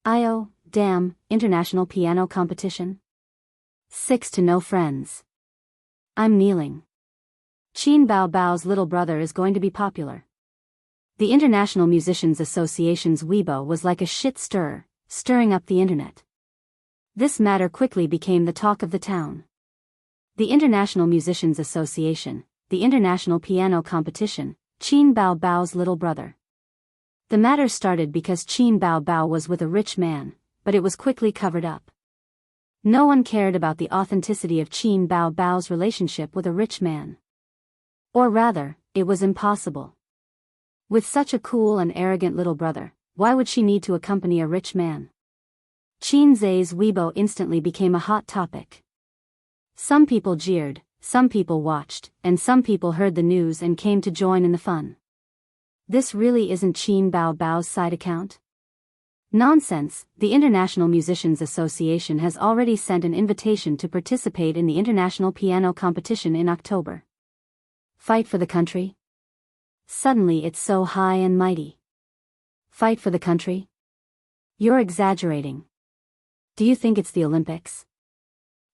Oh, damn, international piano competition? 6 to no friends. I'm kneeling. Qin Bao Bao's little brother is going to be popular. The International Musicians Association's Weibo was like a shit stirrer, stirring up the internet. This matter quickly became the talk of the town. The International Musicians Association, the International Piano Competition, Qin Bao Bao's little brother. The matter started because Qin Bao Bao was with a rich man, but it was quickly covered up. No one cared about the authenticity of Qin Bao Bao's relationship with a rich man. Or rather, it was impossible. With such a cool and arrogant little brother, why would she need to accompany a rich man? Qin Zai's Weibo instantly became a hot topic. Some people jeered, some people watched, and some people heard the news and came to join in the fun. This really isn't Qin Bao Bao's side account? Nonsense, the International Musicians Association has already sent an invitation to participate in the International Piano Competition in October. Fight for the country? Suddenly it's so high and mighty. Fight for the country? You're exaggerating. Do you think it's the Olympics?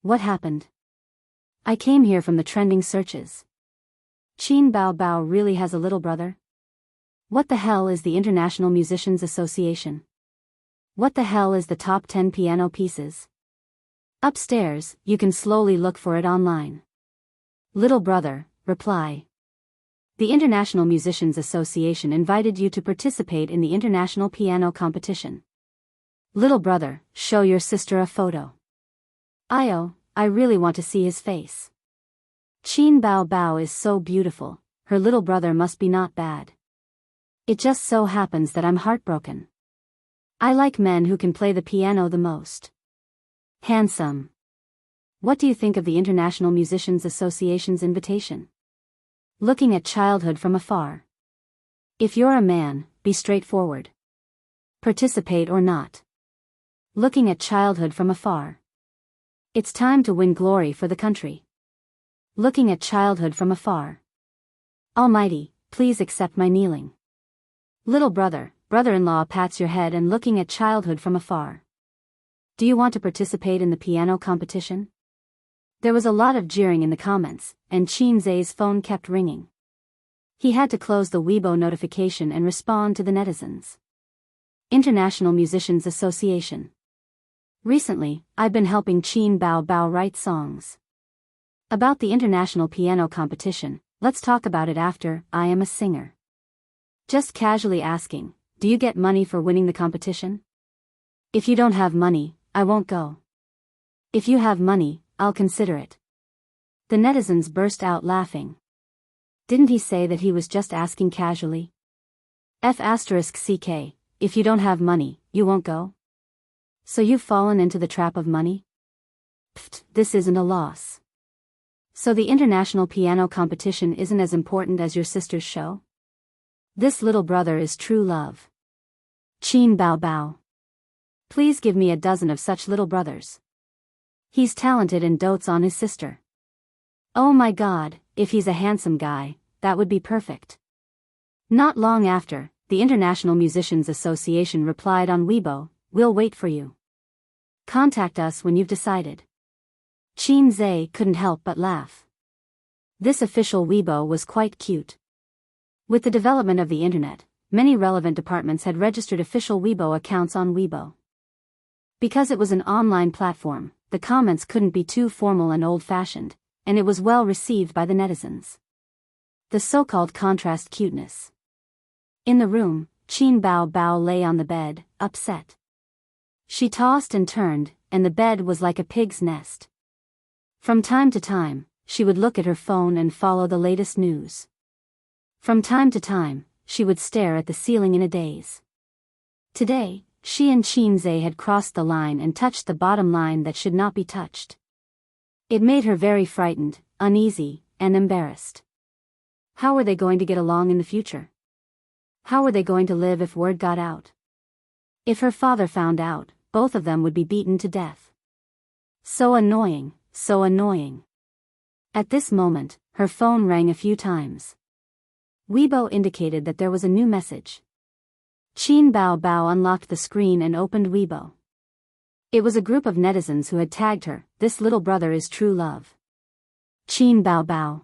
What happened? I came here from the trending searches. Qin Bao Bao really has a little brother? What the hell is the International Musicians Association? What the hell is the top 10 piano pieces? Upstairs, you can slowly look for it online. Little brother, reply. The International Musicians Association invited you to participate in the International Piano Competition. Little brother, show your sister a photo. I really want to see his face. Qin Bao Bao is so beautiful, her little brother must be not bad. It just so happens that I'm heartbroken. I like men who can play the piano the most. Handsome. What do you think of the International Musicians Association's invitation? Looking at childhood from afar. If you're a man, be straightforward. Participate or not. Looking at childhood from afar. It's time to win glory for the country. Looking at childhood from afar. Almighty, please accept my kneeling. Little brother, brother-in-law pats your head and looking at childhood from afar. Do you want to participate in the piano competition? There was a lot of jeering in the comments, and Qin Zai's phone kept ringing. He had to close the Weibo notification and respond to the netizens. International Musicians Association. Recently, I've been helping Qin Bao Bao write songs. About the International Piano Competition, let's talk about it after. I am a singer. Just casually asking, do you get money for winning the competition? If you don't have money, I won't go. If you have money, I'll consider it. The netizens burst out laughing. Didn't he say that he was just asking casually? F***CK, if you don't have money, you won't go? So you've fallen into the trap of money? Pfft, this isn't a loss. So the International Piano Competition isn't as important as your sister's show? This little brother is true love. Qin Bao Bao. Please give me a dozen of such little brothers. He's talented and dotes on his sister. Oh my god, if he's a handsome guy, that would be perfect. Not long after, the International Musicians Association replied on Weibo, "We'll wait for you. Contact us when you've decided." Qin Zhe couldn't help but laugh. This official Weibo was quite cute. With the development of the internet, many relevant departments had registered official Weibo accounts on Weibo. Because it was an online platform, the comments couldn't be too formal and old-fashioned, and it was well received by the netizens. The so-called contrast cuteness. In the room, Qin Bao Bao lay on the bed, upset. She tossed and turned, and the bed was like a pig's nest. From time to time, she would look at her phone and follow the latest news. From time to time, she would stare at the ceiling in a daze. Today, she and Qin Zhe had crossed the line and touched the bottom line that should not be touched. It made her very frightened, uneasy, and embarrassed. How were they going to get along in the future? How were they going to live if word got out? If her father found out, both of them would be beaten to death. So annoying, so annoying. At this moment, her phone rang a few times. Weibo indicated that there was a new message. Qin Bao Bao unlocked the screen and opened Weibo. It was a group of netizens who had tagged her, "This little brother is true love." Qin Bao Bao.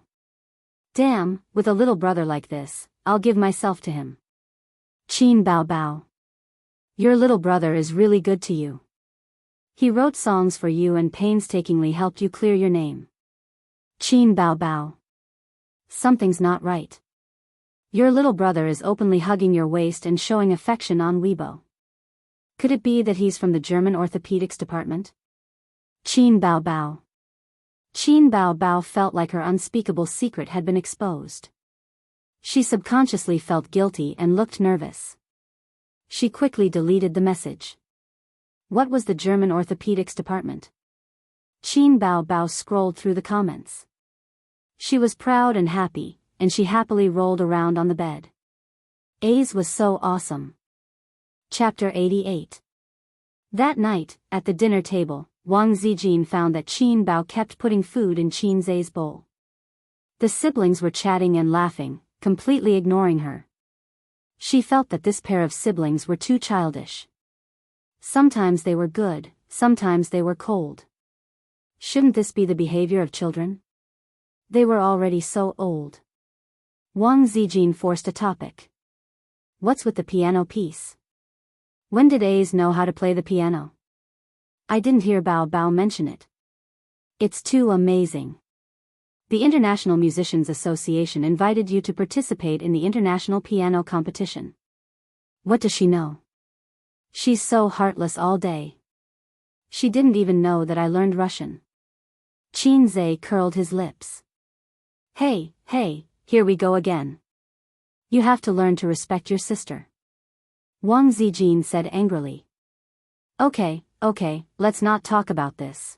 Damn, with a little brother like this, I'll give myself to him. Qin Bao Bao. Your little brother is really good to you. He wrote songs for you and painstakingly helped you clear your name. Qin Bao Bao. Something's not right. Your little brother is openly hugging your waist and showing affection on Weibo. Could it be that he's from the German orthopedics department? Qin Bao Bao. Qin Bao Bao felt like her unspeakable secret had been exposed. She subconsciously felt guilty and looked nervous. She quickly deleted the message. What was the German orthopedics department? Qin Bao Bao scrolled through the comments. She was proud and happy, and she happily rolled around on the bed. A's was so awesome. Chapter 88. That night, at the dinner table, Wang Zijin found that Qin Bao kept putting food in Qin Zhe's bowl. The siblings were chatting and laughing, completely ignoring her. She felt that this pair of siblings were too childish. Sometimes they were good, sometimes they were cold. Shouldn't this be the behavior of children? They were already so old. Wang Zijin forced a topic. What's with the piano piece? When did A's know how to play the piano? I didn't hear Bao Bao mention it. It's too amazing. The International Musicians Association invited you to participate in the International Piano Competition. What does she know? She's so heartless all day. She didn't even know that I learned Russian. Qin Zhe curled his lips. Hey, here we go again. You have to learn to respect your sister. Wang Zijin said angrily. Okay, let's not talk about this.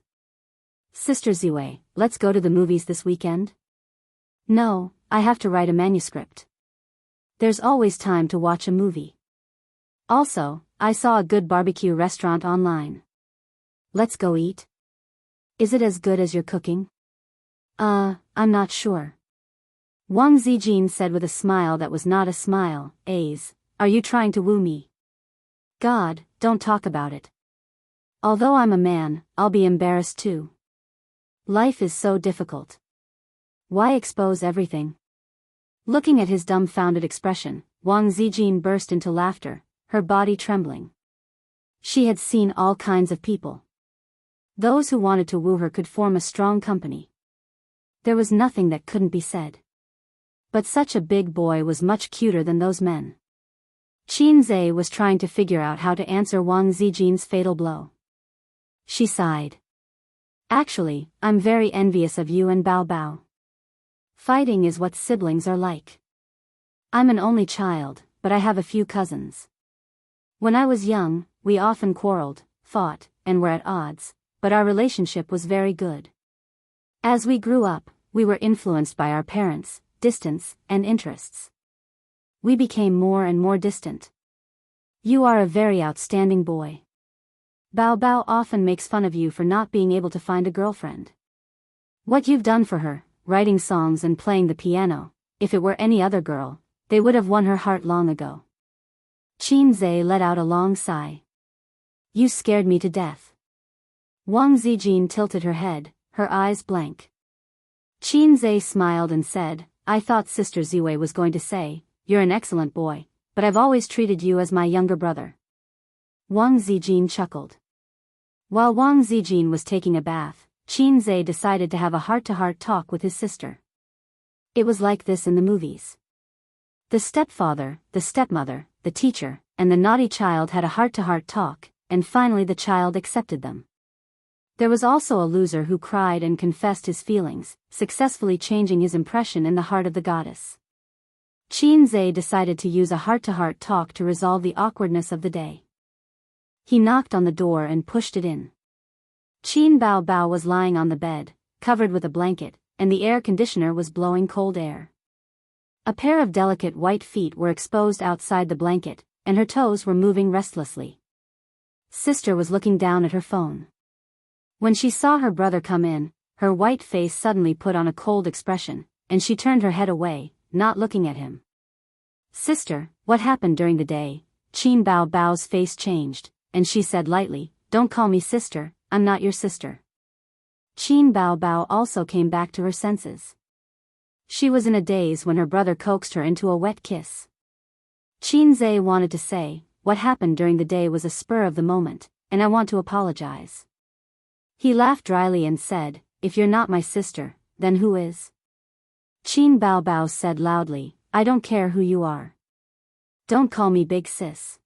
Sister Ziwei, let's go to the movies this weekend? No, I have to write a manuscript. There's always time to watch a movie. Also, I saw a good barbecue restaurant online. Let's go eat? Is it as good as your cooking? I'm not sure. Wang Zijin said with a smile that was not a smile. A's, are you trying to woo me? God, don't talk about it. Although I'm a man, I'll be embarrassed too. Life is so difficult. Why expose everything? Looking at his dumbfounded expression, Wang Zijin burst into laughter, her body trembling. She had seen all kinds of people. Those who wanted to woo her could form a strong company. There was nothing that couldn't be said. But such a big boy was much cuter than those men. Qin Zhe was trying to figure out how to answer Wang Zijin's fatal blow. She sighed. Actually, I'm very envious of you and Bao Bao. Fighting is what siblings are like. I'm an only child, but I have a few cousins. When I was young, we often quarreled, fought, and were at odds, but our relationship was very good. As we grew up, we were influenced by our parents, distance, and interests. We became more and more distant. You are a very outstanding boy. Bao Bao often makes fun of you for not being able to find a girlfriend. What you've done for her, writing songs and playing the piano. If it were any other girl, they would have won her heart long ago. Qinze let out a long sigh. You scared me to death. Wang Zijin tilted her head, her eyes blank. Qinze smiled and said, I thought Sister Ziwei was going to say, you're an excellent boy, but I've always treated you as my younger brother. Wang Zijin chuckled. While Wang Zijin was taking a bath, Qinze decided to have a heart-to-heart talk with his sister. It was like this in the movies. The stepfather, the stepmother, the teacher, and the naughty child had a heart-to-heart talk, and finally the child accepted them. There was also a loser who cried and confessed his feelings, successfully changing his impression in the heart of the goddess. Qinze decided to use a heart-to-heart talk to resolve the awkwardness of the day. He knocked on the door and pushed it in. Qin Bao Bao was lying on the bed, covered with a blanket, and the air conditioner was blowing cold air. A pair of delicate white feet were exposed outside the blanket, and her toes were moving restlessly. Sister was looking down at her phone. When she saw her brother come in, her white face suddenly put on a cold expression, and she turned her head away, not looking at him. Sister, what happened during the day? Qin Bao Bao's face changed, and she said lightly, Don't call me sister, I'm not your sister. Qin Bao Bao also came back to her senses. She was in a daze when her brother coaxed her into a wet kiss. Qinze wanted to say, what happened during the day was a spur of the moment, and I want to apologize. He laughed dryly and said, if you're not my sister, then who is? Qin Bao Bao said loudly, I don't care who you are. Don't call me big sis.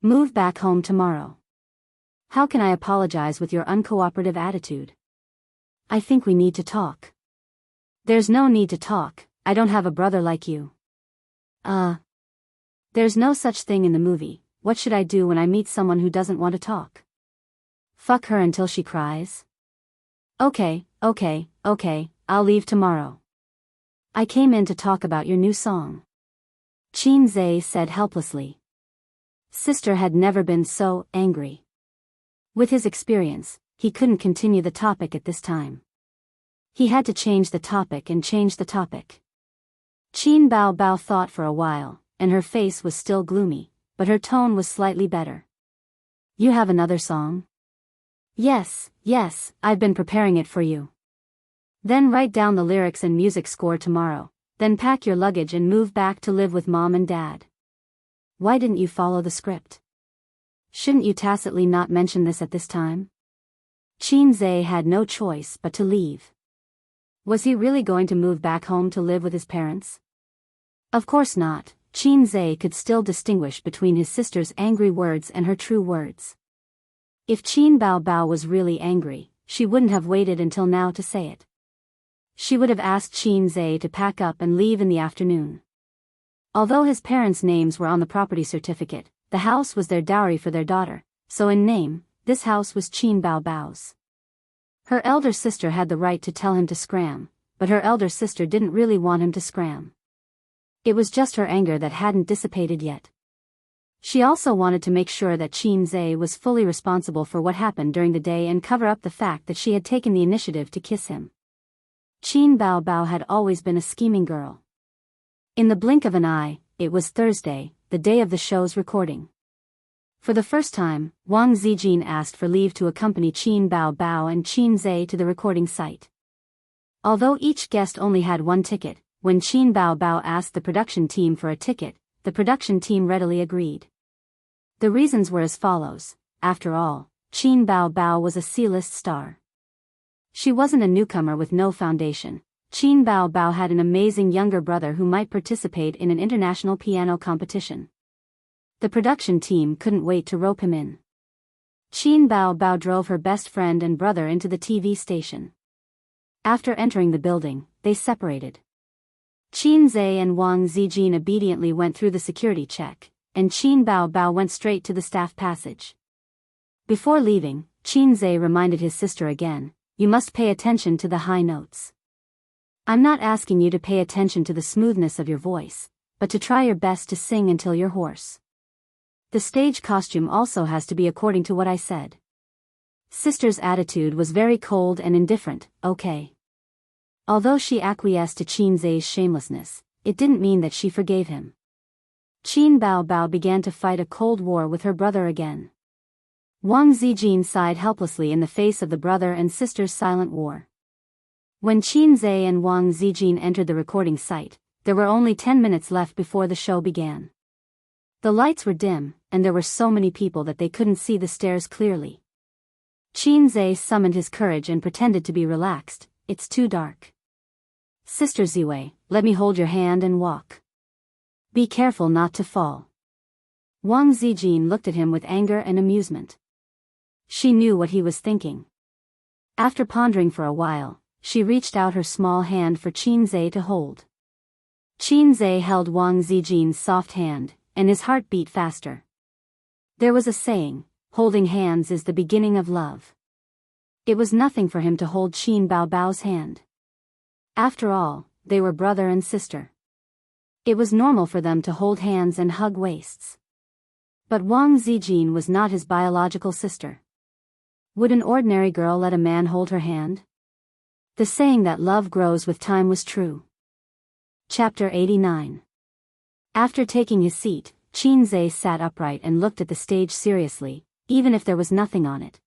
Move back home tomorrow. How can I apologize with your uncooperative attitude? I think we need to talk. There's no need to talk, I don't have a brother like you. There's no such thing in the movie. What should I do when I meet someone who doesn't want to talk? Fuck her until she cries? Okay, I'll leave tomorrow. I came in to talk about your new song. Qinze said helplessly. Sister had never been so angry. With his experience, he couldn't continue the topic at this time. He had to change the topic and change the topic. Qin Bao Bao thought for a while, and her face was still gloomy, but her tone was slightly better. You have another song? Yes, I've been preparing it for you. Then write down the lyrics and music score tomorrow, then pack your luggage and move back to live with mom and dad. Why didn't you follow the script? Shouldn't you tacitly not mention this at this time? Qinze had no choice but to leave. Was he really going to move back home to live with his parents? Of course not. Qinze could still distinguish between his sister's angry words and her true words. If Qin Bao Bao was really angry, she wouldn't have waited until now to say it. She would have asked Qinze to pack up and leave in the afternoon. Although his parents' names were on the property certificate, the house was their dowry for their daughter, so in name, this house was Qin Bao Bao's. Her elder sister had the right to tell him to scram, but her elder sister didn't really want him to scram. It was just her anger that hadn't dissipated yet. She also wanted to make sure that Qinze was fully responsible for what happened during the day and cover up the fact that she had taken the initiative to kiss him. Qin Bao Bao had always been a scheming girl. In the blink of an eye, it was Thursday, the day of the show's recording. For the first time, Wang Zijin asked for leave to accompany Qin Bao Bao and Qinze to the recording site. Although each guest only had one ticket, when Qin Bao Bao asked the production team for a ticket, the production team readily agreed. The reasons were as follows. After all, Qin Bao Bao was a C-list star. She wasn't a newcomer with no foundation. Qin Bao Bao had an amazing younger brother who might participate in an international piano competition. The production team couldn't wait to rope him in. Qin Bao Bao drove her best friend and brother into the TV station. After entering the building, they separated. Qinze and Wang Zijin obediently went through the security check, and Qin Bao Bao went straight to the staff passage. Before leaving, Qinze reminded his sister again, you must pay attention to the high notes. I'm not asking you to pay attention to the smoothness of your voice, but to try your best to sing until you're hoarse. The stage costume also has to be according to what I said. Sister's attitude was very cold and indifferent. Okay. Although she acquiesced to Qin Zai's shamelessness, it didn't mean that she forgave him. Qin Baobao began to fight a cold war with her brother again. Wang Zijin sighed helplessly in the face of the brother and sister's silent war. When Qin Zai and Wang Zijin entered the recording site, there were only 10 minutes left before the show began. The lights were dim, and there were so many people that they couldn't see the stairs clearly. Qin Zai summoned his courage and pretended to be relaxed. It's too dark. Sister Ziwei, let me hold your hand and walk. Be careful not to fall. Wang Zijin looked at him with anger and amusement. She knew what he was thinking. After pondering for a while, she reached out her small hand for Qin Zai to hold. Qin Zai held Wang Zijin's soft hand, and his heart beat faster. There was a saying, holding hands is the beginning of love. It was nothing for him to hold Qin Baobao's hand. After all, they were brother and sister. It was normal for them to hold hands and hug waists. But Wang Zijin was not his biological sister. Would an ordinary girl let a man hold her hand? The saying that love grows with time was true. Chapter 89. After taking his seat, Qin Zai sat upright and looked at the stage seriously, even if there was nothing on it.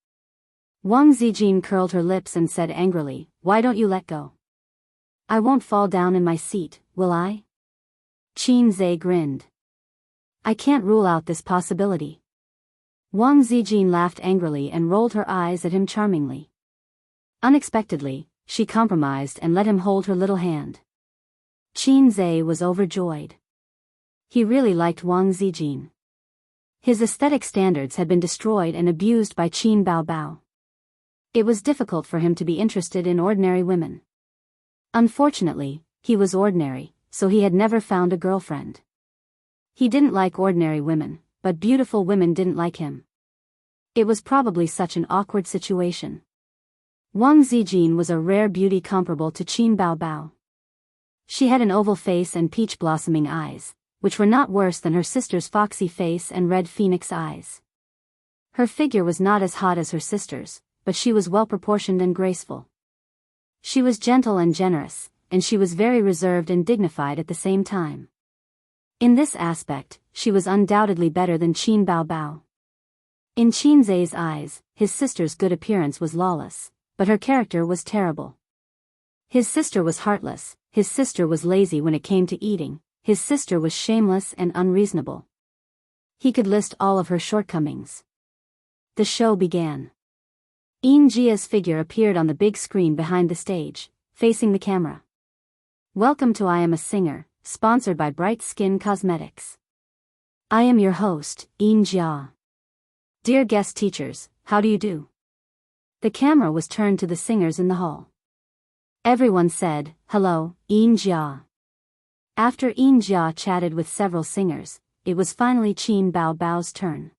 Wang Zijin curled her lips and said angrily, "Why don't you let go? I won't fall down in my seat, will I?" Qin Zai grinned. "I can't rule out this possibility." Wang Zijin laughed angrily and rolled her eyes at him charmingly. Unexpectedly, she compromised and let him hold her little hand. Qin Zai was overjoyed. He really liked Wang Zijin. His aesthetic standards had been destroyed and abused by Qin Baobao. It was difficult for him to be interested in ordinary women. Unfortunately, he was ordinary, so he had never found a girlfriend. He didn't like ordinary women, but beautiful women didn't like him. It was probably such an awkward situation. Wang Zijin was a rare beauty comparable to Qin Baobao. She had an oval face and peach-blossoming eyes, which were not worse than her sister's foxy face and red phoenix eyes. Her figure was not as hot as her sister's, but she was well-proportioned and graceful. She was gentle and generous, and she was very reserved and dignified at the same time. In this aspect, she was undoubtedly better than Qin Baobao. In Qin Zai's eyes, his sister's good appearance was lawless, but her character was terrible. His sister was heartless, his sister was lazy when it came to eating, his sister was shameless and unreasonable. He could list all of her shortcomings. The show began. Yin Jia's figure appeared on the big screen behind the stage, facing the camera. Welcome to I Am a Singer, sponsored by Bright Skin Cosmetics. I am your host, Yin Jia. Dear guest teachers, how do you do? The camera was turned to the singers in the hall. Everyone said, "Hello, Yin Jia." After Yin Jia chatted with several singers, it was finally Qin Baobao's turn.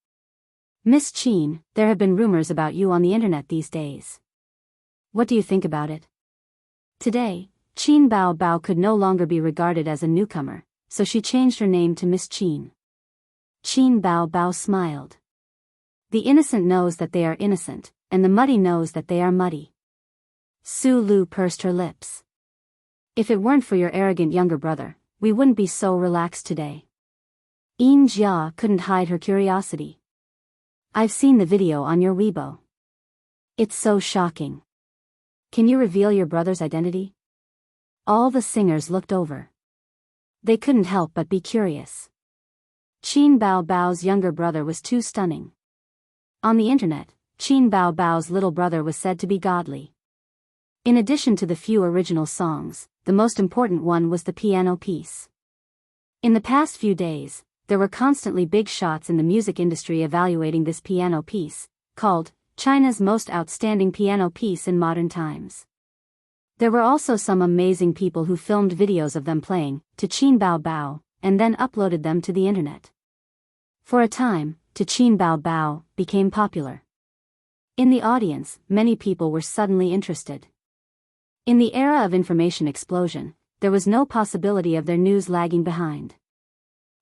"Miss Qin, there have been rumors about you on the internet these days. What do you think about it?" Today, Qin Baobao could no longer be regarded as a newcomer, so she changed her name to Miss Qin. Qin Baobao smiled. The innocent knows that they are innocent, and the muddy knows that they are muddy. Su Lu pursed her lips. If it weren't for your arrogant younger brother, we wouldn't be so relaxed today. Yin Jia couldn't hide her curiosity. I've seen the video on your Weibo. It's so shocking. Can you reveal your brother's identity? All the singers looked over. They couldn't help but be curious. Qin Baobao's younger brother was too stunning. On the internet, Qin Baobao's little brother was said to be godly. In addition to the few original songs, the most important one was the piano piece. In the past few days, there were constantly big shots in the music industry evaluating this piano piece, called China's most outstanding piano piece in modern times. There were also some amazing people who filmed videos of them playing to Qin Baobao and then uploaded them to the internet. For a time, To Qin Baobao became popular. In the audience, many people were suddenly interested. In the era of information explosion, there was no possibility of their news lagging behind.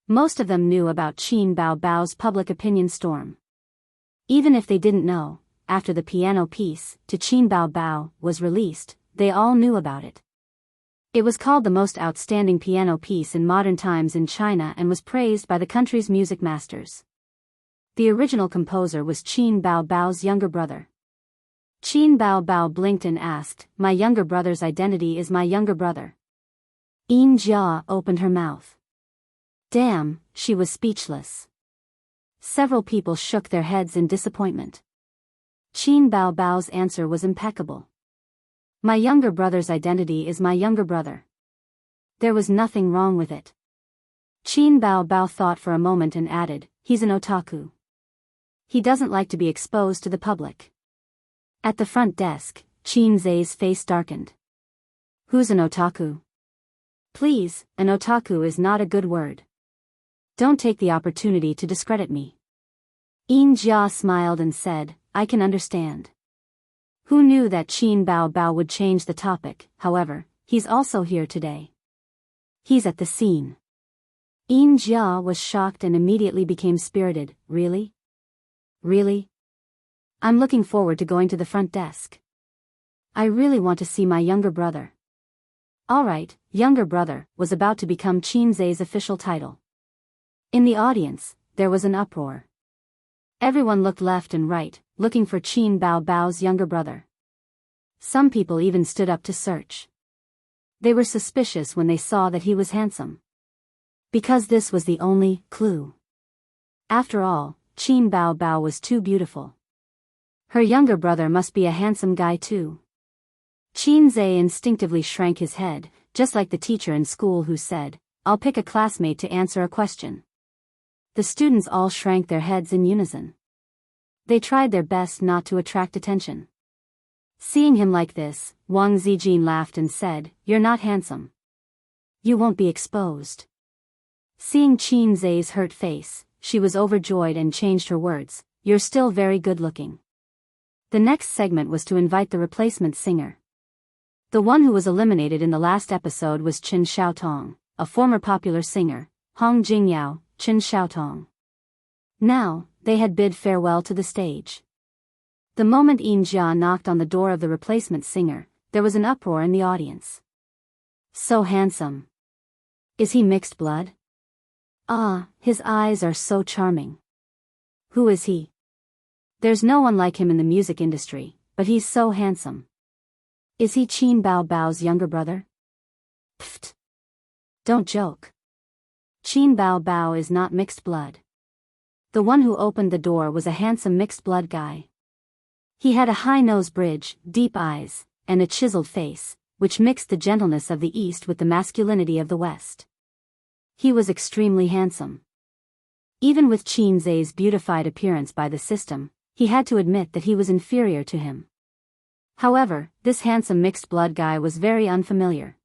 Most of them knew about Qin Baobao's public opinion storm. Even if they didn't know, after the piano piece, To Qin Baobao, was released, they all knew about it. It was called the most outstanding piano piece in modern times in China and was praised by the country's music masters. The original composer was Qin Bao Bao's younger brother. Qin Bao Bao blinked and asked, "My younger brother's identity is my younger brother." Yin Jia opened her mouth. Damn, she was speechless. Several people shook their heads in disappointment. Qin Bao Bao's answer was impeccable. My younger brother's identity is my younger brother. There was nothing wrong with it. Qin Bao Bao thought for a moment and added, he's an otaku. He doesn't like to be exposed to the public. At the front desk, Qin Zai's face darkened. Who's an otaku? Please, an otaku is not a good word. Don't take the opportunity to discredit me. Yin Jia smiled and said, I can understand. Who knew that Qin Bao Bao would change the topic? However, he's also here today. He's at the scene. Yin Jia was shocked and immediately became spirited. Really? Really? I'm looking forward to going to the front desk. I really want to see my younger brother. Alright, younger brother was about to become Qin Zai's official title. In the audience, there was an uproar. Everyone looked left and right, looking for Qin Bao Bao's younger brother. Some people even stood up to search. They were suspicious when they saw that he was handsome. Because this was the only clue. After all, Qin Bao Bao was too beautiful. Her younger brother must be a handsome guy too. Qin Zai instinctively shrank his head, just like the teacher in school who said, I'll pick a classmate to answer a question. The students all shrank their heads in unison. They tried their best not to attract attention. Seeing him like this, Wang Zijin laughed and said, You're not handsome. You won't be exposed. Seeing Qin Zai's hurt face, she was overjoyed and changed her words, You're still very good looking. The next segment was to invite the replacement singer. The one who was eliminated in the last episode was Chen Xiaotong, a former popular singer, Hong Jingyao, Chen Xiaotong. Now, they had bid farewell to the stage. The moment Yin Jia knocked on the door of the replacement singer, there was an uproar in the audience. So handsome. Is he mixed blood? Ah, his eyes are so charming. Who is he? There's no one like him in the music industry, but he's so handsome. Is he Qin Bao Bao's younger brother? Pfft. Don't joke. Qin Bao Bao is not mixed blood. The one who opened the door was a handsome mixed blood guy. He had a high nose bridge, deep eyes, and a chiseled face, which mixed the gentleness of the East with the masculinity of the West. He was extremely handsome. Even with Qin Zai's beautified appearance by the system, he had to admit that he was inferior to him. However, this handsome mixed blood guy was very unfamiliar.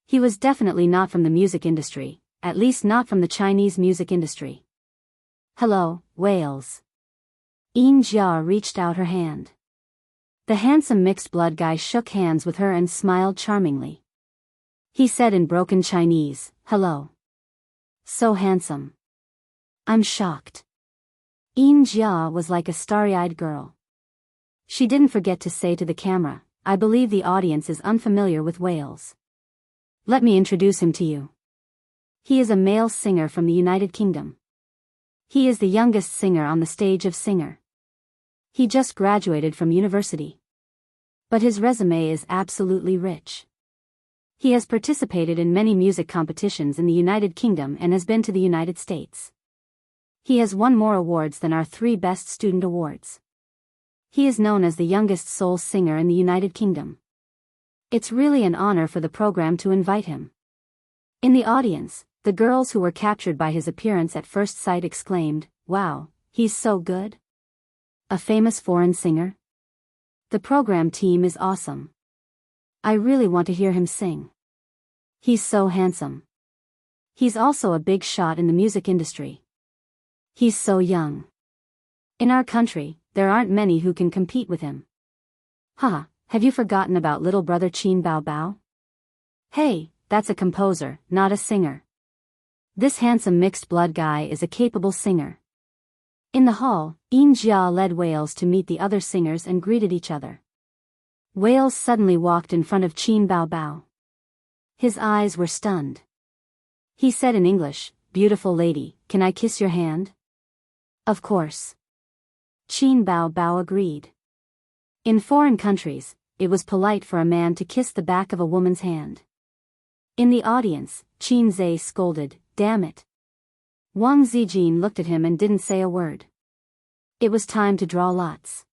He was definitely not from the music industry, at least not from the Chinese music industry. Hello, Wales. Yin Jia reached out her hand. The handsome mixed blood guy shook hands with her and smiled charmingly. He said in broken Chinese, Hello. So handsome. I'm shocked. Yin Jia was like a starry-eyed girl. She didn't forget to say to the camera, I believe the audience is unfamiliar with Wales. Let me introduce him to you. He is a male singer from the United Kingdom. He is the youngest singer on the stage of Singer. He just graduated from university. But his resume is absolutely rich. He has participated in many music competitions in the United Kingdom and has been to the United States. He has won more awards than our 3 Best Student Awards. He is known as the youngest soul singer in the United Kingdom. It's really an honor for the program to invite him. In the audience, the girls who were captured by his appearance at first sight exclaimed, Wow, he's so good. A famous foreign singer? The program team is awesome. I really want to hear him sing. He's so handsome. He's also a big shot in the music industry. He's so young. In our country, there aren't many who can compete with him. Haha, have you forgotten about little brother Qin Bao Bao? Hey, that's a composer, not a singer. This handsome mixed blood guy is a capable singer. In the hall, Yin Jia led Wales to meet the other singers and greeted each other. Wales suddenly walked in front of Qin Bao Bao. His eyes were stunned. He said in English, "Beautiful lady, can I kiss your hand?" Of course. Qin Bao Bao agreed. In foreign countries, it was polite for a man to kiss the back of a woman's hand. In the audience, Qin Zhe scolded, "Damn it." Wang Zijin looked at him and didn't say a word. It was time to draw lots.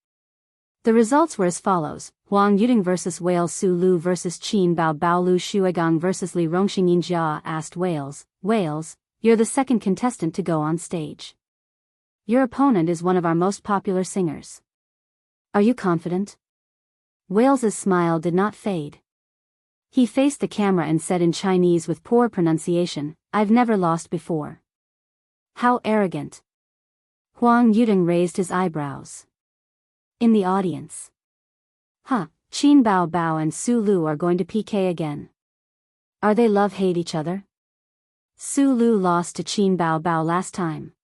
The results were as follows: Huang Yuding vs. Wales, Su Lu vs. Qin Bao Bao, Lu Shuigang vs. Li Rongxing. Yin Jia asked Wales, "Wales, you're the second contestant to go on stage. Your opponent is one of our most popular singers. Are you confident?" Wales's smile did not fade. He faced the camera and said in Chinese with poor pronunciation, "I've never lost before." How arrogant. Huang Yuding raised his eyebrows. In the audience. Qin Bao Bao and Su Lu are going to PK again. Are they love-hate each other? Su Lu lost to Qin Bao Bao last time.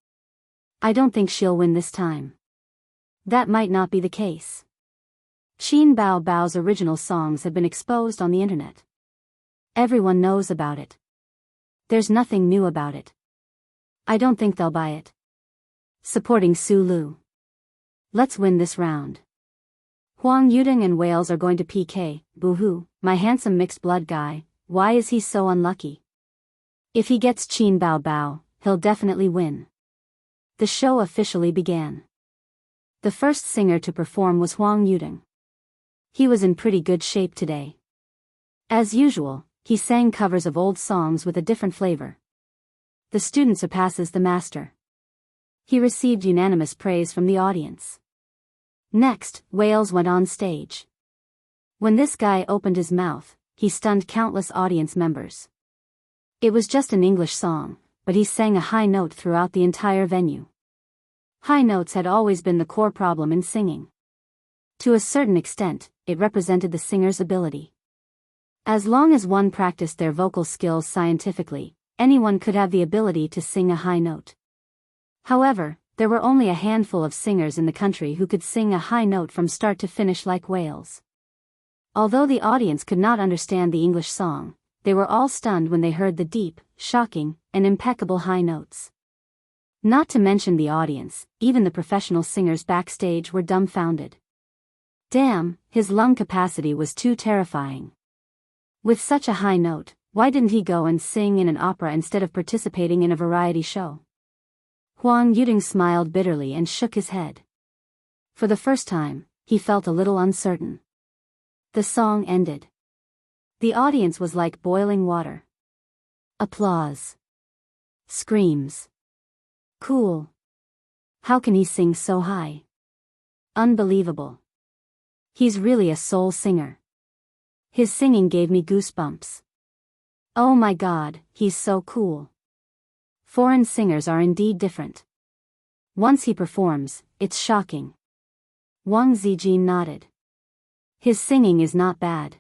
I don't think she'll win this time. That might not be the case. Qin Bao Bao's original songs have been exposed on the internet. Everyone knows about it. There's nothing new about it. I don't think they'll buy it. Supporting Su Lu. Let's win this round. Huang Yuding and Wales are going to PK, boo-hoo, my handsome mixed-blood guy, why is he so unlucky? If he gets Qin Bao Bao, he'll definitely win. The show officially began. The first singer to perform was Huang Yuding. He was in pretty good shape today. As usual, he sang covers of old songs with a different flavor. The student surpasses the master. He received unanimous praise from the audience. Next, Wales went on stage. When this guy opened his mouth, he stunned countless audience members. It was just an English song, but he sang a high note throughout the entire venue. High notes had always been the core problem in singing. To a certain extent, it represented the singer's ability. As long as one practiced their vocal skills scientifically, anyone could have the ability to sing a high note. However, there were only a handful of singers in the country who could sing a high note from start to finish like Wales. Although the audience could not understand the English song, they were all stunned when they heard the deep, shocking, and impeccable high notes. Not to mention the audience, even the professional singers backstage were dumbfounded. Damn, his lung capacity was too terrifying. With such a high note, why didn't he go and sing in an opera instead of participating in a variety show? Huang Yuding smiled bitterly and shook his head. For the first time, he felt a little uncertain. The song ended. The audience was like boiling water. Applause. Screams. Cool. How can he sing so high? Unbelievable. He's really a soul singer. His singing gave me goosebumps. Oh my God, he's so cool. Foreign singers are indeed different. Once he performs, it's shocking. Wang Zijin nodded. His singing is not bad.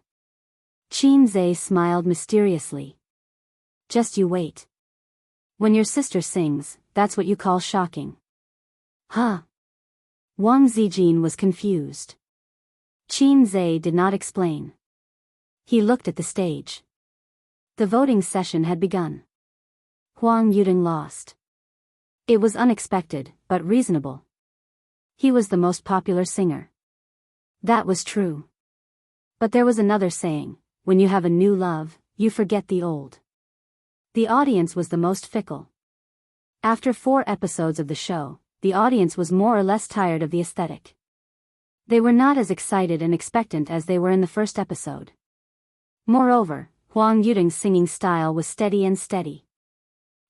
Qin Zhe smiled mysteriously. Just you wait. When your sister sings, that's what you call shocking. Huh? Wang Zijin was confused. Qin Zhe did not explain. He looked at the stage. The voting session had begun. Huang Yuding lost. It was unexpected, but reasonable. He was the most popular singer. That was true. But there was another saying, when you have a new love, you forget the old. The audience was the most fickle. After 4 episodes of the show, the audience was more or less tired of the aesthetic. They were not as excited and expectant as they were in the first episode. Moreover, Huang Yuding's singing style was steady and steady.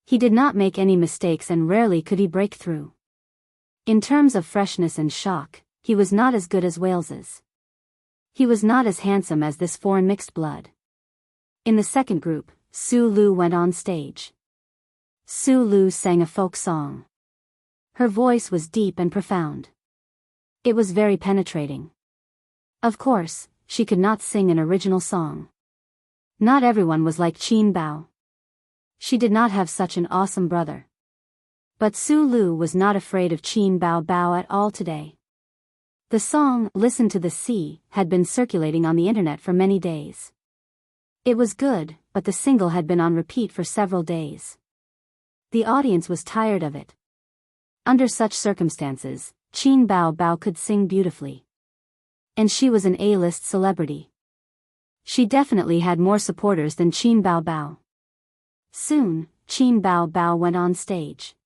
He did not make any mistakes and rarely could he break through. In terms of freshness and shock, he was not as good as Wales's. He was not as handsome as this foreign mixed blood. In the second group, Su Lu went on stage. Su Lu sang a folk song. Her voice was deep and profound. It was very penetrating. Of course, she could not sing an original song. Not everyone was like Qin Bao. She did not have such an awesome brother. But Su Lu was not afraid of Qin Bao Bao at all today. The song, "Listen to the Sea," had been circulating on the internet for many days. It was good, but the single had been on repeat for several days. The audience was tired of it. Under such circumstances, Qin Bao Bao could sing beautifully. And she was an A-list celebrity. She definitely had more supporters than Qin Bao Bao. Soon, Qin Bao Bao went on stage.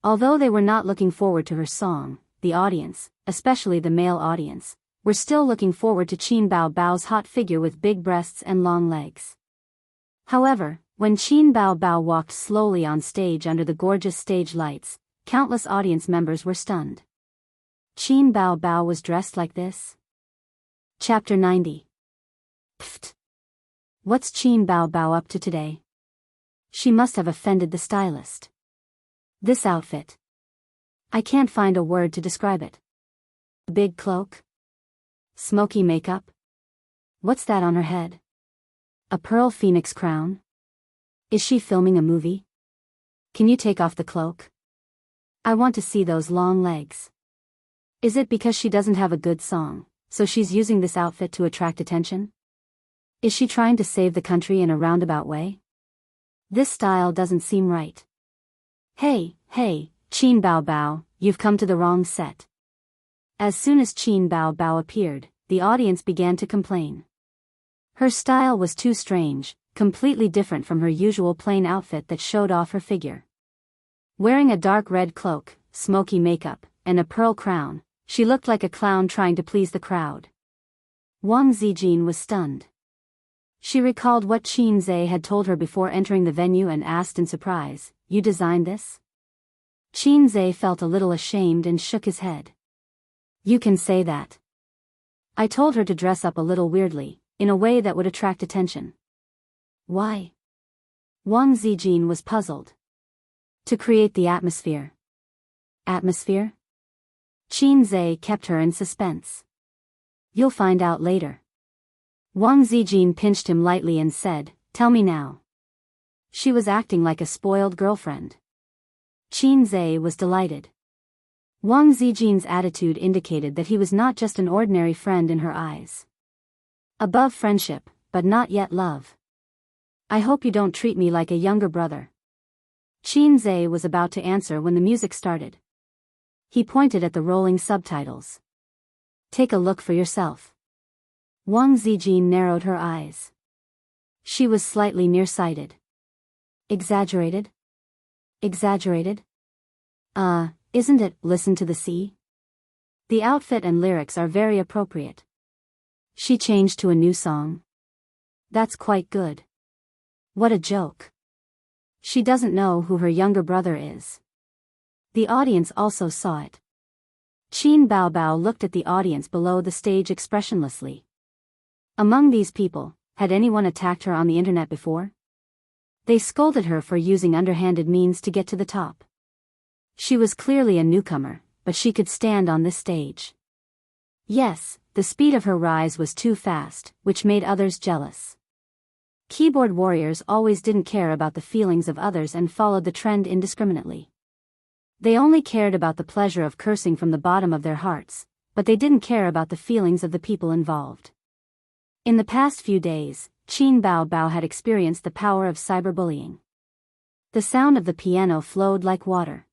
Although they were not looking forward to her song, the audience, especially the male audience, were still looking forward to Qin Bao Bao's hot figure with big breasts and long legs. However, when Qin Bao Bao walked slowly on stage under the gorgeous stage lights, countless audience members were stunned. Qin Bao Bao was dressed like this? Chapter 90. Pfft. What's Qin Bao Bao up to today? She must have offended the stylist. This outfit. I can't find a word to describe it. Big cloak? Smoky makeup? What's that on her head? A pearl phoenix crown? Is she filming a movie? Can you take off the cloak? I want to see those long legs. Is it because she doesn't have a good song, so she's using this outfit to attract attention? Is she trying to save the country in a roundabout way? This style doesn't seem right. Hey, Qin Bao Bao, you've come to the wrong set. As soon as Qin Bao Bao appeared, the audience began to complain. Her style was too strange, completely different from her usual plain outfit that showed off her figure. Wearing a dark red cloak, smoky makeup, and a pearl crown, she looked like a clown trying to please the crowd. Wang Zijin was stunned. She recalled what Qin Zhe had told her before entering the venue and asked in surprise, "You designed this?" Qin Zhe felt a little ashamed and shook his head. You can say that. I told her to dress up a little weirdly, in a way that would attract attention. Why? Wang Zijin was puzzled. To create the atmosphere. Atmosphere? Qin Zhe kept her in suspense. You'll find out later. Wang Zijin pinched him lightly and said, "Tell me now." She was acting like a spoiled girlfriend. Qin Zhe was delighted. Wang Zijin's attitude indicated that he was not just an ordinary friend in her eyes. Above friendship, but not yet love. I hope you don't treat me like a younger brother. Qin Zhe was about to answer when the music started. He pointed at the rolling subtitles. Take a look for yourself. Wang Zijin narrowed her eyes. She was slightly nearsighted. Exaggerated? Exaggerated? Isn't it, "Listen to the sea"? The outfit and lyrics are very appropriate. She changed to a new song. That's quite good. What a joke. She doesn't know who her younger brother is. The audience also saw it. Qin Bao Bao looked at the audience below the stage expressionlessly. Among these people, had anyone attacked her on the internet before? They scolded her for using underhanded means to get to the top. She was clearly a newcomer, but she could stand on this stage. Yes, the speed of her rise was too fast, which made others jealous. Keyboard warriors always didn't care about the feelings of others and followed the trend indiscriminately. They only cared about the pleasure of cursing from the bottom of their hearts, but they didn't care about the feelings of the people involved. In the past few days, Qin Bao Bao had experienced the power of cyberbullying. The sound of the piano flowed like water.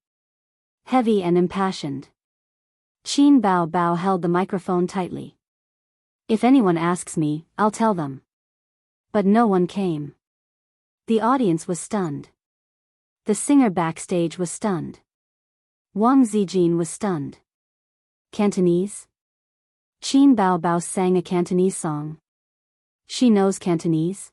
Heavy and impassioned. Qin Bao Bao held the microphone tightly. If anyone asks me, I'll tell them. But no one came. The audience was stunned. The singer backstage was stunned. Wang Zijin was stunned. Cantonese? Qin Bao Bao sang a Cantonese song. She knows Cantonese?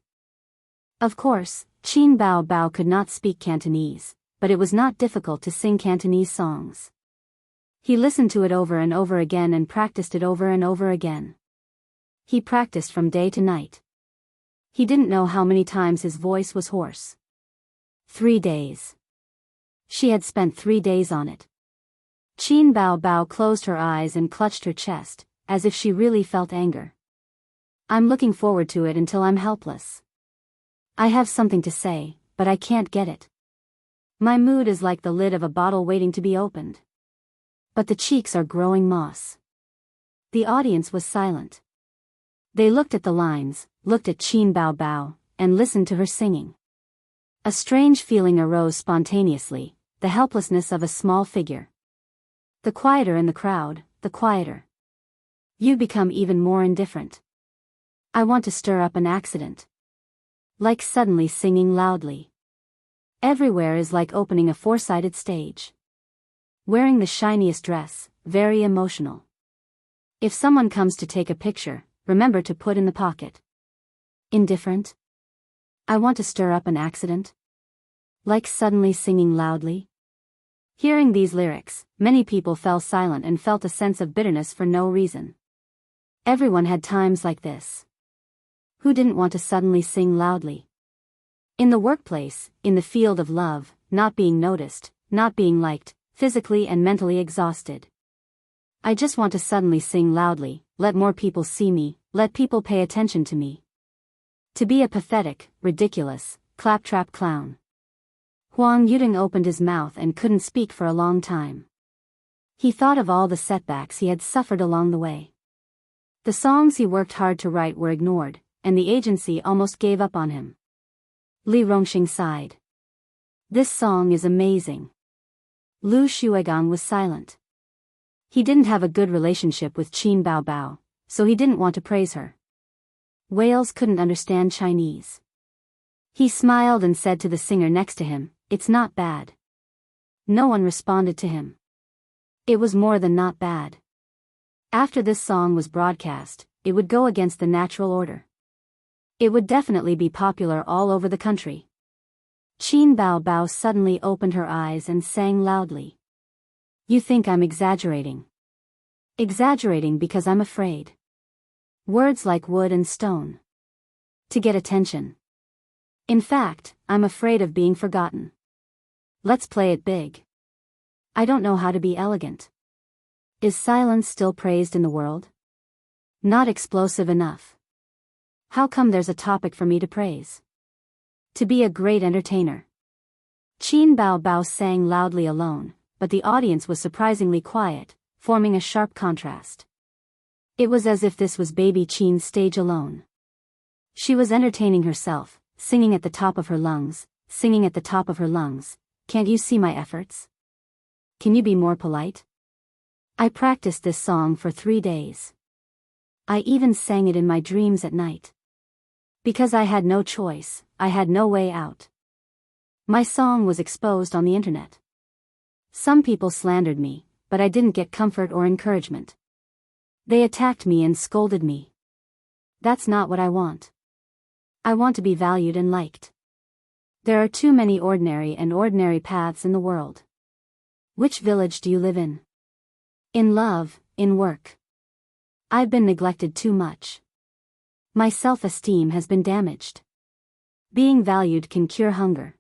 Of course, Qin Bao Bao could not speak Cantonese, but it was not difficult to sing Cantonese songs. He listened to it over and over again and practiced it over and over again. He practiced from day to night. He didn't know how many times his voice was hoarse. 3 days. She had spent 3 days on it. Qin Bao Bao closed her eyes and clutched her chest, as if she really felt anger. I'm looking forward to it until I'm helpless. I have something to say, but I can't get it. My mood is like the lid of a bottle waiting to be opened. But the cheeks are growing moss. The audience was silent. They looked at the lines, looked at Qin Bao Bao, and listened to her singing. A strange feeling arose spontaneously, the helplessness of a small figure. The quieter in the crowd, the quieter. You become even more indifferent. I want to stir up an accident. Like suddenly singing loudly. Everywhere is like opening a four-sided stage. Wearing the shiniest dress, very emotional. If someone comes to take a picture, remember to put in the pocket. Indifferent? I want to stir up an accident. Like suddenly singing loudly. Hearing these lyrics, many people fell silent and felt a sense of bitterness for no reason. Everyone had times like this. Who didn't want to suddenly sing loudly? In the workplace, in the field of love, not being noticed, not being liked, physically and mentally exhausted. I just want to suddenly sing loudly, let more people see me, let people pay attention to me. To be a pathetic, ridiculous, claptrap clown. Huang Yuding opened his mouth and couldn't speak for a long time. He thought of all the setbacks he had suffered along the way. The songs he worked hard to write were ignored, and the agency almost gave up on him. Li Rongxing sighed. This song is amazing. Lu Shuigang was silent. He didn't have a good relationship with Qin Bao Bao, so he didn't want to praise her. Whales couldn't understand Chinese. He smiled and said to the singer next to him, "It's not bad." No one responded to him. It was more than not bad. After this song was broadcast, it would go against the natural order. It would definitely be popular all over the country. Qin Bao Bao suddenly opened her eyes and sang loudly. You think I'm exaggerating. Exaggerating because I'm afraid. Words like wood and stone. To get attention. In fact, I'm afraid of being forgotten. Let's play it big. I don't know how to be elegant. Is silence still praised in the world? Not explosive enough. How come there's a topic for me to praise? To be a great entertainer. Qin Bao Bao sang loudly alone, but the audience was surprisingly quiet, forming a sharp contrast. It was as if this was baby Qin's stage alone. She was entertaining herself, singing at the top of her lungs, singing at the top of her lungs. Can't you see my efforts? Can you be more polite? I practiced this song for 3 days. I even sang it in my dreams at night. Because I had no choice, I had no way out. My song was exposed on the internet. Some people slandered me, but I didn't get comfort or encouragement. They attacked me and scolded me. That's not what I want. I want to be valued and liked. There are too many ordinary paths in the world. Which village do you live in? In love, in work. I've been neglected too much. My self-esteem has been damaged. Being valued can cure hunger.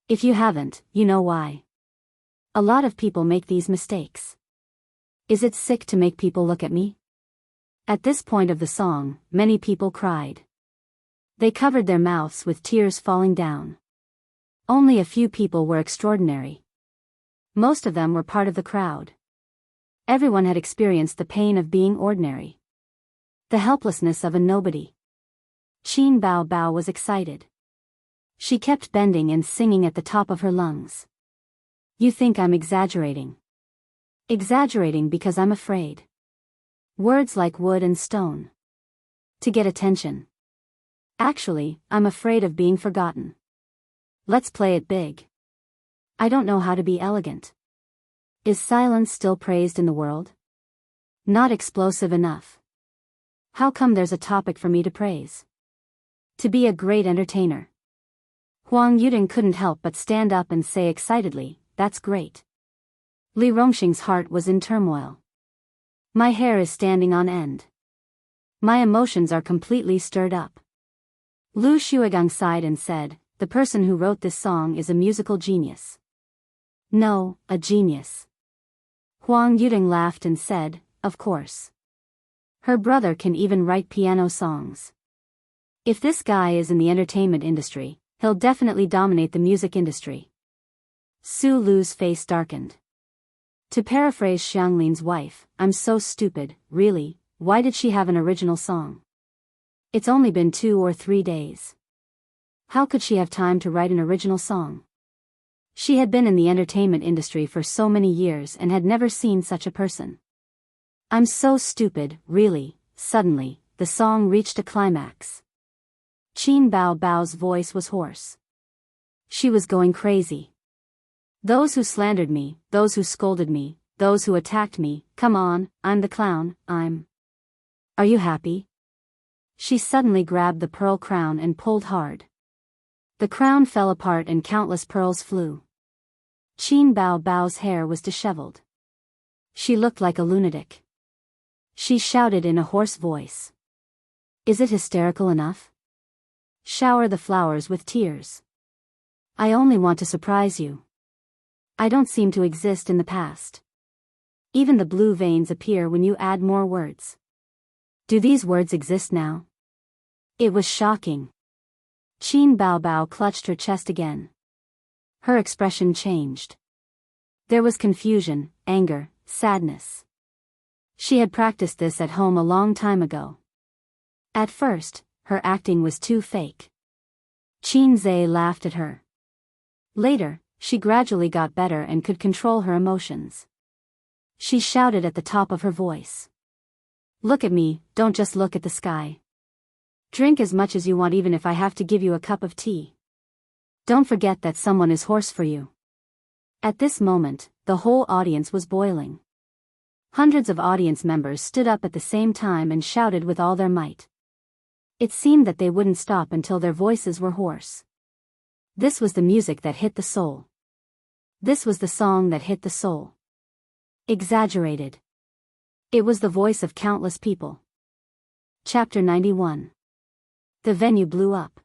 If you haven't, you know why. A lot of people make these mistakes. Is it sick to make people look at me? At this point of the song, many people cried. They covered their mouths with tears falling down. Only a few people were extraordinary. Most of them were part of the crowd. Everyone had experienced the pain of being ordinary. The helplessness of a nobody. Qin Bao Bao was excited. She kept bending and singing at the top of her lungs. You think I'm exaggerating. Exaggerating because I'm afraid. Words like wood and stone. To get attention. Actually, I'm afraid of being forgotten. Let's play it big. I don't know how to be elegant. Is silence still praised in the world? Not explosive enough. How come there's a topic for me to praise? To be a great entertainer. Huang Yuding couldn't help but stand up and say excitedly, that's great. Li Rongxing's heart was in turmoil. My hair is standing on end. My emotions are completely stirred up. Lu Shuigang sighed and said, the person who wrote this song is a musical genius. No, a genius. Huang Yuding laughed and said, of course. Her brother can even write piano songs. If this guy is in the entertainment industry, he'll definitely dominate the music industry. Su Lu's face darkened. To paraphrase Xianglin's wife, I'm so stupid, really, why did she have an original song? It's only been 2 or 3 days. How could she have time to write an original song? She had been in the entertainment industry for so many years and had never seen such a person. I'm so stupid, really. Suddenly, the song reached a climax. Qin Bao Bao's voice was hoarse. She was going crazy. Those who slandered me, those who scolded me, those who attacked me, come on, I'm the clown, Are you happy? She suddenly grabbed the pearl crown and pulled hard. The crown fell apart and countless pearls flew. Qin Bao Bao's hair was disheveled. She looked like a lunatic. She shouted in a hoarse voice. Is it hysterical enough? Shower the flowers with tears. I only want to surprise you. I don't seem to exist in the past. Even the blue veins appear when you add more words. Do these words exist now? It was shocking. Qin Bao Bao clutched her chest again. Her expression changed. There was confusion, anger, sadness. She had practiced this at home a long time ago. At first, her acting was too fake. Qin Zhe laughed at her. Later, she gradually got better and could control her emotions. She shouted at the top of her voice. Look at me, don't just look at the sky. Drink as much as you want even if I have to give you a cup of tea. Don't forget that someone is hoarse for you. At this moment, the whole audience was boiling. Hundreds of audience members stood up at the same time and shouted with all their might. It seemed that they wouldn't stop until their voices were hoarse. This was the music that hit the soul. This was the song that hit the soul. Exaggerated. It was the voice of countless people. Chapter 91. The venue blew up.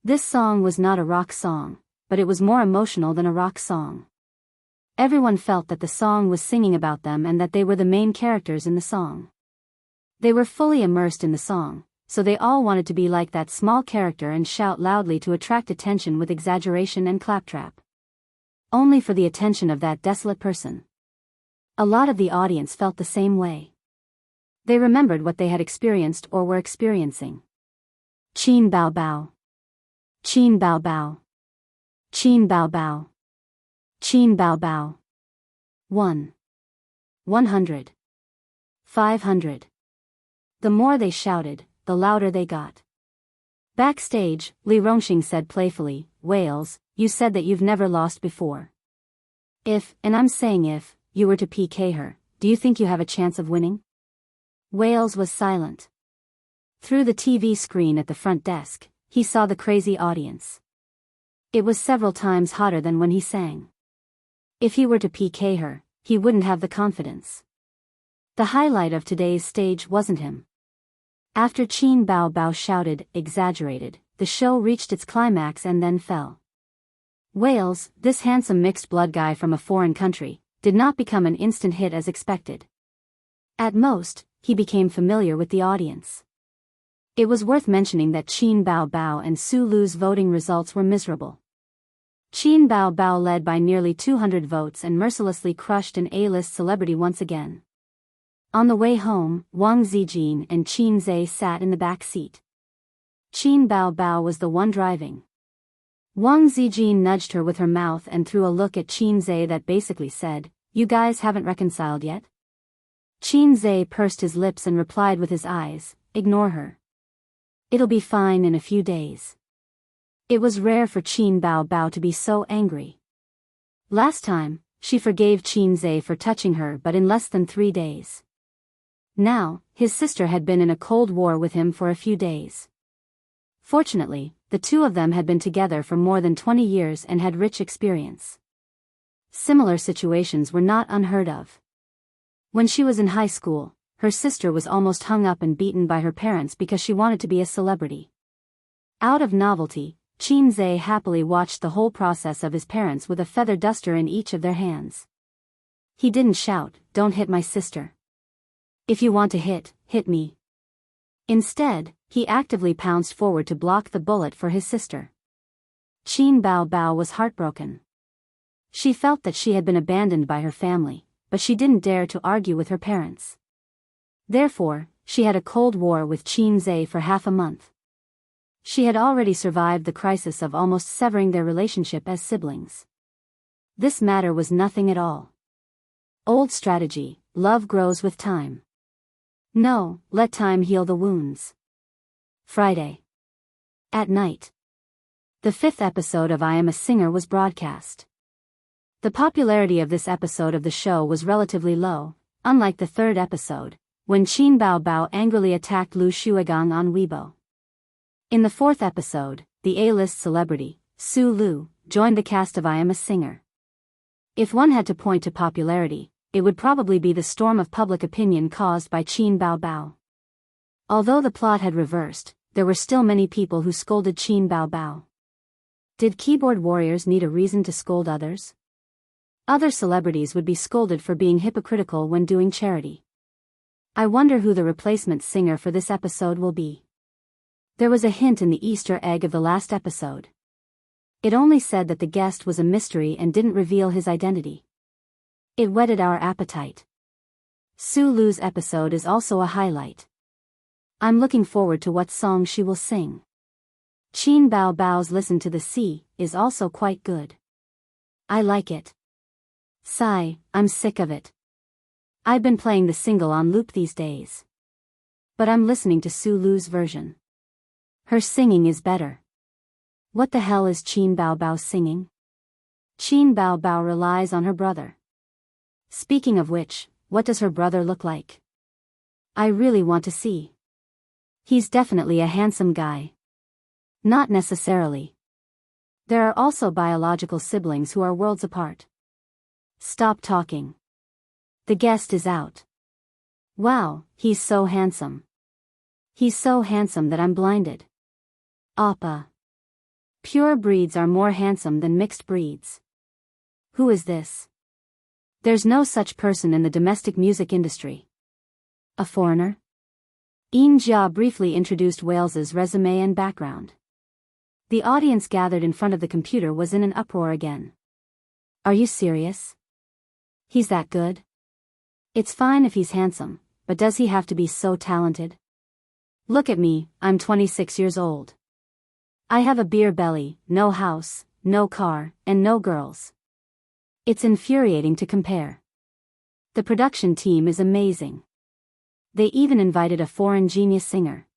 This song was not a rock song, but it was more emotional than a rock song. Everyone felt that the song was singing about them and that they were the main characters in the song. They were fully immersed in the song, so they all wanted to be like that small character and shout loudly to attract attention with exaggeration and claptrap. Only for the attention of that desolate person. A lot of the audience felt the same way. They remembered what they had experienced or were experiencing. Qin Bao Bao. Qin Bao Bao. Qin Bao Bao. Qin Bao Bao. 1. 100. 500. The more they shouted, the louder they got. Backstage, Li Rongxing said playfully, Wales, you said that you've never lost before. If, and I'm saying if, you were to PK her, do you think you have a chance of winning? Wales was silent. Through the TV screen at the front desk, he saw the crazy audience. It was several times hotter than when he sang. If he were to PK her, he wouldn't have the confidence. The highlight of today's stage wasn't him. After Qin Bao Bao shouted, exaggerated, the show reached its climax and then fell. Wales, this handsome mixed-blood guy from a foreign country, did not become an instant hit as expected. At most, he became familiar with the audience. It was worth mentioning that Qin Bao Bao and Su Lu's voting results were miserable. Qin Bao Bao led by nearly 200 votes and mercilessly crushed an A-list celebrity once again. On the way home, Wang Zijin and Qin Zhe sat in the back seat. Qin Bao Bao was the one driving. Wang Zijin nudged her with her mouth and threw a look at Qin Zhe that basically said, you guys haven't reconciled yet? Qin Zhe pursed his lips and replied with his eyes, ignore her. It'll be fine in a few days. It was rare for Qin Bao Bao to be so angry. Last time, she forgave Qin Zhe for touching her but in less than 3 days. Now, his sister had been in a cold war with him for a few days. Fortunately, the two of them had been together for more than 20 years and had rich experience. Similar situations were not unheard of. When she was in high school, her sister was almost hung up and beaten by her parents because she wanted to be a celebrity. Out of novelty, Qin Zhe happily watched the whole process of his parents with a feather duster in each of their hands. He didn't shout, don't hit my sister. If you want to hit me. Instead, he actively pounced forward to block the bullet for his sister. Qin Bao Bao was heartbroken. She felt that she had been abandoned by her family, but she didn't dare to argue with her parents. Therefore, She had a cold war with Qin Zhe for half a month. She had already survived the crisis of almost severing their relationship as siblings. This matter was nothing at all. Old strategy, love grows with time. No, let time heal the wounds. Friday. At night. The 5th episode of I Am a Singer was broadcast. The popularity of this episode of the show was relatively low, unlike the 3rd episode, when Qin Baobao angrily attacked Lu Shuigang on Weibo. In the 4th episode, the A-list celebrity, Su Lu, joined the cast of I Am a Singer. If one had to point to popularity, it would probably be the storm of public opinion caused by Qin Baobao. Although the plot had reversed, there were still many people who scolded Qin Baobao. Did keyboard warriors need a reason to scold others? Other celebrities would be scolded for being hypocritical when doing charity. I wonder who the replacement singer for this episode will be. There was a hint in the Easter egg of the last episode. It only said that the guest was a mystery and didn't reveal his identity. It whetted our appetite. Su Lu's episode is also a highlight. I'm looking forward to what song she will sing. Qin Baobao's Listen to the Sea is also quite good. I like it. Sigh, I'm sick of it. I've been playing the single on loop these days. But I'm listening to Su Lu's version. Her singing is better. What the hell is Qin Baobao singing? Qin Baobao relies on her brother. Speaking of which, what does her brother look like? I really want to see. He's definitely a handsome guy. Not necessarily. There are also biological siblings who are worlds apart. Stop talking. The guest is out. Wow, he's so handsome. He's so handsome that I'm blinded. Appa. Pure breeds are more handsome than mixed breeds. Who is this? There's no such person in the domestic music industry. A foreigner? Ian Jia briefly introduced Wales's resume and background. The audience gathered in front of the computer was in an uproar again. Are you serious? He's that good? It's fine if he's handsome, but does he have to be so talented? Look at me, I'm 26 years old. I have a beer belly, no house, no car, and no girls. It's infuriating to compare. The production team is amazing. They even invited a foreign genius singer.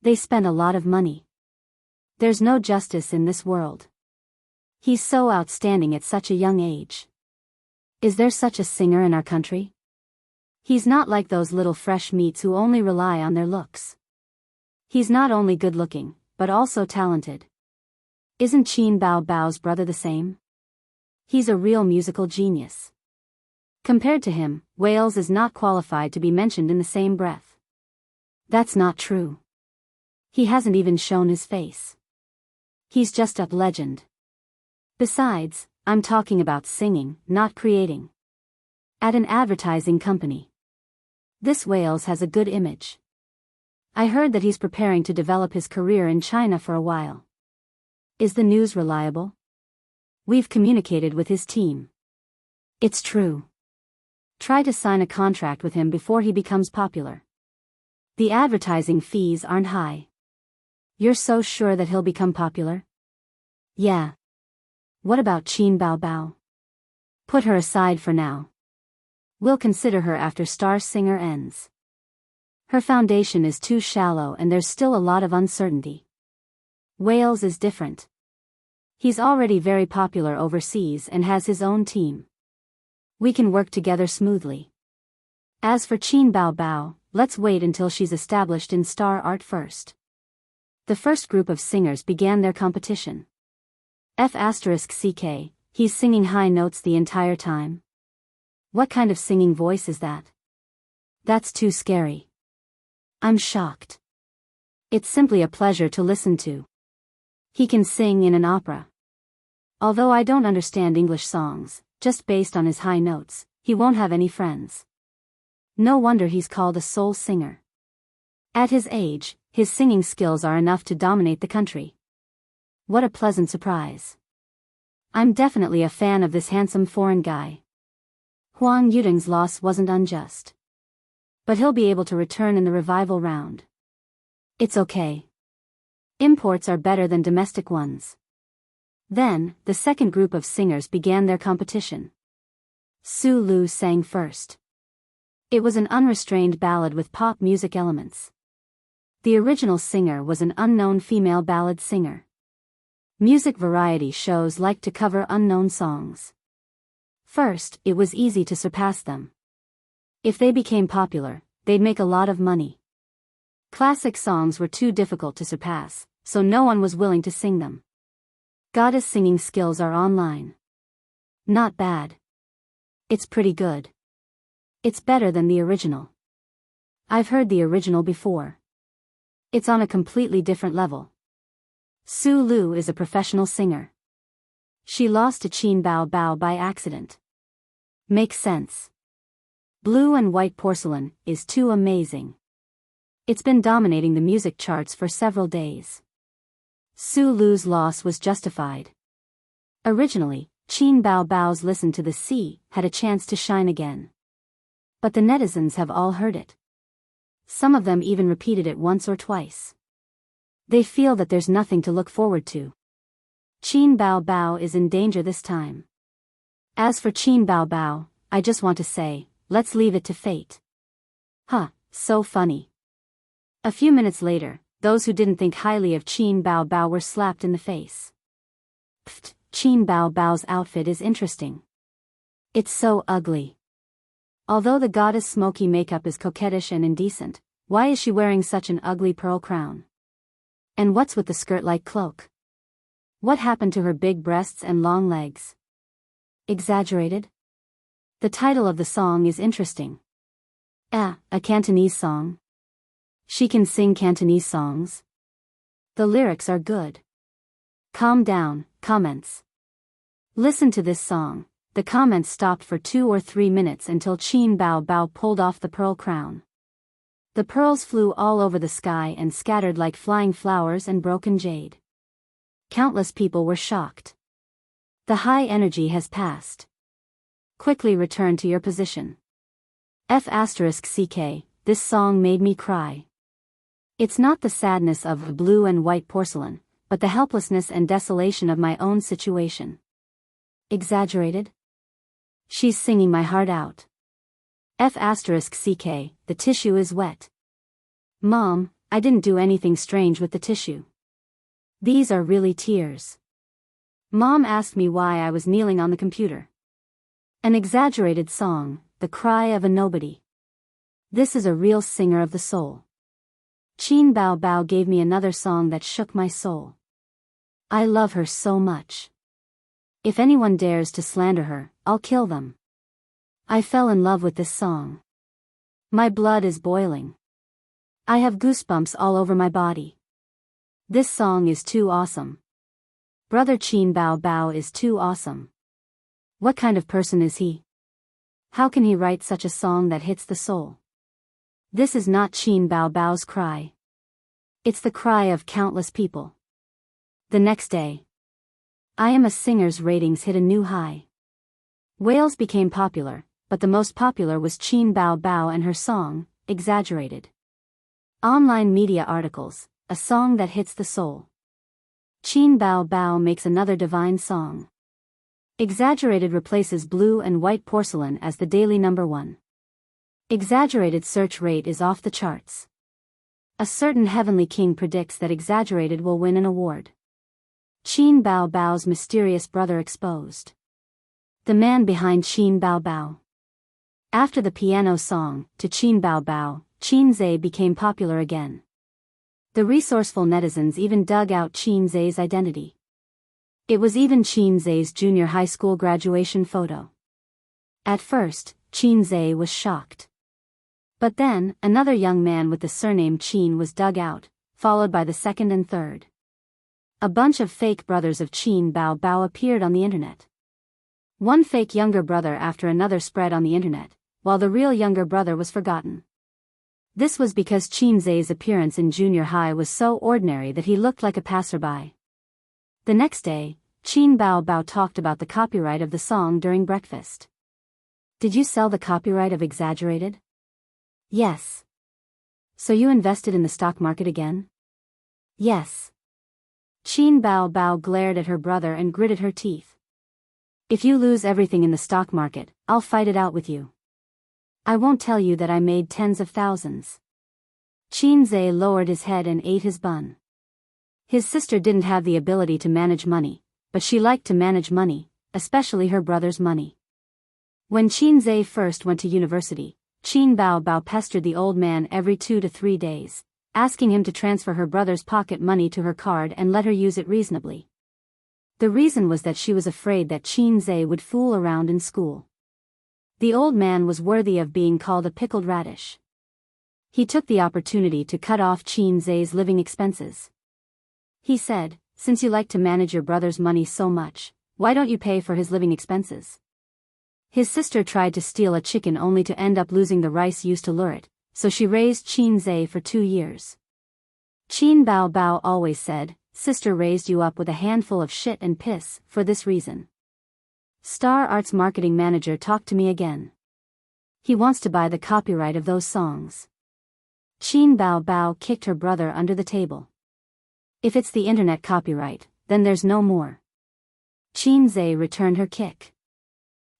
They spent a lot of money. There's no justice in this world. He's so outstanding at such a young age. Is there such a singer in our country? He's not like those little fresh meats who only rely on their looks. He's not only good-looking, but also talented. Isn't Qin Baobao's brother the same? He's a real musical genius. Compared to him, Wales is not qualified to be mentioned in the same breath. That's not true. He hasn't even shown his face. He's just a legend. Besides, I'm talking about singing, not creating. At an advertising company. This Wales has a good image. I heard that he's preparing to develop his career in China for a while. Is the news reliable? We've communicated with his team. It's true. Try to sign a contract with him before he becomes popular. The advertising fees aren't high. You're so sure that he'll become popular? Yeah. What about Qin Baobao? Put her aside for now. We'll consider her after Star Singer ends. Her foundation is too shallow and there's still a lot of uncertainty. Wales is different. He's already very popular overseas and has his own team. We can work together smoothly. As for Qin Baobao, let's wait until she's established in star art first. The first group of singers began their competition. F***ck, he's singing high notes the entire time. What kind of singing voice is that? That's too scary. I'm shocked. It's simply a pleasure to listen to. He can sing in an opera. Although I don't understand English songs, just based on his high notes, he won't have any friends. No wonder he's called a soul singer. At his age, his singing skills are enough to dominate the country. What a pleasant surprise. I'm definitely a fan of this handsome foreign guy. Huang Yuding's loss wasn't unjust. But he'll be able to return in the revival round. It's okay. Imports are better than domestic ones. Then, the second group of singers began their competition. Su Lu sang first. It was an unrestrained ballad with pop music elements. The original singer was an unknown female ballad singer. Music variety shows like to cover unknown songs. First, it was easy to surpass them. If they became popular, they'd make a lot of money. Classic songs were too difficult to surpass, so no one was willing to sing them. Goddess singing skills are online. Not bad. It's pretty good. It's better than the original. I've heard the original before. It's on a completely different level. Su Lu is a professional singer. She lost to Qin Bao Bao by accident. Makes sense. Blue and White Porcelain is too amazing. It's been dominating the music charts for several days. Su Lu's loss was justified. Originally, Qin Bao Bao's Listen to the Sea had a chance to shine again. But the netizens have all heard it. Some of them even repeated it once or twice. They feel that there's nothing to look forward to. Qin Bao Bao is in danger this time. As for Qin Bao Bao, I just want to say, let's leave it to fate. Huh, so funny. A few minutes later, those who didn't think highly of Qin Bao Bao were slapped in the face. Pfft, Qin Bao Bao's outfit is interesting. It's so ugly. Although the goddess' smoky makeup is coquettish and indecent, why is she wearing such an ugly pearl crown? And what's with the skirt-like cloak? What happened to her big breasts and long legs? Exaggerated? The title of the song is interesting. A Cantonese song. She can sing Cantonese songs. The lyrics are good. Calm down, comments. Listen to this song. The comments stopped for 2 or 3 minutes until Qin Bao Bao pulled off the pearl crown. The pearls flew all over the sky and scattered like flying flowers and broken jade. Countless people were shocked. The high energy has passed. Quickly return to your position. *CK, this song made me cry. It's not the sadness of Blue and White Porcelain, but the helplessness and desolation of my own situation. Exaggerated? She's singing my heart out. *CK, the tissue is wet. Mom, I didn't do anything strange with the tissue. These are really tears. Mom asked me why I was kneeling on the computer. An exaggerated song, the cry of a nobody. This is a real singer of the soul. Qin Bao Bao gave me another song that shook my soul. I love her so much. If anyone dares to slander her, I'll kill them. I fell in love with this song. My blood is boiling. I have goosebumps all over my body. This song is too awesome. Brother Qin Bao Bao is too awesome. What kind of person is he? How can he write such a song that hits the soul? This is not Qin Bao Bao's cry. It's the cry of countless people. The next day, I Am a Singer's ratings hit a new high. Whales became popular, but the most popular was Qin Bao Bao and her song, Exaggerated. Online media articles, a song that hits the soul. Qin Bao Bao makes another divine song. Exaggerated replaces Blue and White Porcelain as the daily #1. Exaggerated search rate is off the charts. A certain heavenly king predicts that Exaggerated will win an award. Qin Bao Bao's mysterious brother exposed. The man behind Qin Bao Bao. After the piano song, To Qin Bao Bao, Qin Zhe became popular again. The resourceful netizens even dug out Qin Zhe's identity. It was even Qin Zhe's junior high school graduation photo. At first, Qin Zhe was shocked. But then, another young man with the surname Qin was dug out, followed by the second and third. A bunch of fake brothers of Qin Bao Bao appeared on the internet. One fake younger brother after another spread on the internet, while the real younger brother was forgotten. This was because Qin Zhe's appearance in junior high was so ordinary that he looked like a passerby. The next day, Qin Bao Bao talked about the copyright of the song during breakfast. Did you sell the copyright of Exaggerated? Yes. So you invested in the stock market again? Yes. Qin Bao Bao glared at her brother and gritted her teeth. If you lose everything in the stock market, I'll fight it out with you. I won't tell you that I made tens of thousands. Qin Zhe lowered his head and ate his bun. His sister didn't have the ability to manage money, but she liked to manage money, especially her brother's money. When Qin Zhe first went to university, Qin Bao Bao pestered the old man every 2 to 3 days, asking him to transfer her brother's pocket money to her card and let her use it reasonably. The reason was that she was afraid that Qin Zhe would fool around in school. The old man was worthy of being called a pickled radish. He took the opportunity to cut off Qin Zhe's living expenses. He said, "Since you like to manage your brother's money so much, why don't you pay for his living expenses?" His sister tried to steal a chicken only to end up losing the rice used to lure it, so she raised Qin Zhe for 2 years. Qin Bao Bao always said, "Sister raised you up with a handful of shit and piss for this reason." Star Arts marketing manager talked to me again. He wants to buy the copyright of those songs. Qin Bao Bao kicked her brother under the table. If it's the internet copyright, then there's no more. Qin Zhe returned her kick.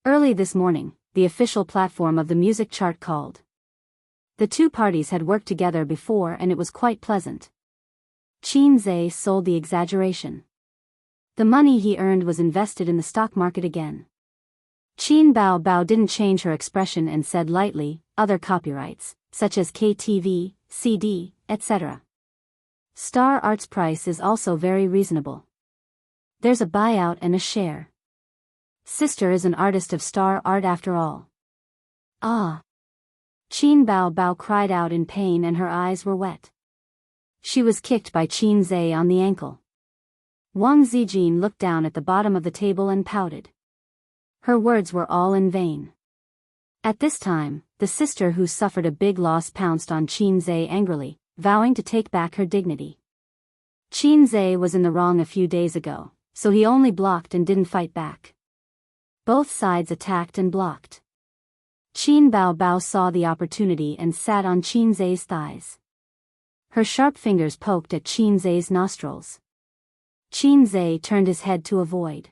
Early this morning, the official platform of the music chart called. The two parties had worked together before and it was quite pleasant. Qin Zhe sold the exaggeration. The money he earned was invested in the stock market again. Qin Bao Bao didn't change her expression and said lightly, "Other copyrights, such as KTV, CD, etc. Star Art's price is also very reasonable. There's a buyout and a share. Sister is an artist of Star Art after all." Ah! Qin Bao Bao cried out in pain and her eyes were wet. She was kicked by Qin Zhe on the ankle. Wang Zijin looked down at the bottom of the table and pouted. Her words were all in vain. At this time, the sister who suffered a big loss pounced on Qin Zhe angrily, vowing to take back her dignity. Qin Zhe was in the wrong a few days ago, so he only blocked and didn't fight back. Both sides attacked and blocked. Qin Bao Bao saw the opportunity and sat on Qin Zhe's thighs. Her sharp fingers poked at Qin Zhe's nostrils. Qin Zhe turned his head to avoid.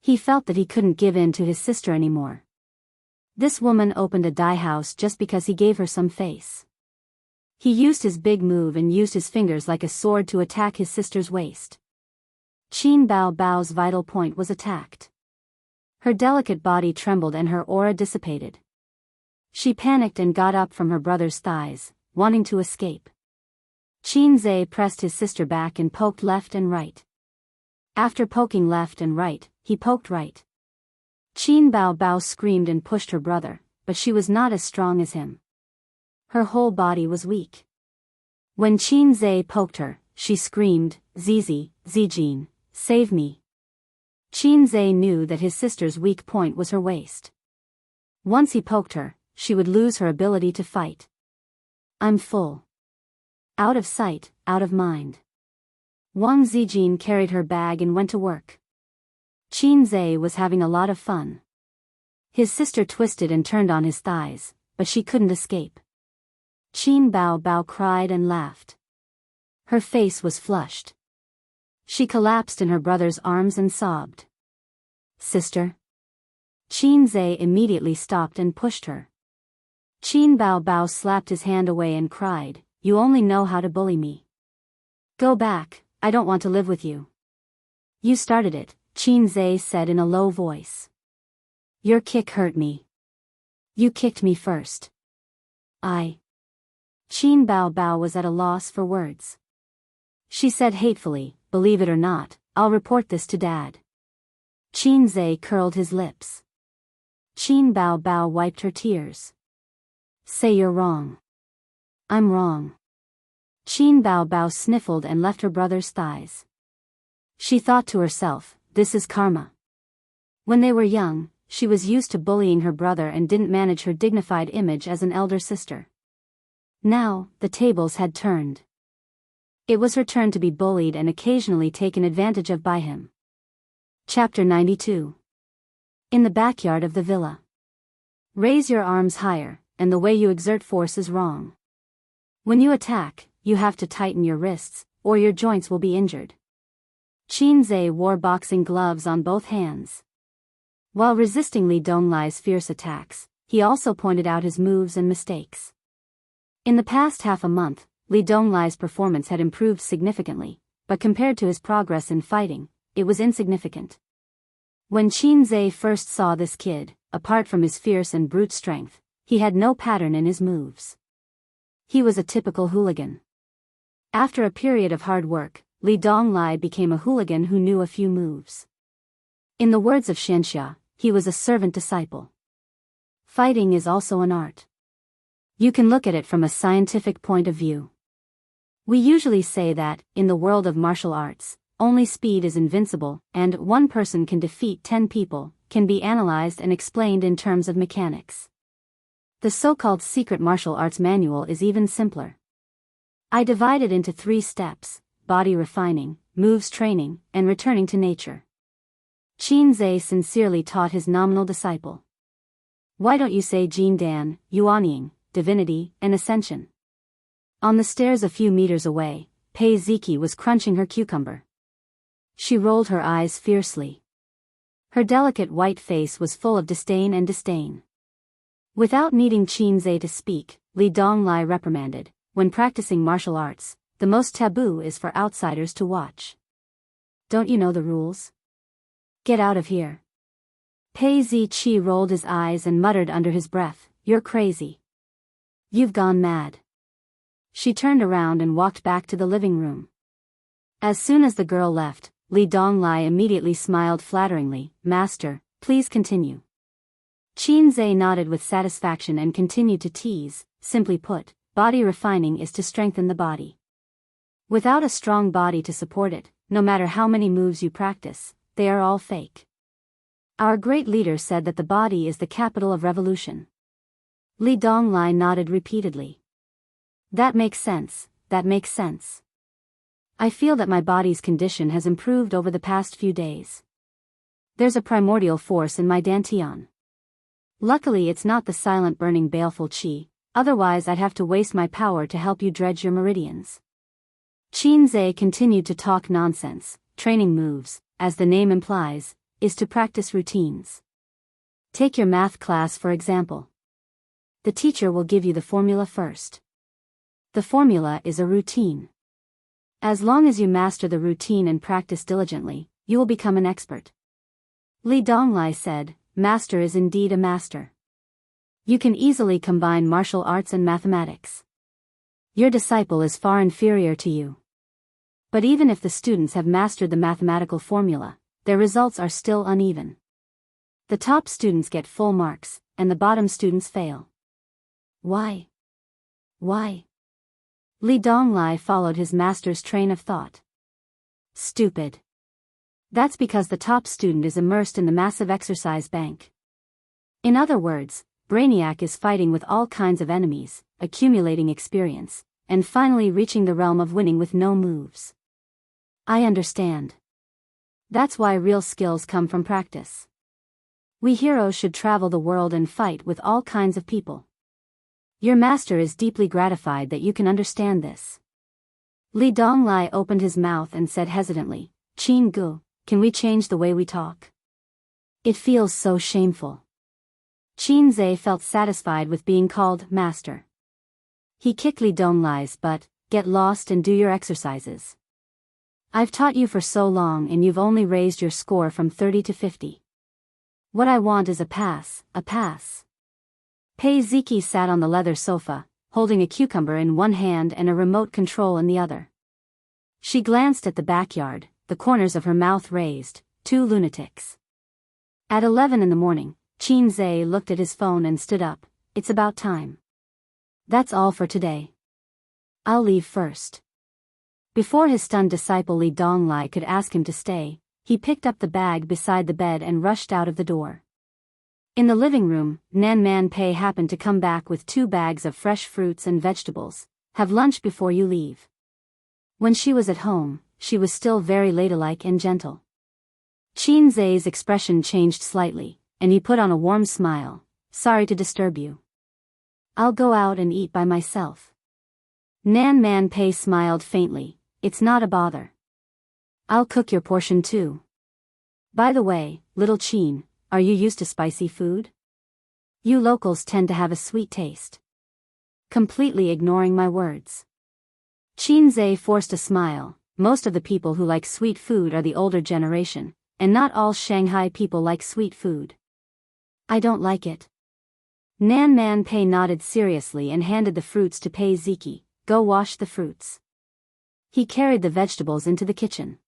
He felt that he couldn't give in to his sister anymore. This woman opened a dye house just because he gave her some face. He used his big move and used his fingers like a sword to attack his sister's waist. Qin Bao Bao's vital point was attacked. Her delicate body trembled and her aura dissipated. She panicked and got up from her brother's thighs, wanting to escape. Qin Zhe pressed his sister back and poked left and right. After poking left and right, he poked right. Qin Bao Bao screamed and pushed her brother, but she was not as strong as him. Her whole body was weak. When Qin Zhe poked her, she screamed, "Zizi, Zijin, save me." Qin Zhe knew that his sister's weak point was her waist. Once he poked her, she would lose her ability to fight. "I'm full. Out of sight, out of mind." Wang Zijin carried her bag and went to work. Qin Zhe was having a lot of fun. His sister twisted and turned on his thighs, but she couldn't escape. Qin Bao Bao cried and laughed. Her face was flushed. She collapsed in her brother's arms and sobbed. "Sister?" Qin Zhe immediately stopped and pushed her. Qin Bao Bao slapped his hand away and cried, "You only know how to bully me. Go back, I don't want to live with you." "You started it," Qin Zhe said in a low voice. "Your kick hurt me. You kicked me first." Qin Bao Bao was at a loss for words. She said hatefully, "Believe it or not, I'll report this to Dad." Qin Zhe curled his lips. Qin Bao Bao wiped her tears. "Say you're wrong." "I'm wrong." Qin Bao Bao sniffled and left her brother's thighs. She thought to herself, "This is karma." When they were young, she was used to bullying her brother and didn't manage her dignified image as an elder sister. Now, the tables had turned. It was her turn to be bullied and occasionally taken advantage of by him. Chapter 92. In the backyard of the villa. "Raise your arms higher," and the way you exert force is wrong. When you attack, you have to tighten your wrists, or your joints will be injured. Qin Zhe wore boxing gloves on both hands. While resisting Li Donglai's fierce attacks, he also pointed out his moves and mistakes. In the past half a month, Li Donglai's performance had improved significantly, but compared to his progress in fighting, it was insignificant. When Qin Zhe first saw this kid, apart from his fierce and brute strength, he had no pattern in his moves. He was a typical hooligan. After a period of hard work, Li Donglai became a hooligan who knew a few moves. In the words of Xianxia, he was a servant disciple. Fighting is also an art. You can look at it from a scientific point of view. We usually say that, in the world of martial arts, only speed is invincible, and one person can defeat 10 people, can be analyzed and explained in terms of mechanics. The so-called secret martial arts manual is even simpler. I divide it into 3 steps: body refining, moves training, and returning to nature. Qin Zhe sincerely taught his nominal disciple. Why don't you say Jin Dan, Yuanying, divinity, and ascension? On the stairs a few meters away, Pei Ziki was crunching her cucumber. She rolled her eyes fiercely. Her delicate white face was full of disdain and disdain. Without needing Qin Zhe to speak, Li Donglai reprimanded, when practicing martial arts, the most taboo is for outsiders to watch. Don't you know the rules? Get out of here. Pei Ziqi rolled his eyes and muttered under his breath, "You're crazy. You've gone mad." She turned around and walked back to the living room. As soon as the girl left, Li Donglai immediately smiled flatteringly. "Master, please continue." Qin Zhe nodded with satisfaction and continued to tease. Simply put, body refining is to strengthen the body. Without a strong body to support it, no matter how many moves you practice, they are all fake. Our great leader said that the body is the capital of revolution. Li Donglai nodded repeatedly. That makes sense, that makes sense. I feel that my body's condition has improved over the past few days. There's a primordial force in my dantian. Luckily it's not the silent burning baleful qi, otherwise I'd have to waste my power to help you dredge your meridians. Qin Zhe continued to talk nonsense. Training moves, as the name implies, is to practice routines. Take your math class for example. The teacher will give you the formula first. The formula is a routine. As long as you master the routine and practice diligently, you will become an expert. Li Donglai said, "Master is indeed a master. You can easily combine martial arts and mathematics. Your disciple is far inferior to you. But even if the students have mastered the mathematical formula, their results are still uneven. The top students get full marks, and the bottom students fail. Why? Why?" Li Donglai followed his master's train of thought. Stupid. That's because the top student is immersed in the massive exercise bank. In other words, Brainiac is fighting with all kinds of enemies, accumulating experience, and finally reaching the realm of winning with no moves. I understand. That's why real skills come from practice. We heroes should travel the world and fight with all kinds of people. Your master is deeply gratified that you can understand this. Li Donglai opened his mouth and said hesitantly, "Qin Gu, can we change the way we talk? It feels so shameful." Qin Zhe felt satisfied with being called master. He kicked Li Donglai's butt. "Get lost and do your exercises. I've taught you for so long and you've only raised your score from 30 to 50. What I want is a pass, a pass." Pei Ziki sat on the leather sofa, holding a cucumber in one hand and a remote control in the other. She glanced at the backyard, the corners of her mouth raised. 2 lunatics. At 11 in the morning, Qin Zhe looked at his phone and stood up. "It's about time. That's all for today. I'll leave first." Before his stunned disciple Li Donglai could ask him to stay, he picked up the bag beside the bed and rushed out of the door. In the living room, Nan Man Pei happened to come back with 2 bags of fresh fruits and vegetables. "Have lunch before you leave." When she was at home, she was still very ladylike and gentle. Qin Zhe's expression changed slightly, and he put on a warm smile. "Sorry to disturb you." I'll go out and eat by myself. Nan Man Pei smiled faintly. It's not a bother. I'll cook your portion too. By the way, little Chin, are you used to spicy food? You locals tend to have a sweet taste. Completely ignoring my words. Chin Zhe forced a smile. Most of the people who like sweet food are the older generation, and not all Shanghai people like sweet food. I don't like it. Nan Man Pei nodded seriously and handed the fruits to Pei Ziki. Go wash the fruits. He carried the vegetables into the kitchen.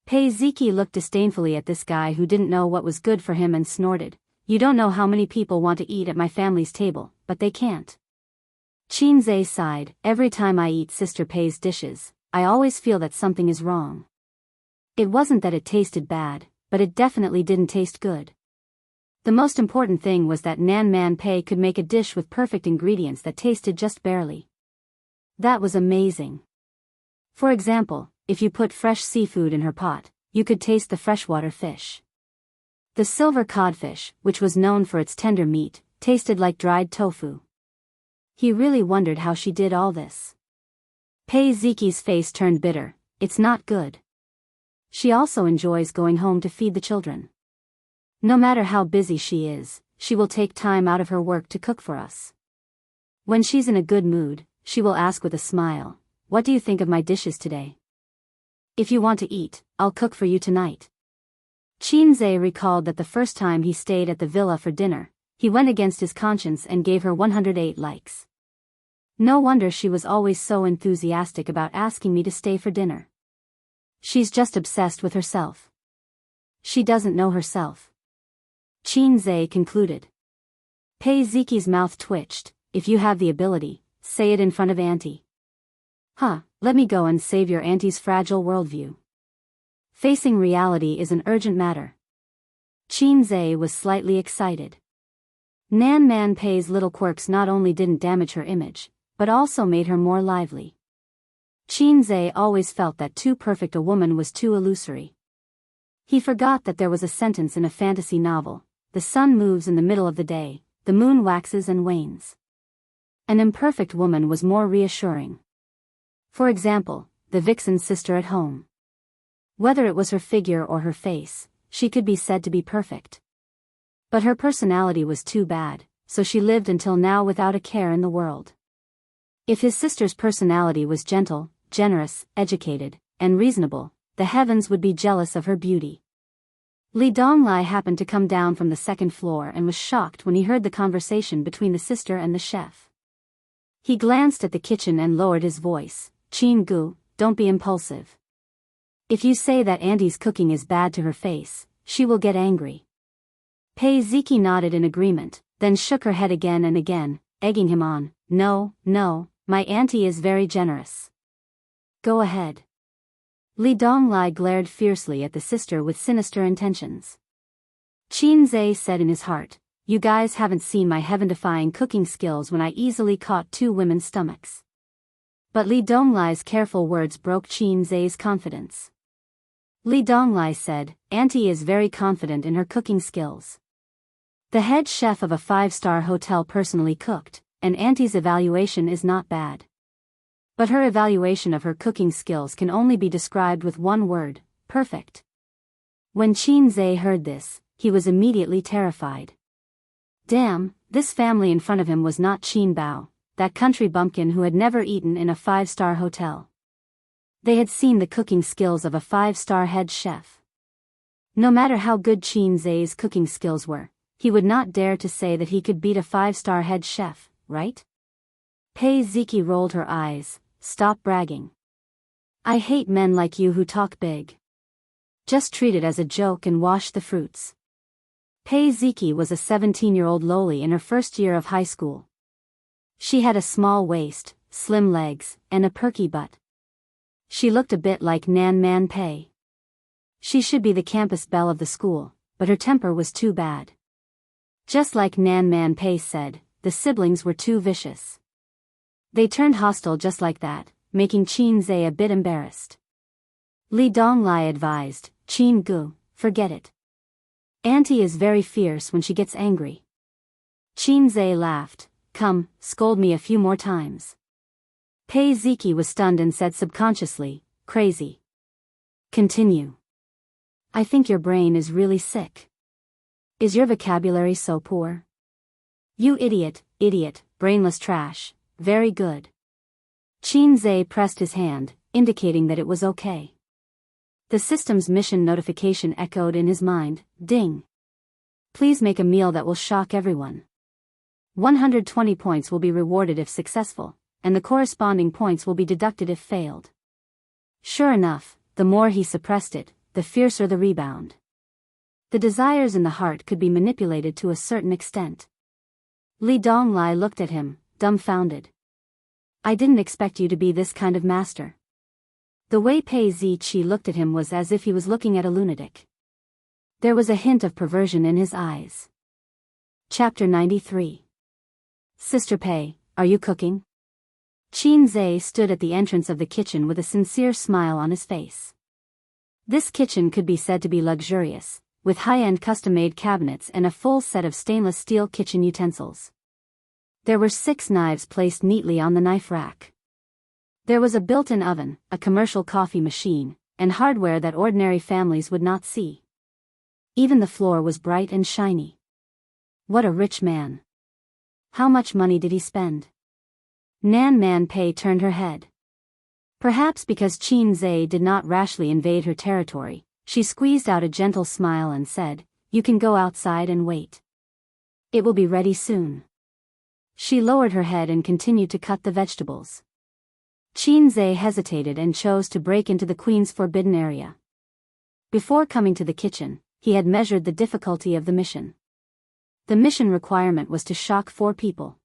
Pei Ziki looked disdainfully at this guy who didn't know what was good for him and snorted. You don't know how many people want to eat at my family's table, but they can't. Chin Zhe sighed. Every time I eat Sister Pei's dishes, I always feel that something is wrong. It wasn't that it tasted bad, but it definitely didn't taste good. The most important thing was that Nan Man Pei could make a dish with perfect ingredients that tasted just barely. That was amazing. For example, if you put fresh seafood in her pot, you could taste the freshwater fish. The silver codfish, which was known for its tender meat, tasted like dried tofu. He really wondered how she did all this. Pei Ziki's face turned bitter. It's not good. She also enjoys going home to feed the children. No matter how busy she is, she will take time out of her work to cook for us. When she's in a good mood, she will ask with a smile, "What do you think of my dishes today? If you want to eat, I'll cook for you tonight." Chin Zhe recalled that the first time he stayed at the villa for dinner, he went against his conscience and gave her 108 likes. No wonder she was always so enthusiastic about asking me to stay for dinner. She's just obsessed with herself. She doesn't know herself. Chin Zhe concluded. Pei Ziki's mouth twitched. If you have the ability, say it in front of Auntie. Let me go and save your auntie's fragile worldview. Facing reality is an urgent matter. Chin Zhe was slightly excited. Nan Man Pei's little quirks not only didn't damage her image, but also made her more lively. Chin Zhe always felt that too perfect a woman was too illusory. He forgot that there was a sentence in a fantasy novel: the sun moves in the middle of the day, the moon waxes and wanes. An imperfect woman was more reassuring. For example, the vixen sister at home. Whether it was her figure or her face, she could be said to be perfect. But her personality was too bad, so she lived until now without a care in the world. If his sister's personality was gentle, generous, educated, and reasonable, the heavens would be jealous of her beauty. Li Donglai happened to come down from the second floor and was shocked when he heard the conversation between the sister and the chef. He glanced at the kitchen and lowered his voice. Chin Gu, don't be impulsive. If you say that Auntie's cooking is bad to her face, she will get angry. Pei Ziki nodded in agreement, then shook her head again and again, egging him on. No, my auntie is very generous. Go ahead. Li Donglai glared fiercely at the sister with sinister intentions. Chin Zhe said in his heart, you guys haven't seen my heaven-defying cooking skills when I easily caught 2 women's stomachs. But Li Donglai's careful words broke Chin Zhe's confidence. Li Donglai said, Auntie is very confident in her cooking skills. The head chef of a 5-star hotel personally cooked, and Auntie's evaluation is not bad. But her evaluation of her cooking skills can only be described with one word: perfect. When Chin Zhe heard this, he was immediately terrified. Damn, this family in front of him was not Qin Bao, that country bumpkin who had never eaten in a 5-star hotel. They had seen the cooking skills of a 5-star head chef. No matter how good Chin Zhe's cooking skills were, he would not dare to say that he could beat a 5-star head chef, right? Pei Ziki rolled her eyes. Stop bragging. I hate men like you who talk big. Just treat it as a joke and wash the fruits. Pei Ziki was a 17-year-old loli in her first year of high school. She had a small waist, slim legs, and a perky butt. She looked a bit like Nan Man Pei. She should be the campus belle of the school, but her temper was too bad. Just like Nan Man Pei said, the siblings were too vicious. They turned hostile just like that, making Chin Zhe a bit embarrassed. Li Donglai advised, Chin Gu, forget it. Auntie is very fierce when she gets angry. Chin Zhe laughed. Come, scold me a few more times. Pei Ziki was stunned and said subconsciously, crazy. Continue. I think your brain is really sick. Is your vocabulary so poor? You idiot, brainless trash, very good. Qin Zhe pressed his hand, indicating that it was okay. The system's mission notification echoed in his mind, ding. Please make a meal that will shock everyone. 120 points will be rewarded if successful, and the corresponding points will be deducted if failed. Sure enough, the more he suppressed it, the fiercer the rebound. The desires in the heart could be manipulated to a certain extent. Li Donglai looked at him, dumbfounded. I didn't expect you to be this kind of master. The way Pei Ziqi looked at him was as if he was looking at a lunatic. There was a hint of perversion in his eyes. Chapter 93. Sister Pei, are you cooking? Qin Zhe stood at the entrance of the kitchen with a sincere smile on his face. This kitchen could be said to be luxurious, with high-end custom-made cabinets and a full set of stainless steel kitchen utensils. There were 6 knives placed neatly on the knife rack. There was a built-in oven, a commercial coffee machine, and hardware that ordinary families would not see. Even the floor was bright and shiny. What a rich man. How much money did he spend? Nan Man Pei turned her head. Perhaps because Qin Zhe did not rashly invade her territory, she squeezed out a gentle smile and said, You can go outside and wait. It will be ready soon. She lowered her head and continued to cut the vegetables. Qin Zhe hesitated and chose to break into the queen's forbidden area. Before coming to the kitchen, he had measured the difficulty of the mission. The mission requirement was to shock 4 people.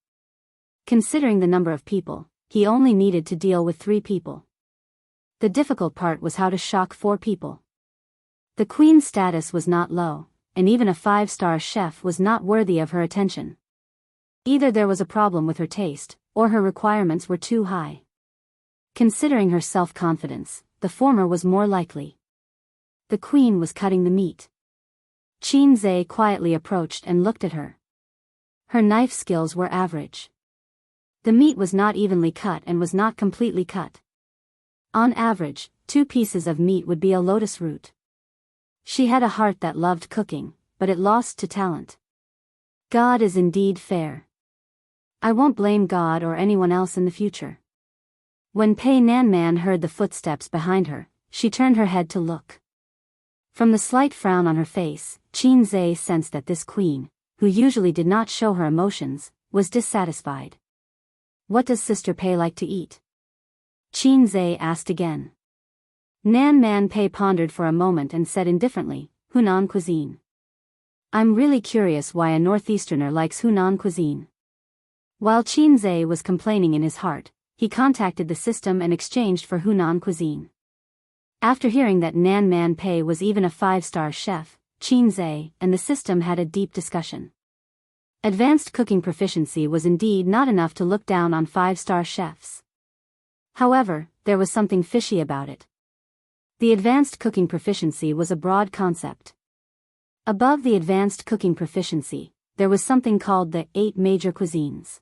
Considering the number of people, he only needed to deal with 3 people. The difficult part was how to shock 4 people. The queen's status was not low, and even a 5-star chef was not worthy of her attention. Either there was a problem with her taste, or her requirements were too high. Considering her self-confidence, the former was more likely. The queen was cutting the meat. Qin Zhe quietly approached and looked at her. Her knife skills were average. The meat was not evenly cut and was not completely cut. On average, 2 pieces of meat would be a lotus root. She had a heart that loved cooking, but it lost to talent. God is indeed fair. I won't blame God or anyone else in the future. When Pei Nanman heard the footsteps behind her, she turned her head to look. From the slight frown on her face, Qin Zhe sensed that this queen, who usually did not show her emotions, was dissatisfied. What does Sister Pei like to eat? Qin Zhe asked again. Nan Man Pei pondered for a moment and said indifferently, Hunan cuisine. I'm really curious why a northeasterner likes Hunan cuisine. While Qin Zhe was complaining in his heart, he contacted the system and exchanged for Hunan cuisine. After hearing that Nan Man Pei was even a 5-star chef, Qin Zhe and the system had a deep discussion. Advanced cooking proficiency was indeed not enough to look down on 5-star chefs. However, there was something fishy about it. The advanced cooking proficiency was a broad concept. Above the advanced cooking proficiency, there was something called the 8 major cuisines.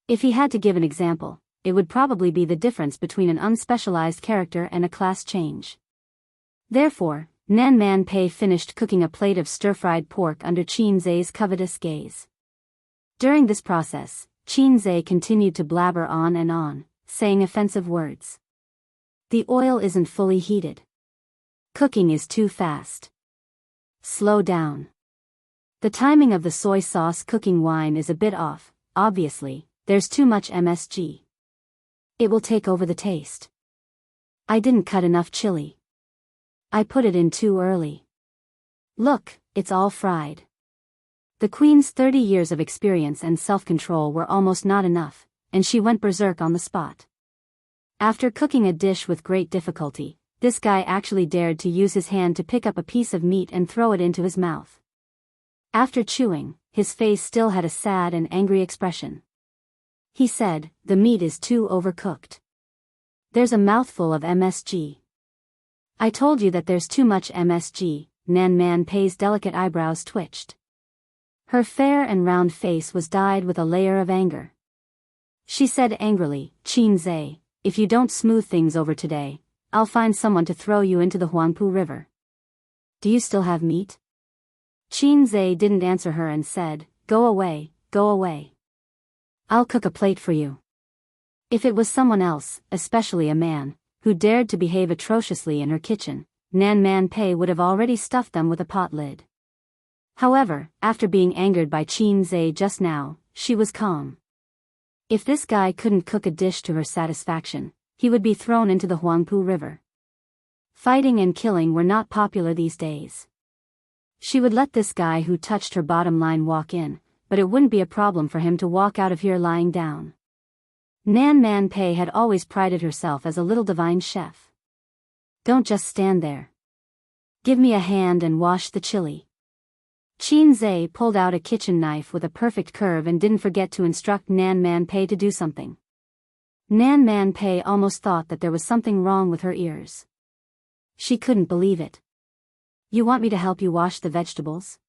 If he had to give an example, it would probably be the difference between an unspecialized character and a class change. Therefore, Nan Man Pei finished cooking a plate of stir-fried pork under Qin Zhe's covetous gaze. During this process, Qin Zhe continued to blabber on and on, saying offensive words. The oil isn't fully heated. Cooking is too fast. Slow down. The timing of the soy sauce cooking wine is a bit off, obviously, there's too much MSG. It will take over the taste. I didn't cut enough chili. I put it in too early. Look, it's all fried. The queen's 30 years of experience and self-control were almost not enough, and she went berserk on the spot. After cooking a dish with great difficulty, this guy actually dared to use his hand to pick up a piece of meat and throw it into his mouth. After chewing, his face still had a sad and angry expression. He said, the meat is too overcooked. There's a mouthful of MSG. I told you that there's too much MSG, Nan Man Pei's delicate eyebrows twitched. Her fair and round face was dyed with a layer of anger. She said angrily, "Qin Zhe, if you don't smooth things over today, I'll find someone to throw you into the Huangpu River. Do you still have meat?" Qin Zhe didn't answer her and said, "Go away, go away. I'll cook a plate for you." If it was someone else, especially a man, who dared to behave atrociously in her kitchen, Nan Man Pei would have already stuffed them with a pot lid. However, after being angered by Qin Zhe just now, she was calm. If this guy couldn't cook a dish to her satisfaction, he would be thrown into the Huangpu River. Fighting and killing were not popular these days. She would let this guy who touched her bottom line walk in, but it wouldn't be a problem for him to walk out of here lying down. Nan Man Pei had always prided herself as a little divine chef. "Don't just stand there. Give me a hand and wash the chili." Qin Zhe pulled out a kitchen knife with a perfect curve and didn't forget to instruct Nan Man Pei to do something. Nan Man Pei almost thought that there was something wrong with her ears. She couldn't believe it. "You want me to help you wash the vegetables?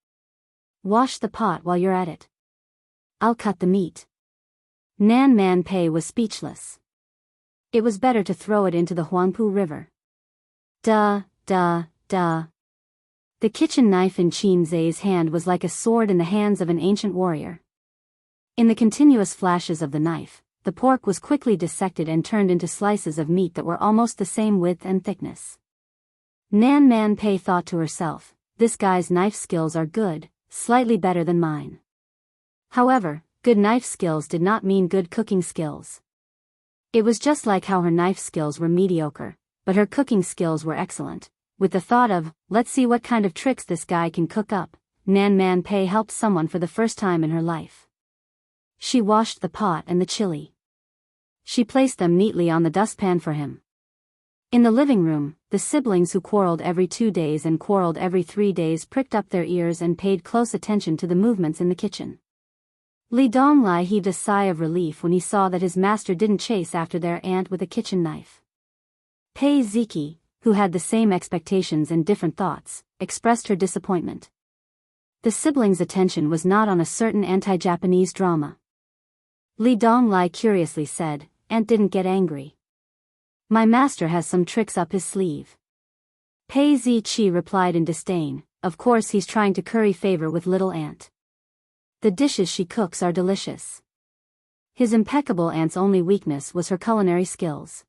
Wash the pot while you're at it. I'll cut the meat." Nan Man Pei was speechless. It was better to throw it into the Huangpu River. Duh. The kitchen knife in Qin Zhe's hand was like a sword in the hands of an ancient warrior. In the continuous flashes of the knife, the pork was quickly dissected and turned into slices of meat that were almost the same width and thickness. Nan Man Pei thought to herself, "This guy's knife skills are good, slightly better than mine." However, good knife skills did not mean good cooking skills. It was just like how her knife skills were mediocre, but her cooking skills were excellent. With the thought of, "Let's see what kind of tricks this guy can cook up," Nan Man Pei helped someone for the first time in her life. She washed the pot and the chili. She placed them neatly on the dustpan for him. In the living room, the siblings who quarreled every 2 days and quarreled every 3 days pricked up their ears and paid close attention to the movements in the kitchen. Li Donglai heaved a sigh of relief when he saw that his master didn't chase after their aunt with a kitchen knife. Pei Ziki, who had the same expectations and different thoughts, expressed her disappointment. The siblings' attention was not on a certain anti-Japanese drama. Li Donglai curiously said, "Aunt didn't get angry. My master has some tricks up his sleeve." Pei Ziqi replied in disdain, "Of course he's trying to curry favor with little aunt. The dishes she cooks are delicious." His impeccable aunt's only weakness was her culinary skills.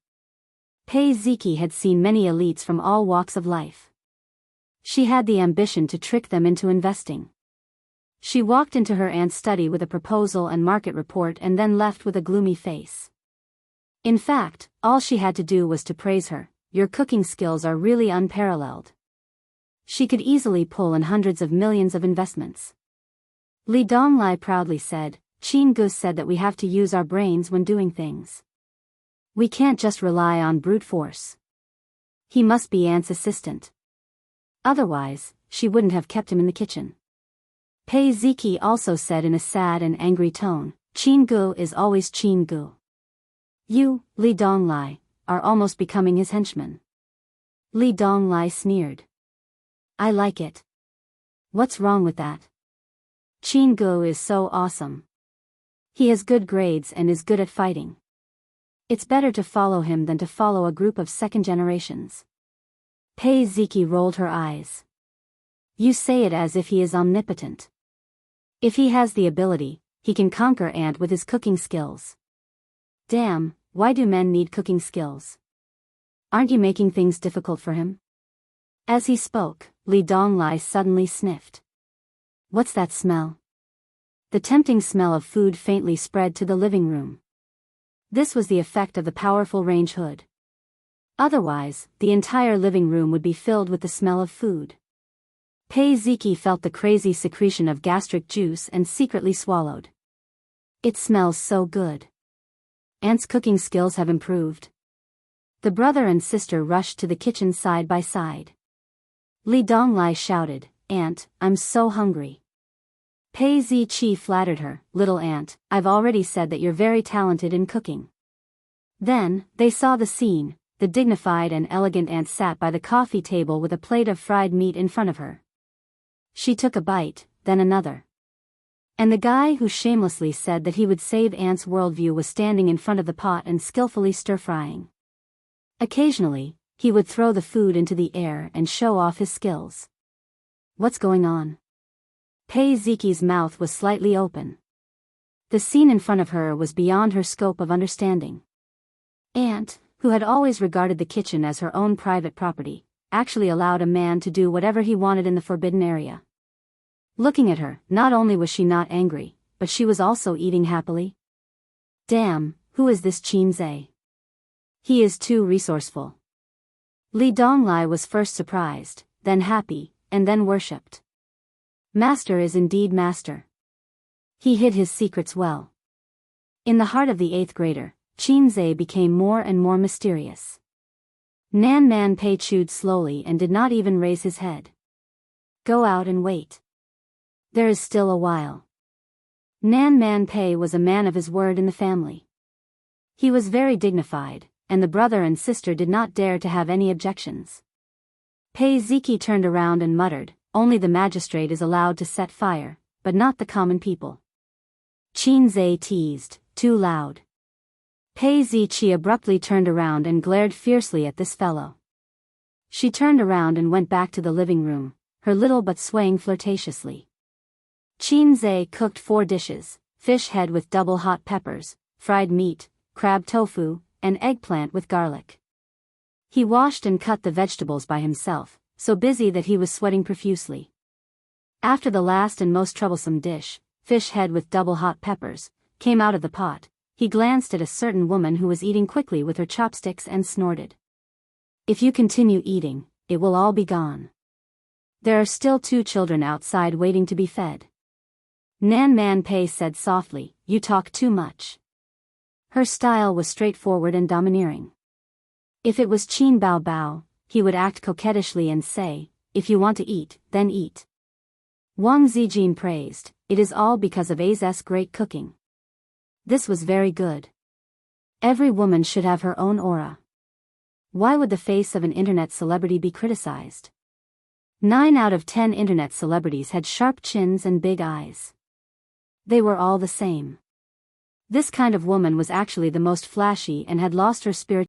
Pei Ziki had seen many elites from all walks of life. She had the ambition to trick them into investing. She walked into her aunt's study with a proposal and market report and then left with a gloomy face. In fact, all she had to do was to praise her. "Your cooking skills are really unparalleled." She could easily pull in hundreds of millions of investments. Li Donglai proudly said, "Qin Gus said that we have to use our brains when doing things. We can't just rely on brute force. He must be Aunt's assistant. Otherwise, she wouldn't have kept him in the kitchen." Pei Ziki also said in a sad and angry tone, "Qin Gu is always Qin Gu. You, Li Donglai, are almost becoming his henchman." Li Donglai sneered. "I like it. What's wrong with that? Qin Gu is so awesome. He has good grades and is good at fighting. It's better to follow him than to follow a group of second generations." Pei Ziki rolled her eyes. "You say it as if he is omnipotent. If he has the ability, he can conquer Aunt with his cooking skills. Damn, why do men need cooking skills? Aren't you making things difficult for him?" As he spoke, Li Donglai suddenly sniffed. "What's that smell?" The tempting smell of food faintly spread to the living room. This was the effect of the powerful range hood. Otherwise, the entire living room would be filled with the smell of food. Pei Ziki felt the crazy secretion of gastric juice and secretly swallowed. "It smells so good. Aunt's cooking skills have improved." The brother and sister rushed to the kitchen side by side. Li Donglai shouted, "Aunt, I'm so hungry." Pei Ziqi flattered her, "Little aunt, I've already said that you're very talented in cooking." Then, they saw the scene. The dignified and elegant aunt sat by the coffee table with a plate of fried meat in front of her. She took a bite, then another. And the guy who shamelessly said that he would save Aunt's worldview was standing in front of the pot and skillfully stir-frying. Occasionally, he would throw the food into the air and show off his skills. What's going on? Pei Ziki's mouth was slightly open. The scene in front of her was beyond her scope of understanding. Aunt, who had always regarded the kitchen as her own private property, actually allowed a man to do whatever he wanted in the forbidden area. Looking at her, not only was she not angry, but she was also eating happily. Damn, who is this Qin Zhe? He is too resourceful. Li Donglai was first surprised, then happy, and then worshipped. Master is indeed master. He hid his secrets well. In the heart of the 8th grader, Qin Zhe became more and more mysterious. Nan Man Pei chewed slowly and did not even raise his head. Go out and wait. There is still a while. Nan Man Pei was a man of his word in the family. He was very dignified, and the brother and sister did not dare to have any objections. Pei Ziki turned around and muttered, only the magistrate is allowed to set fire, but not the common people. Qin Zhe teased, too loud. Pei Ziqi abruptly turned around and glared fiercely at this fellow. She turned around and went back to the living room, her little butt swaying flirtatiously. Qin Zhe cooked 4 dishes, fish head with double hot peppers, fried meat, crab tofu, and eggplant with garlic. He washed and cut the vegetables by himself, so busy that he was sweating profusely. After the last and most troublesome dish, fish head with double hot peppers, came out of the pot, he glanced at a certain woman who was eating quickly with her chopsticks and snorted. If you continue eating, it will all be gone. There are still 2 children outside waiting to be fed. Nan Man Pei said softly, you talk too much. Her style was straightforward and domineering. If it was Qin Bao Bao, he would act coquettishly and say, if you want to eat, then eat. Wang Zijin praised, it is all because of A's great cooking. This was very good. Every woman should have her own aura. Why would the face of an internet celebrity be criticized? 9 out of 10 internet celebrities had sharp chins and big eyes. They were all the same. This kind of woman was actually the most flashy and had lost her spirit.